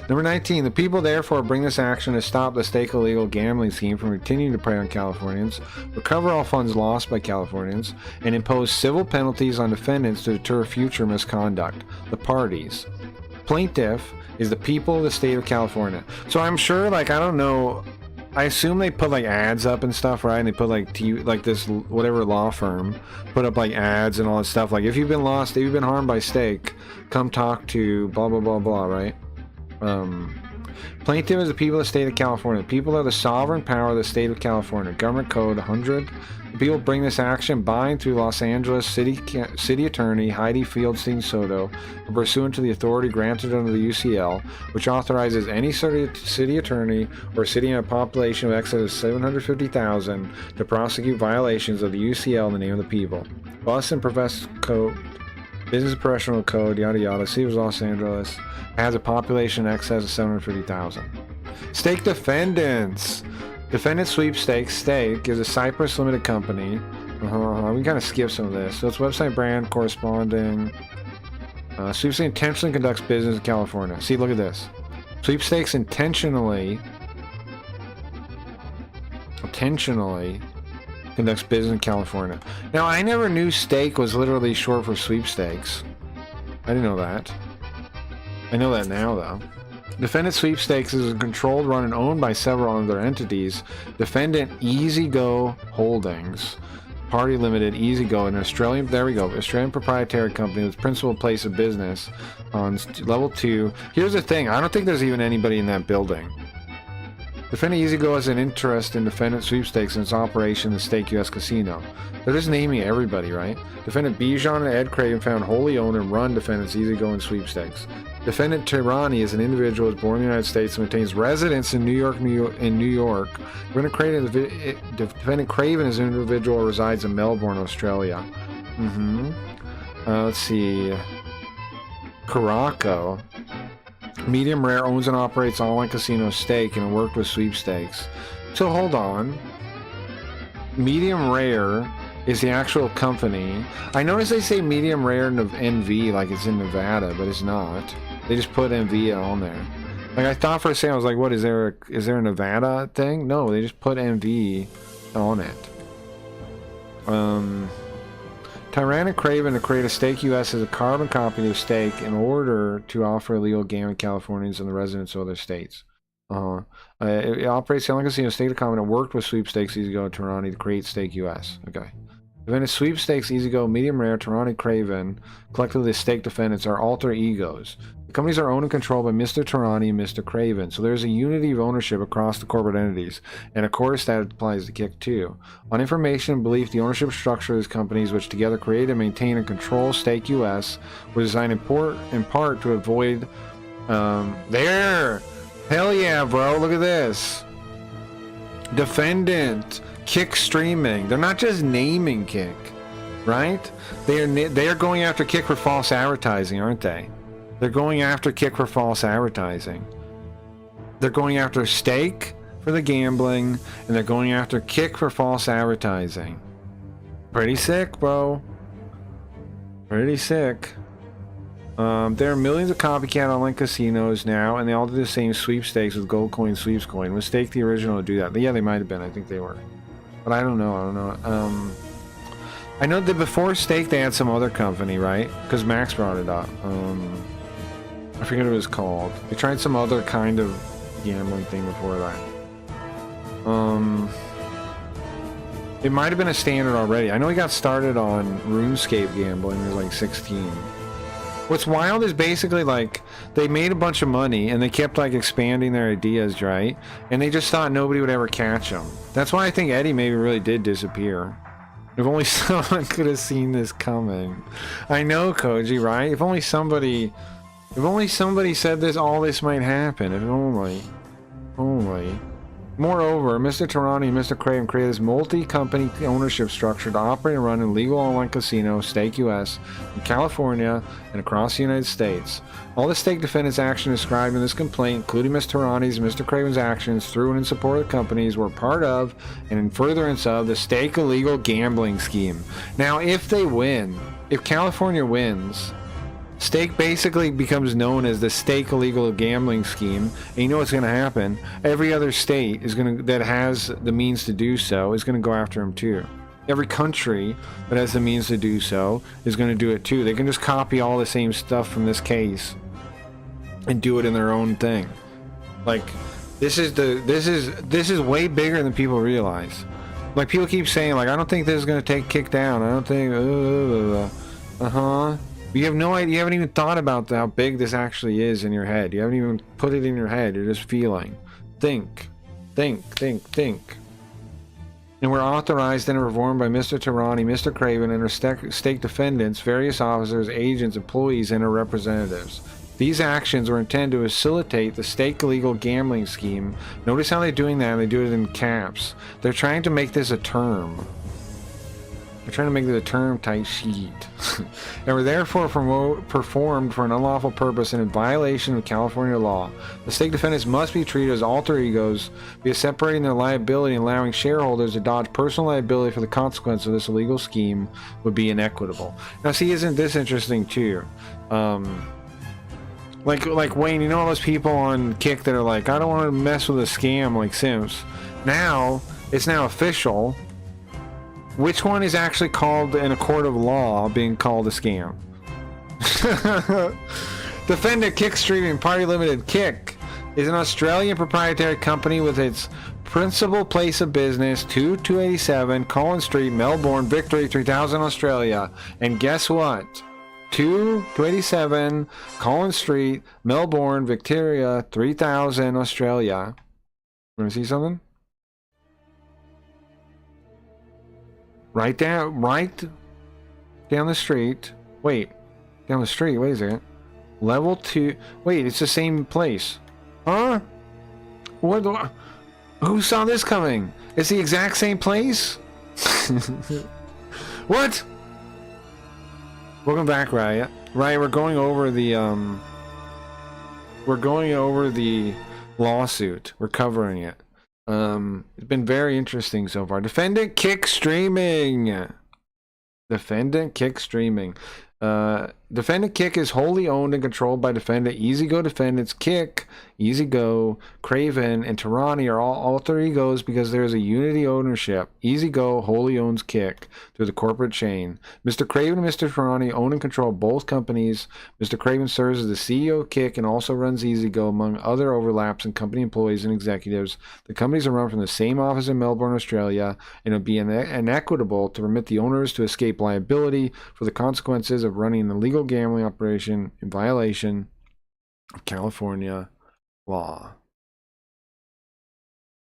Number 19. The people therefore bring this action to stop the Stake illegal gambling scheme from continuing to prey on Californians, recover all funds lost by Californians, and impose civil penalties on defendants to deter future misconduct. The parties. Plaintiff is the people of the state of California. So I'm sure, like, I don't know I assume they put like ads up and stuff, right? And they put like like this whatever law firm put up like ads and all that stuff. Like if you've been lost, if you've been harmed by steak, come talk to blah blah blah blah, right? Plaintiff is the people of the state of California. The people are the sovereign power of the state of California. Government Code 100. The people bring this action by and through Los Angeles City Attorney Heidi Fieldstein Soto, pursuant to the authority granted under the UCL, which authorizes any city attorney or city in a population of excess of 750,000 to prosecute violations of the UCL in the name of the people. Bus and Professor Code, Business Professional Code, yada yada. City of Los Angeles has a population in excess of 750,000. Stake defendants. Defendant sweepstakes. Stake is a Cyprus limited company. We can kind of skip some of this. So it's website brand corresponding. Sweepstakes intentionally conducts business in California. See, look at this. Sweepstakes intentionally conducts business in California. Now, I never knew stake was literally short for sweepstakes. I didn't know that. I know that now, though. Defendant Sweepstakes is a controlled, run, and owned by several other entities. Defendant EasyGo Holdings, Party Limited, EasyGo, an Australian, there we go, Australian proprietary company with principal place of business on level 2. Here's the thing, I don't think there's even anybody in that building. Defendant EasyGo has an interest in Defendant Sweepstakes and its operation in the Stake US Casino. They're just naming everybody, right? Defendant Bijan and Ed Craven found wholly owned and run Defendants EasyGo and Sweepstakes. Defendant Tirani is an individual who was born in the United States and maintains residence in New York. Defendant Craven is an individual who resides in Melbourne, Australia. Let's see. Caraco. Medium Rare owns and operates online casino Stake and worked with Sweepstakes. So hold on. Medium Rare is the actual company. I notice they say Medium Rare NV like it's in Nevada, but it's not. They just put NV on there. Like I thought for a second, I was like, what is there a Nevada thing? No, they just put NV on it. Tyrannic Craven to create a Stake US as a carbon copy of Stake in order to offer illegal gaming to Californians and the residents of other states. It operates the online casino Stake Common and worked with Sweepstakes EasyGo and Tirani to create Stake US. Okay. Defendant Sweepstakes EasyGo, Medium Rare, Tirani Craven, collectively the Stake defendants are alter egos. The companies are owned and controlled by Mr. Tirani and Mr. Craven, so there's a unity of ownership across the corporate entities, and of course that applies to Kick too. On information and belief, the ownership structure of these companies, which together create and maintain and control Stake US, were designed in part to avoid... there! Hell yeah, bro, look at this! Defendant, Kick streaming. They're not just naming Kick, right? They are going after Kick for false advertising, aren't they? They're going after Kick for false advertising. They're going after Stake for the gambling, and they're going after Kick for false advertising. Pretty sick, bro. Pretty sick. There are millions of copycat online casinos now, and they all do the same sweepstakes with gold coin, sweeps coin. Was Stake the original to do that? Yeah, they might have been. I think they were. But I don't know. I know that before Stake they had some other company, right? Because Max brought it up. I forget what it was called. They tried some other kind of gambling thing before that. It might have been a standard already. I know he got started on RuneScape gambling when he was like 16. What's wild is basically like they made a bunch of money and they kept like expanding their ideas, right? And they just thought nobody would ever catch them. That's why I think Eddie maybe really did disappear. If only someone could have seen this coming. I know, Koji, right? If only somebody said this, all this might happen. If only. Moreover, Mr. Tirani and Mr. Craven created this multi-company ownership structure to operate and run a legal online casino, Stake US, in California and across the United States. All the Stake defendants' actions described in this complaint, including Mr. Tirani's and Mr. Craven's actions through and in support of the companies, were part of and in furtherance of the Stake illegal gambling scheme. Now, if they win, if California wins, Stake basically becomes known as the Stake illegal gambling scheme, and you know what's going to happen? Every other state that has the means to do so is going to go after him too. Every country that has the means to do so is going to do it too. They can just copy all the same stuff from this case and do it in their own thing. Like This is way bigger than people realize. Like, people keep saying, like, I don't think this is gonna kick down. I don't think. You have no idea. You haven't even thought about how big this actually is in your head. You haven't even put it in your head. You're just feeling. Think. And were authorized and reformed by Mr. Tarani, Mr. Craven, and our stake defendants, various officers, agents, employees, and our representatives. These actions were intended to facilitate the stake illegal gambling scheme. Notice how they're doing that. They do it in caps. They're trying to make this a term. They're trying to make it a term type sheet. And were therefore performed for an unlawful purpose and in violation of California law. The stake defendants must be treated as alter egos, via separating their liability and allowing shareholders to dodge personal liability for the consequence of this illegal scheme would be inequitable. Now, see, isn't this interesting too? Like Wayne, you know all those people on Kick that are like, I don't want to mess with a scam like Sims. Now, it's now official. Which one is actually called in a court of law being called a scam? Defendant Kick Streaming Party Limited Kick is an Australian proprietary company with its principal place of business 2287 Collins Street, Melbourne, Victory 3000 Australia. And guess what? 2287 Collins Street, Melbourne, Victoria 3000 Australia. Want to see something? Right down the street. Wait, down the street. Wait a second. Level 2. Wait, it's the same place. Huh? Who saw this coming? It's the exact same place? What? Welcome back, Riot. Riot, we're going over the lawsuit. We're covering it. It's been very interesting so far. Defendant Kick Streaming. Defendant Kick is wholly owned and controlled by defendant EasyGo defendants Kick, EasyGo, Craven, and Tarani are all alter egos because there is a unity ownership. EasyGo wholly owns Kick through the corporate chain. Mr. Craven and Mr. Tarani own and control both companies. Mr. Craven serves as the CEO of Kick and also runs EasyGo, among other overlaps in company employees and executives. The companies are run from the same office in Melbourne, Australia, and it would be inequitable to permit the owners to escape liability for the consequences of running an illegal gambling operation in violation of California law.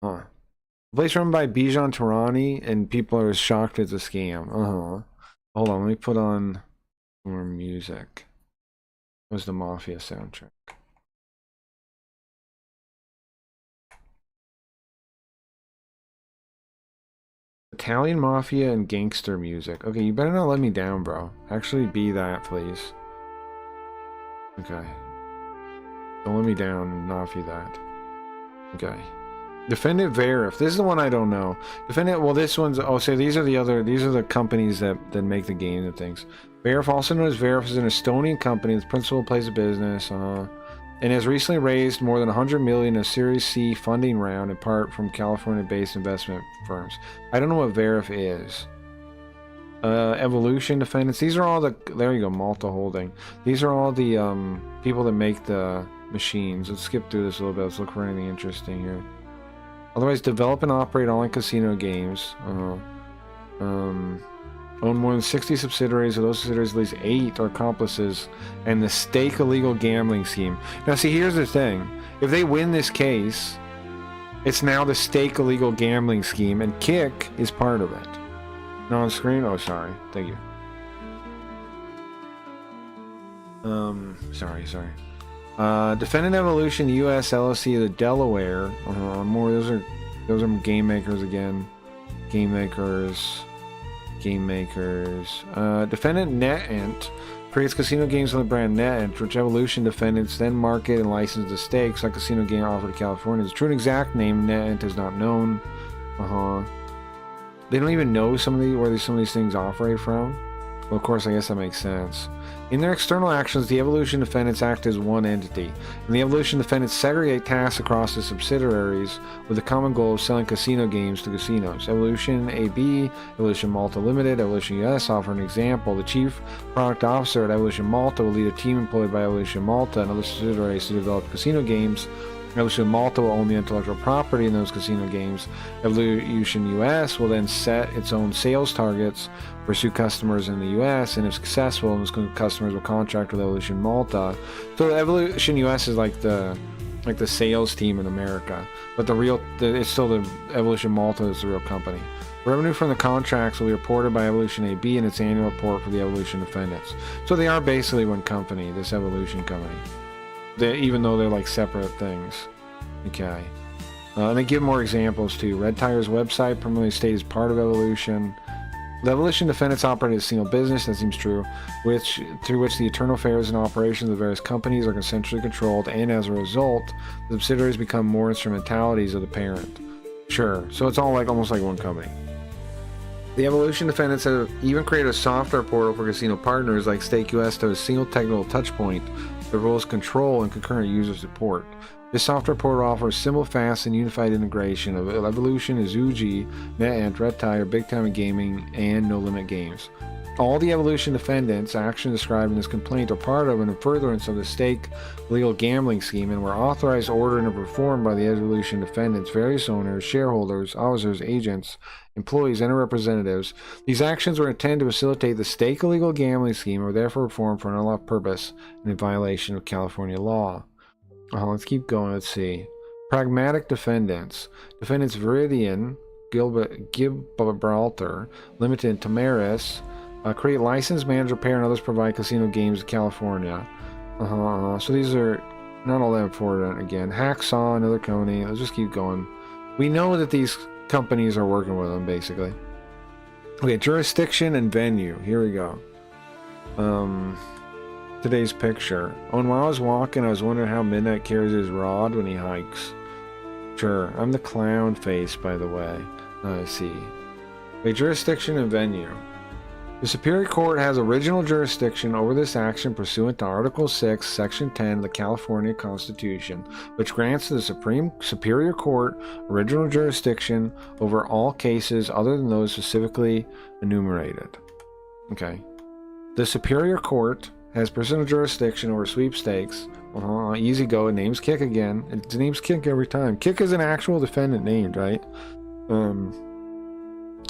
The place run by Bijan Tarani, and people are shocked it's a scam. Hold on, let me put on more music. What's the Mafia soundtrack? Italian Mafia and gangster music. Okay, you better not let me down, bro. Actually be that, please. Okay. Don't let me down and not be that. Okay. Defendant Verif. This is the one I don't know. Defendant, well, this one's, oh, so these are the companies that make the games and things. Verif, also known as Verif, is an Estonian company with principal place of business, and has recently raised more than 100 million in a Series C funding round, in part from California-based investment firms. I don't know what Verif is. Evolution Defendants. These are all the, there you go, Malta Holding. These are all the people that make the machines. Let's skip through this a little bit. Let's look for anything interesting here. Otherwise, develop and operate online casino games. Own more than 60 subsidiaries. Of those subsidiaries, at least 8 are accomplices. And the stake illegal gambling scheme. Now, see, here's the thing. If they win this case, it's now the stake illegal gambling scheme, and Kick is part of it. Not on screen? Oh, sorry. Thank you. Sorry. Defendant Evolution US LLC of the Delaware. More. Those are game makers again. Game makers. Defendant NetEnt creates casino games on the brand NetEnt, which Evolution defendants then market and license the stakes like casino game offered to California. The true and exact name NetEnt is not known. They don't even know where some of these things operate from. Well, of course, I guess that makes sense. In their external actions, the Evolution defendants act as one entity, and the Evolution defendants segregate tasks across the subsidiaries with the common goal of selling casino games to casinos. Evolution AB, Evolution Malta Limited, Evolution US offer an example. The chief product officer at Evolution Malta will lead a team employed by Evolution Malta and other subsidiaries to develop casino games Evolution Malta will own the intellectual property in those casino games. Evolution US will then set its own sales targets, pursue customers in the US, and if successful, those customers will contract with Evolution Malta. So Evolution US is like the sales team in America, but it's still the Evolution Malta is the real company. Revenue from the contracts will be reported by Evolution AB in its annual report for the Evolution defendants. So they are basically one company, this Evolution company. Even though they're like separate things. Okay. And they give more examples too. Red Tire's website permanently stated as part of Evolution. The Evolution defendants operate as a single business, that seems true, through which the internal affairs and operations of various companies are centrally controlled, and as a result, the subsidiaries become more instrumentalities of the parent. Sure. So it's all like almost like one company. The Evolution defendants have even created a software portal for casino partners like Stake US to have a single technical touchpoint that rules control and concurrent user support. This software portal offers simple, fast, and unified integration of Evolution, Azuji, NetEnt, Red Tire, Big Time Gaming, and No Limit Games. All the Evolution defendants' actions described in this complaint are part of and in furtherance of the stake legal gambling scheme and were authorized, ordered, and performed by the Evolution defendants, various owners, shareholders, officers, agents, employees, and representatives. These actions were intended to facilitate the stake illegal gambling scheme and were therefore performed for an unlawful purpose and in violation of California law. Let's keep going. Let's see. Pragmatic defendants. Defendants Viridian, Gibraltar, Limited, Tamaris, create licensed manager pair and others provide casino games in California. So these are not all that important again. Hacksaw, another company. Let's just keep going. We know that these companies are working with them, basically. Okay, jurisdiction and venue. Here we go. Today's picture. Oh, and while I was walking, I was wondering how Midnight carries his rod when he hikes. Sure, I'm the clown face, by the way. I see. Wait, jurisdiction and venue. The Superior Court has original jurisdiction over this action pursuant to Article 6, Section 10 of the California Constitution, which grants to the Superior Court original jurisdiction over all cases other than those specifically enumerated. Okay. The Superior Court has personal jurisdiction over sweepstakes. Easy go. It names Kick again. It names Kick every time. Kick is an actual defendant named, right?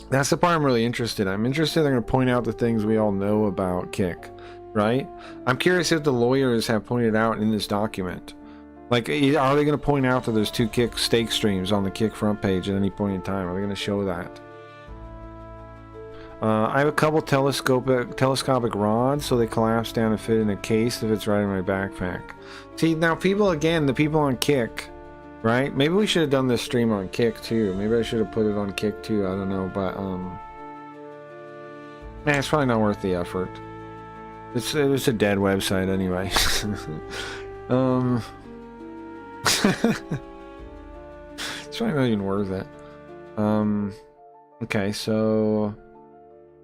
That's the part I'm really interested in. I'm interested they're going to point out the things we all know about Kick, right? I'm curious if the lawyers have pointed out in this document. Like, are they going to point out that there's two Kick stake streams on the Kick front page at any point in time? Are they going to show that? I have a couple telescopic rods, so they collapse down and fit in a case that fits right in my backpack. See, now people, again, the people on Kick, right? Maybe we should have done this stream on Kick too. Maybe I should have put it on Kick too. I don't know, but it's probably not worth the effort. It's a dead website anyway. It's probably not even worth it. Okay, so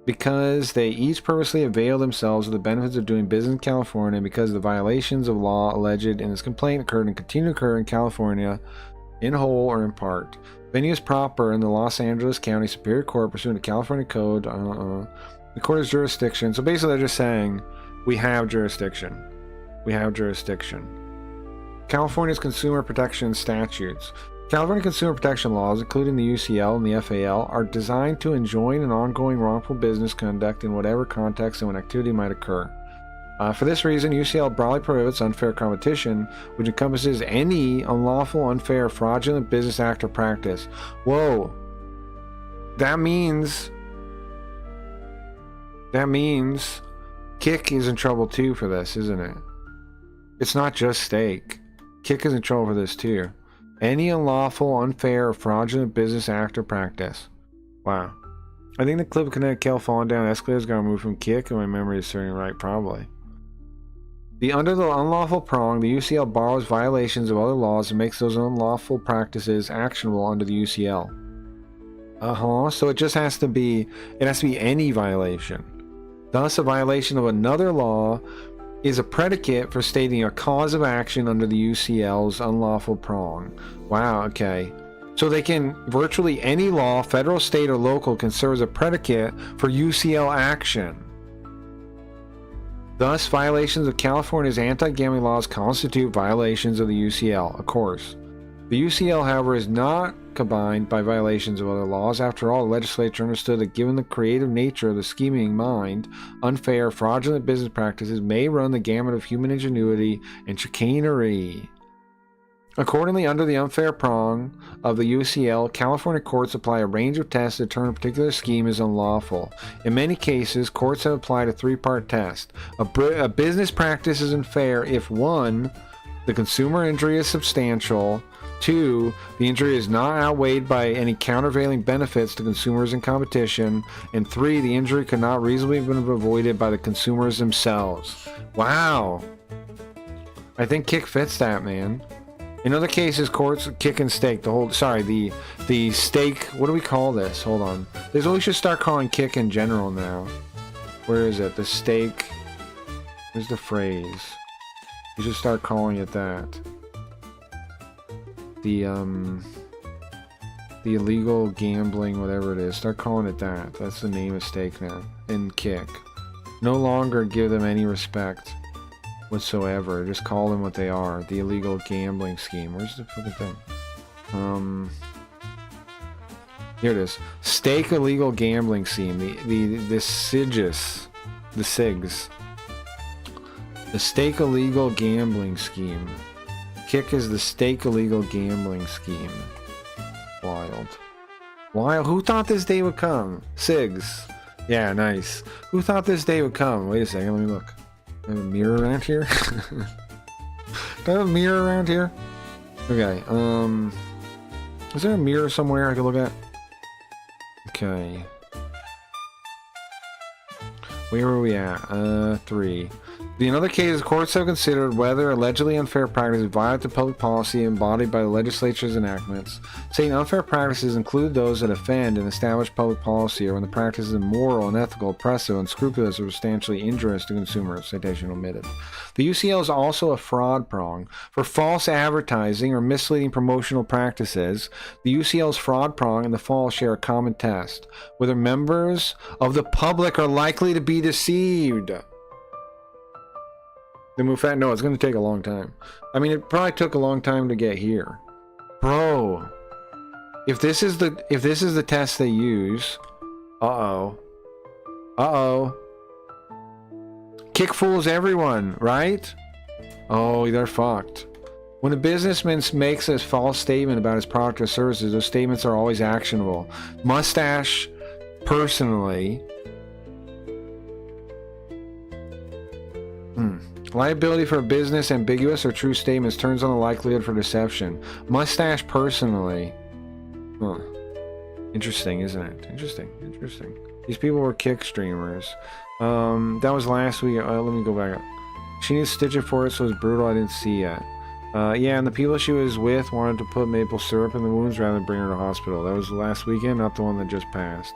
because they each purposely avail themselves of the benefits of doing business in California, because the violations of law alleged in this complaint occurred and continue to occur in California, in whole or in part. Venue is proper in the Los Angeles County Superior Court pursuant to California Code. The court has jurisdiction. So basically they're just saying, we have jurisdiction. We have jurisdiction. California's consumer protection statutes. California consumer protection laws, including the UCL and the FAL, are designed to enjoin an ongoing wrongful business conduct in whatever context and when activity might occur. For this reason, UCL broadly prohibits unfair competition, which encompasses any unlawful, unfair, fraudulent business act or practice. Whoa! That means Kick is in trouble too for this, isn't it? It's not just Stake. Kick is in trouble for this too. Any unlawful, unfair, or fraudulent business act or practice. Wow. I think the clip of Kinetic Kel falling down escalators got removed from Kick, and my memory is serving right, probably. Under the unlawful prong, the UCL borrows violations of other laws and makes those unlawful practices actionable under the UCL. So it just has to be, any violation. Thus, a violation of another law is a predicate for stating a cause of action under the UCL's unlawful prong. Wow, okay. So they can, virtually any law, federal, state, or local, can serve as a predicate for UCL action. Thus, violations of California's anti-gambling laws constitute violations of the UCL, of course. The UCL, however, is not combined by violations of other laws. After all, the legislature understood that given the creative nature of the scheming mind, unfair, fraudulent business practices may run the gamut of human ingenuity and chicanery. Accordingly, under the unfair prong of the UCL, California courts apply a range of tests to determine a particular scheme is unlawful. In many cases, courts have applied a three-part test. A business practice is unfair if 1. The consumer injury is substantial, 2. The injury is not outweighed by any countervailing benefits to consumers in competition, and 3. The injury could not reasonably have been avoided by the consumers themselves. Wow. I think Kick fits that, man. In other cases, courts kick and stake the stake. What do we call this? Hold on. This is what we should start calling kick in general now. Where is it? The stake. Where's the phrase? We should start calling it that. The illegal gambling, whatever it is. Start calling it that. That's the name of stake now. And kick. No longer give them any respect whatsoever. Just call them what they are. The illegal gambling scheme. Where's the fucking thing? Here it is. Stake illegal gambling scheme. The SIGs. The SIGs. The stake illegal gambling scheme. Kick is the stake illegal gambling scheme. Wild. Wild. Who thought this day would come? SIGs. Yeah, nice. Who thought this day would come? Wait a second, let me look. Do I have a mirror around here? Do I have a mirror around here? Okay, is there a mirror somewhere I can look at? Okay. Where were we at? 3. In other cases, courts have considered whether allegedly unfair practices violate the public policy embodied by the legislature's enactments, saying unfair practices include those that offend an established public policy or when the practice is immoral, unethical, oppressive, unscrupulous, or substantially injurious to consumers. Citation omitted. The UCL is also a fraud prong. For false advertising or misleading promotional practices, the UCL's fraud prong and the false share a common test, whether members of the public are likely to be deceived. The Mufat? No, it's going to take a long time. I mean, it probably took a long time to get here. Bro, if this is the test they use, uh-oh. Kick fools everyone, right? Oh, they're fucked. When a businessman makes a false statement about his product or services, those statements are always actionable. Mustache, personally. Liability for a business, ambiguous or true statements turns on the likelihood for deception. Mustache, personally. Huh. Interesting, isn't it? Interesting. These people were Kick streamers. That was last week. Let me go back up. She needs to stitch it for it, so it's brutal. I didn't see yet. Yeah, and the people she was with wanted to put maple syrup in the wounds rather than bring her to hospital. That was last weekend, not the one that just passed.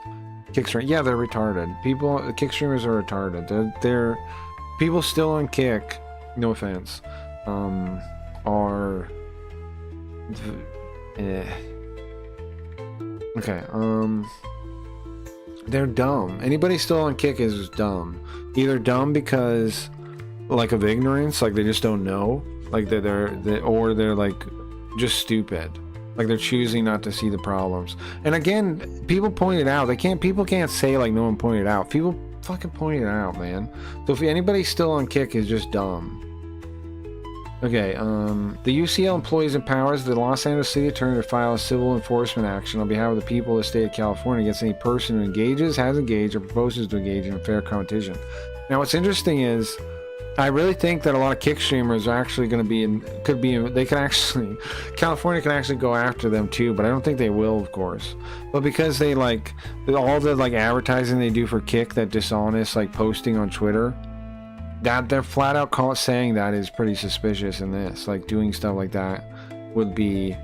Kick stream. Yeah, they're retarded. The Kick streamers are retarded. They're people still on Kick, no offense, are okay, they're dumb. Anybody still on Kick is dumb. Either dumb because like of ignorance, like they just don't know, like or they're like just stupid, like they're choosing not to see the problems. And again, people point it out. People can't say like no one pointed it out. People fucking pointed it out, man. So if anybody's still on Kick is just dumb. Okay, the UCL employs and powers the Los Angeles City Attorney to file a civil enforcement action on behalf of the people of the state of California against any person who engages, has engaged, or proposes to engage in unfair competition. Now, what's interesting is, I really think that a lot of Kick streamers are actually going to be California can actually go after them too, but I don't think they will, of course. But because they all the advertising they do for Kick, that dishonest posting on Twitter, that they're flat out saying that is pretty suspicious in this. Like doing stuff like that would be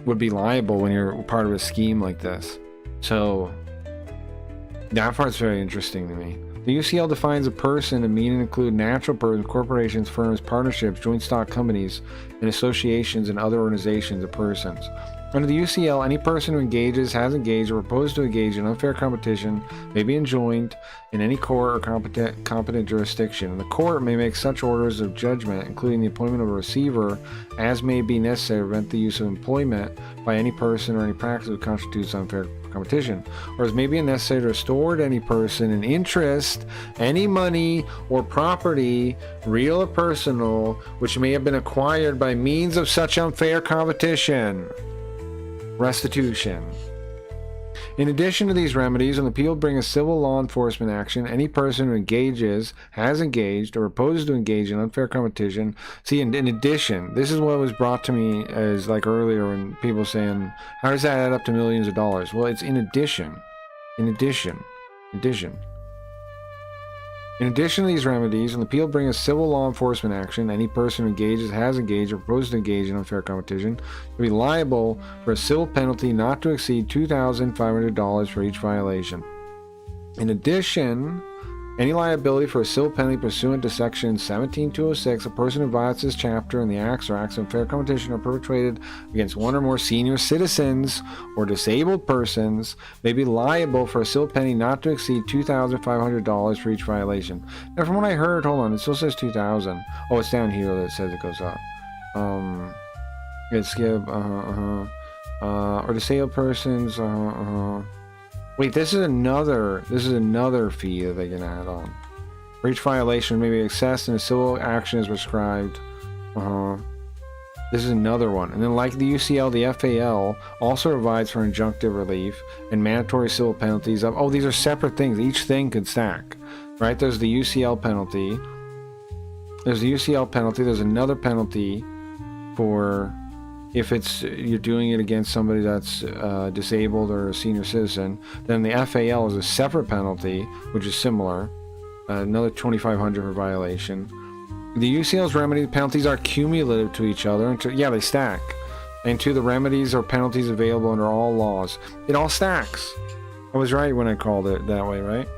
liable when you're part of a scheme like this. So that part's very interesting to me. The UCL defines a person to mean and include natural persons, corporations, firms, partnerships, joint stock companies, and associations and other organizations of persons. Under the UCL, any person who engages, has engaged, or proposed to engage in unfair competition may be enjoined in any court or competent jurisdiction. And the court may make such orders of judgment, including the appointment of a receiver, as may be necessary to prevent the use of employment by any person or any practice that constitutes unfair competition, or as may be necessary to restore to any person an interest, any money or property, real or personal, which may have been acquired by means of such unfair competition. Restitution. In addition to these remedies, an appeal bring a civil law enforcement action. Any person who engages, has engaged, or proposes to engage in unfair competition. See, in addition, this is what was brought to me as like earlier when people saying, how does that add up to millions of dollars? Well, it's in addition. In addition to these remedies, an appeal bring a civil law enforcement action. Any person who engages, has engaged, or proposes to engage in unfair competition will be liable for a civil penalty not to exceed $2,500 for each violation. In addition, any liability for a civil penalty pursuant to Section 17206, a person who violates this chapter and the acts or acts of unfair competition are perpetrated against one or more senior citizens or disabled persons may be liable for a civil penalty not to exceed $2,500 for each violation. Now, from what I heard, hold on, it still says 2,000. Oh, it's down here that says it goes up. It's skip, or disabled persons, Wait, this is another fee that they can add on. For each violation may be assessed and a civil action is prescribed. This is another one. And then like the UCL, the FAL also provides for injunctive relief and mandatory civil penalties of, oh, these are separate things. Each thing could stack, right? There's the UCL penalty. There's another penalty for if you're doing it against somebody that's disabled or a senior citizen. Then the FAL is a separate penalty, which is similar, another $2,500 for violation. The UCL's remedy penalties are cumulative to each other, and they stack. And to the remedies or penalties available under all laws, it all stacks. I was right when I called it that way, right?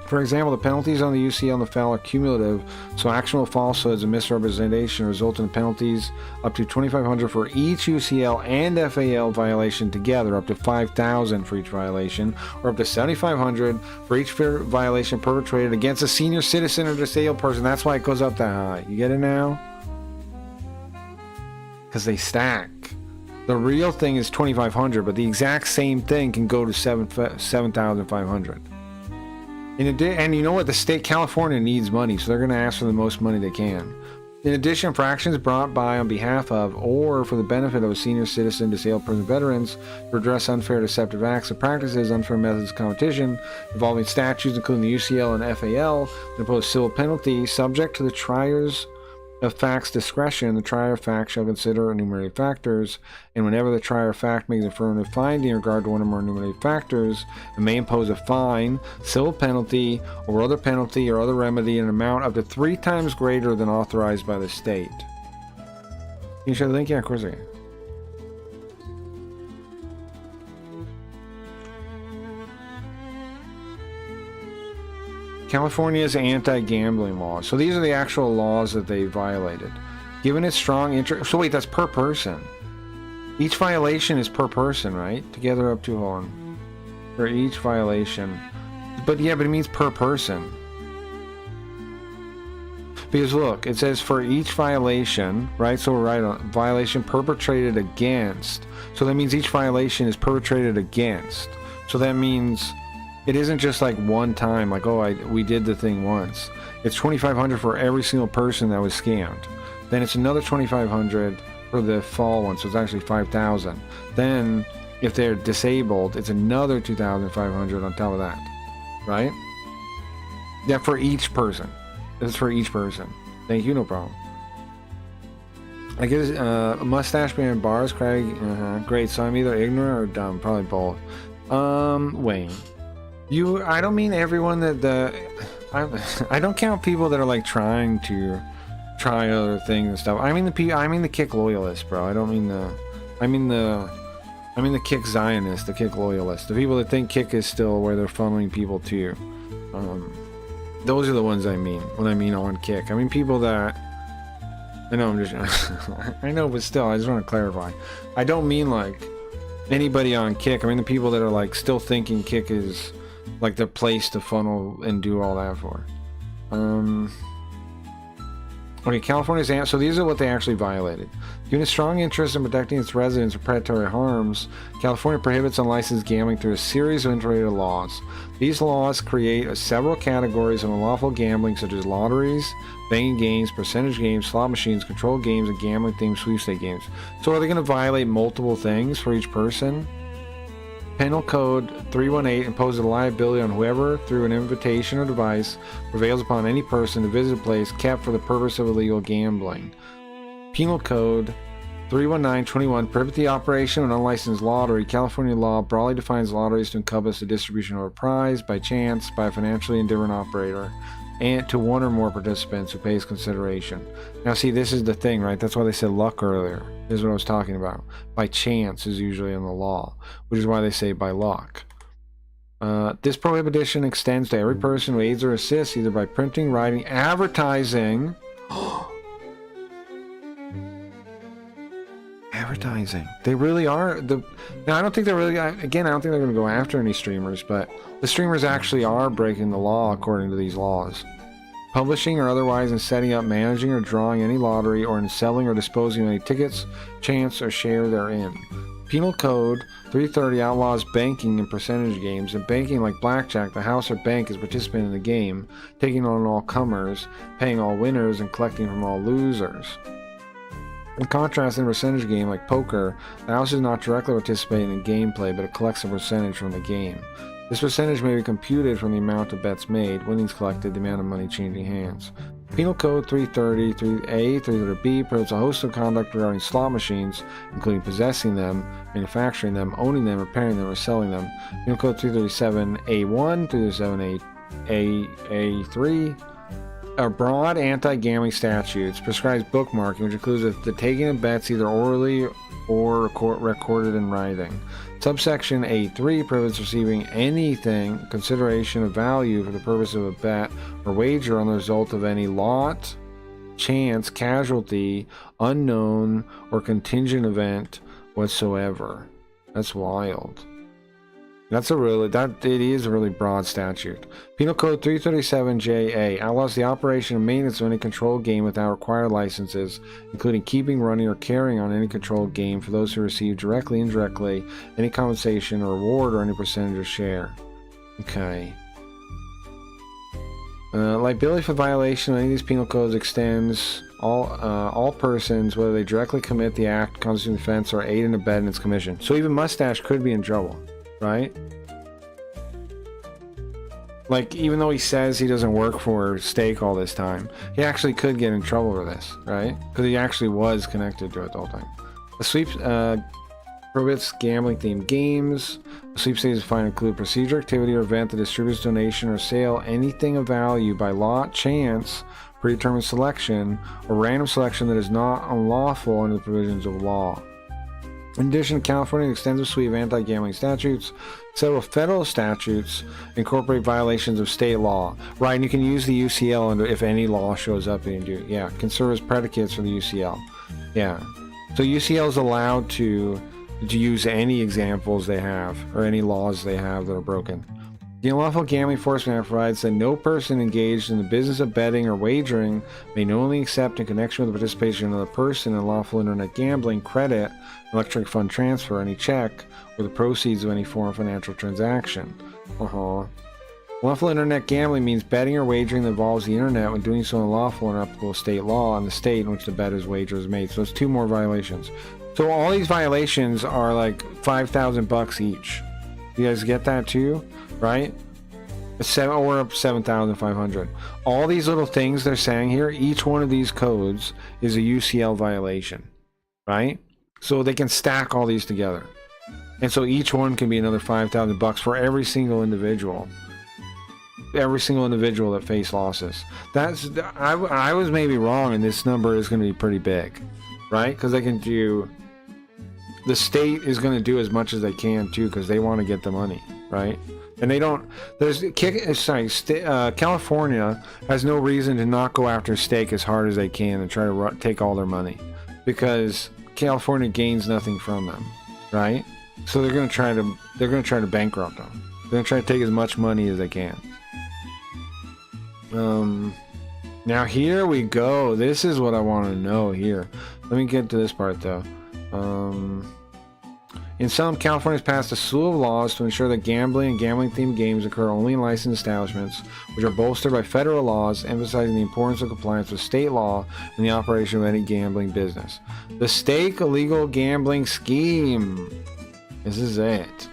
For example, the penalties on the UCL and the FAL are cumulative, so actual falsehoods and misrepresentation result in penalties up to $2,500 for each UCL and FAL violation together, up to $5,000 for each violation, or up to $7,500 for each violation perpetrated against a senior citizen or disabled person. That's why it goes up that high. You get it now? Because they stack. The real thing is $2,500, but the exact same thing can go to $7,500. And you know what? The state California needs money, so they're going to ask for the most money they can. In addition, for actions brought by on behalf of or for the benefit of a senior citizen, disabled person, veterans, to redress unfair deceptive acts or practices, unfair methods of competition involving statutes including the UCL and FAL, and impose civil penalty subject to the trier's of fact's discretion. The trier of fact shall consider enumerated factors, and whenever the trier of fact makes an affirmative finding in regard to one or more enumerated factors, it may impose a fine, civil penalty, or other remedy in an amount up to 3 times greater than authorized by the state. Can you share the link? Yeah, of course I can. California's anti-gambling laws. So these are the actual laws that they violated. Given its strong interest... So wait, that's per person. Each violation is per person, right? Together up to, hold on. For each violation. But it means per person. Because look, it says for each violation, right? So we're right on violation perpetrated against. So that means each violation is perpetrated against. So that means... it isn't just like one time, like, oh, we did the thing once. It's $2,500 for every single person that was scammed. Then it's another $2,500 for the fall one, so it's actually $5,000. Then, if they're disabled, it's another $2,500 on top of that, right? Yeah, for each person. It's for each person. Thank you, no problem. I guess mustache behind bars, Craig. Great. So I'm either ignorant or dumb. Probably both. Wayne. I don't mean everyone I don't count people that are like trying to try other things and stuff. I mean the kick loyalists, bro. I mean the kick Zionist, the kick loyalist, the people that think kick is still where they're funneling people to. Those are the ones I mean when I mean on kick. I mean people that I know, I'm just... I know, but still, I just want to clarify. I don't mean, like, anybody on Kick. I mean the people that are, like, still thinking Kick is, like, the place to funnel and do all that for. Okay, California's answer. So these are what they actually violated. Given a strong interest in protecting its residents from predatory harms, California prohibits unlicensed gambling through a series of interrelated laws. These laws create several categories of unlawful gambling, such as lotteries, banking games, percentage games, slot machines, controlled games, and gambling-themed sweepstakes games. So are they going to violate multiple things for each person? Penal Code 318 imposes a liability on whoever, through an invitation or device, prevails upon any person to visit a place kept for the purpose of illegal gambling. Penal Code 31921 prohibits the operation of an unlicensed lottery. California law broadly defines lotteries to encompass the distribution of a prize by chance by a financially indifferent operator and to one or more participants who pays consideration. Now see, this is the thing, right? That's why they said luck earlier. This is what I was talking about. By chance is usually in the law, which is why they say by luck. This prohibition extends to every person who aids or assists either by printing, writing, advertising. Advertising. They really are. Now, I don't think they're really... Again, I don't think they're going to go after any streamers, but the streamers actually are breaking the law according to these laws. Publishing or otherwise in setting up, managing, or drawing any lottery, or in selling or disposing of any tickets, chance, or share therein. Penal Code 330 outlaws banking and percentage games. In banking, like blackjack, the house or bank is participating in the game, taking on all comers, paying all winners, and collecting from all losers. In contrast, in a percentage game like poker, the house is not directly participating in gameplay, but it collects a percentage from the game. This percentage may be computed from the amount of bets made, winnings collected, the amount of money changing hands. Penal Code 330, 3A, 330B prohibits a host of conduct regarding slot machines, including possessing them, manufacturing them, owning them, repairing them, or selling them. Penal Code 337A1, 337A3 are broad anti-gambling statutes. Prescribes bookmarking, which includes the taking of bets either orally or recorded in writing. Subsection A3 prohibits receiving anything, consideration of value for the purpose of a bet or wager on the result of any lot, chance, casualty, unknown, or contingent event whatsoever. That's wild. It is a really broad statute. Penal Code 337JA outlaws the operation and maintenance of any controlled game without required licenses, including keeping, running, or carrying on any controlled game for those who receive directly, indirectly, any compensation or reward or any percentage or share. Okay. Liability for violation of any of these penal codes extends all persons, whether they directly commit the act, constitute the offense, or aid and abet in its commission. So even Mustache could be in trouble. Right? Like, even though he says he doesn't work for Stake all this time, he actually could get in trouble for this, right? Because he actually was connected to it the whole time. The sweep prohibits gambling-themed games. The sweepstakes is defined to include procedure, activity, or event that distributes, donation, or sale anything of value by lot, chance, predetermined selection, or random selection that is not unlawful under the provisions of law. In addition, California's extensive suite of anti-gambling statutes, several federal statutes incorporate violations of state law. Right, and you can use the UCL under if any law shows up and you do. Yeah, can serve as predicates for the UCL. Yeah. So UCL is allowed to use any examples they have or any laws they have that are broken. The Unlawful Gambling Enforcement Act provides that no person engaged in the business of betting or wagering may knowingly accept, in connection with the participation of another person in unlawful internet gambling, credit, electronic fund transfer, any check, or the proceeds of any form of financial transaction. Unlawful internet gambling means betting or wagering that involves the internet when doing so unlawful and applicable state law in the state in which the better's wager is made. So it's two more violations. So all these violations are like $5,000 each. You guys get that too? Right? Or up 7,500. All these little things they're saying here, each one of these codes is a UCL violation, right? So they can stack all these together, and so each one can be another $5,000 for every single individual. Every single individual that faced losses. I was maybe wrong, and this number is going to be pretty big, right? Because they can do. The state is going to do as much as they can too, because they want to get the money, right? And they don't. California has no reason to not go after Stake as hard as they can and try to take all their money, because California gains nothing from them, right? So they're going to try to bankrupt them. They're going to try to take as much money as they can. Now here we go. This is what I want to know here. Let me get to this part though. In some, California has passed a slew of laws to ensure that gambling and gambling-themed games occur only in licensed establishments, which are bolstered by federal laws, emphasizing the importance of compliance with state law and the operation of any gambling business. The Stake Illegal Gambling Scheme. This is it.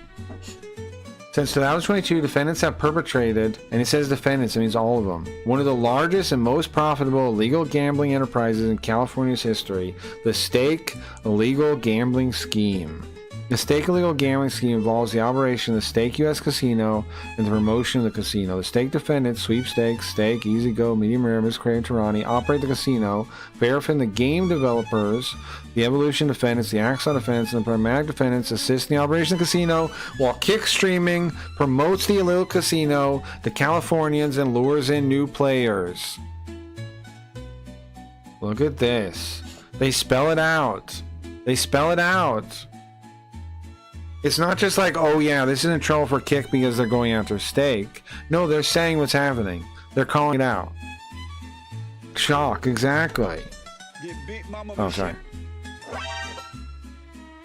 Since 2022, defendants have perpetrated, and it says defendants, it means all of them, one of the largest and most profitable illegal gambling enterprises in California's history, the Stake Illegal Gambling Scheme. The Stake Illegal Gambling Scheme involves the operation of the Stake U.S. Casino and the promotion of the casino. The Stake defendants, Sweepstakes, Stake, Easy Go, Medium Rare, Miss Craven, Tarani, operate the casino, verifying the game developers, the Evolution defendants, the Axon defendants, and the Pragmatic defendants assist in the operation of the casino, while Kick Streaming promotes the illegal casino to Californians and lures in new players. Look at this. They spell it out. They spell it out. It's not just like, oh yeah, this is in trouble for Kick because they're going after Stake. No, they're saying what's happening. They're calling it out. Shock, exactly. Oh, sorry.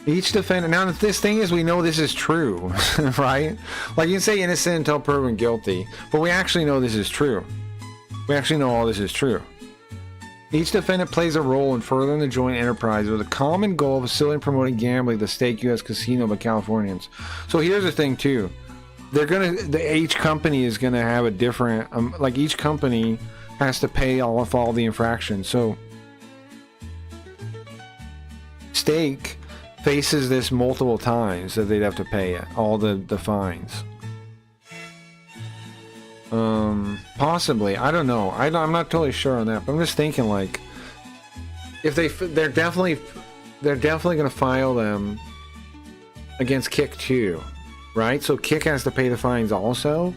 Each defendant. Now, this thing is, we know this is true, right? Like, you can say innocent until proven guilty, but we actually know this is true. We actually know all this is true. Each defendant plays a role in furthering the joint enterprise with a common goal of facilitating and promoting gambling at the Stake U.S. Casino by Californians. So here's the thing too. Each company is gonna have a different, like each company has to pay off all the infractions. So Stake faces this multiple times that they'd have to pay it, all the fines. Possibly. I don't know. I'm not totally sure on that, but I'm just thinking, like, if they're definitely going to file them against Kick too, right? So Kick has to pay the fines also.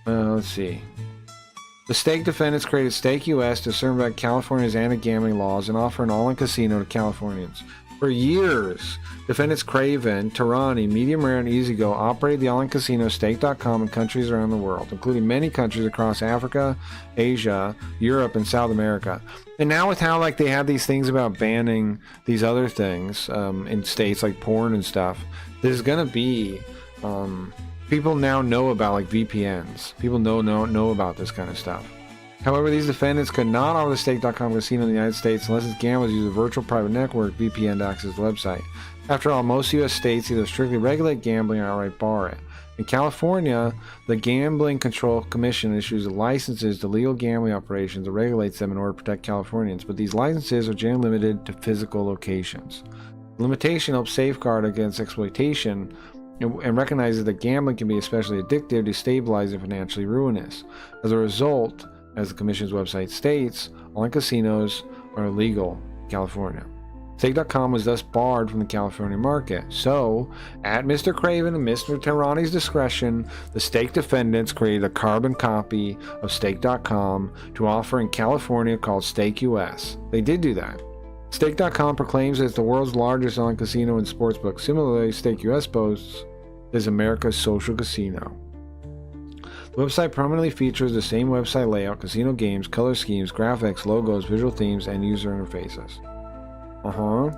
Let's see. The Stake defendants created Stake US to circumvent California's anti-gambling laws and offer an all-in casino to Californians. For years, defendants Craven, Tarani, Medium Rare, and Easy Go operated the all-in casino Stake.com in countries around the world, including many countries across Africa, Asia, Europe, and South America. And now with how like they have these things about banning these other things in states like porn and stuff, there's gonna be people now know about like VPNs. People know about this kind of stuff. However, these defendants could not offer the Stake.com casino in the United States unless its gamblers use a virtual private network VPN to access the website. After all, most U.S. states either strictly regulate gambling or outright bar it. In California, the Gambling Control Commission issues licenses to legal gambling operations and regulates them in order to protect Californians, but these licenses are generally limited to physical locations. The limitation helps safeguard against exploitation and recognizes that gambling can be especially addictive, destabilizing, and financially ruinous. As a result, as the Commission's website states, online casinos are illegal in California. Stake.com was thus barred from the California market. So, at Mr. Craven and Mr. Tarani's discretion, the Stake defendants created a carbon copy of Stake.com to offer in California called Stake US. They did do that. Stake.com proclaims that it's the world's largest online casino and sportsbook. Similarly, Stake US boasts is America's social casino. The website permanently features the same website layout, casino games, color schemes, graphics, logos, visual themes, and user interfaces.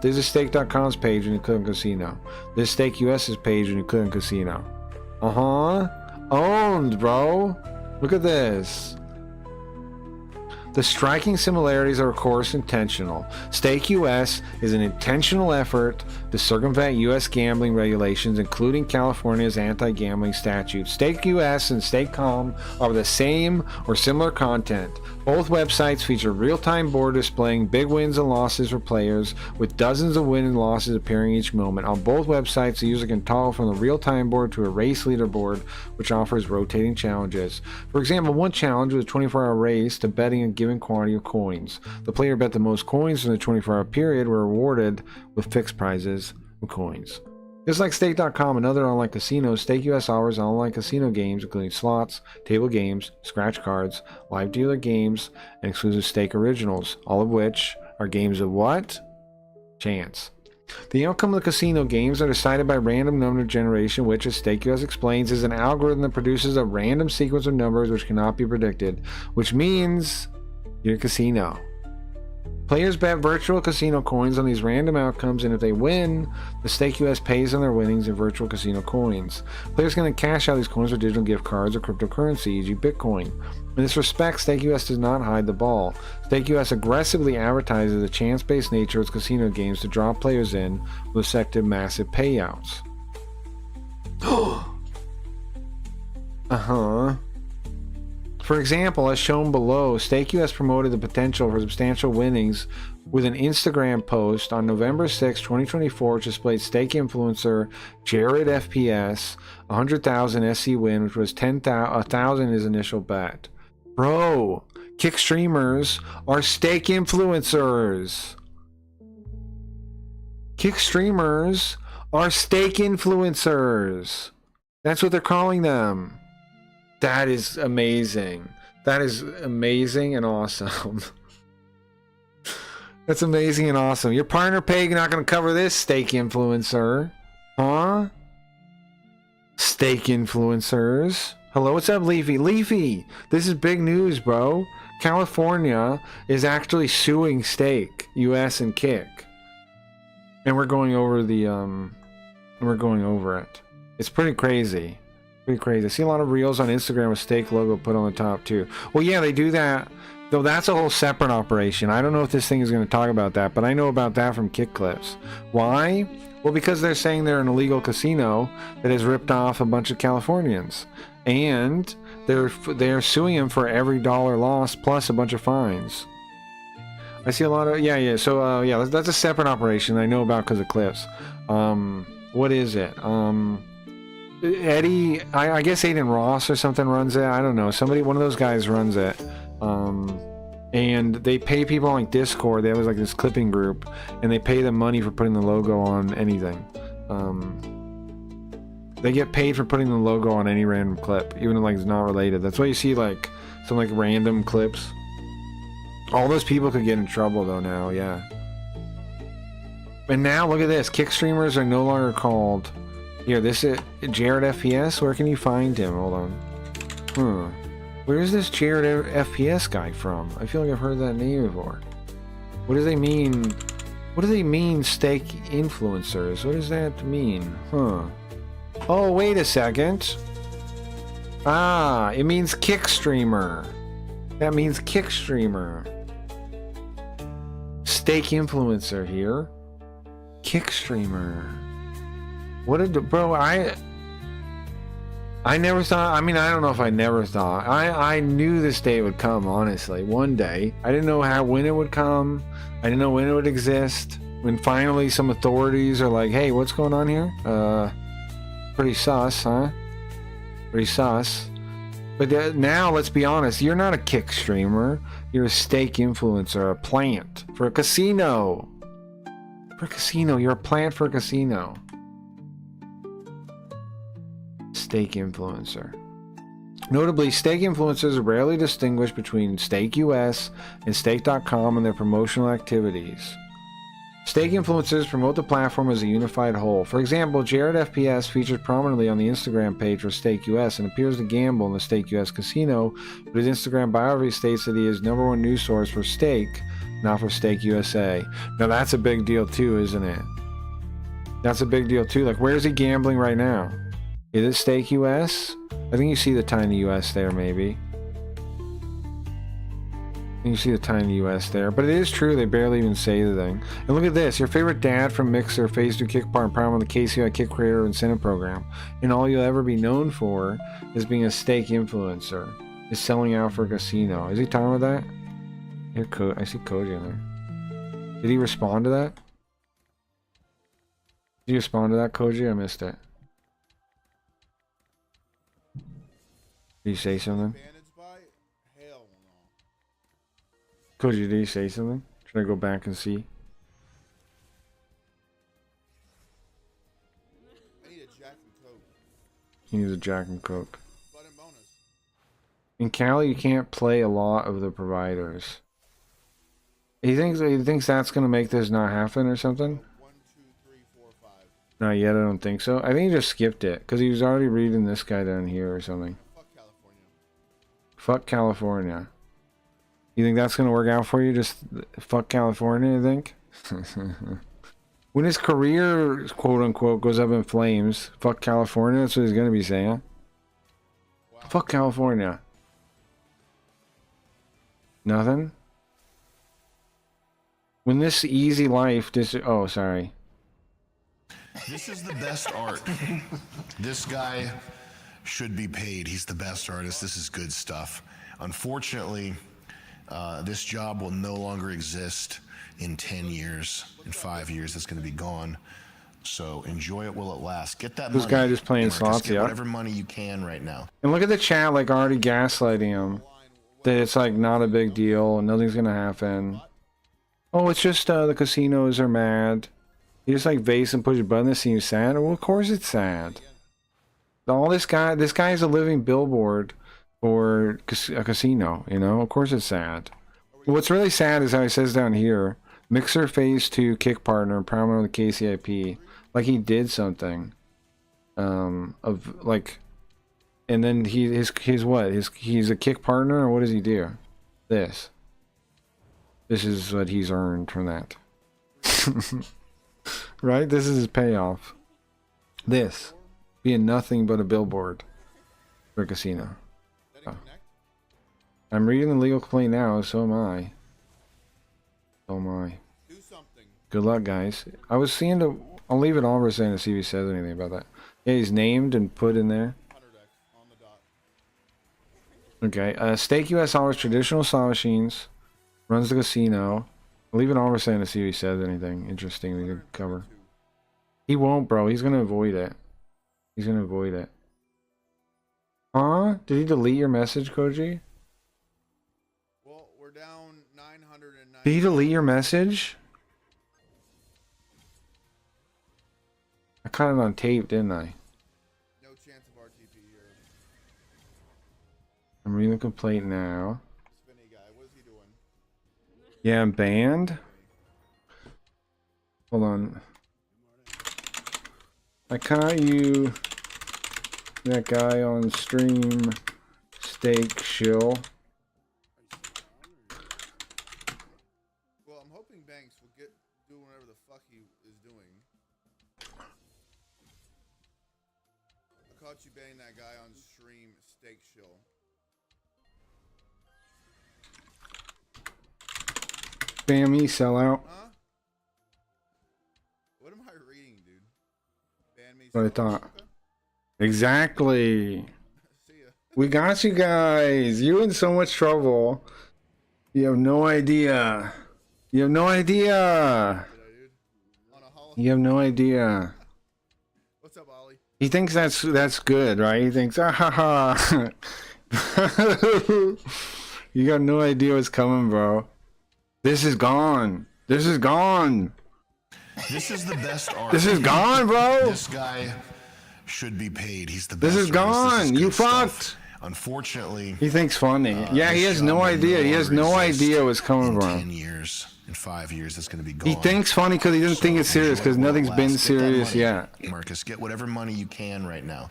This is Stake.com's page when you click on casino. This is Stake US's page when you click on casino. Owned, bro. Look at this. The striking similarities are, of course, intentional. Stake US is an intentional effort to circumvent U.S. gambling regulations, including California's anti-gambling statute. Stake US and Stake.com are the same or similar content. Both websites feature real-time board displaying big wins and losses for players, with dozens of wins and losses appearing each moment. On both websites, the user can toggle from the real-time board to a race leaderboard, which offers rotating challenges. For example, one challenge was a 24-hour race to betting a given quantity of coins. The player bet the most coins in the 24-hour period were rewarded with fixed prizes of coins. Just like Stake.com and other online casinos, Stake US offers online casino games including slots, table games, scratch cards, live dealer games, and exclusive Stake originals, all of which are games of what? Chance. The outcome of the casino games are decided by random number generation, which, as Stake US explains, is an algorithm that produces a random sequence of numbers which cannot be predicted, which means you're a casino. Players bet virtual casino coins on these random outcomes, and if they win, the Stake US pays on their winnings in virtual casino coins. Players can then cash out these coins for digital gift cards or cryptocurrency, e.g. Bitcoin. In this respect, Stake US does not hide the ball. Stake US aggressively advertises the chance-based nature of its casino games to draw players in with effective massive payouts. For example, as shown below, Stake US promoted the potential for substantial winnings with an Instagram post on November 6, 2024, which displayed Stake influencer Jared FPS 100,000 SC win, which was 1,000 his initial bet. Bro, kick streamers are Stake influencers. Kick streamers are Stake influencers. That's what they're calling them. That is amazing. That is amazing and awesome. That's amazing and awesome. Your partner pay not going to cover this, Stake influencer. Huh? Stake influencers. Hello, what's up, Leafy? Leafy, this is big news, bro. California is actually suing Stake US and Kick. And we're going over it. It's pretty crazy. Pretty crazy. I see a lot of reels on Instagram with Stake logo put on the top too. Well, yeah, they do that. Though that's a whole separate operation. I don't know if this thing is going to talk about that, but I know about that from Kick Clips. Why? Well, because they're saying they're an illegal casino that has ripped off a bunch of Californians, and they're suing them for every dollar lost plus a bunch of fines. I see a lot of So yeah, that's a separate operation I know about because of Clips. What is it? Eddie, I guess Aiden Ross or something runs it. I don't know. One of those guys runs it. And they pay people on like Discord. They have like this clipping group, and they pay them money for putting the logo on anything. They get paid for putting the logo on any random clip, even if like it's not related. That's why you see like some like random clips. All those people could get in trouble though now, yeah. And now look at this. Kick streamers are no longer called. Here, this is Jared FPS. Where can you find him? Hold on. Where is this Jared FPS guy from? I feel like I've heard that name before. What do they mean? What do they mean, Stake influencers? What does that mean? Oh, wait a second. Ah, it means kick streamer. That means kick streamer. Stake influencer here. Kick streamer. What did, bro, I never thought, I mean, I don't know if I never thought. I knew this day would come, honestly, one day. I didn't know when it would come. I didn't know when it would exist. When finally some authorities are like, hey, what's going on here? Pretty sus, huh? Pretty sus. But now, let's be honest, you're not a kick streamer. You're a Stake influencer, a plant for a casino. For a casino, you're a plant for a casino. Stake influencer. Notably, Stake influencers rarely distinguish between Stake US and Stake.com in their promotional activities. Stake influencers promote the platform as a unified whole. For example, Jared FPS features prominently on the Instagram page for Stake US and appears to gamble in the Stake US casino, but his Instagram biography states that he is #1 news source for Stake, not for Stake USA. Now that's a big deal too, isn't it? That's a big deal too. Like, where's he gambling right now? Is it Stake US? I think you see the tiny US there, maybe. You see the tiny US there. But it is true, they barely even say the thing. And look at this. Your favorite dad from Mixer, phase 2 Kick Part, and Prime on the KCI Kick Creator Incentive Program. And all you'll ever be known for is being a Stake influencer. Is selling out for a casino. Is he talking about that? Here, I see Koji in there. Did he respond to that? Did you respond to that, Koji? I missed it. Did you say something? Koji, did you say something? Should I go back and see? He needs a Jack and Coke. In Cali, you can't play a lot of the providers. He thinks that's gonna make this not happen or something.
1, 2, 3, 4, 5.
Not yet, I don't think so. I think he just skipped it because he was already reading this guy down here or something.
Fuck California.
Fuck California. You think that's gonna work out for you? Just fuck California, you think? When his career, quote unquote, goes up in flames, fuck California, that's what he's gonna be saying.
Wow.
Fuck California. Nothing? When this easy life, oh, sorry.
This is the best art. This guy should be paid. He's the best artist. This is good stuff. Unfortunately, this job will no longer exist in 10 years. In 5 years, it's going to be gone. So enjoy it while it lasts. Get that money.
This guy just playing
Marcus.
slots,
Get
yeah.
whatever money you can right now.
And look at the chat, like already gaslighting him. That it's like not a big deal and nothing's gonna happen. Oh, it's just the casinos are mad. You just like vase and push a button and seems sad. Well, of course it's sad. All this guy is a living billboard for a casino, you know? Of course it's sad. What's really sad is how he says down here, Mixer Phase 2 kick partner, prominent on the KCIP. Like he did something. Of like, and then he's a kick partner, or what does he do? This is what he's earned from that. Right? This is his payoff. This being nothing but a billboard for a casino. Oh. I'm reading the legal complaint now, so am I. So am I.
Do something.
Good luck, guys. I was seeing I'll leave it on for a second to see if he says anything about that. Yeah, he's named and put in there.
100x on the dot.
Okay. Stake US offers traditional slot machines. Runs the casino. I'll leave it on for a second to see if he says anything interesting we could cover. He won't, bro. He's gonna avoid it. He's gonna avoid it. Huh? Did he delete your message, Koji?
Well, we're down 909.
Did he delete your message? I caught it on tape, didn't I?
No chance of RTP here.
I'm reading the complaint now.
Spinny guy, what is he doing?
Yeah, I'm banned. Hold on. I caught you, that guy on stream, steak shill.
Well, I'm hoping Banks will do whatever the fuck he is doing. I caught you banning that guy on stream, steak shill.
Spam me, sellout.
Huh? What am I reading, dude? Ban me.
What I thought. Exactly.
See ya.
We got you guys. You in so much trouble. You have no idea. You have no idea.
Dude. On a holiday.
You have no idea.
What's up, Ollie?
He thinks that's good, right? He thinks, ah ha ha. You got no idea what's coming, bro. This is gone. This is gone.
This is the best art.
This is gone, bro.
This guy should be paid. He's the
This
best
is
artist. This
gone. You
good stuff.
fucked.
Unfortunately,
He thinks funny. Yeah, he
this
has
job
no
will
idea. He has
longer
no
exist
idea what's coming
in
from
10
him.
years, in 5 years, it's going to be gone.
He thinks funny because he doesn't think it's serious because
enjoy it while it
nothing's been
lasts. Get that
serious
money,
yet.
Marcus, get whatever money you can right now.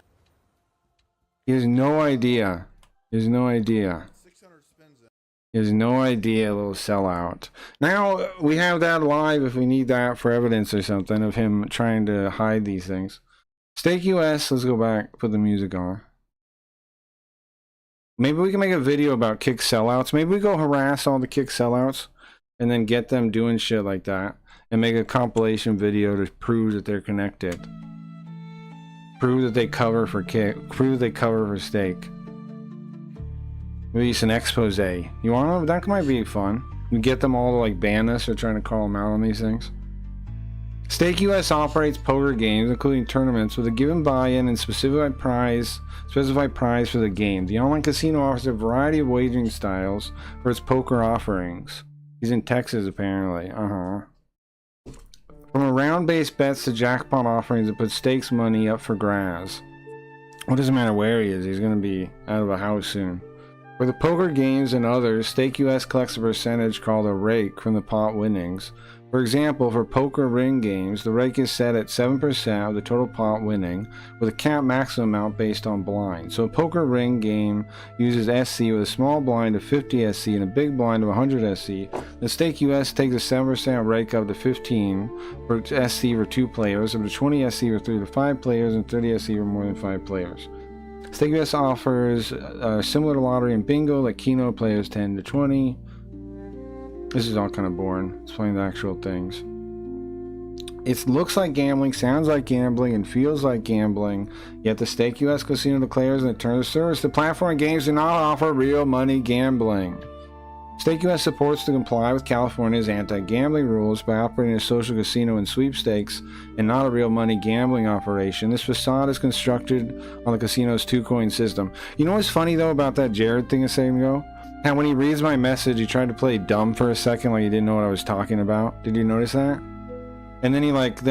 He has no idea. He has no idea.
600 spins in.
He has no idea, little sellout. Now, we have that live if we need that for evidence or something of him trying to hide these things. Stake US, let's go back, put the music on. Maybe we can make a video about kick sellouts. Maybe we go harass all the kick sellouts and then get them doing shit like that and make a compilation video to prove that they're connected. Prove that they cover for kick. Prove they cover for stake. Maybe it's an expose. You want to? That might be fun. You get them all to like ban us or trying to call them out on these things. Stake US operates poker games, including tournaments, with a given buy-in and specified prize for the game. The online casino offers a variety of wagering styles for its poker offerings. He's in Texas, apparently. From a round-based bets to jackpot offerings that put stakes money up for grabs. Well, it doesn't matter where he is. He's going to be out of a house soon. For the poker games and others, Stake US collects a percentage called a rake from the pot winnings. For example, for poker ring games, the rake is set at 7% of the total pot winning, with a cap maximum amount based on blind. So a poker ring game uses SC with a small blind of 50 SC and a big blind of 100 SC. The Stake US takes a 7% rake up to 15 for SC for 2 players, up to 20 SC for 3 to 5 players, and 30 SC for more than 5 players. Stake US offers similar to lottery and bingo, like Keno players 10 to 20. This is all kind of boring. Explain the actual things. It looks like gambling, sounds like gambling, and feels like gambling. Yet the Stake US Casino declares in the terms of service the platform and games do not offer real money gambling. Stake US supports to comply with California's anti-gambling rules by operating a social casino and sweepstakes and not a real money gambling operation. This facade is constructed on the casino's 2-coin system. You know what's funny though about that Jared thing a second ago? Now, when he reads my message, he tried to play dumb for a second, like he didn't know what I was talking about. Did you notice that? And then he like,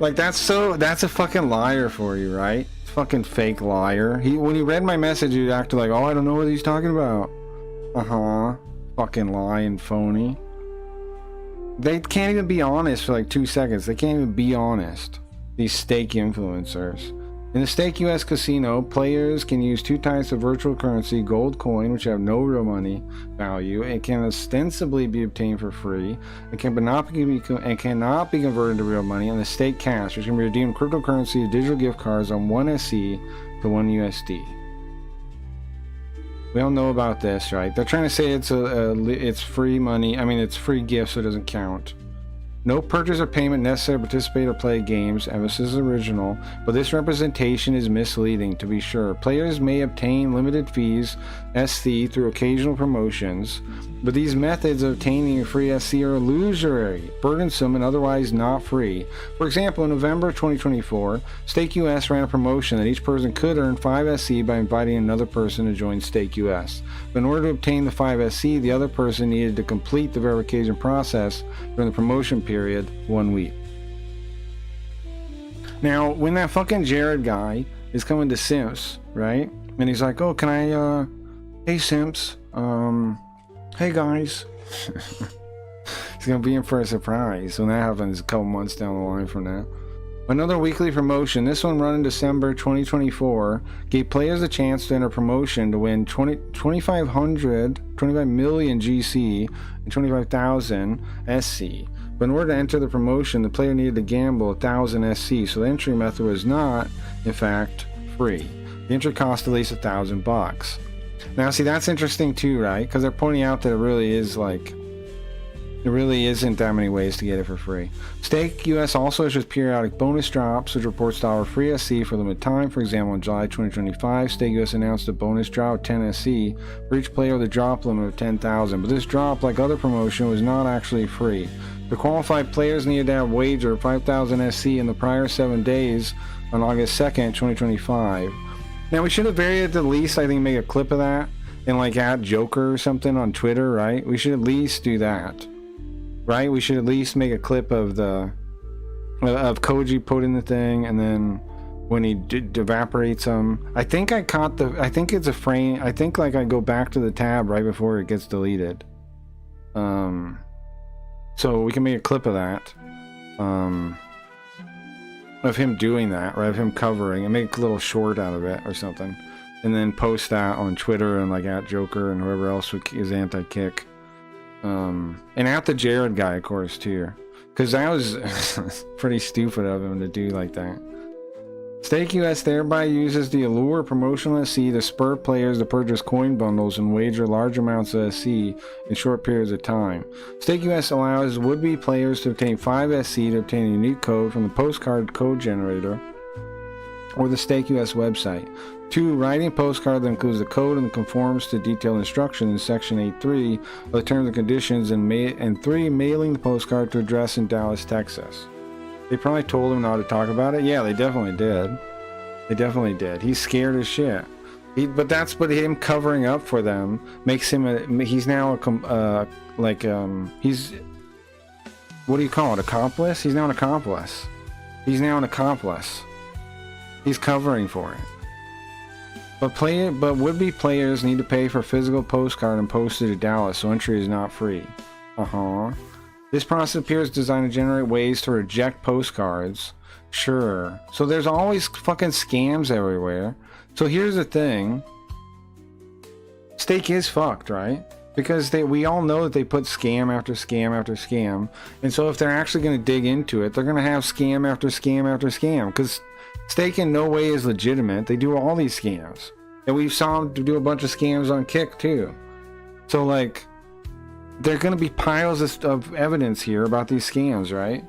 like that's a fucking liar for you, right? Fucking fake liar. When he read my message, he acted like, oh, I don't know what he's talking about. Fucking lying phony. They can't even be honest for like 2 seconds. They can't even be honest. These stake influencers. In the Stake US Casino, players can use 2 types of virtual currency, gold coin, which have no real money value, and can ostensibly be obtained for free, and cannot be converted to real money, and the Stake Cash, which can be redeemed cryptocurrency, digital gift cards on 1 SC to 1 USD. We all know about this, right? They're trying to say it's free money. I mean, it's free gifts, so it doesn't count. No purchase or payment necessary to participate or play games, emphasis is original, but this representation is misleading, to be sure. Players may obtain limited fees, SC, through occasional promotions, but these methods of obtaining a free SC are illusory, burdensome, and otherwise not free. For example, in November 2024, Stake US ran a promotion that each person could earn 5 SC by inviting another person to join Stake US. But in order to obtain the 5 SC, the other person needed to complete the verification process during the promotion period 1 week. Now, when that fucking Jared guy is coming to Simps, right? And he's like, oh, can I, hey Simps, hey guys. He's gonna be in for a surprise when that happens a couple months down the line from now. Another weekly promotion, this one run in December 2024, gave players a chance to enter promotion to win 25 million GC and 25,000 SC. But in order to enter the promotion, the player needed to gamble 1,000 SC, so the entry method was not, in fact, free. The entry cost at least $1,000. Now, see, that's interesting too, right? Because they're pointing out that it really is like, there really isn't that many ways to get it for free. Stake US also issues periodic bonus drops, which reports to offer free SC for limited time. For example, in July 2025, Stake US announced a bonus drop of 10 SC for each player with a drop limit of 10,000. But this drop, like other promotion, was not actually free. The qualified players needed to have wagered 5,000 SC in the prior 7 days on August 2nd, 2025. Now, we should have at the least, I think, make a clip of that and like add Joker or something on Twitter, right? We should at least do that. Right? We should at least make a clip of Koji put in the thing, and then when he evaporates them. I think I think it's a frame. I think like I go back to the tab right before it gets deleted. So we can make a clip of that. Of him doing that, right? Of him covering, and make a little short out of it or something. And then post that on Twitter and like at Joker and whoever else is anti-kick. And at the Jared guy, of course, too, because that was pretty stupid of him to do like that. Stake US thereby uses the allure of promotional SC to spur players to purchase coin bundles and wager large amounts of SC in short periods of time. Stake US allows would-be players to obtain 5 SC to obtain a unique code from the postcard code generator or the Stake US website. 2. Writing a postcard that includes the code and conforms to detailed instructions in Section 8.3 of the Terms and Conditions, and 3. Mailing the postcard to address in Dallas, Texas. They probably told him not to talk about it. Yeah, they definitely did. They definitely did. He's scared as shit. But him covering up for them makes him he's now he's, what do you call it, accomplice? He's now an accomplice. He's now an accomplice. He's covering for it. But would-be players need to pay for a physical postcard and postage to Dallas, so entry is not free. This process appears designed to generate ways to reject postcards. Sure. So there's always fucking scams everywhere. So here's the thing. Stake is fucked, right? Because we all know that they put scam after scam after scam. And so if they're actually going to dig into it, they're going to have scam after scam after scam. Because Stake in no way is legitimate. They do all these scams. And we saw them do a bunch of scams on Kick too. So like, there are going to be piles of evidence here about these scams, right?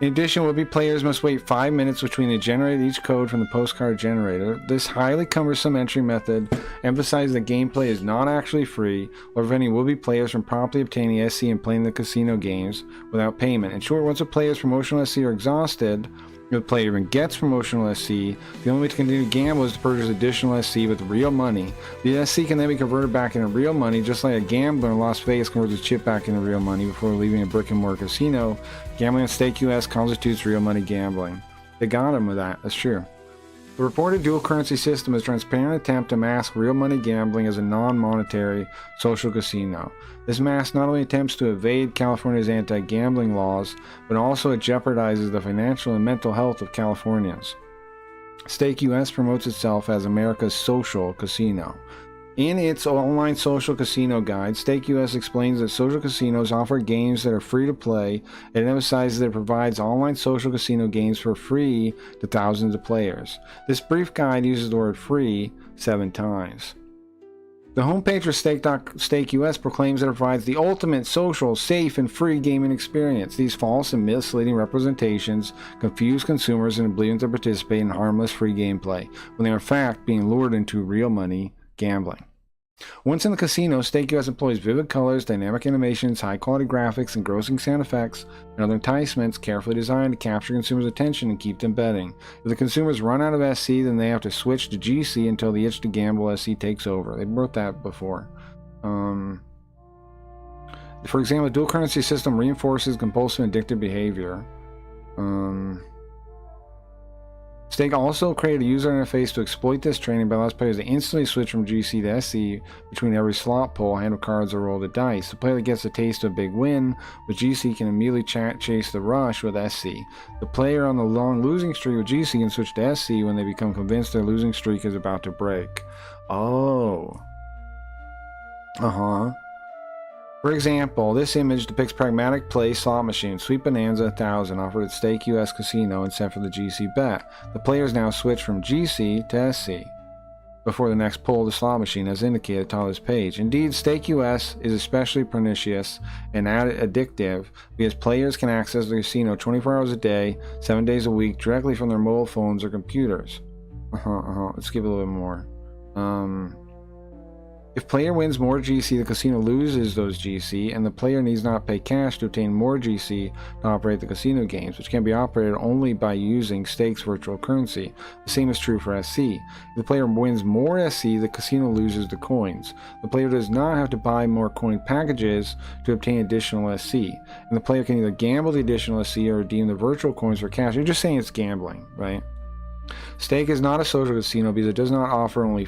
In addition, would-be players must wait 5 minutes between they generate each code from the postcard generator. This highly cumbersome entry method emphasizes that gameplay is not actually free, or preventing would-be players from promptly obtaining SC and playing the casino games without payment. In short, once a player's promotional SC are exhausted, if the player even gets promotional SC, the only way to continue to gamble is to purchase additional SC with real money. The SC can then be converted back into real money, just like a gambler in Las Vegas converts his chip back into real money before leaving a brick-and-mortar casino. Gambling on Stake US constitutes real money gambling. They got him with that, that's true. The reported dual currency system is a transparent attempt to mask real money gambling as a non-monetary social casino. This mask not only attempts to evade California's anti-gambling laws, but also it jeopardizes the financial and mental health of Californians. Stake US promotes itself as America's social casino. In its online social casino guide, Stake US explains that social casinos offer games that are free to play, and it emphasizes that it provides online social casino games for free to thousands of players. This brief guide uses the word free 7 times. The homepage for Stake US proclaims that it provides the ultimate social, safe, and free gaming experience. These false and misleading representations confuse consumers into believing to participate in harmless free gameplay, when they are in fact being lured into real money gambling. Once in the casino, Stake US employs vivid colors, dynamic animations, high-quality graphics, engrossing sound effects, and other enticements carefully designed to capture consumers' attention and keep them betting. If the consumers run out of SC, then they have to switch to GC until the itch to gamble SC takes over. They wrote that before. For example, the dual currency system reinforces compulsive and addictive behavior. Stake also created a user interface to exploit this training by allowing players to instantly switch from GC to SC between every slot pull, handle cards, or roll the dice. The player that gets a taste of a big win with GC can immediately chase the rush with SC. The player on the long losing streak with GC can switch to SC when they become convinced their losing streak is about to break. Oh. For example, this image depicts pragmatic play slot machine, Sweet Bonanza 1000, offered at Stake US Casino and set for the GC bet. The players now switch from GC to SC before the next pull of the slot machine, as indicated at the top of this page. Indeed, Stake US is especially pernicious and addictive because players can access the casino 24 hours a day, 7 days a week, directly from their mobile phones or computers. Let's give it a little bit more. If player wins more GC, the casino loses those GC, and the player needs not pay cash to obtain more GC to operate the casino games, which can be operated only by using Stake's virtual currency. The same is true for SC. If the player wins more SC, the casino loses the coins. The player does not have to buy more coin packages to obtain additional SC, and the player can either gamble the additional SC or redeem the virtual coins for cash. You're just saying it's gambling, right? Stake is not a social casino because it does not offer only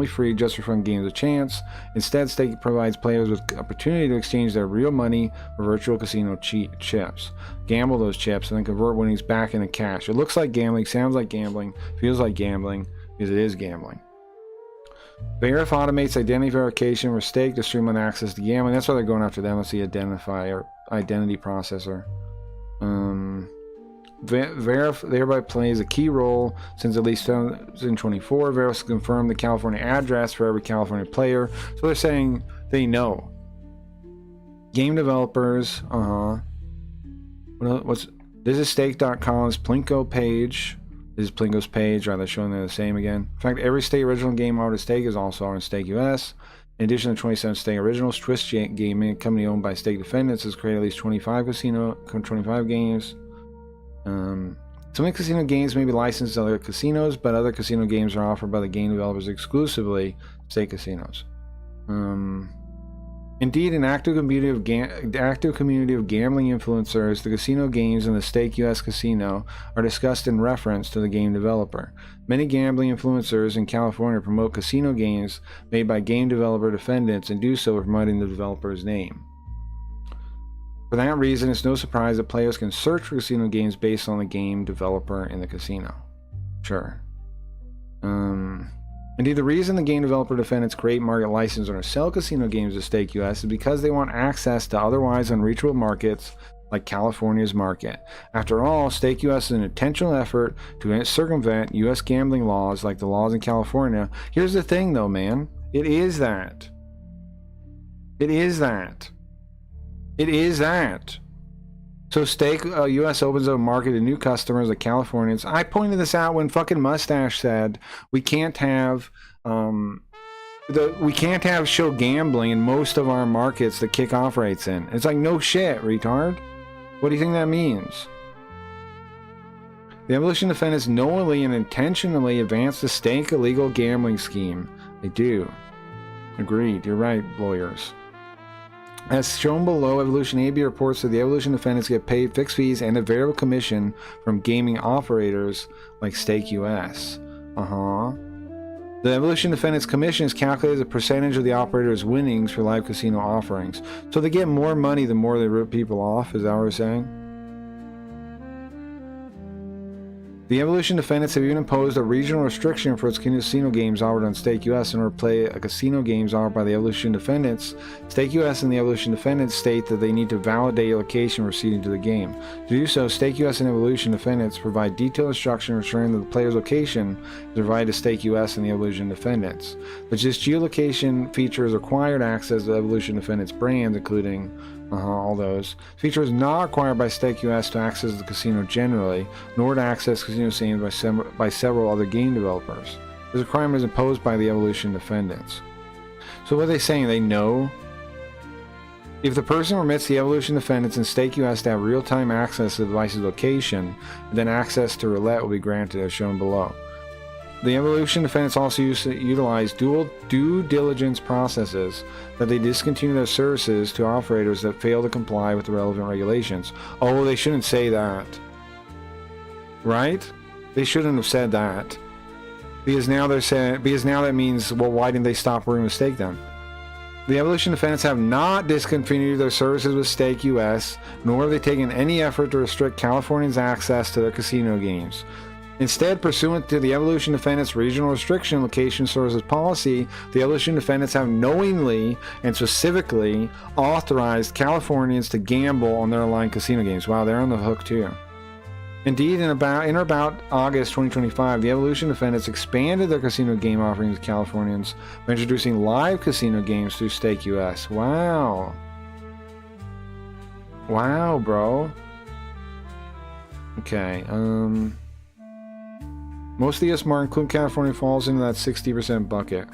free just for fun games of chance. Instead, Stake provides players with opportunity to exchange their real money for virtual casino chips. Gamble those chips and then convert winnings back into cash. It looks like gambling, sounds like gambling, feels like gambling, because it is gambling. Verif automates identity verification for Stake to streamline access to gambling. That's why they're going after them. That's the identity processor. Verif thereby plays a key role since at least 2024. Verif confirmed the California address for every California player, so they're saying they know. Game developers, this is Stake.com's Plinko page. This is Plinko's page, rather showing they're the same again. In fact, every Stake original game offered at Stake is also on Stake US. In addition to 27 Stake originals, Twist Gaming, a company owned by Stake defendants, has created at least 25 games. Some of the casino games may be licensed to other casinos, but other casino games are offered by the game developers exclusively Stake casinos. Indeed, an active community of gambling influencers, the casino games, and the Stake US Casino are discussed in reference to the game developer. Many gambling influencers in California promote casino games made by game developer defendants and do so by promoting the developer's name. For that reason, it's no surprise that players can search for casino games based on the game developer in the casino. Sure. Indeed, the reason the game developer defendants create, market, license, or sell casino games to Stake US is because they want access to otherwise unreachable markets like California's market. After all, Stake US is an intentional effort to circumvent US gambling laws like the laws in California. Here's the thing though, man. It is that. It is that. It is that. So Stake US opens up a market to new customers like Californians. I pointed this out when fucking Mustache said we can't have show gambling in most of our markets that Kickoff rates in. It's like, no shit, retard. What do you think that means? The Evolution defendants knowingly and intentionally advance the Stake illegal gambling scheme. They do. Agreed. You're right, lawyers. As shown below, Evolution AB reports that the Evolution defendants get paid fixed fees and a variable commission from gaming operators like Stake US. The Evolution defendants' commission is calculated as a percentage of the operator's winnings for live casino offerings. So they get more money the more they rip people off, is that what we're saying? The Evolution defendants have even imposed a regional restriction for its casino games offered on Stake US in order to play a casino games offered by the Evolution defendants. Stake US and the Evolution defendants state that they need to validate your location proceeding to the game. To do so, Stake US and Evolution defendants provide detailed instruction ensuring that the player's location is provided to Stake US and the Evolution defendants. But this geolocation feature is required access to the Evolution defendants brands, including all those. This feature is not required by Stake US to access the casino generally, nor to access casino scenes by several other game developers. This requirement is imposed by the Evolution defendants. So what are they saying? They know? If the person permits the Evolution defendants and Stake US to have real-time access to the device's location, then access to roulette will be granted as shown below. The Evolution defendants also utilize due diligence processes that they discontinue their services to operators that fail to comply with the relevant regulations. Oh, they shouldn't say that. Right? They shouldn't have said that. Because now they're saying, because now that means, well, why didn't they stop working with Stake then? The Evolution defendants have not discontinued their services with Stake US, nor have they taken any effort to restrict Californians' access to their casino games. Instead, pursuant to the Evolution defendants' regional restriction location services policy, the Evolution defendants have knowingly and specifically authorized Californians to gamble on their online casino games. Wow, they're on the hook too. Indeed, in about August 2025, the Evolution defendants expanded their casino game offerings to Californians by introducing live casino games through Stake US. Wow. Wow, bro. Okay, most of the US market, including California, falls into that 60% bucket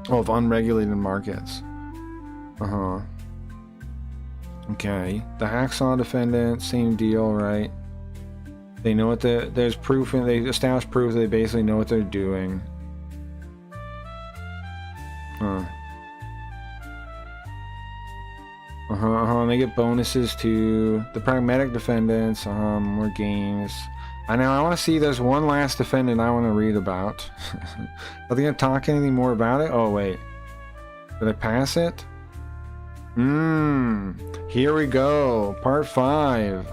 of unregulated markets. Okay. The Hacksaw defendants, same deal, right? They know what there's proof, and they established proof that they basically know what they're doing. And they get bonuses too. The Pragmatic defendants, more games. I know, I want to see, there's one last defendant I want to read about. Are they going to talk anything more about it? Oh, wait. Did I pass it? Here we go. Part 5.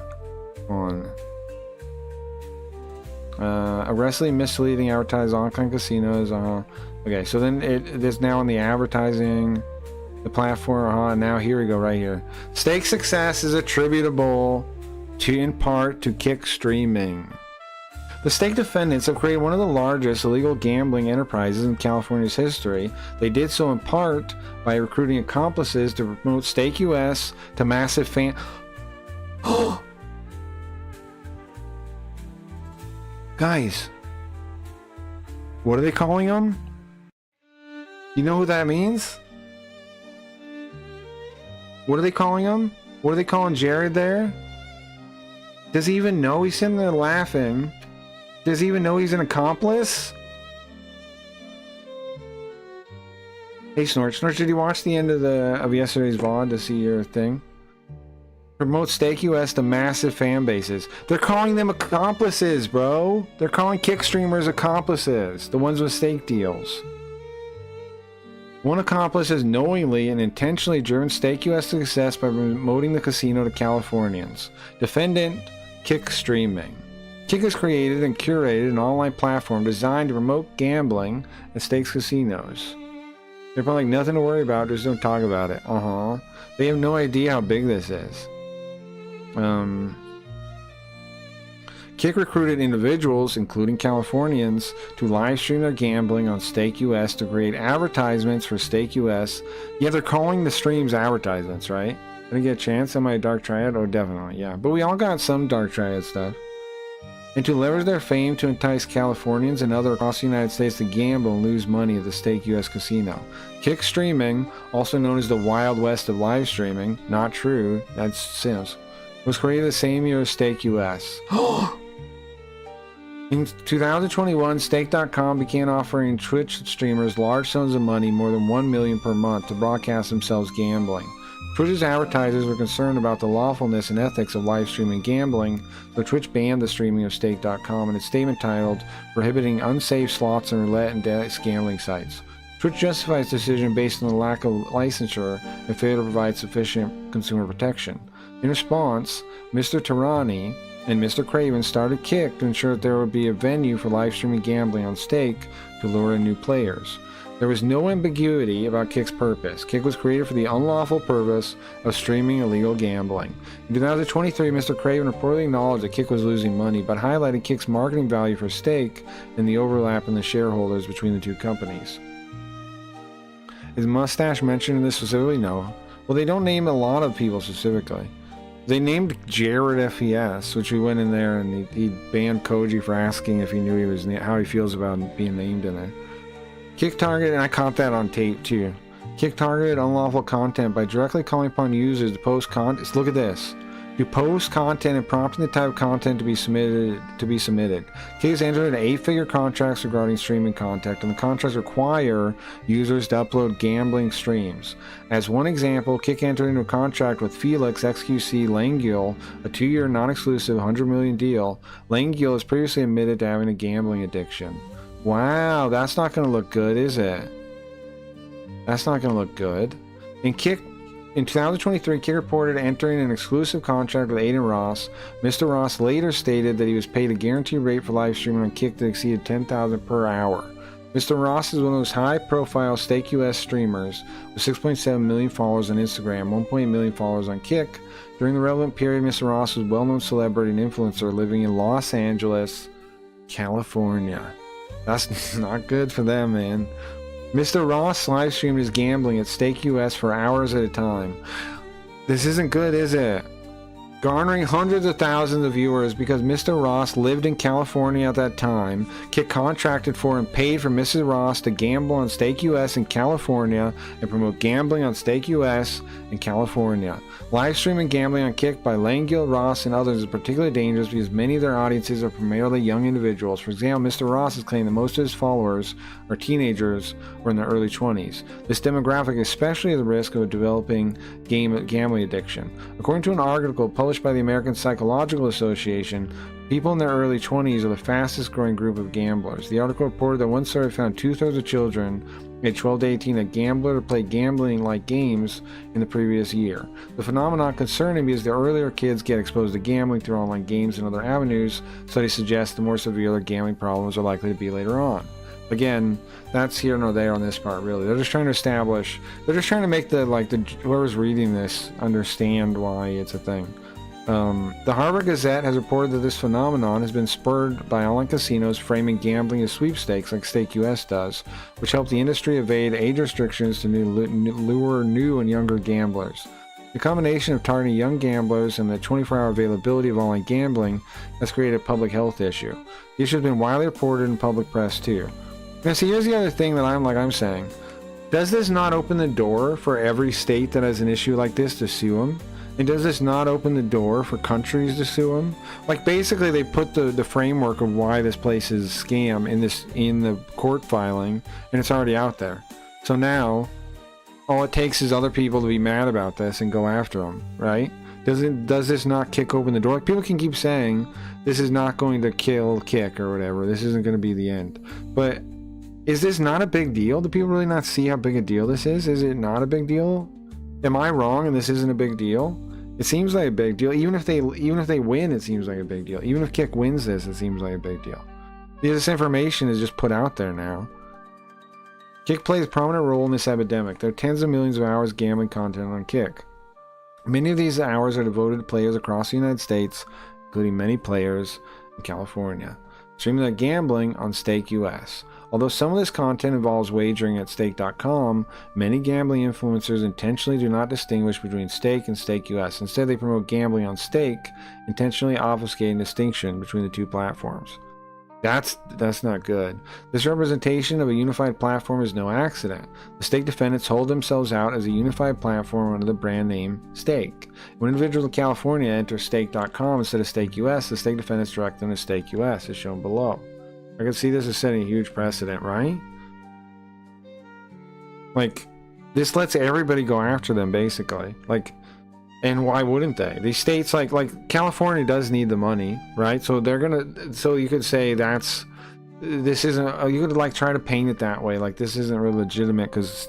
On. Aggressively misleading advertising online casinos. Okay, so then it is now on the advertising, the platform. Now here we go, right here. Stake success is attributable in part to kick streaming. The Stake defendants have created one of the largest illegal gambling enterprises in California's history. They did so in part by recruiting accomplices to promote Stake US to massive fan. Guys, what are they calling him? You know who that means? What are they calling him? What are they calling Jared there? Does he even know? He's sitting there laughing. Does he even know he's an accomplice? Hey Snorch. Snorch, did you watch the end of yesterday's VOD to see your thing? Promote Stake US to massive fan bases. They're calling them accomplices, bro. They're calling kick streamers accomplices. The ones with stake deals. One accomplice has knowingly and intentionally driven Stake US to success by promoting the casino to Californians. Defendant, Kick Streaming. Kick has created and curated an online platform designed to promote gambling at stakes casinos. They're probably like, nothing to worry about, just don't talk about it. They have no idea how big this is. Kick recruited individuals, including Californians, to live stream their gambling on Stake US to create advertisements for Stake US. Yeah, they're calling the streams advertisements, right? Did I get a chance? Am I a Dark Triad? Oh, definitely, yeah. But we all got some Dark Triad stuff. And to leverage their fame to entice Californians and others across the United States to gamble and lose money at the Stake US casino. Kick Streaming, also known as the Wild West of live streaming, not true, that's Sims, was created the same year as Stake US. In 2021, Stake.com began offering Twitch streamers large sums of money, more than $1 million per month, to broadcast themselves gambling. Twitch's advertisers were concerned about the lawfulness and ethics of live streaming gambling, so Twitch banned the streaming of Stake.com in its statement titled, "Prohibiting Unsafe Slots and Roulette and Dice Gambling Sites." Twitch justifies its decision based on the lack of licensure and failure to provide sufficient consumer protection. In response, Mr. Tarani and Mr. Craven started Kick to ensure that there would be a venue for live streaming gambling on Stake to lure in new players. There was no ambiguity about Kick's purpose. Kick was created for the unlawful purpose of streaming illegal gambling. In 2023, Mr. Craven reportedly acknowledged that Kick was losing money, but highlighted Kick's marketing value for Stake and the overlap in the shareholders between the two companies. Is Mustache mentioned in this specifically? No. Well, they don't name a lot of people specifically. They named Jared FES, which we went in there and he banned Koji for asking if he knew he was how he feels about being named in there. Kick targeted, and I caught that on tape too. Kick targeted unlawful content by directly calling upon users to post content. Look at this. You post content and prompting the type of content to be submitted. Kick has entered into 8-figure contracts regarding streaming content, and the contracts require users to upload gambling streams. As one example, Kick entered into a contract with Felix XQC Langiel, a 2-year non-exclusive $100 million deal. Langiel has previously admitted to having a gambling addiction. Wow, that's not going to look good, is it? That's not going to look good. In 2023, Kick reported entering an exclusive contract with Aiden Ross. Mr. Ross later stated that he was paid a guaranteed rate for live streaming on Kick that exceeded $10,000 per hour. Mr. Ross is one of those high-profile Stake US streamers with 6.7 million followers on Instagram, 1.8 million followers on Kick. During the relevant period, Mr. Ross was a well-known celebrity and influencer living in Los Angeles, California. That's not good for them, man. Mr. Ross live streamed his gambling at Stake US for hours at a time. This isn't good, is it? Garnering hundreds of thousands of viewers because Mr. Ross lived in California at that time. Kick contracted for and paid for Mrs. Ross to gamble on Stake US in California and promote gambling on Stake US in California. Live streaming gambling on Kick by Langiel, Ross, and others is particularly dangerous because many of their audiences are primarily young individuals. For example, Mr. Ross has claimed that most of his followers are teenagers or in their early 20s. This demographic especially is at risk of developing gambling addiction. According to an article published by the American Psychological Association, people in their early 20s are the fastest growing group of gamblers. The article reported that one survey found 2/3 of children aged 12 to 18 that gambled or played gambling-like games in the previous year. The phenomenon concerning because the earlier kids get exposed to gambling through online games and other avenues, studies suggest the more severe their gambling problems are likely to be later on. Again, that's here nor there on this part, really. They're just trying to establish, they're just trying to make whoever's reading this understand why it's a thing. The Harvard Gazette has reported that this phenomenon has been spurred by online casinos framing gambling as sweepstakes like Stake US does, which help the industry evade age restrictions to lure new and younger gamblers. The combination of targeting young gamblers and the 24-hour availability of online gambling has created a public health issue. The issue has been widely reported in public press too. Now see, here's the other thing that I'm saying. Does this not open the door for every state that has an issue like this to sue them? And does this not open the door for countries to sue them? Like, basically, they put the framework of why this place is a scam in the court filing, and it's already out there. So now, all it takes is other people to be mad about this and go after them, right? Does this not kick open the door? Like, people can keep saying this is not going to kill Kick or whatever. This isn't going to be the end. But is this not a big deal? Do people really not see how big a deal this is? Is it not a big deal? Am I wrong and this isn't a big deal? It seems like a big deal. Even if they win, it seems like a big deal. Even if Kick wins this, it seems like a big deal. This information is just put out there now. Kick plays a prominent role in this epidemic. There are tens of millions of hours of gambling content on Kick. Many of these hours are devoted to players across the United States, including many players in California, streaming their gambling on Stake US. Although some of this content involves wagering at stake.com, many gambling influencers intentionally do not distinguish between Stake and Stake US. Instead, they promote gambling on Stake, intentionally obfuscating distinction between the two platforms. That's not good. This representation of a unified platform is no accident. The Stake defendants hold themselves out as a unified platform under the brand name Stake. When individuals in California enter stake.com instead of Stake US, the Stake defendants direct them to Stake US, as shown below. I can see this is setting a huge precedent, right? Like, this lets everybody go after them, basically. Like, and why wouldn't they? These states, like California does need the money, right? So they're gonna, so you could say this isn't, you could like try to paint it that way, like this isn't really legitimate because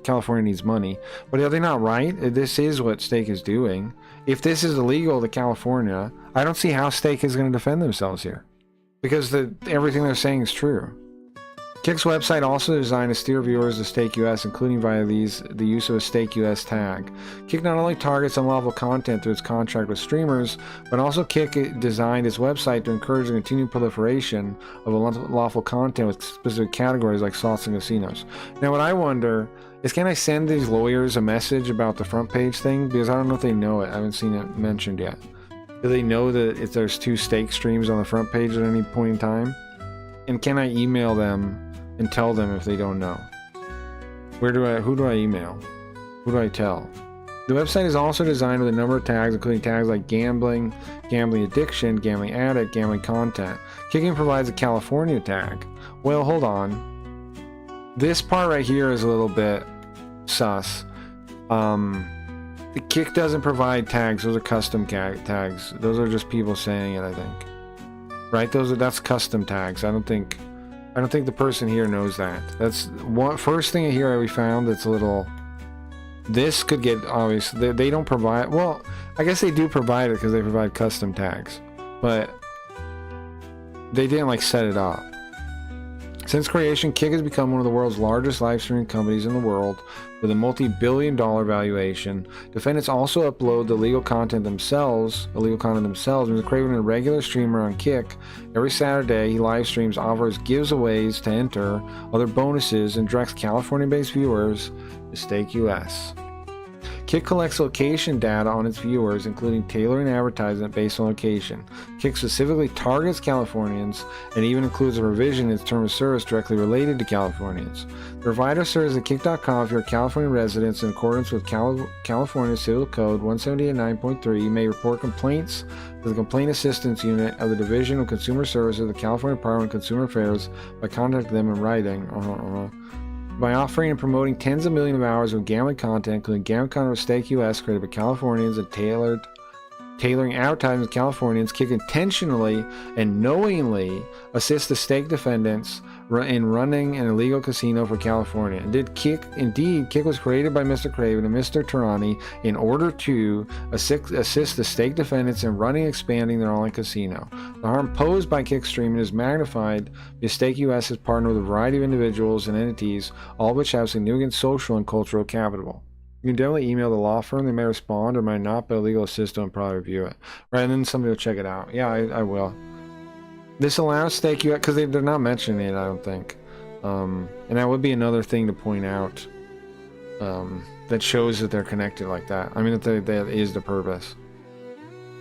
California needs money. But are they not right? This is what Stake is doing. If this is illegal to California, I don't see how Stake is going to defend themselves here, because everything they're saying is true. Kick's website also designed to steer viewers to Stake US, including via the use of a Stake US tag. Kick not only targets unlawful content through its contract with streamers, but also Kick designed its website to encourage the continued proliferation of unlawful content with specific categories like slots and casinos. Now, what I wonder is, can I send these lawyers a message about the front page thing? Because I don't know if they know it. I haven't seen it mentioned yet. Do they know that if there's 2 Stake streams on the front page at any point in time? And can I email them and tell them if they don't know? Who do I email? Who do I tell? The website is also designed with a number of tags, including tags like gambling, gambling addiction, gambling addict, gambling content. Kicking provides a California tag. Well, hold on. This part right here is a little bit sus. The Kick doesn't provide tags. Those are custom tags. Those are just people saying it, I think. Right? That's custom tags. I don't think the person here knows that. That's one first thing here we found that's a little. This could get obvious. They don't provide. Well, I guess they do provide it because they provide custom tags, but they didn't like set it up. Since creation, Kick has become one of the world's largest live streaming companies in the world, with a multi-billion-dollar valuation. Defendants also upload the illegal content themselves. When Craven, a regular streamer on Kick, every Saturday he live streams, offers giveaways to enter, other bonuses, and directs California-based viewers to Stake US. Kick collects location data on its viewers, including tailoring advertisement based on location. Kick specifically targets Californians and even includes a revision in its term of service directly related to Californians. The provider serves at Kick.com if you're a California resident in accordance with California Civil Code 178.9.3. You may report complaints to the Complaint Assistance Unit of the Division of Consumer Services of the California Department of Consumer Affairs by contacting them in writing. By offering and promoting tens of millions of hours of gambling content, including gambling content with Stake US created by Californians and tailoring advertisements to Californians, Kick intentionally and knowingly assists the Stake defendants in running an illegal casino for California. Indeed, Kick was created by Mr. Craven and Mr. Tarani in order to assist the Stake defendants in running and expanding their online casino. The harm posed by Kick streaming is magnified because Stake US has partnered with a variety of individuals and entities, all of which have significant social and cultural capital. You can definitely email the law firm. They may respond or might not, but a legal assistant will probably review it. Right, and then somebody will check it out. Yeah, I will. This allows Stake US, because they're not mentioning it, I don't think. And that would be another thing to point out that shows that they're connected like that. I mean, that is the purpose.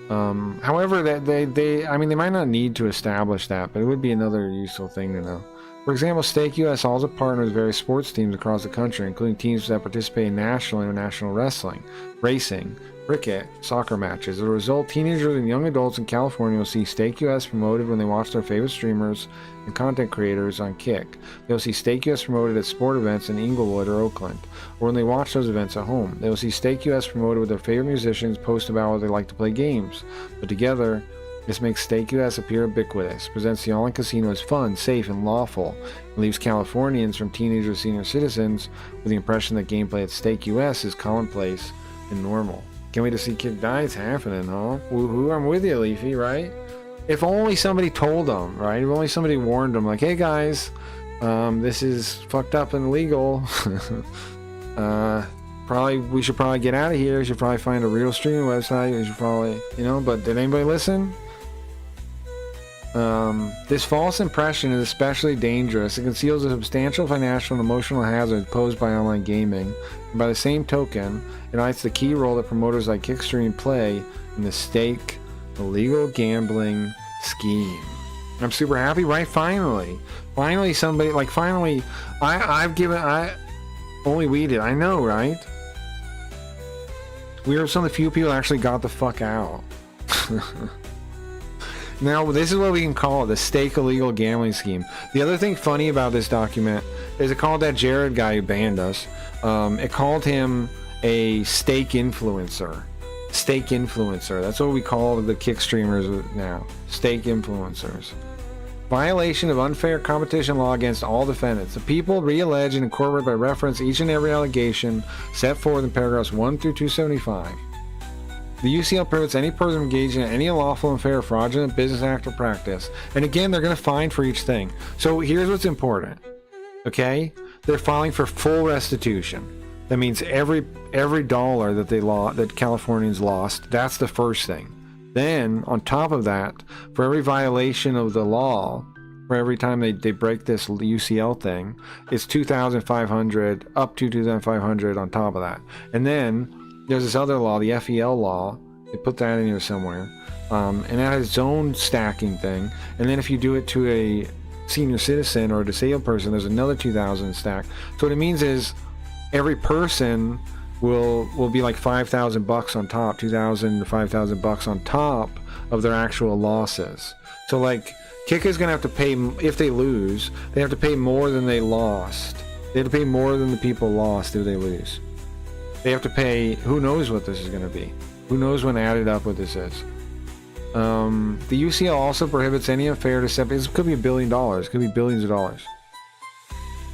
However, they might not need to establish that, but it would be another useful thing to know. For example, Stake US also partners with various sports teams across the country, including teams that participate in national and international wrestling, racing, cricket, soccer matches. As a result, teenagers and young adults in California will see Stake US promoted when they watch their favorite streamers and content creators on Kick. They will see Stake US promoted at sport events in Inglewood or Oakland, or when they watch those events at home. They will see Stake US promoted with their favorite musicians post about what they like to play games. But together, this makes Stake US appear ubiquitous, presents the online casino as fun, safe, and lawful, and leaves Californians, from teenagers to senior citizens, with the impression that gameplay at Stake US is commonplace and normal. Can't wait to see Kick Die. It's happening, huh? Woohoo, I'm with you, Leafy, right? If only somebody told them, right? If only somebody warned them, like, hey guys, this is fucked up and illegal. We should probably get out of here. We should probably find a real streaming website. We should probably, but did anybody listen? This false impression is especially dangerous. It conceals a substantial financial and emotional hazard posed by online gaming. And by the same token, it hides the key role that promoters like Kickstream play in the Stake illegal gambling scheme. I'm super happy, right? Finally somebody, only we did. I know, right? We were some of the few people that actually got the fuck out. Now, this is what we can call it, the Stake illegal gambling scheme. The other thing funny about this document is it called that Jared guy who banned us. It called him a stake influencer. Stake influencer. That's what we call the Kick streamers now. Stake influencers. Violation of unfair competition law against all defendants. The people re-allege and incorporate by reference each and every allegation set forth in paragraphs 1 through 275. The UCL prohibits any person engaging in any unlawful, unfair, fraudulent business act or practice. And again, they're going to fine for each thing. So here's what's important. Okay? They're filing for full restitution. That means every dollar that that Californians lost, that's the first thing. Then, on top of that, for every violation of the law, for every time they break this UCL thing, it's $2,500, up to $2,500 on top of that. And then, there's this other law, the FEL law, they put that in here somewhere, and that has its own stacking thing. And then if you do it to a senior citizen or a disabled person, there's another $2,000 stack. So what it means is, every person will be like $5,000 on top, $2,000 to $5,000 on top of their actual losses. So like, Kick is gonna have to pay, if they lose, they have to pay more than they lost. They have to pay more than the people lost if they lose. They have to pay, who knows what this is gonna be. Who knows when added up what this is. The UCL also prohibits any unfair deception. This could be $1 billion, it could be billions of dollars.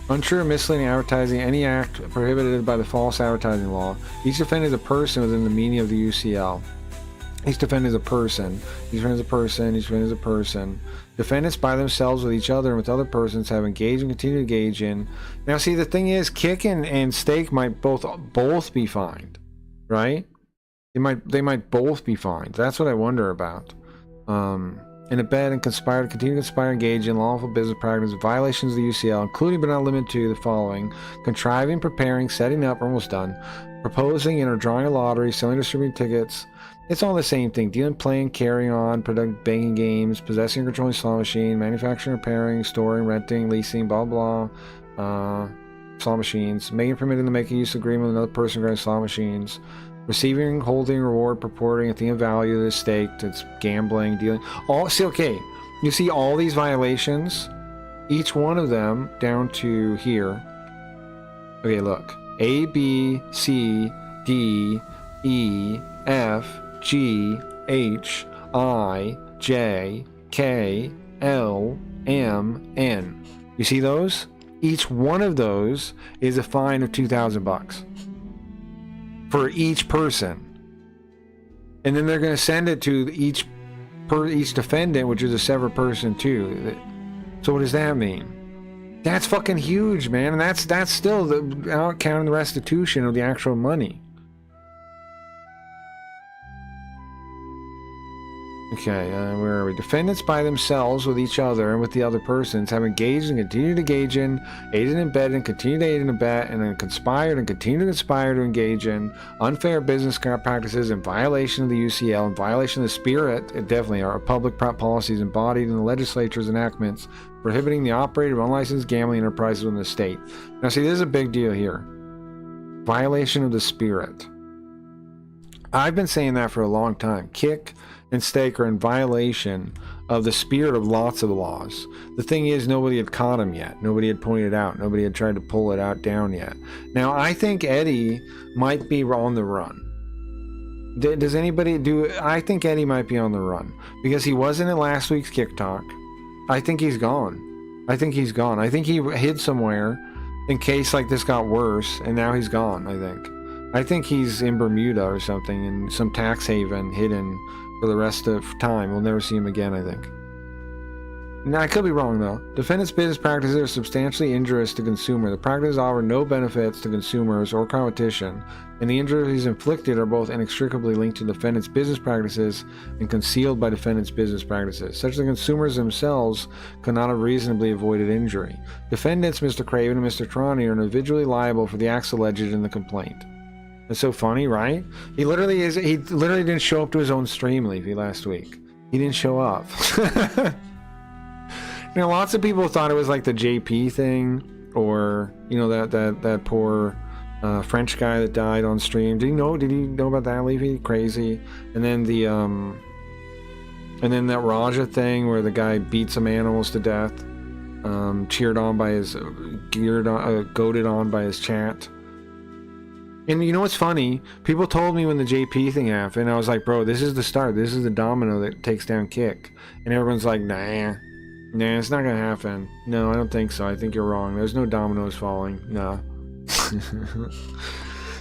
Untrue or misleading advertising, any act prohibited by the false advertising law. Each defendant is a person within the meaning of the UCL. Each defendant is a person. Each defendant is a person. Each defendant is a person. Defendants by themselves, with each other, and with other persons have engaged and continue to engage in. Now, see, the thing is, Kick and Stake might both be fined, right? They might both be fined. That's what I wonder about. And abet and conspire to continue to conspire, engage in lawful business practices, violations of the UCL, including but not limited to the following: contriving, preparing, setting up, almost done, proposing and or drawing a lottery, selling, distributing tickets. It's all the same thing. Dealing, playing, carrying on, banking games, possessing or controlling slot machine, manufacturing, repairing, storing, renting, leasing, blah blah, slot machines, making, permitting to make a use agreement with another person regarding slot machines. Receiving, holding, reward, purporting a thing of value that is staked, it's gambling, dealing. Okay, you see all these violations, each one of them down to here. Okay, look. A, B, C, D, E, F, G, H, I, J, K, L, M, N. You see those? Each one of those is a fine of $2,000. For each person. And then they're going to send it to each defendant, which is a separate person too. So what does that mean? That's fucking huge, man. And that's still out counting the restitution of the actual money. Okay, where are we? Defendants by themselves with each other and with the other persons have engaged and continue to engage in, aided and abetted and continue to aid and abet, and then conspired and continue to conspire to engage in unfair business practices in violation of the UCL, in violation of the spirit, it definitely are, public policies embodied in the legislature's enactments prohibiting the operating of unlicensed gambling enterprises within the state. Now see, this is a big deal here. Violation of the spirit. I've been saying that for a long time. Kick and stake are in violation of the spirit of lots of laws. The thing is, nobody had caught him yet. Nobody had pointed out. Nobody had tried to pull it out down yet. Now, I think Eddie might be on the run. Does anybody do? I think Eddie might be on the run because he wasn't at last week's Kick Talk. I think he's gone. I think he's gone. I think he hid somewhere in case like this got worse, and now he's gone. I think he's in Bermuda or something in some tax haven, hidden for the rest of time. We'll never see him again, I think. Now, I could be wrong, though. Defendants' business practices are substantially injurious to consumer. The practices offer no benefits to consumers or competition, and the injuries inflicted are both inextricably linked to defendants' business practices and concealed by defendants' business practices. Such that consumers themselves could not have reasonably avoided injury. Defendants, Mr. Craven and Mr. Trani, are individually liable for the acts alleged in the complaint. That's so funny, right? He literally didn't show up to his own stream, Leafy, last week. He didn't show up. You know, lots of people thought it was like the JP thing, or you know that poor French guy that died on stream. Did you know about that, Leafy? Crazy. And then that Raja thing where the guy beat some animals to death, cheered on by his goaded on by his chat. And you know what's funny? People told me when the JP thing happened, I was like, bro, this is the start. This is the domino that takes down Kick. And everyone's like, nah, it's not gonna happen. No, I don't think so. I think you're wrong. There's no dominoes falling. No.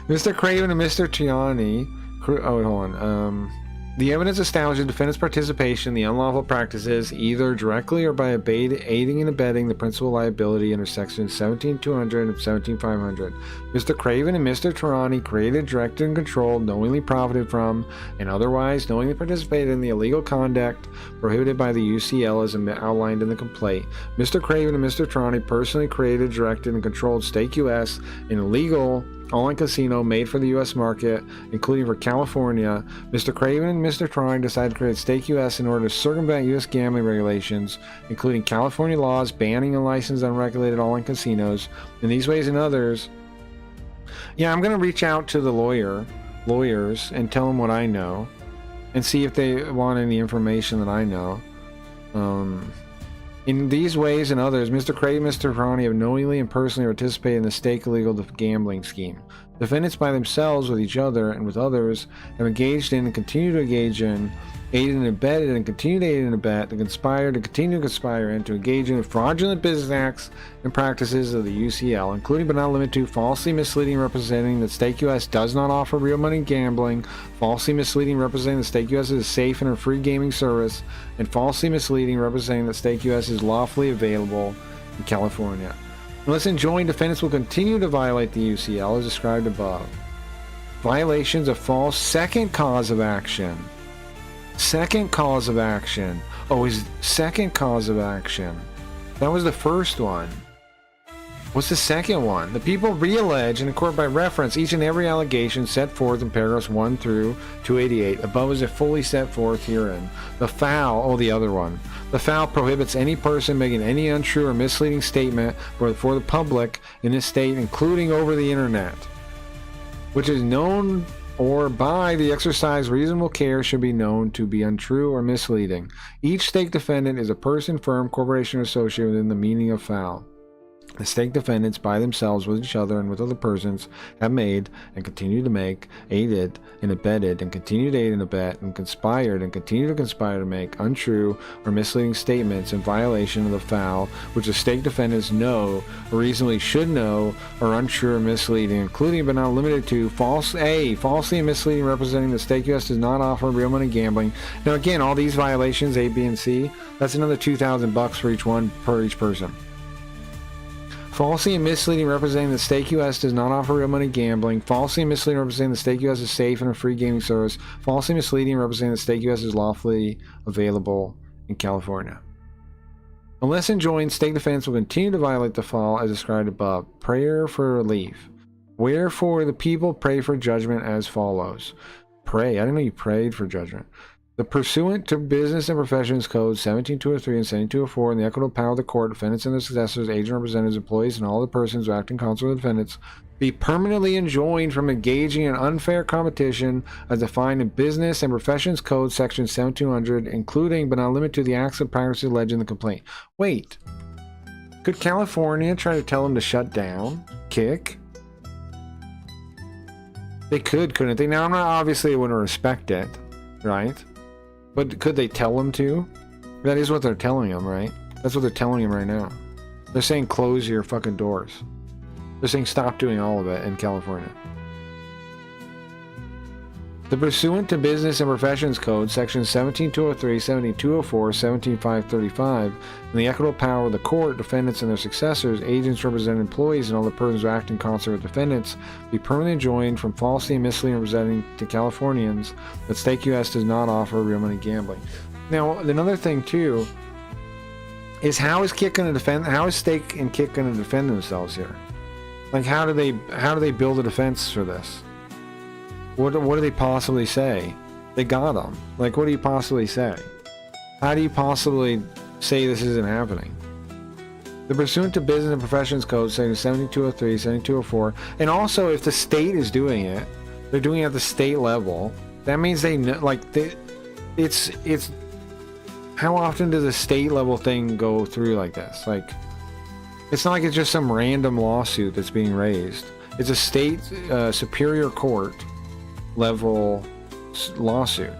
Mr. Craven and Mr. Tiani. Oh, hold on. The evidence establishes defendant's participation in the unlawful practices either directly or by aiding and abetting the principal liability under sections 17,200 and 17,500. Mr. Craven and Mr. Tarani created, directed, and controlled, knowingly profited from, and otherwise knowingly participated in the illegal conduct prohibited by the UCL as outlined in the complaint. Mr. Craven and Mr. Tarani personally created, directed, and controlled Stake US, an illegal online casino made for the U.S. market, including for California. Mr. Craven and Mr. Trine decided to create Stake U.S. in order to circumvent U.S. gambling regulations, including California laws banning unlicensed, unregulated online casinos. In these ways and others, yeah, I'm going to reach out to the lawyers, and tell them what I know, and see if they want any information that I know. In these ways and others, Mr. Craven and Mr. Ronnie have knowingly and personally participated in the stake illegal gambling scheme. Defendants by themselves, with each other, and with others, have engaged in and continue to engage in, aided and abetted and continue to aid and abet, to conspire, to continue to conspire, and to engage in fraudulent business acts and practices of the UCL, including but not limited to falsely misleading representing that Stake US does not offer real money gambling, falsely misleading representing that Stake US is a safe and a free gaming service, and falsely misleading representing that Stake US is lawfully available in California. Unless enjoined, defendants will continue to violate the UCL as described above. Violations of false second cause of action. Second cause of action. Oh, is second cause of action. That was the first one. What's the second one? The people re-allege and accord by reference each and every allegation set forth in paragraphs 1 through 288. Above is it fully set forth herein. The foul, the other one. The foul prohibits any person making any untrue or misleading statement for the public in this state, including over the internet, which is known or by the exercise reasonable care should be known to be untrue or misleading. Each stake defendant is a person, firm, corporation, or associate within the meaning of foul. The stake defendants by themselves, with each other, and with other persons have made and continue to make, aided and abetted and continue to aid and abet, and conspired and continue to conspire to make untrue or misleading statements in violation of the foul, which the stake defendants know or reasonably should know are untrue or misleading, including but not limited to falsely and misleading representing the Stake US does not offer real money gambling. Now again, all these violations, A, B, and C, that's another $2,000 for each one per each person. Falsely and misleading representing that Stake US does not offer real money gambling. Falsely and misleading representing that Stake US is safe and a free gaming service. Falsely misleading representing that Stake US is lawfully available in California. Unless enjoined, stake defendants will continue to violate the law as described above. Prayer for relief. Wherefore the people pray for judgment as follows. Pray. I didn't know you prayed for judgment. The pursuant to Business and Professions Code 17203 and 17204 and the equitable power of the court, defendants and their successors, agent representatives, employees, and all the persons who act in concert with defendants be permanently enjoined from engaging in unfair competition as defined in Business and Professions Code section 7200, including but not limited to the acts and practices alleged in the complaint. Wait. Could California try to tell them to shut down? Kick? They could, couldn't they? Now, I'm not obviously wouldn't respect it, right? But could they tell them to? That is what they're telling them, right? That's what they're telling him right now. They're saying close your fucking doors. They're saying stop doing all of it in California. The pursuant to Business and Professions Code, sections 17203, 17204, 17535, and the equitable power of the court, defendants and their successors, agents, representing employees, and all the persons who act in concert with defendants, be permanently enjoined from falsely and misleading representing to Californians that Stake US does not offer real money gambling. Now, another thing too is how is Kick going to defend? How is Stake and Kick going to defend themselves here? Like, how do they build a defense for this? What do they possibly say? They got them. Like, what do you possibly say? How do you possibly say this isn't happening? The pursuant to Business and Professions Code, section 7203, 7204, and also if the state is doing it, they're doing it at the state level. That means they know, like, it's. How often does a state level thing go through like this? Like, it's not like it's just some random lawsuit that's being raised. It's a state superior court level lawsuit.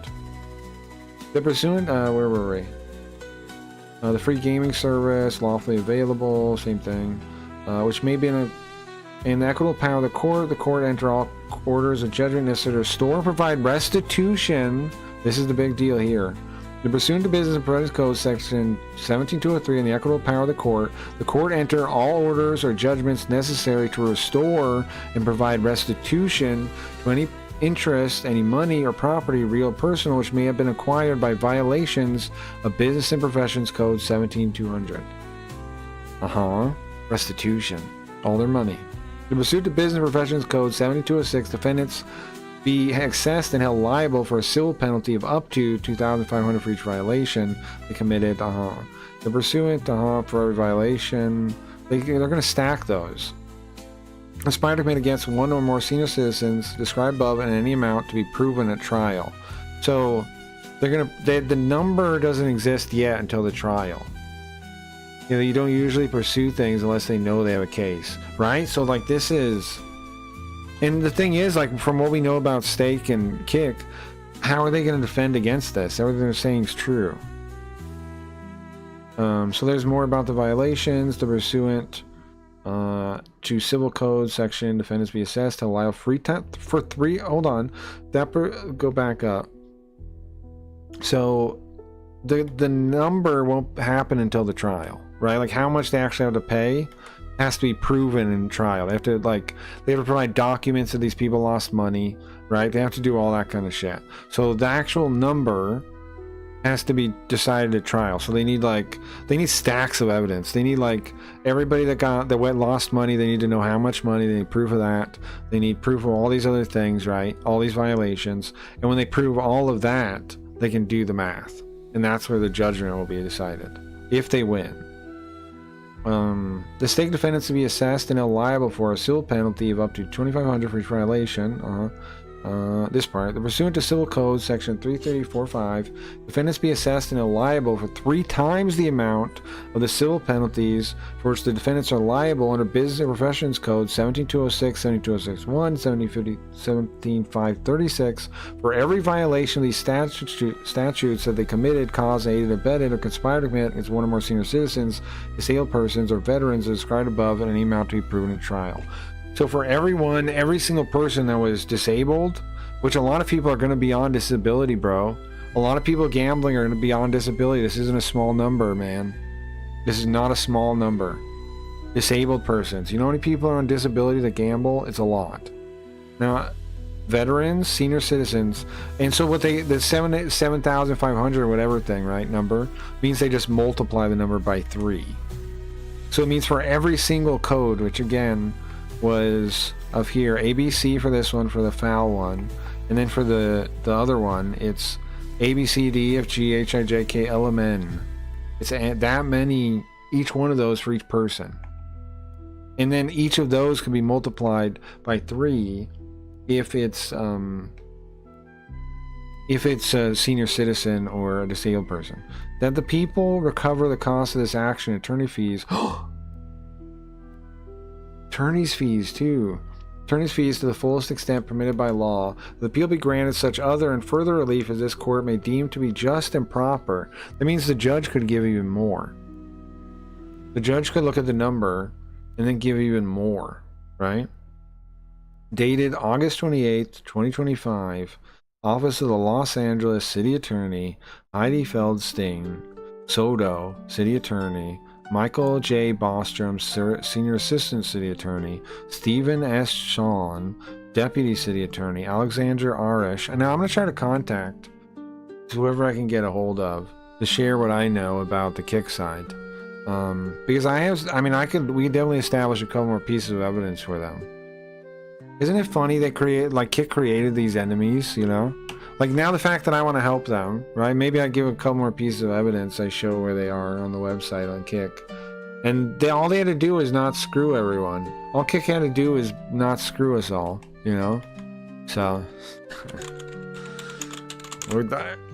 The pursuant, where were we? The free gaming service, lawfully available, same thing. Which may be in the equitable power of the court enter all orders of judgment necessary to restore and provide restitution. This is the big deal here. The pursuant to Business and Professions Code, section 17203, and the equitable power of the court enter all orders or judgments necessary to restore and provide restitution to any interest, any money or property, real or personal, which may have been acquired by violations of Business and Professions Code 17200. Restitution. All their money. The pursuant to Business and Professions Code 7206, defendants be accessed and held liable for a civil penalty of up to $2,500 for each violation they committed. The pursuant for every violation, they're going to stack those. Aspire to commit against one or more senior citizens described above in any amount to be proven at trial. So the number doesn't exist yet until the trial. You know, you don't usually pursue things unless they know they have a case, right? So like this is. And the thing is, like, from what we know about Stake and Kick, how are they going to defend against this? Everything they're saying is true. So there's more about the violations. The pursuant to Civil Code section, defendants be assessed to allow free time for three. Hold on, go back up. So the number won't happen until the trial, right? Like how much they actually have to pay has to be proven in trial. They have to provide documents that these people lost money, right? They have to do all that kind of shit. So the actual number has to be decided at trial. So they need stacks of evidence. They need like everybody that lost money. They need to know how much money. They need proof of that. They need proof of all these other things, right? All these violations. And when they prove all of that, they can do the math, and that's where the judgment will be decided if they win. The stake defendants to be assessed and held liable for a civil penalty of up to $2,500 for each violation. This part. The pursuant to Civil Code section 334.5, defendants be assessed and held liable for 3 times the amount of the civil penalties for which the defendants are liable under Business and Professions Code 17206, 17261, 17536 for every violation of these statutes that they committed, caused, aided, abetted, or conspired to commit against one or more senior citizens, disabled persons, or veterans as described above, and any amount to be proven at trial. So for every single person that was disabled, which a lot of people are going to be on disability, bro. A lot of people gambling are going to be on disability. This isn't a small number, man. This is not a small number. disabled persons. You know how many people are on disability that gamble? It's a lot. Now, veterans, senior citizens, and so what they, the 7,500 or whatever thing, right, number, means they just multiply the number by 3. So it means for every single code, which again was of here, ABC for this one, for the foul one, and then for the other one, it's A, B, C, D, E, F, G, H, I, J, K, L, M, N. It's that many, each one of those for each person. And then each of those can be multiplied by 3 if it's a senior citizen or a disabled person. That the people recover the cost of this action, attorney fees. Attorney's fees too. Attorney's fees to the fullest extent permitted by law. The appeal be granted such other and further relief as this court may deem to be just and proper. That means the judge could give even more. The judge could look at the number and then give even more, right? Dated August 28th, 2025, Office of the Los Angeles City Attorney, Heidi Feldstein, Soto, City Attorney, Michael J. Bostrom, Senior Assistant City Attorney, Stephen S. Shawn, Deputy City Attorney, Alexander Arish. And now I'm going to try to contact whoever I can get a hold of to share what I know about the Kick side. Because we definitely establish a couple more pieces of evidence for them. Isn't it funny they Kick created these enemies, you know? Like, now the fact that I want to help them, right? Maybe I give a couple more pieces of evidence. I show where they are on the website on Kick. And all they had to do is not screw everyone. All Kick had to do is not screw us all, you know? So,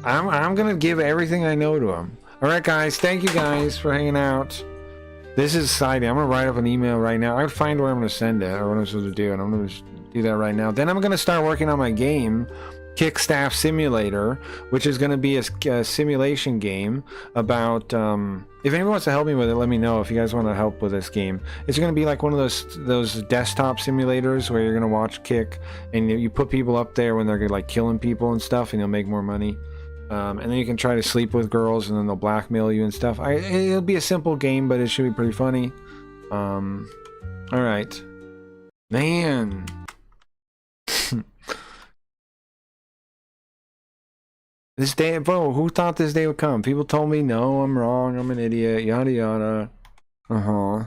I'm going to give everything I know to them. Alright guys, thank you guys for hanging out. This is exciting. I'm going to write up an email right now. I would find where I'm going to send it, or what I'm supposed to do, and I'm going to do that right now. Then I'm going to start working on my game, Kick Staff Simulator, which is going to be a simulation game about, if anyone wants to help me with it, let me know if you guys want to help with this game. It's going to be like one of those desktop simulators where you're going to watch Kick, and you put people up there when they're like killing people and stuff, and you'll make more money. And then you can try to sleep with girls, and then they'll blackmail you and stuff. It'll be a simple game, but it should be pretty funny. Alright. Man. This day, bro, who thought this day would come? People told me, no, I'm wrong, I'm an idiot, yada yada. Uh-huh.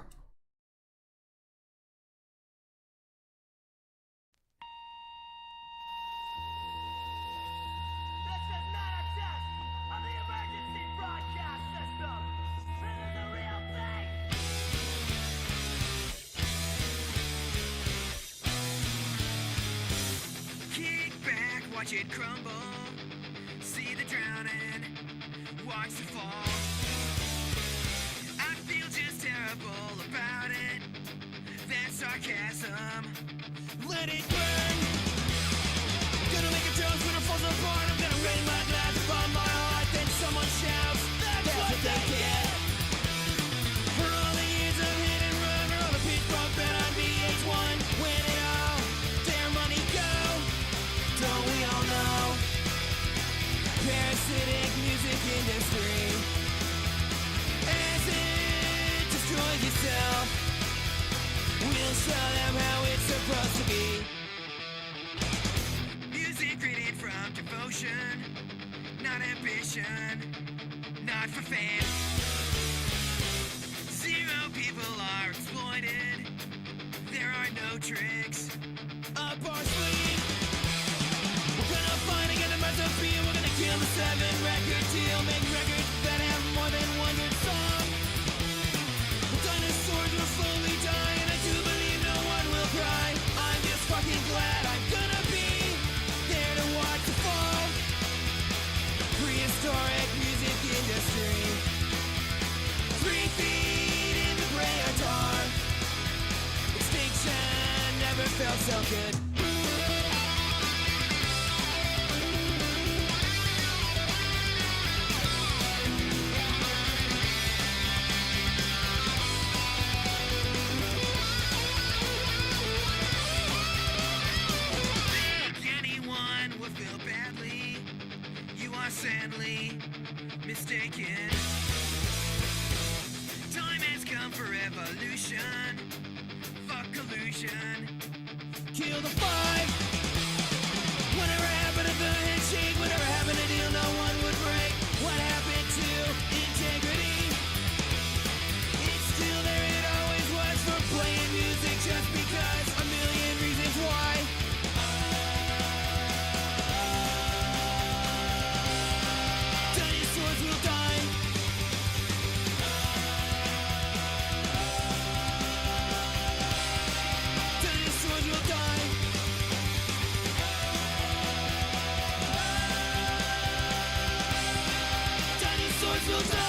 Watch it crumble, see the drowning, watch the fall. I feel just terrible about it, that's sarcasm. Let it burn. Gonna make a toast when it falls apart. I'm gonna rain my glass upon my heart, then someone shouts, that's what they get. For all the years of hit and run, for all the pitch bump bet on VH1, when it all, their money go. Don't we all know? Parasitic music industry. As it destroys itself, we'll show them how it's supposed to be. Music created from devotion, not ambition, not for fans. 0 people are exploited. There are no tricks up our sleeve. We're gonna find again the recipe, and we're gonna kill the 7-record deal. Make records that have more than 100 songs. The dinosaurs will slowly die, and I do believe no one will cry. I'm just fucking glad I'm gonna be there to watch the fall. Prehistoric music industry. 3 feet in the gray or tar. Extinction never felt so good. Sadly mistaken. Time has come for evolution. revolution. Fuck collusion. Kill the five. Whatever happened to the handshake? Whatever happened to deal no one would break? What happened to integrity? It's still there, it always was. For playing music just because. A million reasons why. Dinosaurs will die. Dinosaurs will die. Dinosaurs will die.